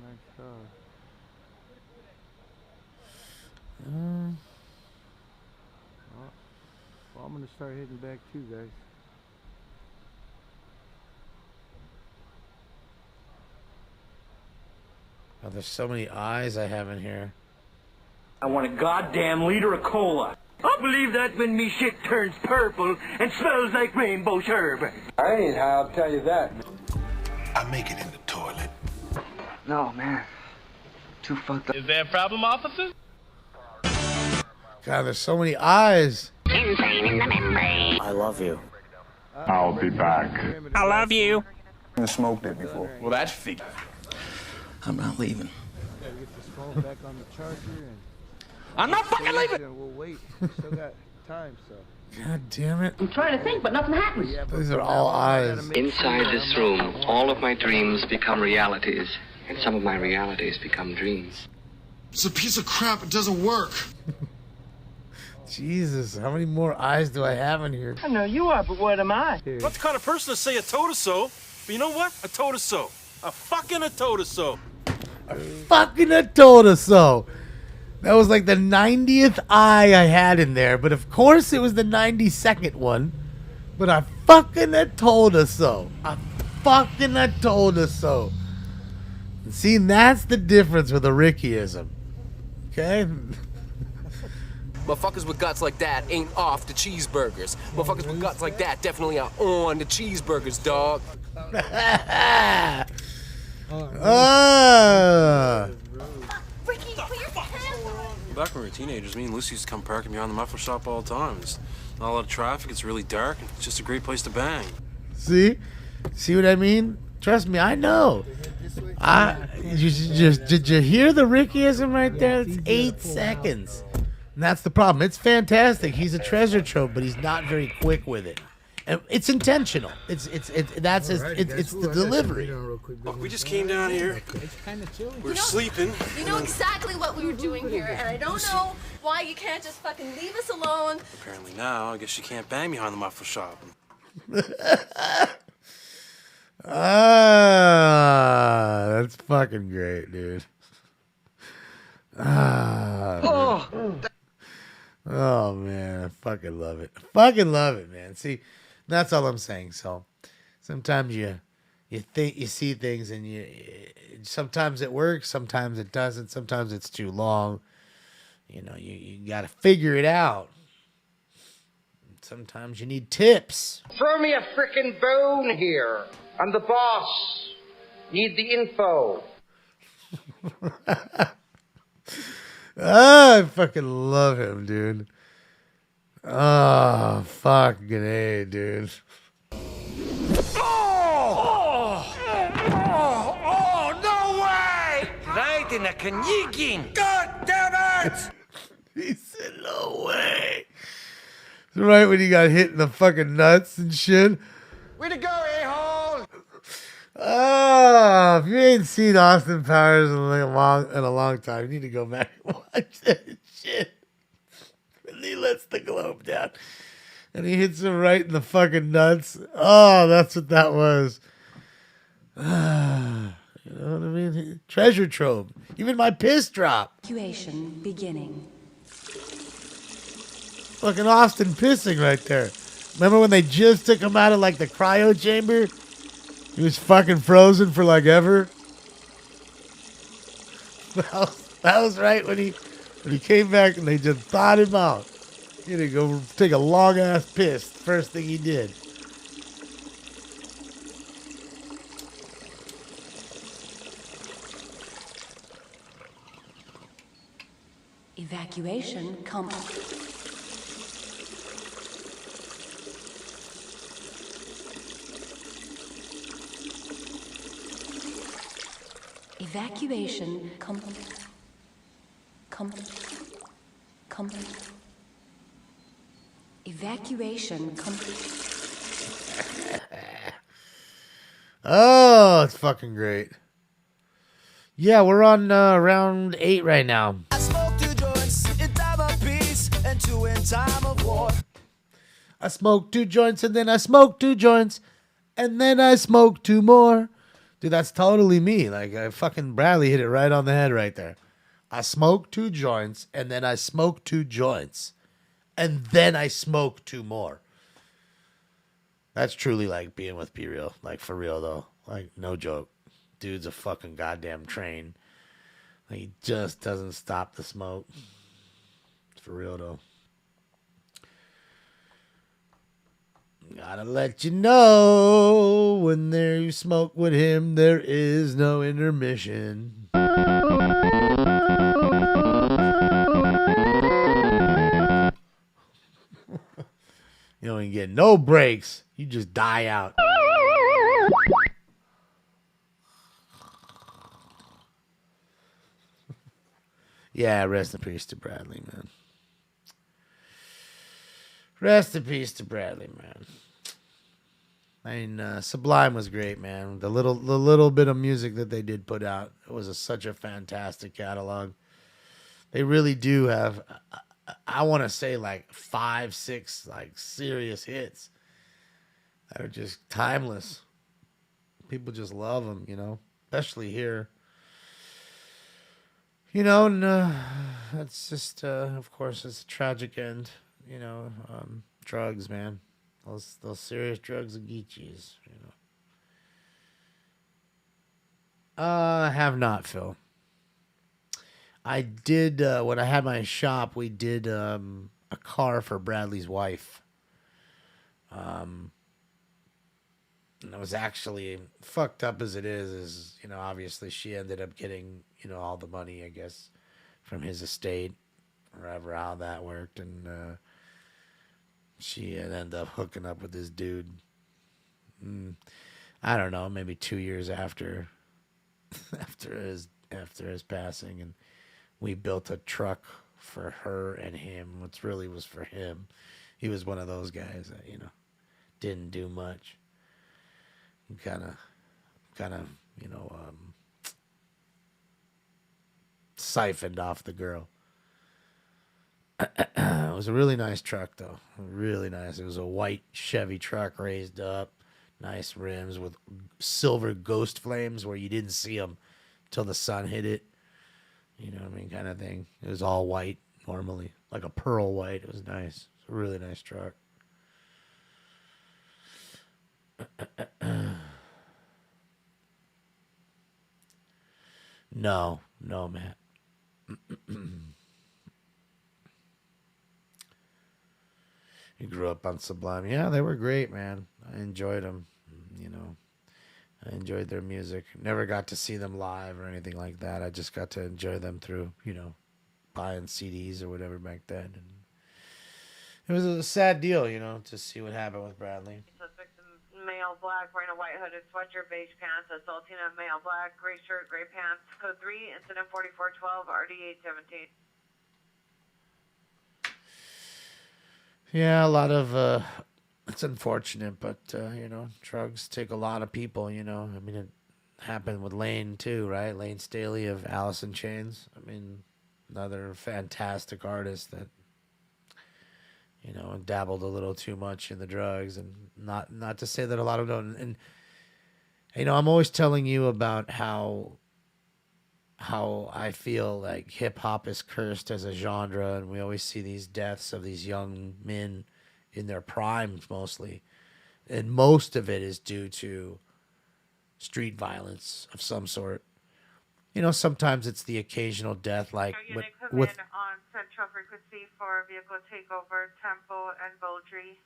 Nice car. Well, I'm gonna start heading back too, guys. Oh, there's so many eyes I have in here. I want a goddamn liter of cola. I believe that's when me shit turns purple and smells like rainbow sherbet. I ain't high, I'll tell you that. I make it in the toilet. No, man. Too fucked up. Is there a problem, officer? God, there's so many eyes. Insane in the membrane. I love you. I'll be back. I love you. I smoked it before. Well, that's fake. I'm not leaving. Gotta get this phone back on the charger and. I'm not fucking leaving. We'll wait. We still got time, so. God damn it. I'm trying to think, but nothing happens. These are all eyes. Inside this room, all of my dreams become realities, and some of my realities become dreams. It's a piece of crap. It doesn't work. Jesus, how many more eyes do I have in here? I know you are, but what am I? I'm not the kind of person to say I told her so, but you know what? I told her so. I told her so. I told her so. That was like the 90th eye I had in there, but of course it was the 92nd one. But I told her so. I told her so. And see, that's the difference with a Rickyism. Okay? Motherfuckers with guts like that ain't off the cheeseburgers. Motherfuckers with guts like that definitely are on the cheeseburgers, dog. Back when we were teenagers, me and Lucy used to come parking behind the muffler shop all the time. There's not a lot of traffic, it's really dark, and it's just a great place to bang. See? See what I mean? Trust me, I know. Did you hear the Rickyism right there? It's 8 seconds. And that's the problem. It's fantastic. He's a treasure trove, but he's not very quick with it. And it's intentional. It's the delivery. Look, we just came down here. It's kind of chilly. We're sleeping. You know exactly what we were doing here, and I don't know why you can't just fucking leave us alone. Apparently now, I guess you can't bang behind the muffler shop. That's fucking great, dude. Oh man, I fucking love it. Man. See, that's all I'm saying. So Sometimes you think you see things and sometimes it works, sometimes it doesn't, sometimes it's too long. You know, you got to figure it out. Sometimes you need tips. Throw me a frickin' bone here. I'm the boss. Need the info. I fucking love him, dude. Oh, fucking A, dude. Oh, no way! Right in the kanyigin. God damn it! He said, no way. Right when he got hit in the fucking nuts and shit. Way to go, a-hole! Oh, if you ain't seen Austin Powers in a long time, you need to go back and watch that shit. And he lets the globe down. And he hits him right in the fucking nuts. Oh, that's what that was. You know what I mean? Treasure trove. Even my piss drop. Evacuation beginning. Fucking Austin pissing right there. Remember when they just took him out of like the cryo chamber? He was fucking frozen for like ever. That was right when he came back and they just thawed him out. He had to go take a long ass piss. First thing he did. Evacuation complete. Evacuation complete. Complete. Evacuation complete. Oh, it's fucking great. Yeah, we're on round 8 right now. I smoke 2 joints in time of peace and 2 in time of war. I smoked 2 joints and then I smoked 2 joints and then I smoked 2 more. Dude, that's totally me. Like, fucking Bradley hit it right on the head right there. I smoked 2 joints and then I smoked 2 joints and then I smoked 2 more. That's truly like being with Be Real. Like, for real, though. Like, no joke. Dude's a fucking goddamn train. Like, he just doesn't stop the smoke. For real, though. Gotta let you know, when there you smoke with him, there is no intermission. You don't even get no breaks. You just die out. Yeah, rest in peace to Bradley, man. Rest in peace to Bradley, man. I mean, Sublime was great, man. The little bit of music that they did put out, it was such a fantastic catalog. They really do have, I want to say, like 5, 6 like serious hits that are just timeless. People just love them, you know, especially here. You know, and that's just, of course, it's a tragic end. You know, drugs, man. Those serious drugs and geechies, you know. I have not, Phil. I did, when I had my shop, we did a car for Bradley's wife. And it was actually fucked up as it is, you know, obviously she ended up getting, you know, all the money, I guess, from his estate, or ever how that worked, and she had ended up hooking up with this dude. I don't know, maybe 2 years after his passing, and we built a truck for her and him, which really was for him. He was one of those guys that, you know, didn't do much. He kind of, you know, siphoned off the girl. It was a really nice truck, though. Really nice. It was a white Chevy truck raised up, nice rims with silver ghost flames where you didn't see them till the sun hit it. You know what I mean? Kind of thing. It was all white normally, like a pearl white. It was nice. It's a really nice truck. No, man. You grew up on Sublime. Yeah, they were great, man. I enjoyed them. You know, I enjoyed their music. Never got to see them live or anything like that. I just got to enjoy them through, buying CDs or whatever back then. And it was a sad deal, to see what happened with Bradley. Suspect male black, wearing a white hooded sweatshirt, beige pants, assaulting a male black, gray shirt, gray pants. Code 3, incident 4412, RD817. Yeah, a lot of, it's unfortunate, but, drugs take a lot of people, I mean, it happened with Lane, too, right? Lane Staley of Alice in Chains. I mean, another fantastic artist that, dabbled a little too much in the drugs, and not to say that a lot of them don't. And, I'm always telling you about how I feel like hip hop is cursed as a genre, and we always see these deaths of these young men in their primes mostly. And most of it is due to street violence of some sort. Sometimes it's the occasional death, like with on Central Frequency for vehicle takeover, Temple and Beaudry.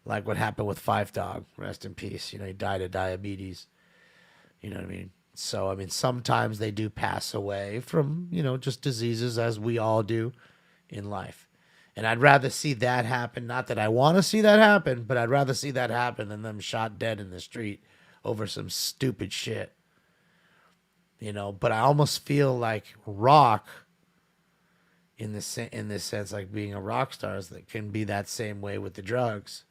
Like what happened with Five Dog, rest in peace. He died of diabetes. You know what I mean? So, I mean, sometimes they do pass away from, just diseases, as we all do in life. And I'd rather see that happen. Not that I want to see that happen, but I'd rather see that happen than them shot dead in the street over some stupid shit. But I almost feel like rock, in this sense, like being a rock star, that can be that same way with the drugs.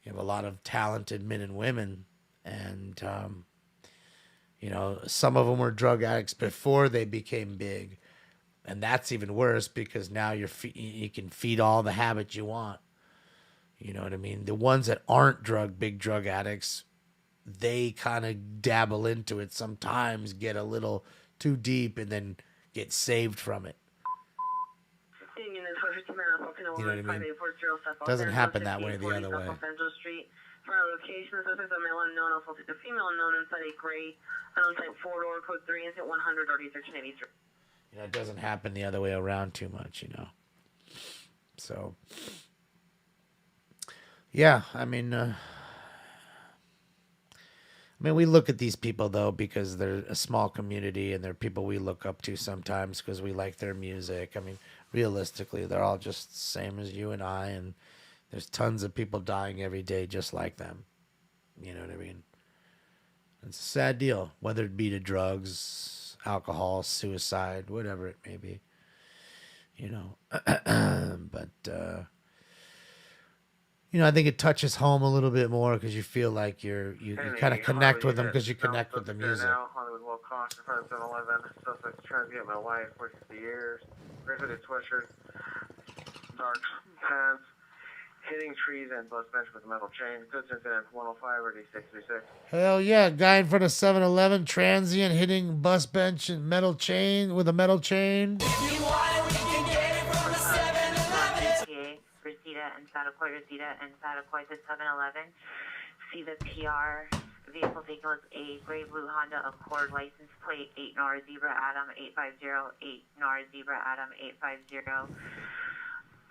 You have a lot of talented men and women, and some of them were drug addicts before they became big, and that's even worse because now you can feed all the habits you want. You know what I mean? The ones that aren't big drug addicts, they kind of dabble into it sometimes, get a little too deep, and then get saved from it. You know what I mean? Doesn't happen that way the other way. For our location, this is a male unknown assaulted a female unknown inside a gray type 4-door, code 3, incident 100, RD 1383. It doesn't happen the other way around too much, So, yeah, I mean, we look at these people, though, because they're a small community and they're people we look up to sometimes because we like their music. I mean, realistically, they're all just the same as you and I, and there's tons of people dying every day just like them. You know what I mean? It's a sad deal, whether it be to drugs, alcohol, suicide, whatever it may be. But, I think it touches home a little bit more because you feel like you kind of connect with them because you connect with the music. Hollywood Will Cost in front of 7-Eleven. Suspects trying to get my wife for 60 years. Gray hooded sweatshirt, dark pants, hitting trees and bus bench with a metal chain. Goods incident 105 or D636. Hell yeah, guy in front of 7-Eleven, transient, hitting bus bench and metal chain with a metal chain. If you want it, we can get it from the 7-Eleven. Reseda and Sataquoy, Reseda and Sataquoy to 7-Eleven. See the PR. Vehicle vehicle is a gray blue Honda Accord, license plate 8 Nora Zebra Adam 850, 8 Nora Zebra Adam 850.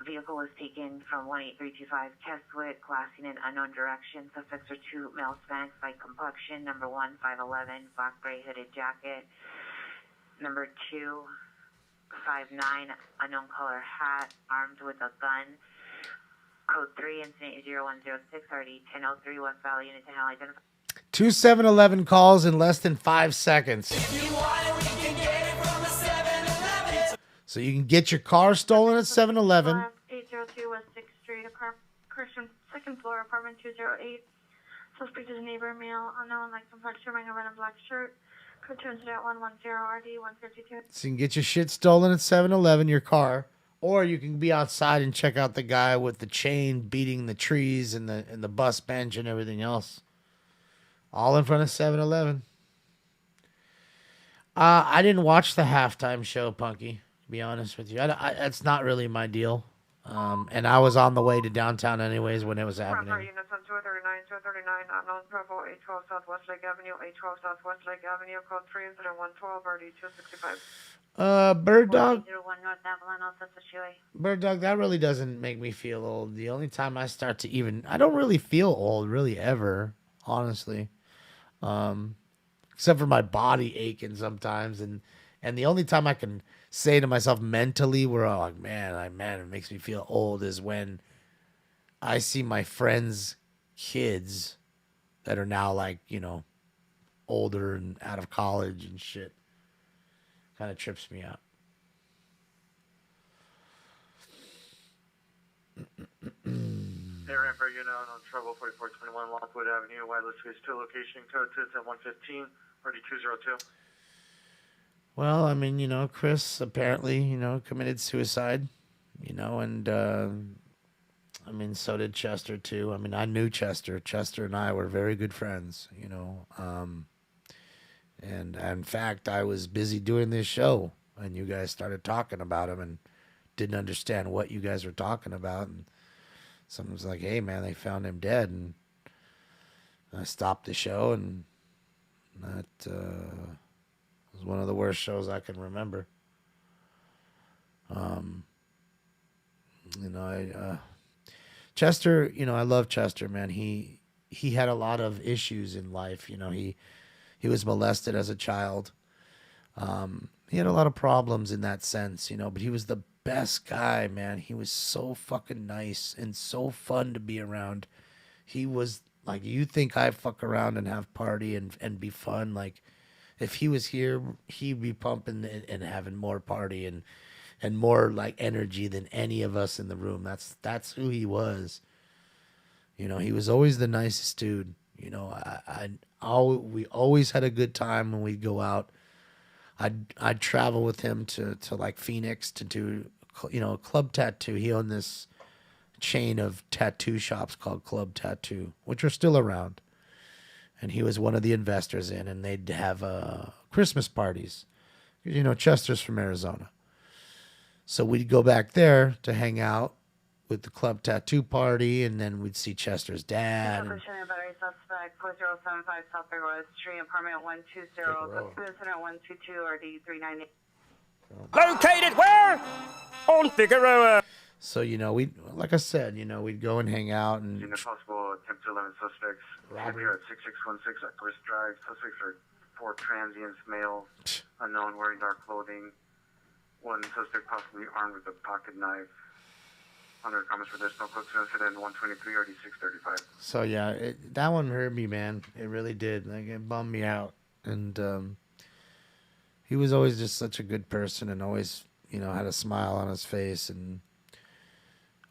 Vehicle was taken from 18325 Keswick, classing in unknown direction. Suspects are 2 male Hispanics by complexion. Number 1, 5'11", black gray hooded jacket. Number 2, 5'9", unknown color hat, armed with a gun. Code 3, incident 0106, RD 1003, West Valley, Unit 10 identified. 2 7-Eleven calls in less than 5 seconds. If you want it, we can get it from the 7-Eleven. So you can get your car stolen at 7-Eleven. 802 West 6th Street, Christian, second floor, apartment 208. Suspect is a neighbor, male, unknown, like complexion, wearing a red and black shirt. Code 2 incident 110, RD 152. So you can get your shit stolen at 7-Eleven, your car. Or you can be outside and check out the guy with the chain beating the trees and the bus bench and everything else. All in front of 7-Eleven. I didn't watch the halftime show, Punky, to be honest with you. It's not really my deal. And I was on the way to downtown anyways when it was Proper happening. units on 239, unknown Bravo, 812 Southwest Lake Avenue, 812 Southwest Lake Avenue, code 3 incident 112, RD 265. Bird Dog. 101 North Avalon, Alpha Chile. Bird Dog, that really doesn't make me feel old. The only time I start to I don't really feel old, really, ever, honestly. Except for my body aching sometimes. And the only time I can say to myself mentally, where I'm like, man, it makes me feel old, is when I see my friends' kids that are now like, older and out of college and shit. Kind of trips me out. Area for unit on Trouble 4421 Lockwood Avenue, Wireless Phase 2 location, code 27115, RD 202. Well, I mean, Chris apparently, committed suicide, and I mean, so did Chester too. I mean, I knew Chester. Chester and I were very good friends, and in fact, I was busy doing this show, and you guys started talking about him and didn't understand what you guys were talking about, and someone was like, "Hey, man, they found him dead," and I stopped the show, and that was one of the worst shows I can remember. Chester, I love Chester, man. He had a lot of issues in life. He was molested as a child. He had a lot of problems in that sense, but he was the best guy, man. He was so fucking nice and so fun to be around. He was like, you think I fuck around and have party and be fun? Like, if he was here, he'd be pumping and having more party and more like energy than any of us in the room. That's who he was. He was always the nicest dude. We always had a good time when we'd go out. I'd travel with him to like Phoenix to do, club tattoo. He owned this chain of tattoo shops called Club Tattoo, which are still around. And he was one of the investors in, and they'd have Christmas parties. Chester's from Arizona. So we'd go back there to hang out with the Club Tattoo party, and then we'd see Chester's dad. Battery suspect 4075 South Bay Road Street, apartment 120, incident 122, RD 398. Located where? On Figueroa. So, we, like I said, we'd go and hang out and. Possible attempt to 11 suspects. Here at 6616 at Chris Drive. Suspects are 4 transients, male, unknown, wearing dark clothing. 1 suspect possibly armed with a pocket knife. Under comments for this, no code to incident 123, RD 635. So, yeah, that one hurt me, man. It really did. Like, it bummed me out. And he was always just such a good person and always, had a smile on his face and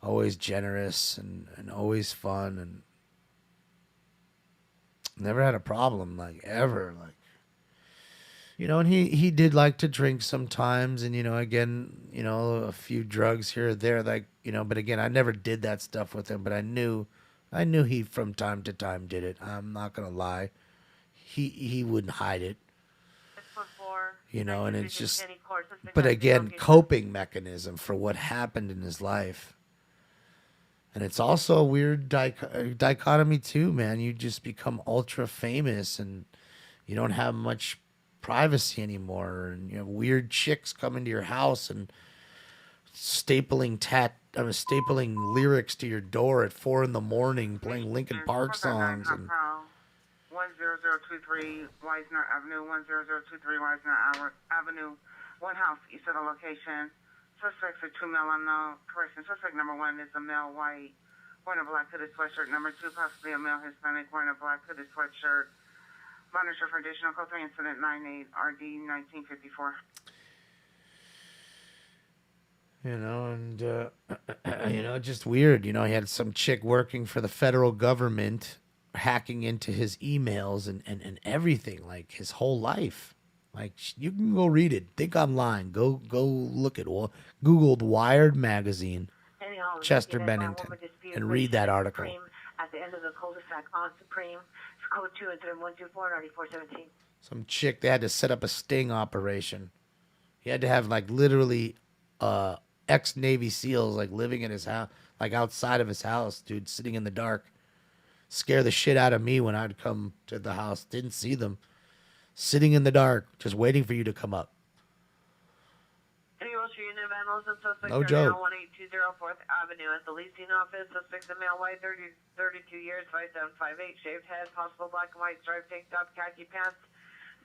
always generous and always fun and never had a problem, like, ever. Like, and he did like to drink sometimes and, again, a few drugs here or there, like, but again, I never did that stuff with him, but I knew he from time to time did it. I'm not going to lie. He wouldn't hide it, and it's just, but again, coping mechanism for what happened in his life. And it's also a weird dichotomy too, man. You just become ultra famous and you don't have much privacy anymore. And you have weird chicks come into your house and stapling lyrics to your door at 4 a.m, playing Linkin Park songs. And 10023 Weisner Avenue, 10023 Weisner Avenue, one house east of the location. Suspects are 2 male unknown. Correction. Suspect number 1 is a male white wearing a black hooded sweatshirt. Number 2 possibly a male Hispanic wearing a black hooded sweatshirt. Monitor for additional code 3 incident 98 RD 1954. Just weird. He had some chick working for the federal government hacking into his emails and everything, like his whole life. Like, you can go read it. Think online. Go look at Googled Wired magazine, Chester Bennington, and read that article. At the end of the cul-de-sac on Supreme, code 2 incident 124 9417. Some chick, they had to set up a sting operation. You had to have like literally ex-Navy SEALs like living in his house, like outside of his house, dude, sitting in the dark. Scare the shit out of me when I'd come to the house. Didn't see them. Sitting in the dark, just waiting for you to come up. No joke. 1820 4th Avenue at the leasing office. Suspects a male, white, 32 years, 5758, shaved head, possible black and white striped tank top, khaki pants.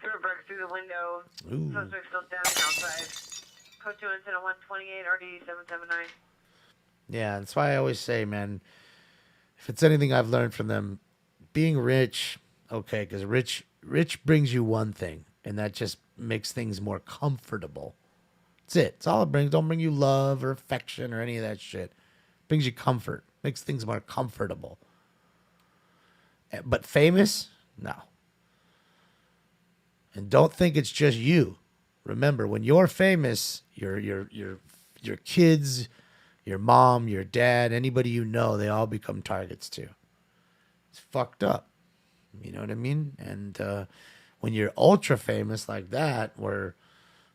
Threw a brick through the window. Ooh. Suspect still standing outside. Code 2 incident 128 RD 779. Yeah, that's why I always say, man, if it's anything I've learned from them, being rich, okay, because rich brings you one thing, and that just makes things more comfortable. That's it. It's all it brings. Don't bring you love or affection or any of that shit. It brings you comfort. Makes things more comfortable. But famous? No. And don't think it's just you. Remember, when you're famous, your kids, your mom, your dad, anybody you know, they all become targets too. It's fucked up. You know what I mean? And when you're ultra famous like that, where,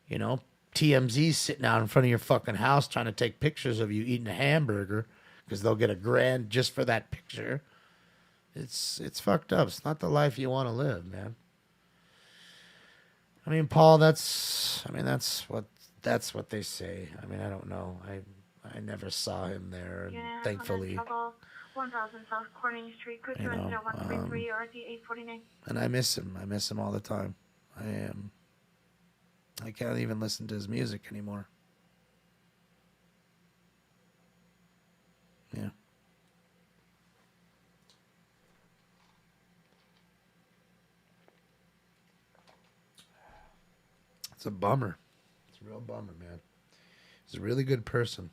you know, TMZ's sitting out in front of your fucking house trying to take pictures of you eating a hamburger because they'll get $1,000 just for that picture. It's fucked up. It's not the life you want to live, man. I mean, Paul, that's what they say. I mean, I don't know. I never saw him there, thankfully. 1000 South Corning Street, Code 2 incident 133 RD 849. And I miss him. I miss him all the time. I can't even listen to his music anymore. Yeah. It's a bummer. It's a real bummer, man. He's a really good person.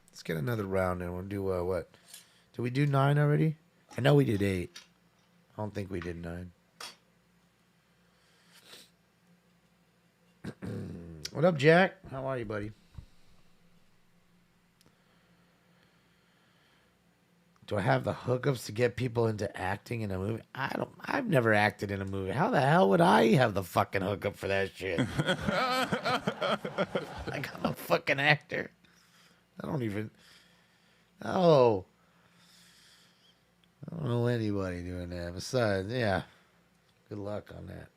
Let's get another round and we'll do what? Did we do 9 already? I know we did 8. I don't think we did 9. What up, Jack? How are you, buddy? Do I have the hookups to get people into acting in a movie? I've never acted in a movie. How the hell would I have the fucking hookup for that shit? Like, I'm a fucking actor. I don't know anybody doing that. Besides, yeah. Good luck on that.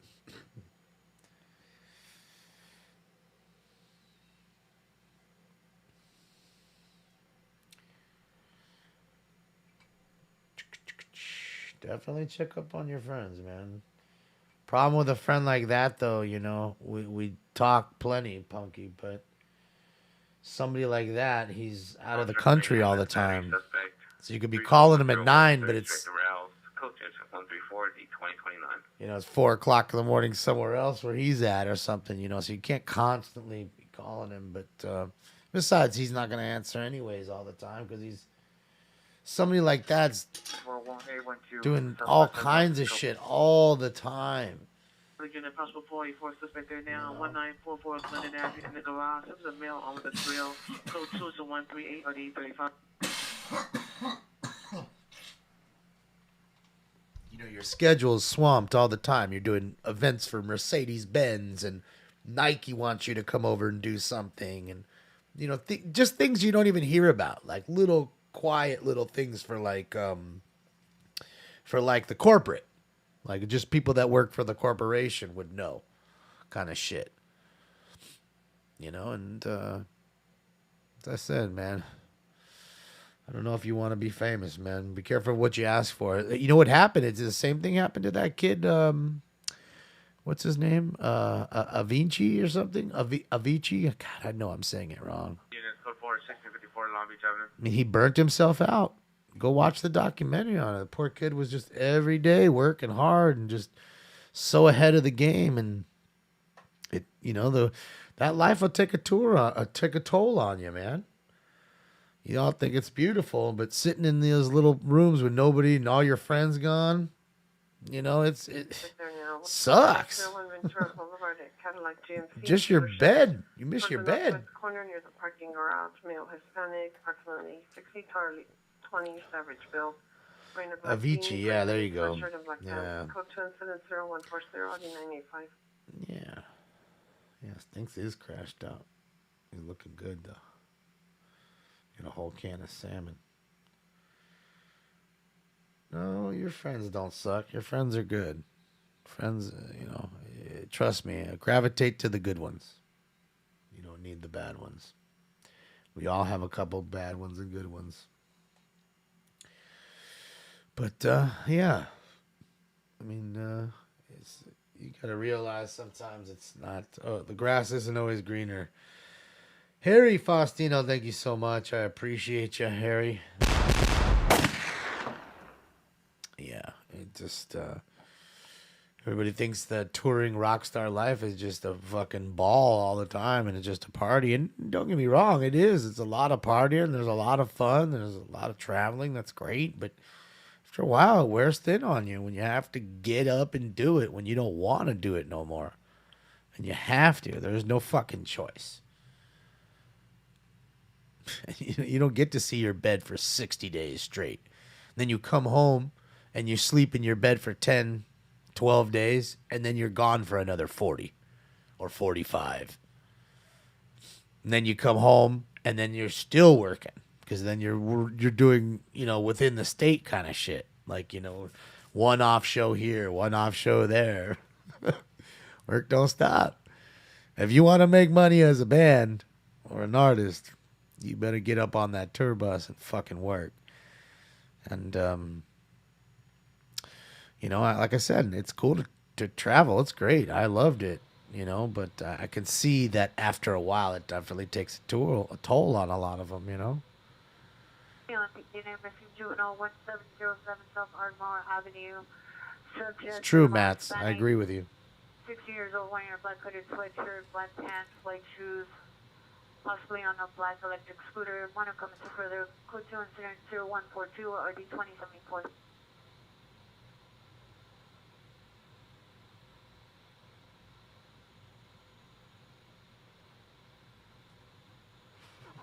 Definitely check up on your friends, man. Problem with a friend like that, though, you know, we talk plenty, Punky, but somebody like that, he's out of the country all the time. So you could be calling him at 9, but it's, you know, it's 4 o'clock in the morning somewhere else where he's at or something, you know, so you can't constantly be calling him. But besides, he's not going to answer anyways all the time because he's somebody like that's doing all kinds of shit all the time. Unit possible 44 suspect there now. 1944 London Avenue in the garage. This is a male on with a drill. Code 2 is 138 or 835. You know, your schedule is swamped all the time. You're doing events for Mercedes-Benz and Nike wants you to come over and do something. And, you know, just things you don't even hear about. Like little quiet little things for like the corporate. Like, just people that work for the corporation would know kind of shit. You know, and as I said, man, I don't know if you want to be famous, man. Be careful what you ask for. You know what happened? It's the same thing happened to that kid, what's his name? Avicii or something? Avicii? God, I know I'm saying it wrong. Code 4 1654 Long Beach Avenue. I mean, he burnt himself out. Go watch the documentary on it. The poor kid was just every day working hard and just so ahead of the game, and it, you know, that life will take a toll on you, man. You all think it's beautiful, but sitting in those little rooms with nobody and all your friends gone, you know, Sucks. Just your bed. You miss your bed. Corner near the parking garage. Male Hispanic, approximately 60, 20 average build. Avicii, yeah, there you go. Yeah. Code 2 incident 0140 D985. Yeah. Yeah, Stinks is crashed out. He's looking good, though. Got a whole can of salmon. No, your friends don't suck. Your friends are good. Friends, trust me, gravitate to the good ones. You don't need the bad ones. We all have a couple bad ones and good ones. But, yeah. I mean, you got to realize sometimes it's not, the grass isn't always greener. Harry Faustino, thank you so much. I appreciate you, Harry. Yeah, it just, everybody thinks that touring rock star life is just a fucking ball all the time and it's just a party. And don't get me wrong, it is. It's a lot of partying. There's a lot of fun. There's a lot of traveling. That's great. But after a while, it wears thin on you when you have to get up and do it when you don't want to do it no more. And you have to. There's no fucking choice. You don't get to see your bed for 60 days straight. Then you come home and you sleep in your bed for 10, 12 days, and then you're gone for another 40 or 45. And then you come home, and then you're still working, because then you're doing, within the state kind of shit. Like, one off show here, one off show there. Work don't stop. If you want to make money as a band or an artist, you better get up on that tour bus and fucking work. And, like I said, it's cool to travel. It's great. I loved it, but I can see that after a while, it definitely takes a toll on a lot of them, It's true, Mats. I agree with you. 60 years old, wearing a black hooded sweatshirt, black pants, white shoes, possibly on a black electric scooter. Want to come into further code 2 incident 0142 or D2074.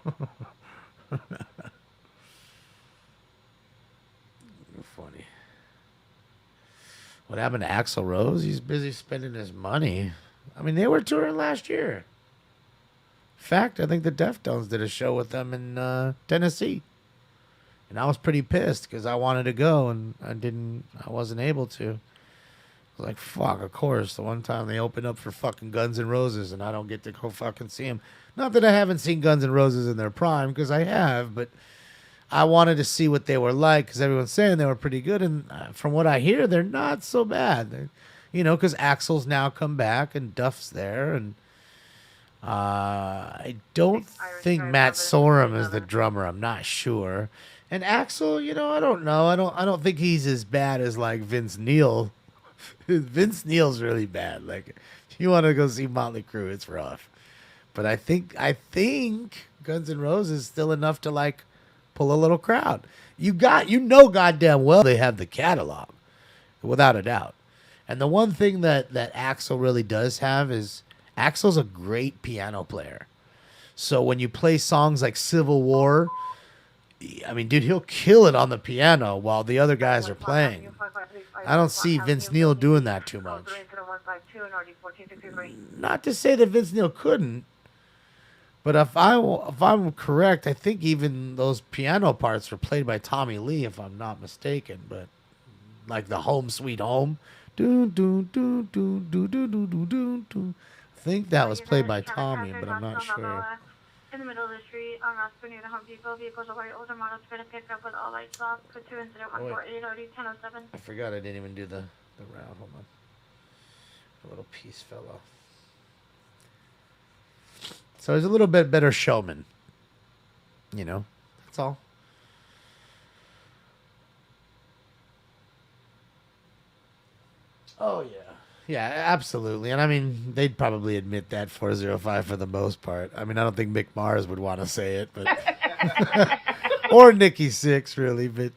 You're funny. What happened to Axl Rose? He's busy spending his money. I mean, they were touring last year. In fact, I think the Deftones did a show with them in Tennessee. And I was pretty pissed because I wanted to go and I wasn't able to. I was like, fuck, of course. The one time they opened up for fucking Guns N' Roses and I don't get to go fucking see them. Not that I haven't seen Guns N' Roses in their prime, because I have, but I wanted to see what they were like because everyone's saying they were pretty good. And from what I hear, they're not so bad. Because Axl's now come back and Duff's there. And I don't think Matt Sorum is the drummer. I'm not sure. And Axl, I don't know. I don't think he's as bad as like Vince Neil. Vince Neil's really bad. Like, if you want to go see Motley Crue, it's rough. But I think Guns N' Roses is still enough to like pull a little crowd. Goddamn well they have the catalog, without a doubt. And the one thing that Axl really does have is Axl's a great piano player. So when you play songs like Civil War, I mean, dude, he'll kill it on the piano while the other guys are playing. I don't see Vince Neil doing that too much. Not to say that Vince Neil couldn't, but if I'm correct, I think even those piano parts were played by Tommy Lee, if I'm not mistaken. But like the Home Sweet Home, do do do do do do do do do do. I think that was played by Tommy, but I'm not sure. In the middle of the street, on Roscoe near the Hump Depot, vehicles are white, older models been picked up with all lights off. Code 2 incident 148 or D1007. I forgot I didn't even do the round. Hold on. A little piece fell off. So he's a little bit better showman. That's all. Oh, yeah. Yeah, absolutely. And I mean, they'd probably admit that 405 for the most part. I mean, I don't think Mick Mars would want to say it, but or Nikki Sixx, really. But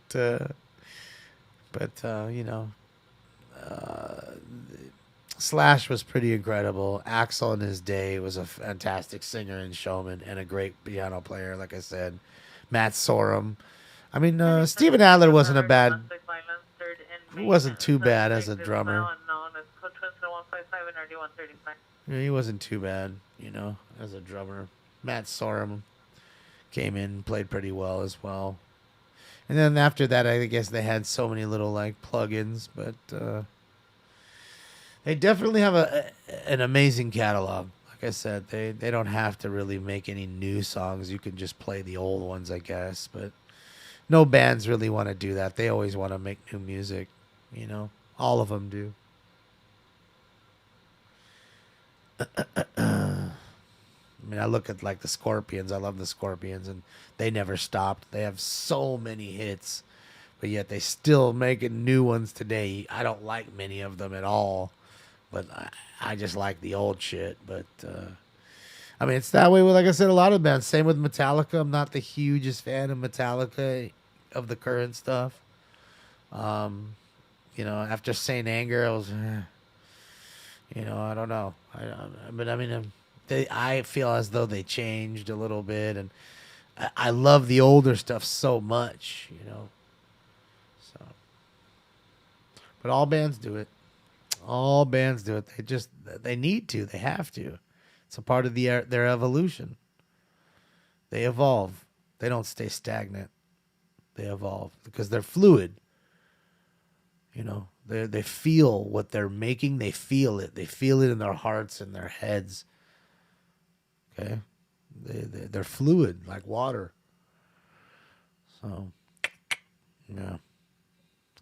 Slash was pretty incredible. Axl in his day was a fantastic singer and showman and a great piano player, like I said. Matt Sorum. I mean, Steven Adler wasn't a bad... He wasn't too bad as a drummer. Yeah, he wasn't too bad, you know, as a drummer. Matt Sorum came in, played pretty well as well. And then after that, I guess they had so many little, like, plugins, but they definitely have an amazing catalog. Like I said, they don't have to really make any new songs. You can just play the old ones, I guess, but no bands really want to do that. They always want to make new music, you know. All of them do. I mean, I look at like the Scorpions. I love the Scorpions, and they never stopped. They have so many hits, but yet they still making new ones today. I don't like many of them at all, but I just like the old shit. But I mean, it's that way with, like I said, a lot of bands. Same with Metallica. I'm not the hugest fan of Metallica, of the current stuff. You know, after Saint Anger, I was, you know, I don't know. But I mean, I feel as though they changed a little bit, and I love the older stuff so much, you know. So, but all bands do it. All bands do it. They need to. They have to. It's a part of their evolution. They evolve. They don't stay stagnant. They evolve because they're fluid. You know, they feel what they're making. They feel it. They feel it in their hearts and their heads. Okay, they're fluid like water. So, yeah,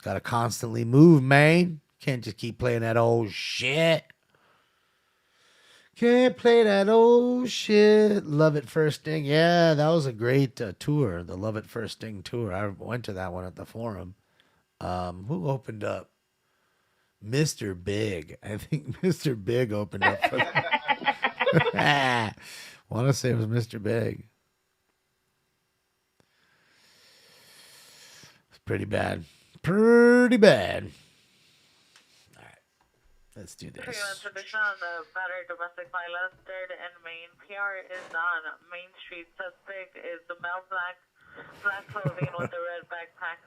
got to constantly move, man. Can't just keep playing that old shit. Can't play that old shit. Love It First Sting. Yeah, that was a great tour. The Love It First Sting tour. I went to that one at the Forum. Who opened up? Mr. Big. I think Mr. Big opened up for that. Want to say it was Mr. Big. It's pretty bad. Pretty bad. All right. Let's do this. Tradition on the battered domestic violence, 3rd and Main. PR is on Main Street. Suspect is the male black clothing with the red backpack.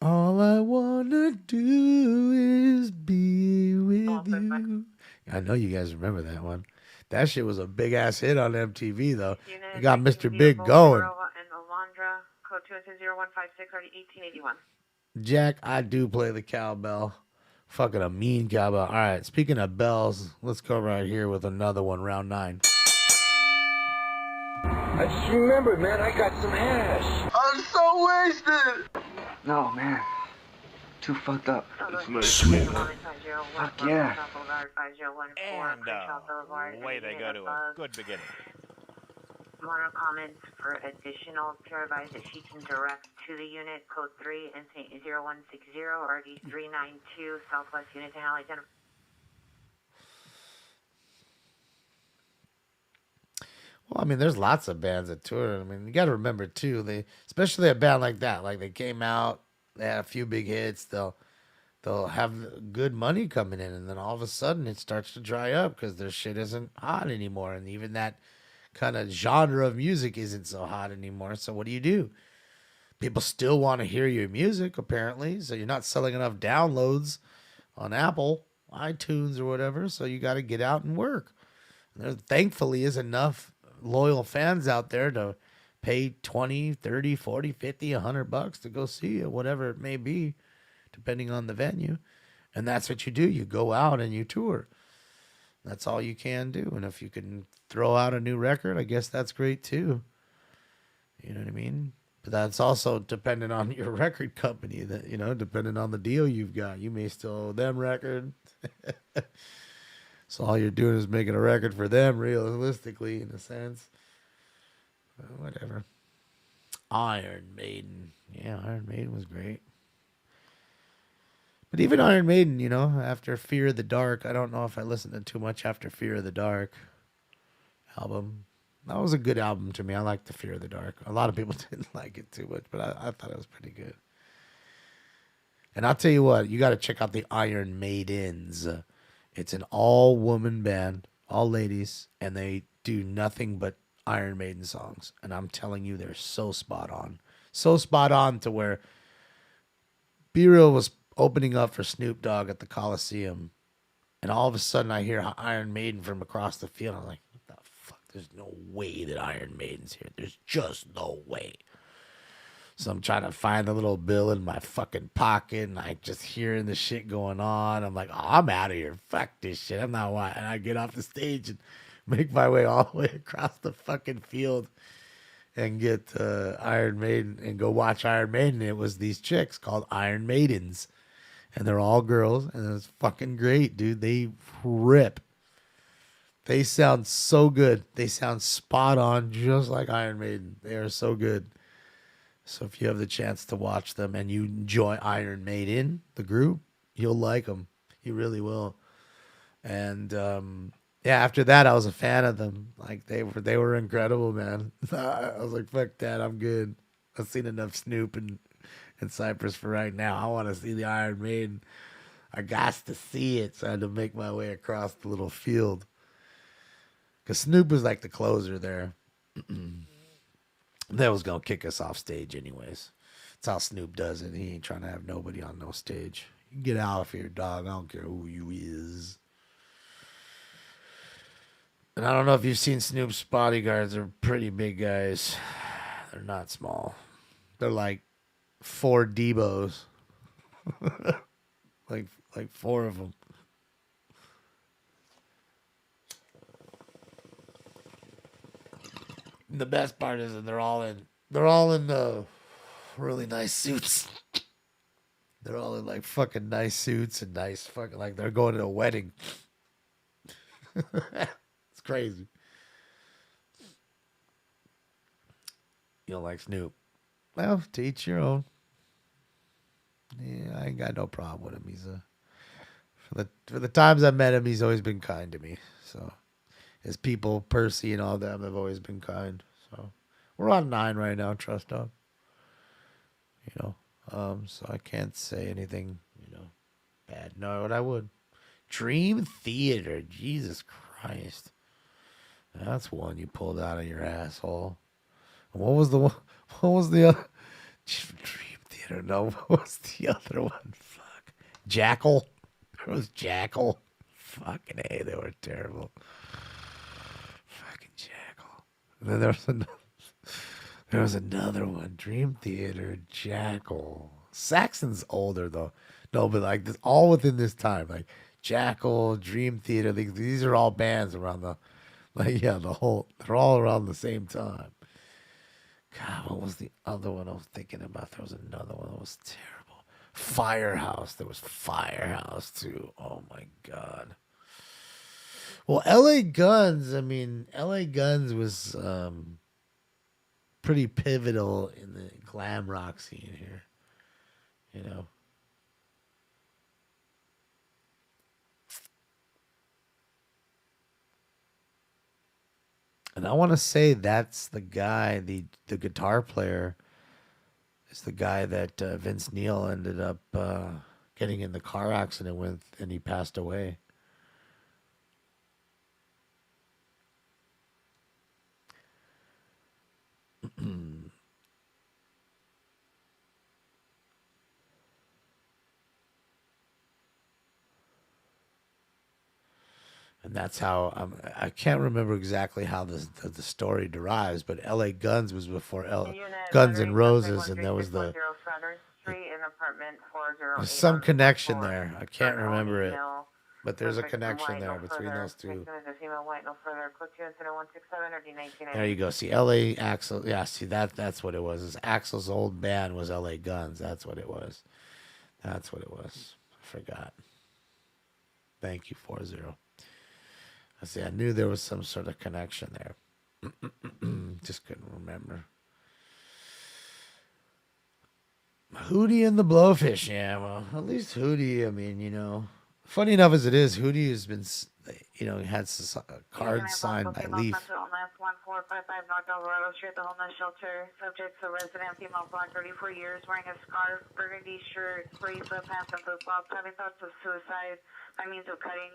All I wanna do is be with you. I know you guys remember that one. That shit was a big ass hit on MTV though. You got Mr. Big going. Code 20156, already 1881. Jack, I do play the cowbell. Fucking a mean cowbell. All right, speaking of bells, let's go right here with another one, round 9. I just remembered, man, I got some hash. I'm so wasted. No, man. Too fucked up. Sweet. Fuck yeah. And away they go to a good beginning. Mono comments for additional PR advice that she can direct to the unit, code 3 and 0160, RD 392, Southwest Unit Channel identified. Well, I mean, there's lots of bands that tour. I mean, you got to remember too, especially a band like that, like they came out, they had a few big hits, they'll have good money coming in, and then all of a sudden it starts to dry up because their shit isn't hot anymore, and even that kind of genre of music isn't so hot anymore. So what do? People still want to hear your music, apparently, so you're not selling enough downloads on Apple, iTunes, or whatever, so you got to get out and work. There thankfully is enough loyal fans out there to pay 20, 30, 40, 50, $100 to go see you, whatever it may be, depending on the venue. And that's what you do. You go out and you tour. That's all you can do. And if you can throw out a new record, I guess that's great too. You know what I mean? But that's also dependent on your record company, that, you know, depending on the deal you've got. You may still owe them record. So all you're doing is making a record for them, realistically, in a sense. Whatever. Iron Maiden. Yeah, Iron Maiden was great. But even Iron Maiden, you know, after Fear of the Dark, I don't know if I listened to too much after Fear of the Dark album. That was a good album to me. I liked the Fear of the Dark. A lot of people didn't like it too much, but I thought it was pretty good. And I'll tell you what, you got to check out the Iron Maidens. It's an all-woman band, all ladies, and they do nothing but Iron Maiden songs. And I'm telling you, they're so spot on. So spot on to where B-Real was opening up for Snoop Dogg at the Coliseum. And all of a sudden, I hear Iron Maiden from across the field. I'm like, what the fuck? There's no way that Iron Maiden's here. There's just no way. So I'm trying to find the little bill in my fucking pocket, and I just hearing the shit going on. I'm like, oh, I'm out of here. Fuck this shit. I'm not watching. And I get off the stage and make my way all the way across the fucking field and get Iron Maiden and go watch Iron Maiden. It was these chicks called Iron Maidens, and they're all girls, and it's fucking great, dude. They rip. They sound so good. They sound spot on, just like Iron Maiden. They are so good. So if you have the chance to watch them and you enjoy Iron Maiden, the group, you'll like them. You really will. And yeah, after that, I was a fan of them. Like they were incredible, man. I was like, fuck that, I'm good. I've seen enough Snoop and Cypress for right now. I want to see the Iron Maiden. I got to see it, so I had to make my way across the little field. Because Snoop was like the closer there. That was going to kick us off stage anyways. That's how Snoop does it. He ain't trying to have nobody on no stage. You can get out of here, dog. I don't care who you is. And I don't know if you've seen Snoop's bodyguards. They're pretty big guys. They're not small. They're like 4 Debos. like 4 of them. The best part is that they're all in really nice suits. They're all in like fucking nice suits and nice fucking, like they're going to a wedding. It's crazy. You don't like Snoop? Well, to each your own. Yeah, I ain't got no problem with him. He's for the times I've met him, he's always been kind to me. So his people, Percy and all them, have always been kind. So we're on 9 right now, Trust Dog. You know, so I can't say anything, bad. No, what I would. Dream Theater, Jesus Christ. That's one you pulled out of your asshole. What was the one? What was the other? Dream Theater. No, what was the other one? Fuck. Jackal. There was Jackal. Fucking A, they were terrible. Fucking Jackal. And then there was another one. Dream Theater, Jackal. Saxon's older though. No, but like this, all within this time, like Jackal, Dream Theater. These are all bands around they're all around the same time. God, what was the other one I was thinking about? There was another one that was terrible. Firehouse. There was Firehouse too. Oh my God. Well, LA Guns, LA Guns was pretty pivotal in the glam rock scene here. And I want to say that's the guy, the guitar player, is the guy that Vince Neil ended up getting in the car accident with, and he passed away. And that's how I can't remember exactly how the story derives, but L.A. Guns was before Guns N' Roses, and there was some connection there. I can't remember it, but there's a connection there between those two. There you go. See, L.A. Axl. Yeah, see that's what it was. Axl's old band was L.A. Guns. That's what it was. That's what it was. I forgot. Thank you, 40. I see. I knew there was some sort of connection there. Just couldn't remember. Hootie and the Blowfish. Yeah, well, at least Hootie. Funny enough as it is, Hootie has been, had cards signed by Leaf. 1455 North Alvarado Street, the homeless shelter. Subject's a resident female, black, 34 years, wearing a scarf, burgundy shirt, gray sweatpants, and flip-flops, having thoughts of suicide by means of cutting.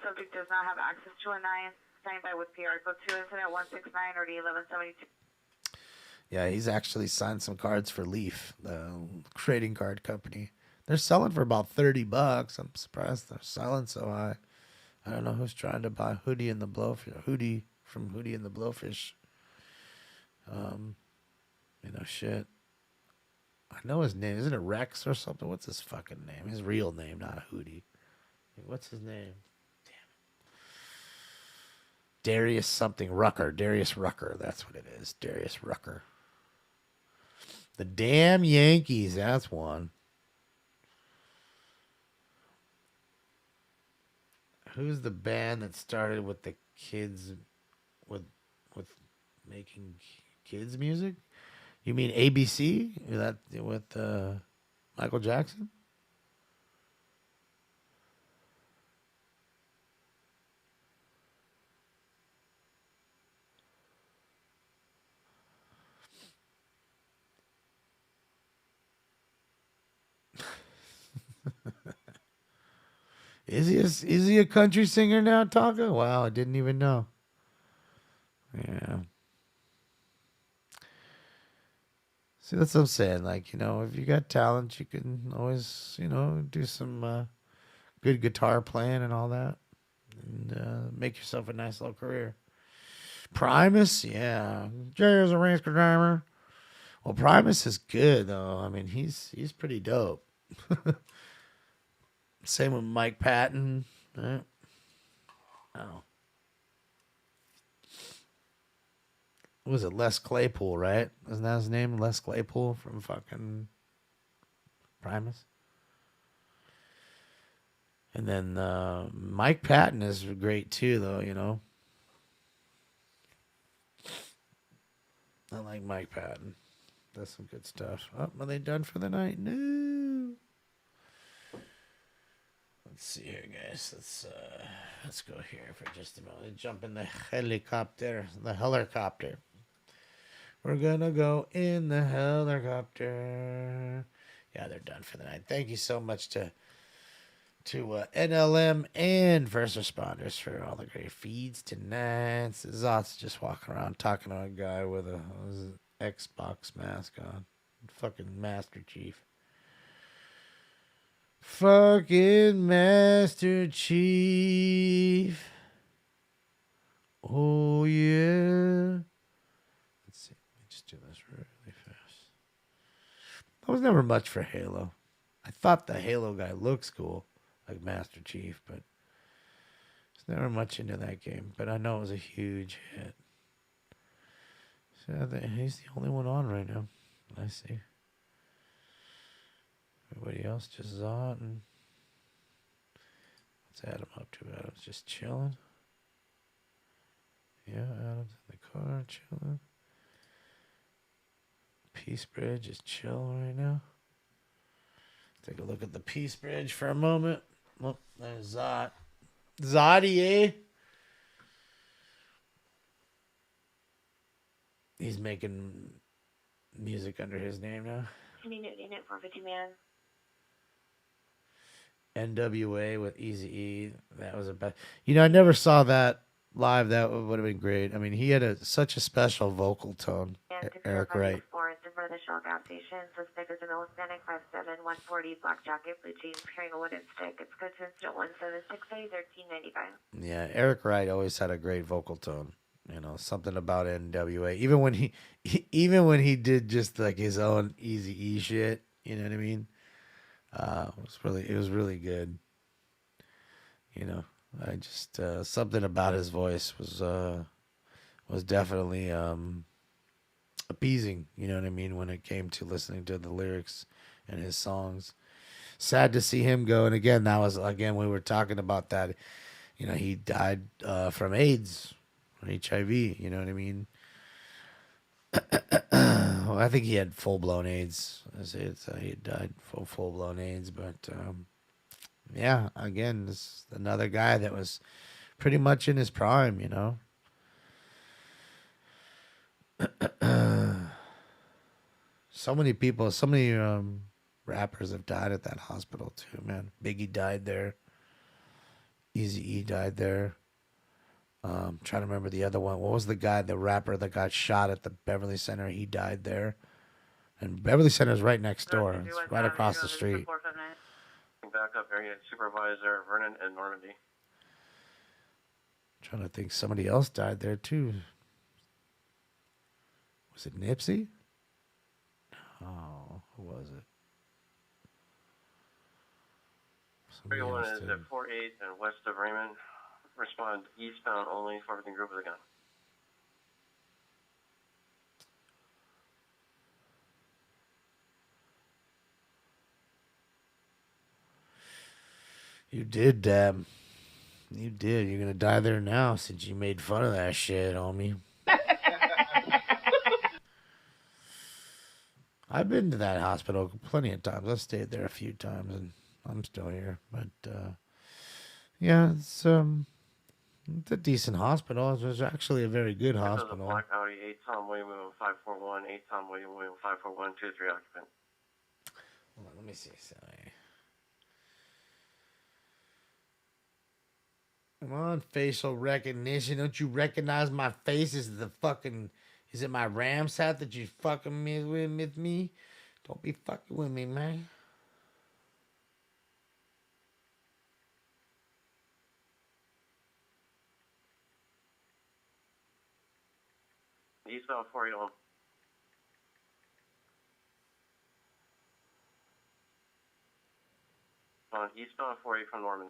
Subject does not have access to a knife. Signed by with PR. Go to incident 169 or the 1172. Yeah, he's actually signed some cards for Leaf, the trading card company. They're selling for about $30. I'm surprised they're selling so high. I don't know who's trying to buy Hootie and the Blowfish. Hootie from Hootie and the Blowfish. Shit. I know his name. Isn't it Rex or something? What's his fucking name? His real name, not Hootie. What's his name? Darius something Rucker. Darius Rucker. That's what it is. Darius Rucker. The damn Yankees. That's one. Who's the band that started with the kids with making kids music? You mean ABC? That with Michael Jackson? Is he a country singer now, Taka? Wow, I didn't even know. Yeah. See, that's what I'm saying. Like, if you got talent, you can always, do some good guitar playing and all that. And make yourself a nice little career. Primus, yeah. Jerry's a race car driver. Well, Primus is good, though. I mean, he's pretty dope. Same with Mike Patton. Right? Oh. What was it? Les Claypool, right? Isn't that his name? Les Claypool from fucking Primus. And then Mike Patton is great too, though, I like Mike Patton. That's some good stuff. Oh, are they done for the night? No. Let's see here, guys. Let's go here for just a moment. Jump in the helicopter. The helicopter. We're gonna go in the helicopter. Yeah, they're done for the night. Thank you so much to NLM and first responders for all the great feeds tonight. Zot's just walking around talking to a guy with a Xbox mask on. Fucking Master Chief. Fucking Master Chief. Oh, yeah. Let's see. Let me just do this really fast. I was never much for Halo. I thought the Halo guy looks cool, like Master Chief, but I was never much into that game. But I know it was a huge hit. So I think he's the only one on right now. I see. Everybody else just Zot and what's Adam up to? Adam's just chilling. Yeah, Adam's in the car chilling. Peace Bridge is chilling right now. Take a look at the Peace Bridge for a moment. Oh, there's Zot. Zotty, He's making music under his name now. Unit 450 man. NWA with Eazy-E. That was a bad. I never saw that live. That would have been great. I mean, he had such a special vocal tone. Eric Wright. In front of the Shell gas station. Suspect is a male standing 5'7", 140, black jacket, blue jeans, carrying a wooden stick. It's good to incident 176A, 1395. Yeah, Eric Wright always had a great vocal tone. Something about NWA. Even when he did just like his own Eazy-E shit. You know what I mean? It was really good. I just something about his voice was definitely appeasing. You know what I mean? When it came to listening to the lyrics and his songs. Sad to see him go. And again, we were talking about that. He died from AIDS, or HIV. You know what I mean? Well, I think he had full-blown AIDS. He died full-blown AIDS, but Yeah, again, this is another guy that was pretty much in his prime, you know. So many people, so many rappers have died at that hospital too, man. Biggie died there. Eazy-E died there. Trying to remember the other one. What was the guy, the rapper that got shot at the Beverly Center? He died there. And Beverly Center is right next door. It's right across the street. Backup area supervisor Vernon and Normandy. Trying to think, somebody else died there too. Was it Nipsey? Oh, who was it? Somebody 31 else is did. at 48 and west of Raymond. Respond eastbound only for everything group with a gun. You did, Dab. You did. You're gonna die there now since you made fun of that shit, homie. I've been to that hospital plenty of times. I've stayed there a few times, and I'm still here. But yeah, it's a decent hospital. It's actually a very good This is a hospital. black Audi 8 Tom William 541, 8 Tom William 541, 23 occupant. Hold on, let me see. Sorry. Come on, facial recognition. Don't you recognize my face? Is it my Rams hat that you fucking with me? Don't be fucking with me, man. Eastbound 40 on. On eastbound 40 from Norman.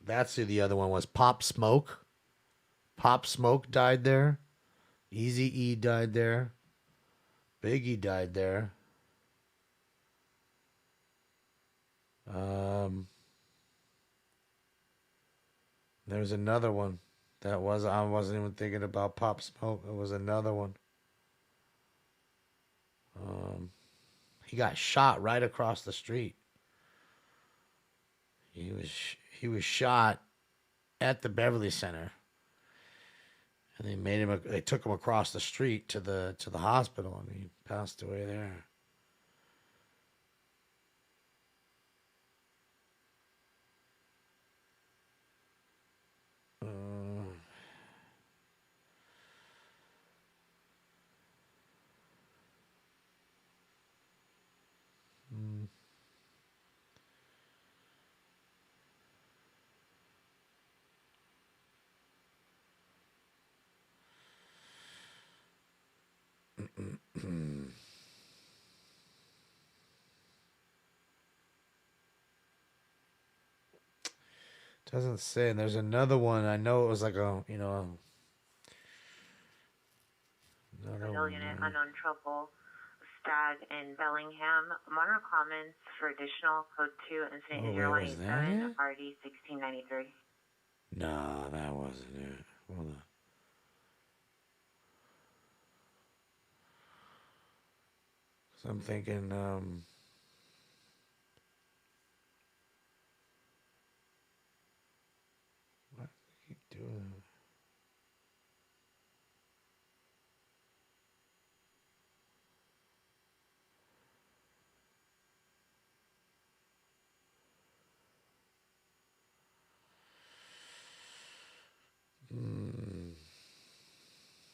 That's who the other one was. Pop Smoke. Pop Smoke died there. Eazy-E died there. Biggie died there. There was another one. I wasn't even thinking about Pop Smoke. It was another one. He got shot right across the street. He was shot at the Beverly Center, and they took him across the street to the hospital, and he passed away there. Doesn't say. And there's another one. I know it was like a, another one. Unit, unknown trouble, Stag in Bellingham. Modern comments for additional code 2 incident 0187 RD 1693. No, that wasn't it. Hold on. So I'm thinking, what are you doing?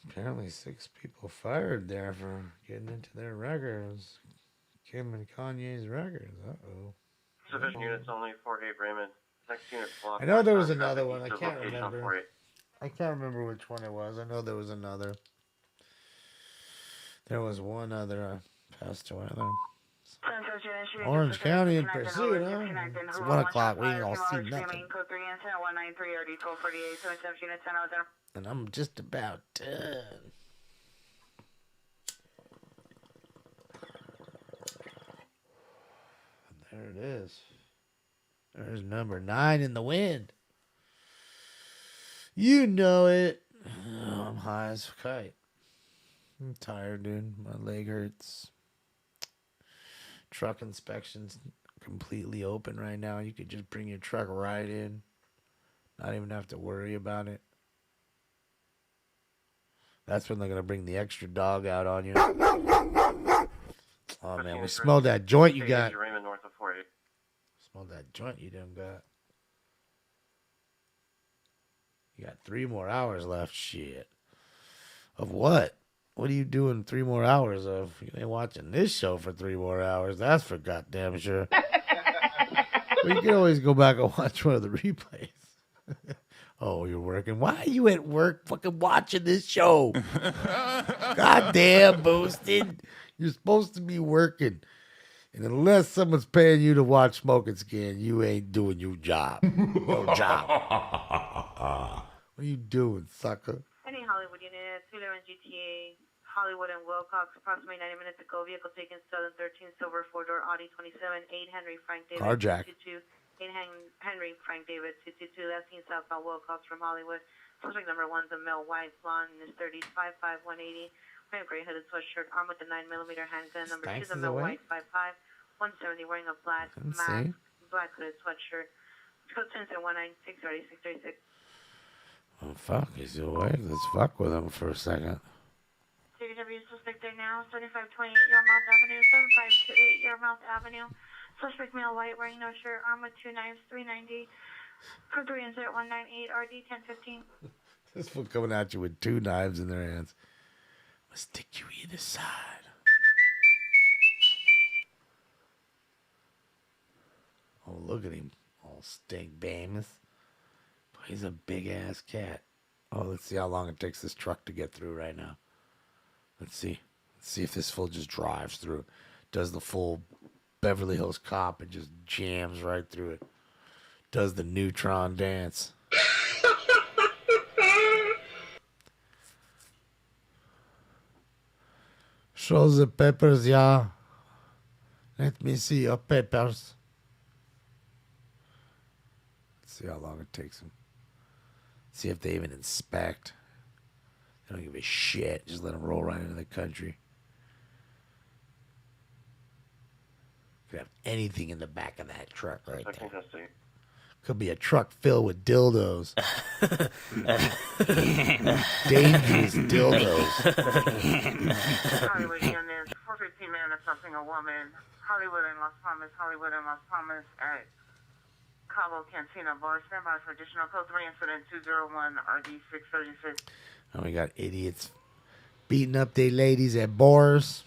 Apparently 6 people fired there for getting into their records. Kim and Kanye's records. Uh-oh. Sufficient units only, 48 Raymond. Next unit block. I know there was another one. I can't remember. I can't remember which one it was. I know there was another. There was one other passed away there. Orange County in pursuit, huh? It's 1 o'clock. We ain't gonna see nothing. And I'm just about done. There it is. There's number 9 in the wind. You know it. Oh, I'm high as a kite. I'm tired, dude. My leg hurts. Truck inspection's completely open right now. You could just bring your truck right in. Not even have to worry about it. That's when they're going to bring the extra dog out on you. Oh, man, we smell that joint you got. Raymond north of 48. Smell that joint you done got. You got 3 more hours left. Shit. Of what? What are you doing 3 more hours of? You ain't watching this show for 3 more hours. That's for goddamn sure. Well, you can always go back and watch one of the replays. Oh, you're working. Why are you at work fucking watching this show? Goddamn, Boosted. You're supposed to be working. And unless someone's paying you to watch Smoking Skin, you ain't doing your job. No job. What are you doing, sucker? Any Hollywood unit, 211 GTA, Hollywood and Wilcox, approximately 90 minutes ago. Vehicle taken, 2013 silver 4-door Audi 27, 8 Henry Frank David, Carjack. 222, 8 Henry Frank David, 222, last seen southbound Wilcox from Hollywood. Suspect number 1's a male, white, blonde, in his 30s, 5'5", 180, wearing a gray hooded sweatshirt, armed with a 9mm handgun. Number 2's a male, white, 5'5", 170, wearing a black mask, black hooded sweatshirt. Code 196, 3636. Oh, fuck. He's awake. Let's fuck with him for a second. CW suspect there now, 7528 Yarmouth Avenue, 7528 Yarmouth Avenue. Suspect male, white, wearing no shirt, armed with 2 knives, 390. For 3 and 198 RD 1015. This fool coming at you with 2 knives in their hands. I'll stick you either side. Oh, look at him. All stink bamus. He's a big-ass cat. Oh, let's see how long it takes this truck to get through right now. Let's see. Let's see if this fool just drives through. Does the full Beverly Hills Cop and just jams right through it. Does the neutron dance. Show the papers, yeah. Let me see your papers. Let's see how long it takes them. See if they even inspect. They don't give a shit. Just let them roll right into the country. Could have anything in the back of that truck right there. Could be a truck filled with dildos. Dangerous dildos. Hollywood unit, 415 man assaulting a woman. Hollywood and Las Palmas, Hollywood and Las Palmas at Cabo Cantina Bar. Stand by for additional code 3 incident 201 RD 636. And we got idiots beating up their ladies at bars.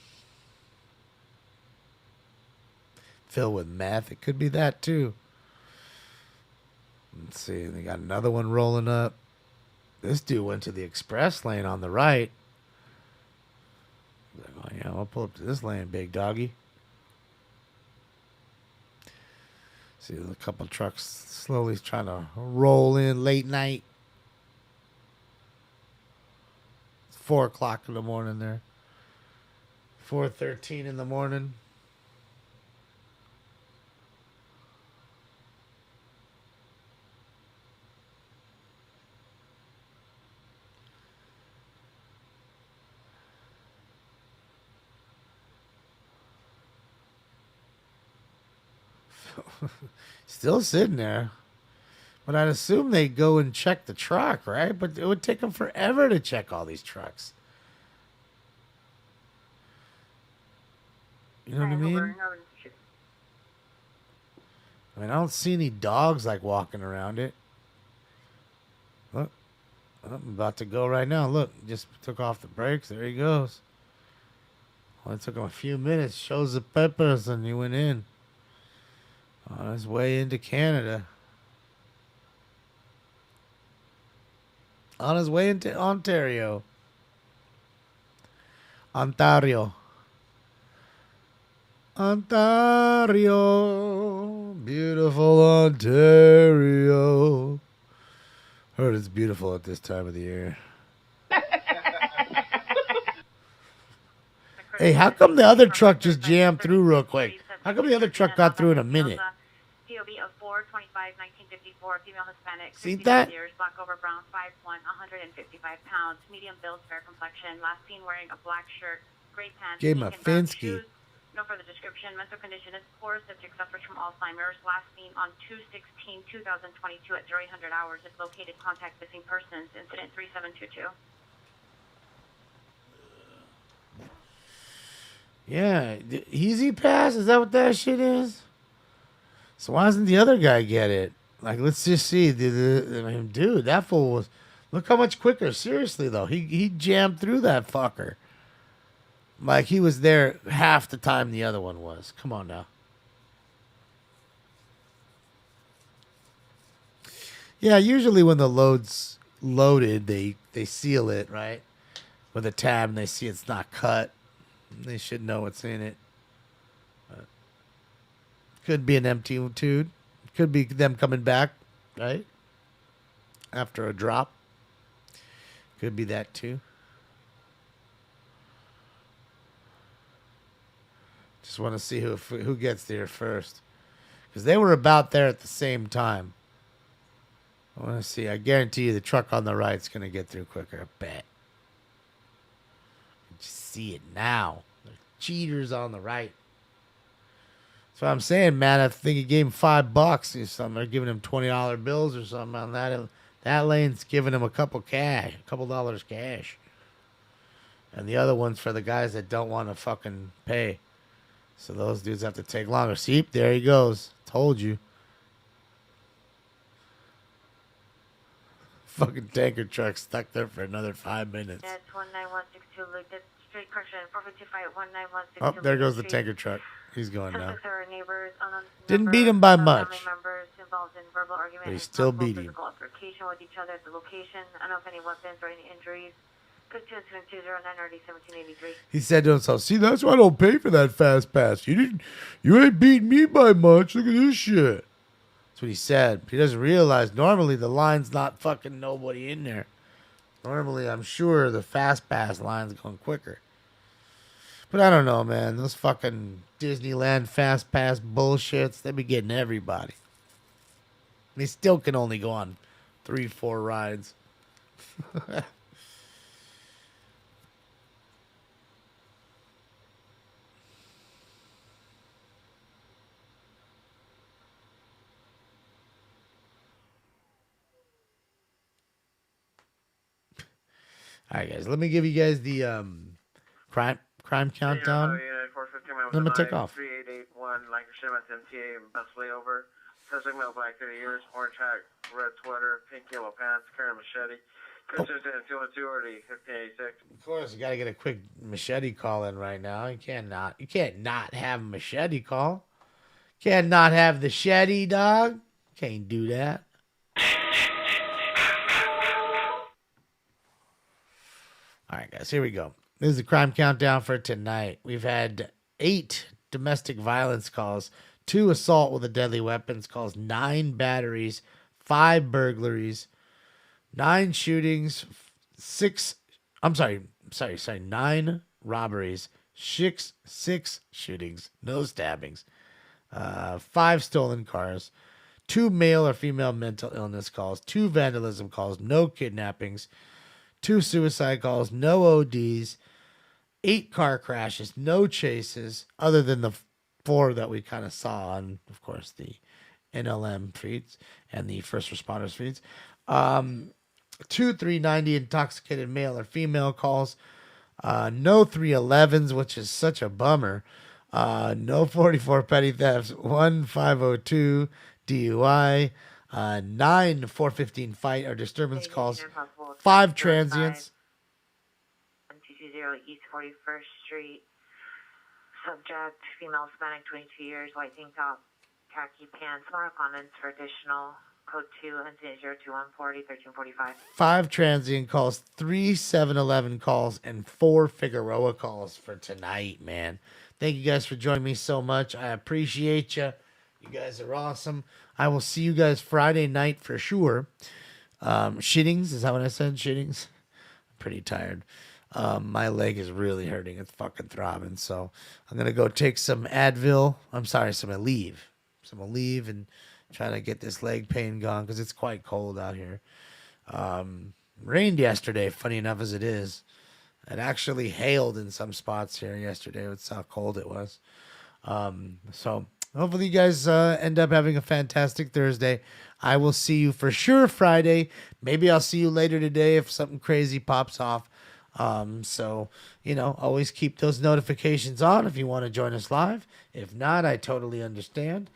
Filled with meth. It could be that too. Let's see. They got another one rolling up. This dude went to the express lane on the right. Oh, yeah, I'll pull up to this lane, big doggy. See, there's a couple trucks slowly trying to roll in late night. It's 4 o'clock in the morning there. 4:13 in the morning. Still sitting there. But I'd assume they'd go and check the truck, right? But it would take them forever to check all these trucks. You know what I mean? I don't see any dogs like walking around it. Look. I'm about to go right now. Look, just took off the brakes. There he goes. Only took him a few minutes. Shows the peppers and he went in. On his way into Canada. On his way into Ontario. Ontario. Ontario. Beautiful Ontario. Heard it's beautiful at this time of the year. Hey, how come the other truck just jammed through real quick? How come the other truck got through in a minute? DOB ID of 4/25/1954, female Hispanic, See 69 that? years, black over brown, 5'1", 155 pounds, medium build, fair complexion. Last seen wearing a black shirt, gray pants, Gave him pink a and brown Finsky. shoes. No further description. Mental condition is poor. Subject suffers from Alzheimer's. Last seen on 2/16/2022 at 300 hours. If located, contact missing persons. Incident 3722. Yeah, Easy Pass. Is that what that shit is? So why doesn't the other guy get it? Like, let's just see. I mean, dude, that fool was. Look how much quicker. Seriously though, he jammed through that fucker. Like he was there half the time the other one was. Come on now. Yeah, usually when the load's loaded, they seal it, right? With a tab and they see it's not cut. They should know what's in it. Could be an empty tube. Could be them coming back, right? After a drop. Could be that too. Just want to see who gets there first. Because they were about there at the same time. I want to see. I guarantee you the truck on the right is going to get through quicker. I bet. Just see it now. The cheaters on the right. That's what I'm saying, man. I think he gave him $5 or something. They're giving him $20 bills or something on that. That lane's giving him a couple dollars cash. And the other one's for the guys that don't want to fucking pay. So those dudes have to take longer. See, there he goes. Told you. Fucking tanker truck stuck there for another 5 minutes. That's 19162 Lucas Street, correction, 455-19162. Oh, there goes the tanker truck. He's going now. Our neighbors, Didn't beat him by much. Family members involved in verbal argument But he and still possible beat him. physical altercation with each other at the location. I don't know if any weapons or any injuries. Good 209 RD 1783. He said to himself, see, that's why I don't pay for that fast pass. You ain't beating me by much. Look at this shit. That's what he said. He doesn't realize normally the line's not fucking nobody in there. Normally, I'm sure the fast pass line's going quicker. But I don't know, man. Those fucking Disneyland fast pass bullshits, they be getting everybody. They still can only go on 3-4 rides. All right, guys. Let me give you guys the crime countdown. I'm gonna take off. 3881 Lancashire MTA, best way over. Suspect male, black 30 years, orange hat, red sweater, pink yellow pants, carrying a machete. Pictures in 212 or 1586. Of course, you gotta get a quick machete call in right now. You can't not have a machete call. Can't not have the shetty, dog. Can't do that. All right, guys, here we go. This is the crime countdown for tonight. We've had 8 domestic violence calls, 2 assault with a deadly weapons calls, 9 batteries, 5 burglaries, 9 shootings, 9 robberies, 6 shootings, no stabbings, 5 stolen cars, 2 male or female mental illness calls, 2 vandalism calls, no kidnappings, 2 suicide calls, no ODs, 8 car crashes, no chases, other than the 4 that we kind of saw on, of course, the NLM feeds and the first responders feeds. 2 390 intoxicated male or female calls, no 311s, which is such a bummer. No 44 petty thefts, 1 502 DUI, 9 415 fight or disturbance calls, 5 transients. 220 East 41st Street. Subject, female Hispanic, 22 years, white tank top, khaki pants. More comments for additional. Code 2, incident 02140, 1345. 5 transient calls, 3 7-Eleven calls, and 4 Figueroa calls for tonight, man. Thank you guys for joining me so much. I appreciate you. You guys are awesome. I will see you guys Friday night for sure. Shittings, is that what I said? Shittings? I'm pretty tired. My leg is really hurting. It's fucking throbbing. So I'm going to go take some Advil. I'm sorry, some Aleve. Some Aleve and trying to get this leg pain gone because it's quite cold out here. Rained yesterday, funny enough as it is. It actually hailed in some spots here yesterday. That's how cold it was. So hopefully you guys end up having a fantastic Thursday. I will see you for sure Friday. Maybe I'll see you later today if something crazy pops off. So, always keep those notifications on if you want to join us live. If not, I totally understand.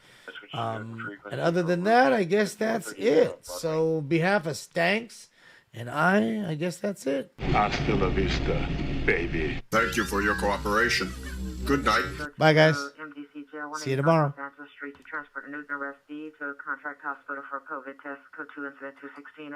And other than that, I guess that's it. So, on behalf of Stanks and I guess that's it. Hasta la vista, baby. Thank you for your cooperation. Good night. Bye, guys. MDC jail, See you tomorrow. Street to transport a Newton arrestee to a contract hospital for a COVID test. Code 2 incident 216.